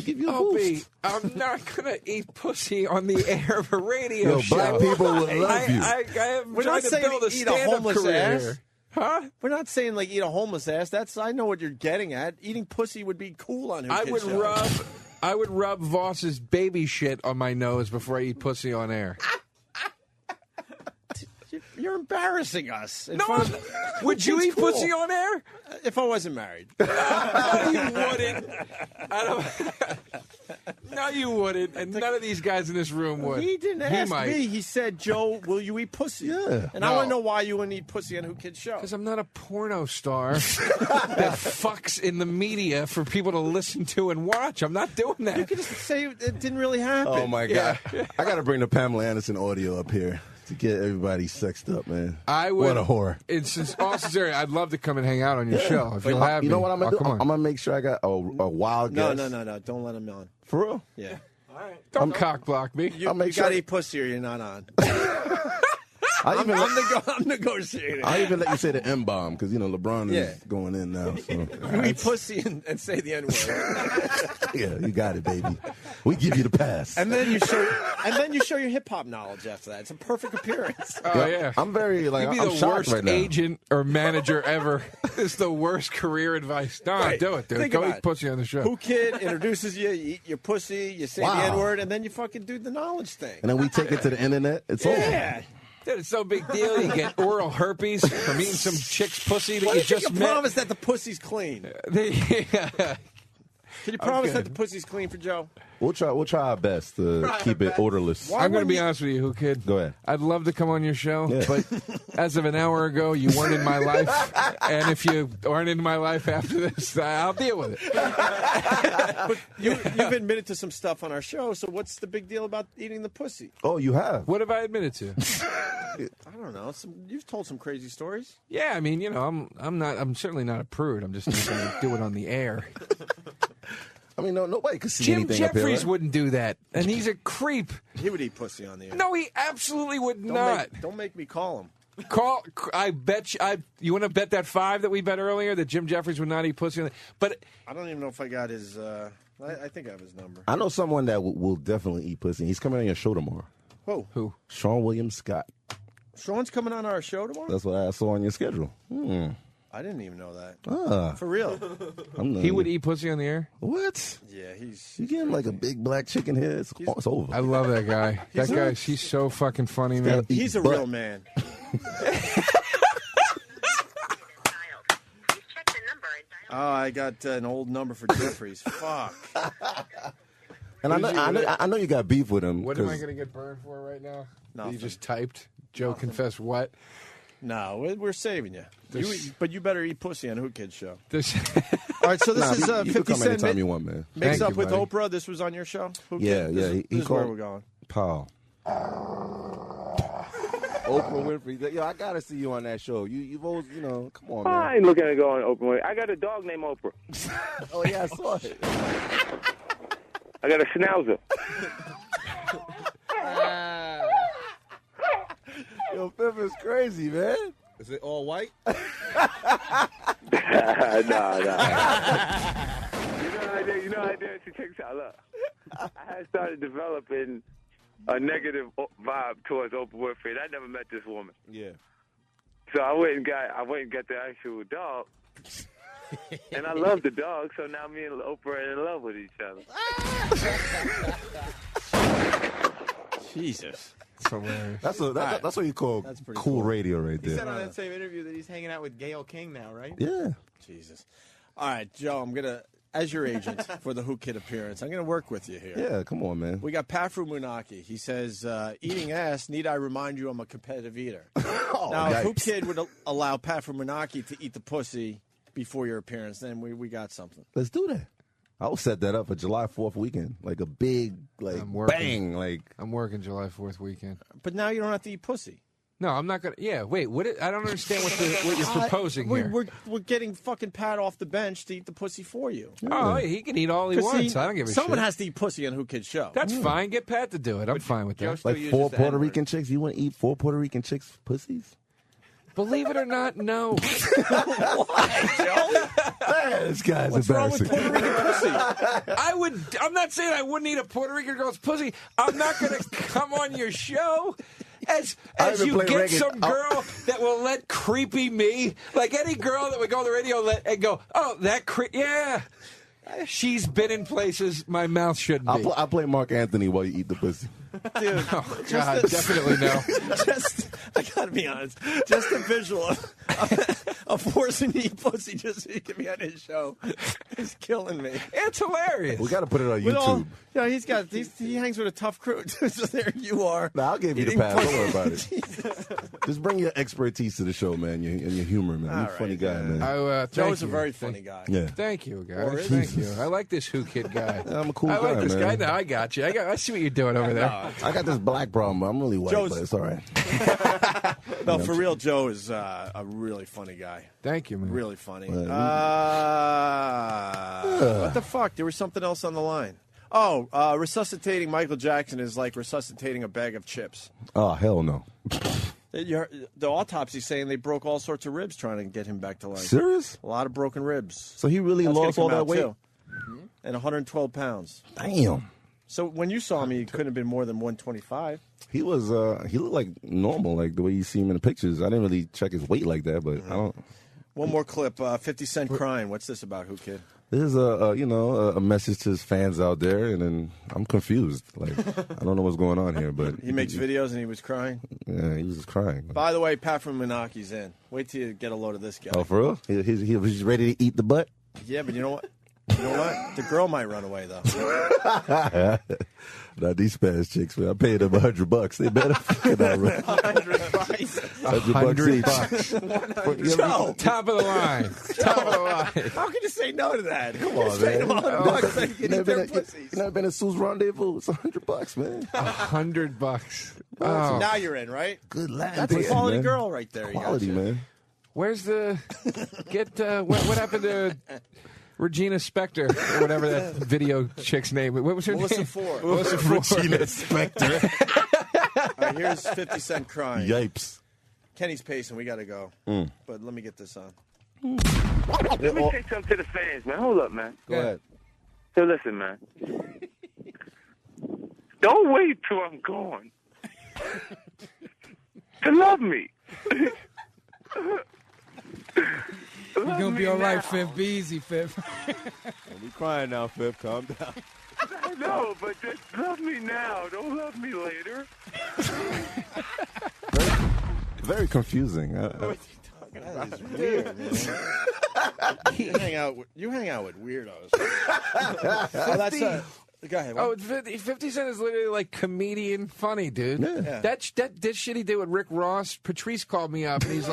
give you a boost. I'm not gonna eat pussy on the air of a radio Yo, show. black people will love you. I am We're trying not to saying build a eat a stand-up homeless career ass. here. Huh? We're not saying like eat a homeless ass. That's I know what you're getting at. Eating pussy would be cool on Who I Kid's would show. rub Voss's baby shit on my nose before I eat pussy on air. You're embarrassing us. No, would you eat pussy on air? If I wasn't married. No, you wouldn't. No, you wouldn't. And none of these guys in this room would. He didn't ask might. me. He said, Joe, will you eat pussy? Yeah. And I want to know why you wouldn't eat pussy on Who Kid's show. Because I'm not a porno star that fucks in the media for people to listen to and watch. I'm not doing that. You could just say it didn't really happen. Oh, my God. Yeah. I got to bring the Pamela Anderson audio up here to get everybody sexed up, man. I would. What a whore. It's all sincerity. I'd love to come and hang out on your show if But you'll have you me. know what I'm going I'll to do? come I'm on. going to make sure I got a wild No, guess. no. Don't let him on. For real? Yeah. Don't cock block me. You, I'll make you sure got to I- eat pussy or you're not on. I'm negotiating. I even let you say the M-bomb because, LeBron is Yeah. going in now. So. You eat pussy and say the N-word. Yeah, you got it, baby. We give you the pass. And then you show your hip hop knowledge after that. It's a perfect appearance. Oh, yeah. I'm very, You'd be I'm the shocked worst right now. agent or manager ever. It's the worst career advice. No, Right. do it, dude. Think Go about eat it. pussy on the show. Who Kid introduces you, you eat your pussy, you say Wow. the N-word, and then you fucking do the knowledge thing. And then we take it to the internet. It's over. Yeah. Dude, it's no big deal. You get oral herpes from eating some chick's pussy that Why you don't you just can met. promise that the pussy's clean? Can you promise Okay. that the pussy's clean for Joe? We'll try our best to keep it odorless. I'm going to be honest with you, Who Kid. Go ahead. I'd love to come on your show, Yeah. but as of an hour ago, you weren't in my life. And if you aren't in my life after this, I'll deal with it. But you've admitted to some stuff on our show, so what's the big deal about eating the pussy? Oh, you have? What have I admitted to? I don't know. You've told some crazy stories. Yeah, I mean, I'm certainly not a prude. I'm just not going to do it on the air. I mean, nobody could see Jim anything up here, Jeffries right? wouldn't do that, and he's a creep. He would eat pussy on the air. No, he absolutely would not. Don't make me call him. I bet you. You want to bet that $5 that we bet earlier that Jim Jeffries would not eat pussy? But I don't even know if I got his. I think I have his number. I know someone that will definitely eat pussy. He's coming on your show tomorrow. Who? Sean William Scott. Sean's coming on our show tomorrow? That's what I saw on your schedule. I didn't even know that. Ah. For real. He would eat pussy on the air? What? Yeah, he's. You give him like a big black chicken head, it's over. I love that guy. He's so fucking funny, man. He's a real man. Oh, I got an old number for Jeffries. Fuck. And I know you got beef with him. What am I 'cause- going to get burned for right now? Nothing. You just typed. Joe confessed what? No, we're saving you. But you better eat pussy on Who Kid Show. This. All right, so this is you can 50 come Cent anytime you want, man. mixed Thank up you, with buddy. Oprah. This was on your show? Who Yeah, Kid? yeah. This He is where called we're going. Paul. Oprah Winfrey. Yo, I gotta see you on that show. You've always, come on, man. I ain't looking to go on open way. I got a dog named Oprah. Oh yeah, I saw it. I got a schnauzer. Yo, Fifth is crazy, man. Is it all white? Nah. You know how I did. Check this out. Look, I had started developing a negative vibe towards Oprah Winfrey. I never met this woman. Yeah. So I went and got the actual dog. And I love the dog, so now me and Oprah are in love with each other. Jesus. That's what you call cool radio right He said there. on that same interview that he's hanging out with Gayle King now, right? Yeah. Jesus. All right, Joe, I'm going to, as your agent for the Who Kid appearance, I'm going to work with you here. Yeah, come on, man. We got Pafru Munaki. He says, eating ass, need I remind you I'm a competitive eater. Now, if Who yikes. Kid would allow Pafru Munaki to eat the pussy before your appearance, then we got something. Let's do that. I will set that up for July 4th weekend, like a big, bang, I'm working July 4th weekend. But now you don't have to eat pussy. No, I'm not gonna. Yeah, wait. I don't understand what you're proposing here. We're getting fucking Pat off the bench to eat the pussy for you. Oh, he can eat all he 'Cause wants. I don't give a shit. Someone has to eat pussy on Who Kid Show. That's fine. Get Pat to do it. I'm fine with that. Like 4 Puerto Rican chicks? You want to eat 4 Puerto Rican chicks' pussies? Believe it or not, no. This guy's What's wrong with embarrassing. Puerto Rican pussy? I'm not saying I wouldn't eat a Puerto Rican girl's pussy. I'm not going to come on your show as even you play get reggae. some girl that will let creepy me, like any girl that would go on the radio and go, oh, that yeah. She's been in places my mouth shouldn't be. I'll play Mark Anthony while you eat the pussy. Dude, oh, God, definitely no. I gotta be honest. Just a visual of forcing to eat pussy just so you can be on his show is killing me. It's hilarious. We got to put it on With YouTube. He hangs with a tough crew. So there you are. Nah, I'll give you the eating pass. Don't worry pussy. about it. Just bring your expertise to the show, man, and your humor, man. You're a funny guy, man. Joe's a very funny guy. Yeah. Thank you, Or guys. is Thank he? you. I like this Who Kid guy. I'm a cool I like guy, this man. guy. No, I got you. I see what you're doing over there. I got this black problem, but I'm really white, Joe's- but it's all right. No, for real, Joe is a really funny guy. Thank you, man. Really funny. Well, What the fuck? There was something else on the line. Oh, resuscitating Michael Jackson is like resuscitating a bag of chips. Oh, hell no. The autopsy's saying they broke all sorts of ribs trying to get him back to life. Serious? A lot of broken ribs. So he really That's gonna lost all come that out, weight? too. And 112 pounds. Damn. So when you saw me, he couldn't have been more than 125. He was, he looked like normal, like the way you see him in the pictures. I didn't really check his weight like that, but I don't. One more clip. 50 Cent crying. What's this about, Who Kid? This is a message to his fans out there, and then I'm confused. Like, I don't know what's going on here, but He makes videos and he was crying. Yeah, he was just crying. By the way, Pat from Minaki's in. Wait till you get a load of this guy. Oh, for real? He's ready to eat the butt? Yeah, but you know what? You know what? The girl might run away, though. Now, these Spanish chicks, man, I paid them $100. They better fucking not run. $100 each. Joe. Top of the line. Top of the line. How can you say no to that? Come on, Pay man. them $100 so you You can eat their never pussies. been at Sue's Rendezvous? It's $100, man. $100. So Oh. now you're in, right? Good lad. That's a pussy, quality man. girl right there. You got Quality, you. man. Where's the what happened to Regina Spektor or whatever that video chick's name? What was her Melissa name? Ford. Melissa Ford. Regina Spektor. All right, here's 50 Cent crying. Yipes. Kenny's pacing. We got to go. Mm. But let me get this on. Let me say something to the fans, man. Hold up, man. Go ahead. So listen, man. Don't wait till I'm gone to love me. You're gonna be all right, Fifth. Be easy, Fifth. We crying now, Fifth. Calm down. I know, but just love me now. Don't love me later. Very confusing. That is weird, man. You hang out with weirdos. Oh, Go ahead. Oh, 50 Cent is literally like comedian funny, dude. Yeah. That shit he did with Rick Ross. Patrice called me up and he's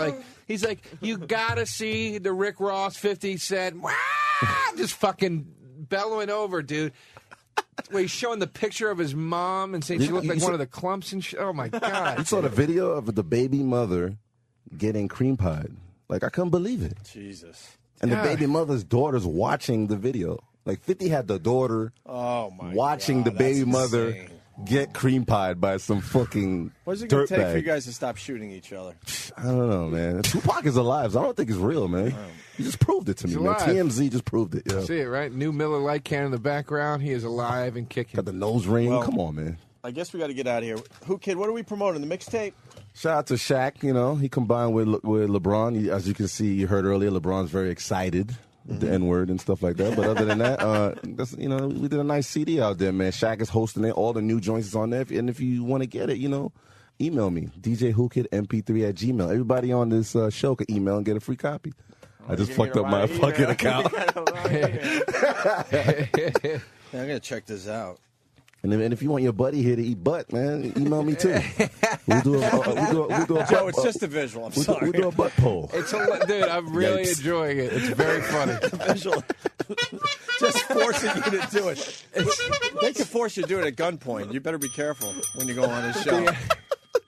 like, you gotta see the Rick Ross 50 Cent. Wah! Just fucking bellowing over, dude. Where he's showing the picture of his mom and saying she looked like one of the clumps and shit. Oh my god! You saw the video of the baby mother getting cream pied. Like I couldn't believe it. Jesus. And the baby mother's daughter's watching the video. Like 50 had the daughter watching the baby mother get cream pied by some fucking What's it going to take for you dirtbag. guys to stop shooting each other? I don't know, man. Tupac is alive. So I don't think it's real, man. He just proved it to me, He's man. alive. TMZ just proved it. Yeah. See it, right? New Miller Lite can in the background. He is alive and kicking. Got the nose ring. Well, Come on, man. I guess we got to get out of here. Who, kid? What are we promoting? The mixtape? Shout out to Shaq. You know, he combined with LeBron. As you can see, you heard earlier, LeBron's very excited with the N-word and stuff like that. But other than that, we did a nice CD out there, man. Shaq is hosting it. All the new joints is on there. And if you want to get it, email me, djwhokidmp3@gmail. Everybody on this show can email and get a free copy. I just fucked up my fucking account. Yeah, I'm going to check this out. And if you want your buddy here to eat butt, man, email me too. We'll do a Joe, it's just a visual. I'm sorry. We'll do a butt poll. Dude, I'm really Yikes. enjoying it. It's very funny. Visual. Just forcing you to do it. They can force you to do it at gunpoint. You better be careful when you go on this show.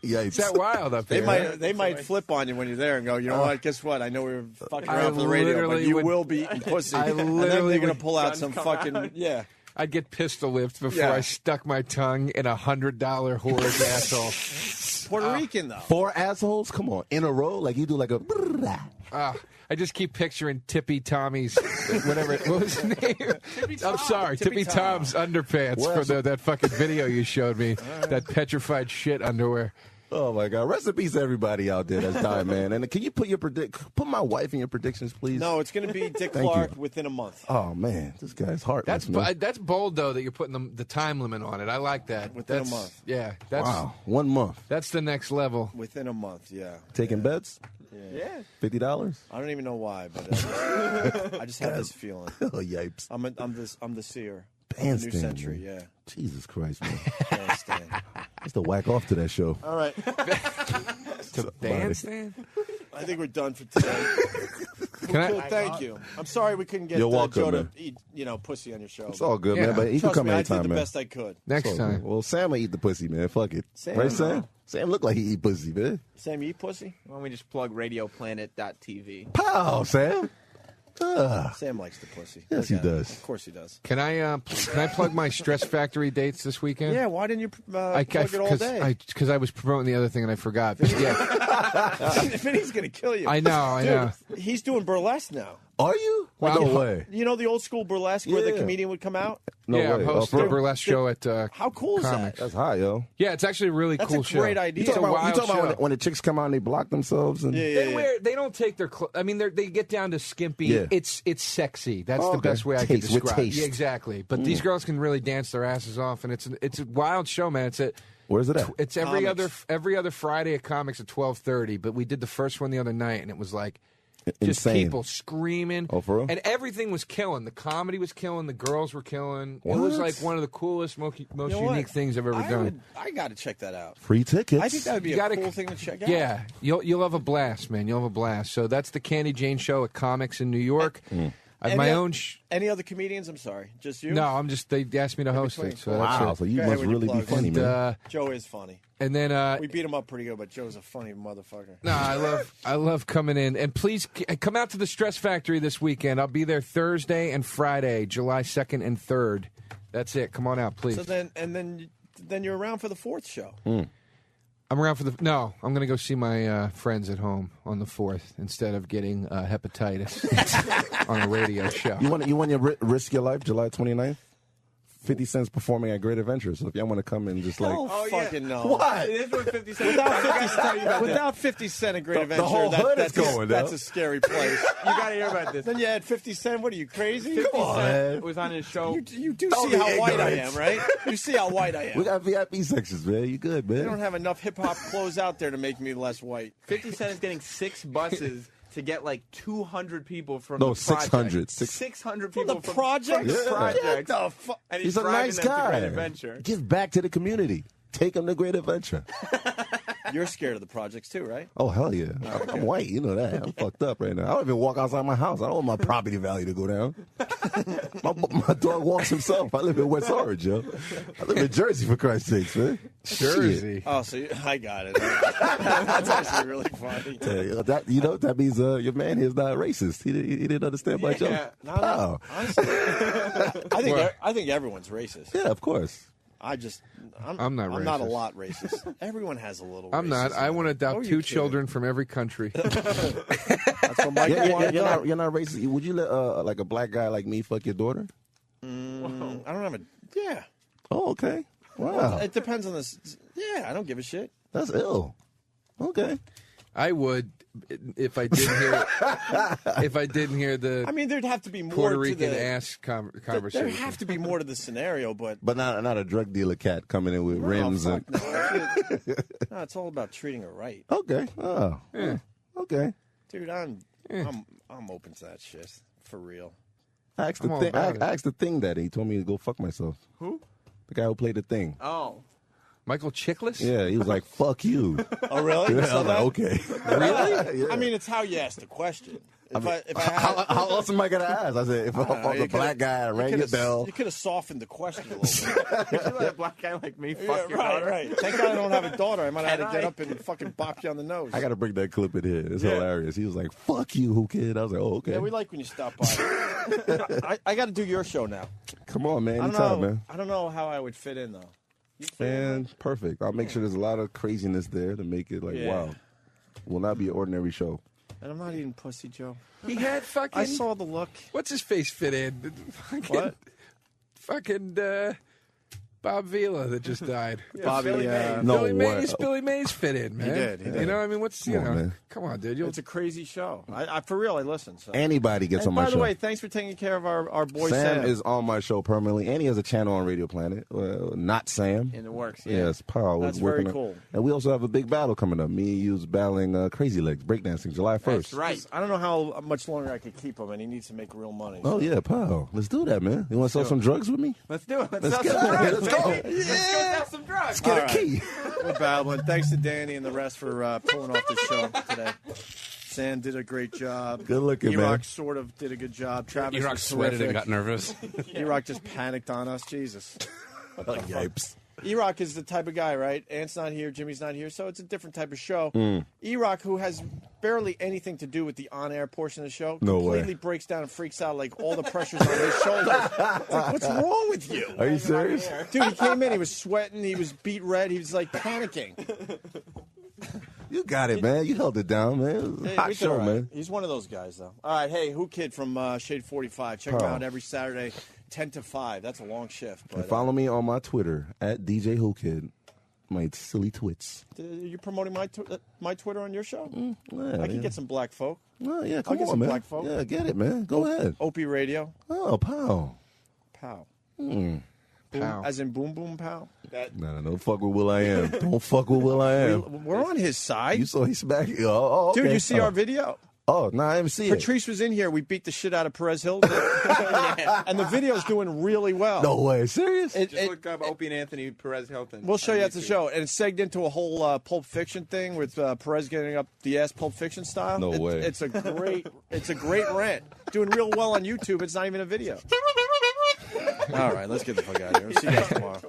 Yikes. It's that wild up They there. might right? flip on you when you're there and go, you know what? Guess what? I know we were fucking around for the radio, but you will be eating pussy. And then they're going to pull out some fucking I'd get pistol whipped before I stuck my tongue in a $100 whore's asshole. Puerto Rican though. 4 assholes? Come on, in a row? Like you do like a. I just keep picturing Tippy Tommy's, whatever. What was his name? I'm sorry, Tippy Tom's underpants for that fucking video you showed me. That petrified shit underwear. Oh my God! Rest in peace, to everybody out there that's died, man. And can you put my wife in your predictions, please? No, it's going to be Dick Thank Clark you. within a month. Oh man, this guy's heartless. That's bold though that you're putting the time limit on it. I like that. Within that's, a month. Yeah. That's, wow, 1 month. That's the next level. Within a month, yeah. Taking bets? Yeah. $50? I don't even know why, but I just have this feeling. Oh yipes! I'm the seer. Bandstand, New century, man. yeah. Jesus Christ, man! Bandstand. Just to whack off to that show. All right. To bandstand? I think we're done for today. Cool, thank you. I'm sorry we couldn't get You're welcome, Joe to man. eat, pussy on your show. It's all good, man. But he can Trust come me, anytime, I did the man. best I could. Next It's all time. good. Well, Sam will eat the pussy, man. Fuck it. Sam, Right, Sam? Sam look like he eat pussy, man. Sam, you eat pussy? Why don't we just plug radioplanet.tv? Pow, Sam. Sam likes the pussy. Yes, he Look at him. does. Of course he does. Can I plug my Stress Factory dates this weekend? Yeah, why didn't you plug it all day? Because I was promoting the other thing and I forgot. But yeah, Vinny's going to kill you. I know. Dude, he's doing burlesque now. Are you? Well, no way. You know the old school burlesque where the Yeah. comedian would come out? No yeah, way. I'm hosting Oh, a burlesque show at How cool is Comics. That's hot, yo. Yeah, it's actually a really That's cool a show. great idea. You It's a talking wild about show. when the chicks come out and they block themselves? And They don't take their clothes. I mean, they get down to skimpy. Yeah. It's sexy. That's Oh, the okay. best way I can Taste, with describe. taste. Yeah, exactly. But these girls can really dance their asses off, and it's a wild show, man. Where's it at? It's every other Friday at Comics at 12:30. But we did the first one the other night, and it was like just Insane. people screaming. Oh, for real? And everything was killing. The comedy was killing. The girls were killing. What? It was like one of the coolest, most You know unique what? things I've ever done. I got to check that out. Free tickets. I think that would be You a gotta- cool thing to check out. Yeah, you'll have a blast, man. You'll have a blast. So that's the Candy Jane show at Comics in New York. I have my own. Any other comedians? I'm sorry. Just you? No, I'm just. They asked me to host it. So Wow, that's so it. you Go ahead must with your really be plugs. funny, And, man. Joe is funny. And then We beat him up pretty good, but Joe's a funny motherfucker. no, I love coming in. And please come out to the Stress Factory this weekend. I'll be there Thursday and Friday, July 2nd and 3rd. That's it. Come on out, please. So then you're around for the fourth show. I'm around for No, I'm going to go see my friends at home on the 4th instead of getting hepatitis on a radio show. You want to risk your life July 29th? 50 Cent's performing at Great Adventure. So if y'all want to come in, just like Fucking no. What? It is what 50 Cent Without 50 Cent at Great The Adventure, whole hood is that's going, that's though. a scary place. You got to hear about this. Then you had 50 Cent. What are you, crazy? 50 on, Cent man. was on his show. You do Don't see be how white I ignorant. am, right? You see how white I am. we got VIP sections, man. You good, man? They don't have enough hip hop clothes out there to make me less white. 50 Cent is getting 6 buses to get like 200 people from No, the project. 600. 600 people the from project? From the Yeah. project. What the fuck? And He's a driving nice them to guy. Great Adventure. Give back to the community. Take him to Great Adventure. You're scared of the projects too, right? Oh, hell yeah. I'm white. You know that. I'm fucked up right now. I don't even walk outside my house. I don't want my property value to go down. my dog walks himself. I live in West Orange, yo. I live in Jersey, for Christ's sakes, man. Shit. Oh, so I got it. That's actually really funny. Yeah, that means your man here is not racist. He didn't understand my joke. No. Honestly, I think everyone's racist. Yeah, of course. I'm not racist. not a lot racist. Everyone has a little. I'm not. I want to adopt Oh, 2 you're children from every country. That's what Michael wanted. You're not racist. Would you let like a black guy like me fuck your daughter? I don't have a. Yeah. Oh, okay. Wow. Well, it depends on this. Yeah, I don't give a shit. That's ill. Okay. I would if I didn't hear if I didn't hear the. I mean, there'd have to be more Puerto to Rican the ass conversation. There'd have to be more to the scenario, but not a drug dealer cat coming in with rims fuck and. no, it's all about treating her right. Okay. Oh. Yeah. Okay. Dude, I'm open to that shit for real. I asked I'm all about it. I asked the thing that he told me to go fuck myself. Who? The guy who played the thing. Oh. Michael Chiklis? Yeah, he was like, "Fuck you." Oh, really? Yeah, I was like, okay. Really? Yeah. I mean, it's how you ask the question. If I had, how else am I gonna ask? I said, if I'm the black guy, I rang your bell. You could have softened the question a little bit. Would you let a black guy like me fuck your daughter? Right. Thank God I don't have a daughter. I might have had to get up and fucking bop you on the nose. I gotta bring that clip in here. It's hilarious. He was like, "Fuck you, who kid?" I was like, "Oh, okay." Yeah, we like when you stop by. I got to do your show now. Come on, man. I don't Anytime, know. man. I don't know how I would fit in though. Man, perfect. I'll make sure there's a lot of craziness there to make it like, Yeah. wow. Will not be an ordinary show. And I'm not eating pussy, Joe. He had fucking. I saw the look. What's his face fit in? What? Fucking Bob Vila that just died. Bobby, Billy Mays. No Billy way. Mays. Billy Mays fit in, man. did, he did. You know, I mean, what's Come on, man. Come on, dude. It's a crazy show. I for real, I listen. So. Anybody gets And on my by show. the way, thanks for taking care of our boy Sam Sam. is on my show permanently, and he has a channel on Radio Planet. Well, not Sam. In the works, yeah. Yes, Paul. That's was working very on- cool. And we also have a big battle coming up. Me and you's battling Crazy Legs, breakdancing, July 1st. That's right. I don't know how much longer I could keep him, and he needs to make real money. Oh, yeah, Paul. Let's do that, man. You want to sell some drugs with me? Let's do it. Let's Let's sell go. some drugs. Let's go. baby. Let's go sell some drugs. Let's get a key. We're battling. Thanks to Danny and the rest for pulling off the show today. Sam did a great job. Good looking, E-Rock man. sort of did a good job. Travis E-Rock was sweated and terrific. got nervous. E-Rock just panicked on us. Jesus. Yipes. E-Rock is the type of guy, right? Ant's not here, Jimmy's not here, so it's a different type of show. Mm. E-Rock, who has barely anything to do with the on-air portion of the show, No way. completely breaks down and freaks out like all the pressure's on his shoulders. It's like, what's wrong with you? Are you serious? Dude, he came in, he was sweating, he was beat red, he was like panicking. You got it, man. You held it down, man. It was a Hey, hot we did show, all right. man. He's one of those guys, though. All right, hey, Who Kid from Shade 45. Check him Oh. out every Saturday, 10 to 5. That's a long shift. And But, follow me on my Twitter, at DJ Who Kid. My silly twits. you promoting my Twitter on your show? Yeah, I can yeah. get some black folk. Oh, yeah, I'll come get on, some man. black folk. Yeah, get it, man. Go ahead. Opie Radio. Oh, pow. Pow. Mm. Boom, as in boom, boom, pow. No, fuck with Will I Am. Don't fuck with Will I Am. We're on his side. You saw he smacked you. Oh, okay. Dude, you see Oh. our video? Oh, no, I didn't see it. Patrice was in here. We beat the shit out of Perez Hilton. And the video's doing really well. No way. Serious? Just look up Opie and Anthony Perez Hilton. We'll show on you at the YouTube. show. And it's segged into a whole Pulp Fiction thing with Perez getting up the ass Pulp Fiction style. No way. It's a great rant. Doing real well on YouTube. It's not even a video. All right, let's get the fuck out of here. We'll see you guys tomorrow.